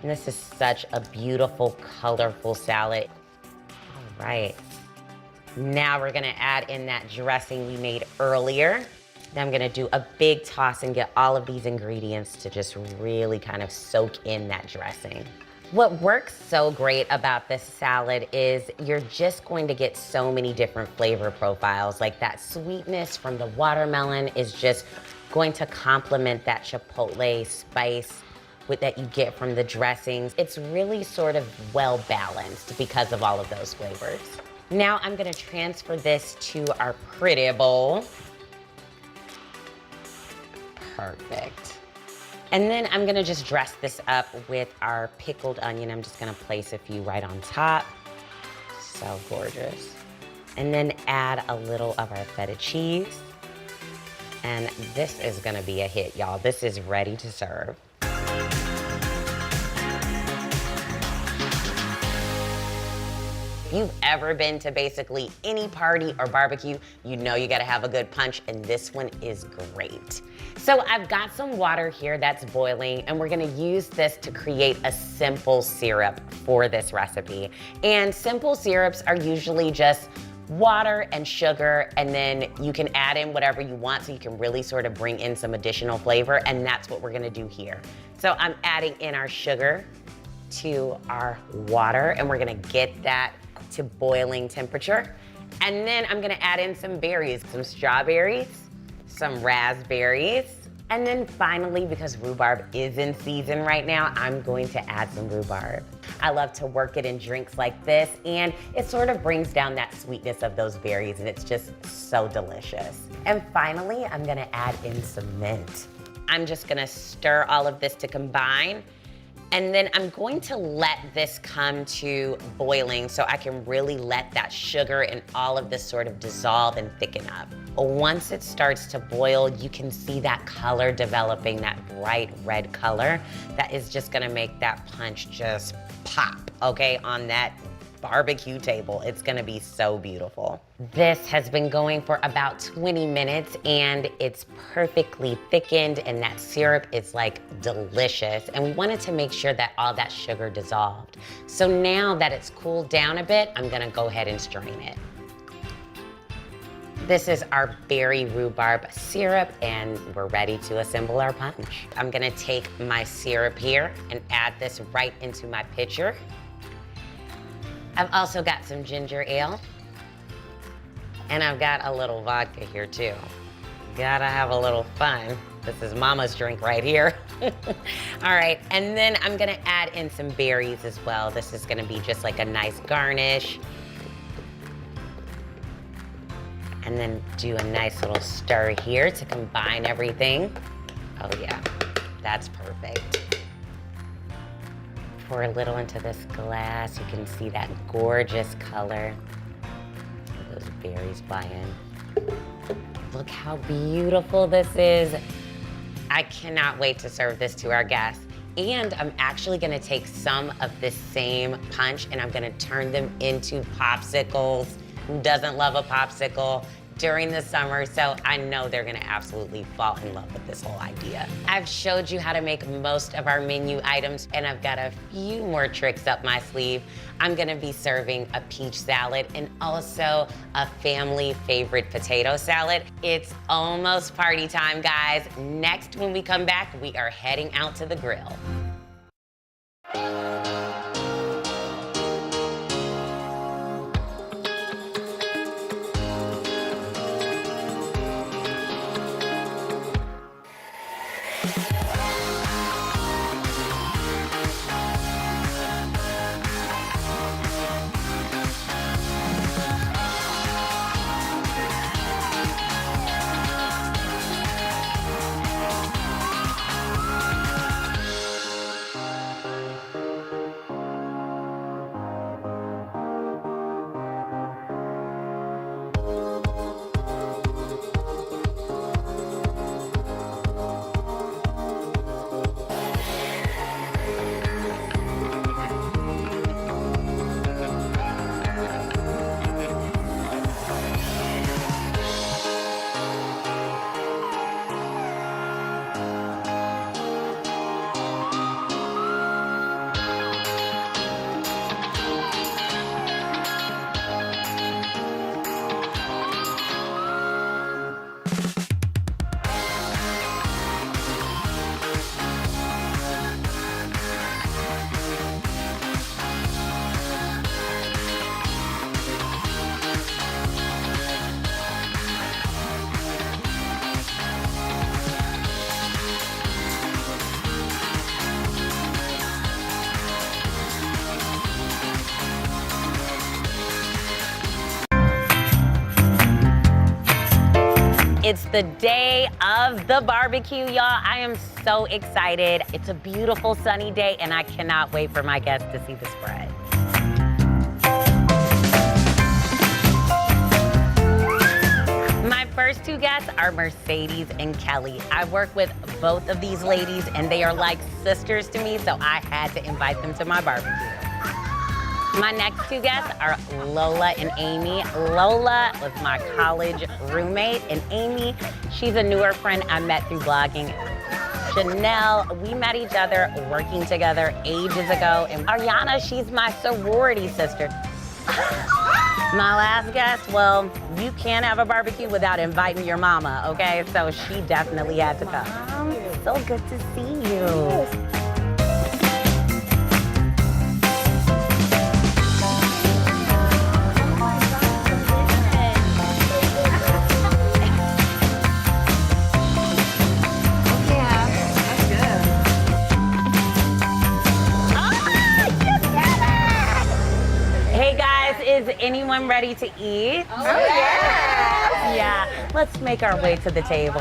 And this is such a beautiful, colorful salad. All right. Now we're gonna add in that dressing we made earlier. Then I'm gonna do a big toss and get all of these ingredients to just really kind of soak in that dressing. What works so great about this salad is you're just going to get so many different flavor profiles. Like that sweetness from the watermelon is just going to complement that chipotle spice that you get from the dressings. It's really sort of well balanced because of all of those flavors. Now I'm gonna transfer this to our pretty bowl. Perfect. And then I'm gonna just dress this up with our pickled onion. I'm just gonna place a few right on top. So gorgeous. And then add a little of our feta cheese. And this is gonna be a hit, y'all. This is ready to serve. If you've ever been to basically any party or barbecue, you know you gotta have a good punch, and this one is great. So I've got some water here that's boiling, and we're gonna use this to create a simple syrup for this recipe. And simple syrups are usually just water and sugar, and then you can add in whatever you want so you can really sort of bring in some additional flavor, and that's what we're gonna do here. So I'm adding in our sugar to our water, and we're gonna get that to boiling temperature. And then I'm gonna add in some berries, some strawberries, some raspberries, and then finally, because rhubarb is in season right now, I'm going to add some rhubarb. I love to work it in drinks like this, and it sort of brings down that sweetness of those berries, and it's just so delicious. And finally, I'm gonna add in some mint. I'm just gonna stir all of this to combine, and then I'm going to let this come to boiling so I can really let that sugar and all of this sort of dissolve and thicken up. Once it starts to boil, you can see that color developing, that bright red color that is just gonna make that punch just pop, okay, on that barbecue table. It's gonna be so beautiful. This has been going for about 20 minutes and it's perfectly thickened and that syrup is like delicious. And we wanted to make sure that all that sugar dissolved. So now that it's cooled down a bit, I'm gonna go ahead and strain it. This is our berry rhubarb syrup and we're ready to assemble our punch. I'm gonna take my syrup here and add this right into my pitcher. I've also got some ginger ale and I've got a little vodka here too. Gotta have a little fun. This is mama's drink right here. All right, and then I'm gonna add in some berries as well. This is gonna be just like a nice garnish. And then do a nice little stir here to combine everything. Oh yeah, that's perfect. Pour a little into this glass. You can see that gorgeous color. Those berries fly in. Look how beautiful this is. I cannot wait to serve this to our guests. And I'm actually gonna take some of this same punch and I'm gonna turn them into popsicles. Who doesn't love a popsicle during the summer? So I know they're gonna absolutely fall in love with this whole idea. I've showed you how to make most of our menu items and I've got a few more tricks up my sleeve. I'm gonna be serving a peach salad and also a family favorite potato salad. It's almost party time, guys. Next, when we come back, we are heading out to the grill. It's the day of the barbecue, y'all. I am so excited. It's a beautiful sunny day and I cannot wait for my guests to see the spread. My first two guests are Mercedes and Kelly. I work with both of these ladies and they are like sisters to me, so I had to invite them to my barbecue. My next two guests are Lola and Amy. Lola was my college roommate, and Amy, she's a newer friend I met through blogging. Chanel, we met each other working together ages ago, and Ariana, she's my sorority sister. My last guest, well, you can't have a barbecue without inviting your mama, okay? So she definitely had to come. So good to see you. Is anyone ready to eat? Oh, yeah. Yeah, let's make our way to the table.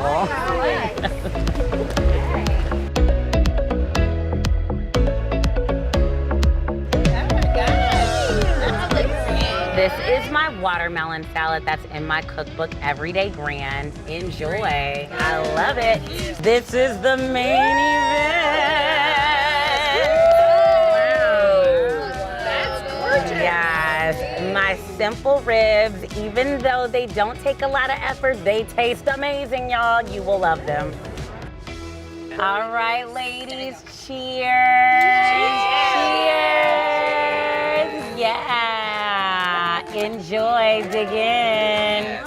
This is my watermelon salad that's in my cookbook, Everyday Grand. Enjoy. I love it. This is the main event. Wow. That's gorgeous. Yeah. Yes, my simple ribs, even though they don't take a lot of effort, they taste amazing, y'all. You will love them. All right, ladies, cheers. Cheers. Yeah. Enjoy, dig in.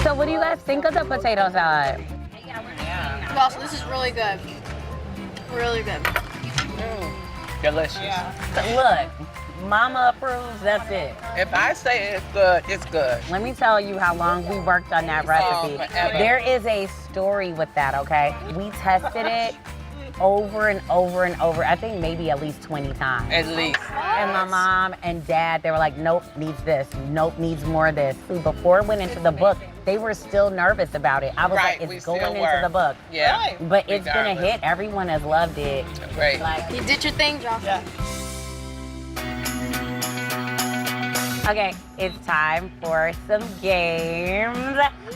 So what do you guys think of the potato salad? Well, this is really good. Really good. Delicious. Look, Mama approves, that's it. If I say it's good, it's good. Let me tell you how long we worked on that recipe. forever. There is a story with that, okay? We tested it over and over and over, I think maybe at least 20 times. At least. And my mom and dad, they were like, nope, needs this. Nope, needs more of this. Before it went into the book, they were still nervous about it. I was Right, like, we it's going still into were. the book. Yeah. Right. But it's been a Regardless. hit. Everyone has loved it. Great. Like, You did your thing, Josh. Yeah. okay, it's time for some games.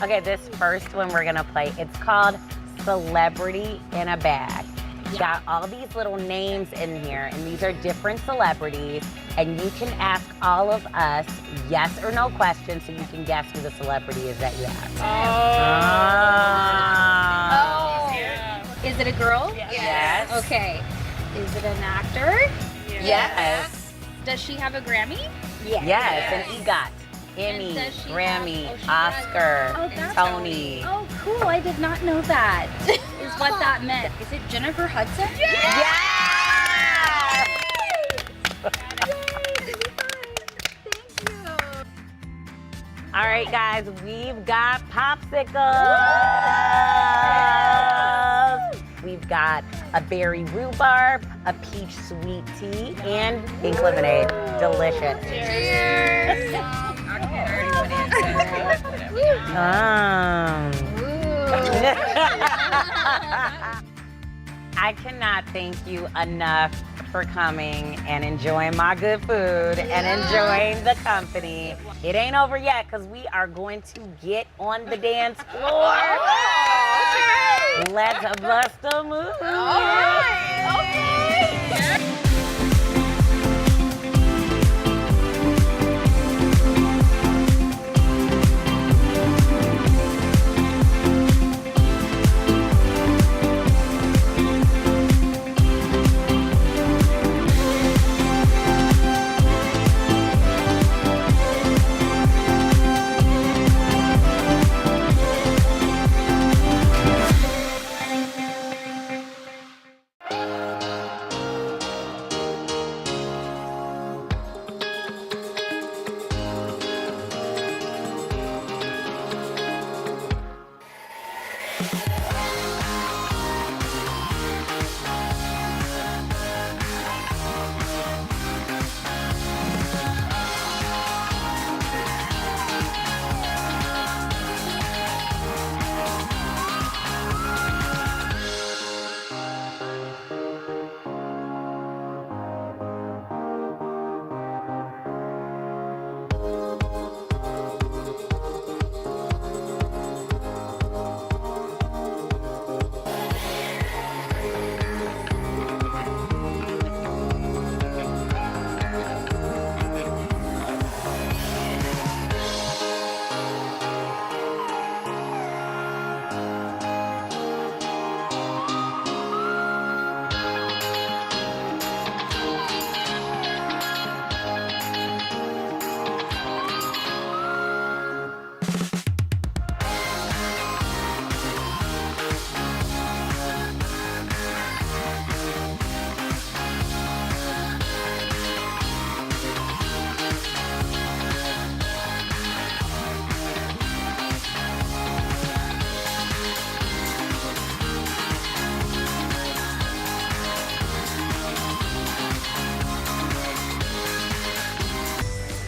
Okay, this first one we're gonna play, it's called Celebrity in a Bag. Got all these little names in here, and these are different celebrities, and you can ask all of us yes or no questions so you can guess who the celebrity is that you ask. Oh. Is it a girl? Yes. Okay. Is it an actor? Yes. Does she have a Grammy? Yes, an EGOT, Emmy, does she Grammy, have- Oscar, Oh, that's Tony. Oh, cool. I did not know that. Is what that meant. Is it Jennifer Hudson? All right, guys, we've got popsicles. We've got a berry rhubarb, a peach sweet tea, and pink lemonade. Delicious. Cheers. I cannot thank you enough for coming and enjoying my good food and enjoying the company. It ain't over yet because we are going to get on the dance floor. Let's bust a move. All right. Okay.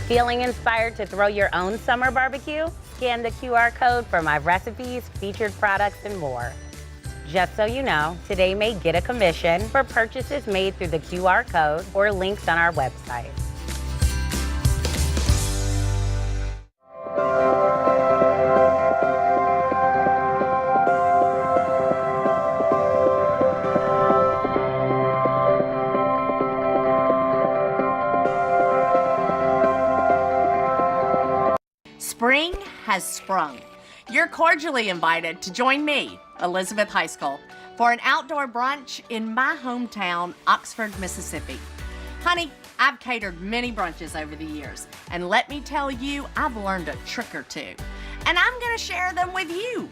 Feeling inspired to throw your own summer barbecue? Scan the QR code for my recipes, featured products, and more. Just so you know, Today may get a commission for purchases made through the QR code or links on our website. has sprung. You're cordially invited to join me, Elizabeth Heiskell, for an outdoor brunch in my hometown, Oxford, Mississippi. Honey, I've catered many brunches over the years, and let me tell you, I've learned a trick or two, and I'm gonna share them with you.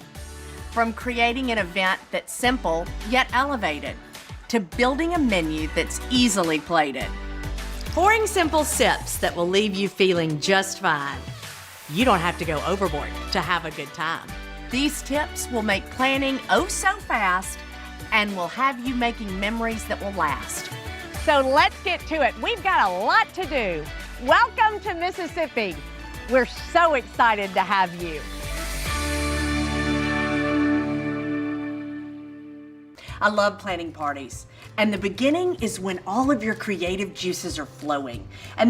From creating an event that's simple yet elevated, to building a menu that's easily plated. Pouring simple sips that will leave you feeling just fine. You don't have to go overboard to have a good time. These tips will make planning oh so fast and will have you making memories that will last. So let's get to it. We've got a lot to do. Welcome to Mississippi. We're so excited to have you. I love planning parties, and the beginning is when all of your creative juices are flowing. And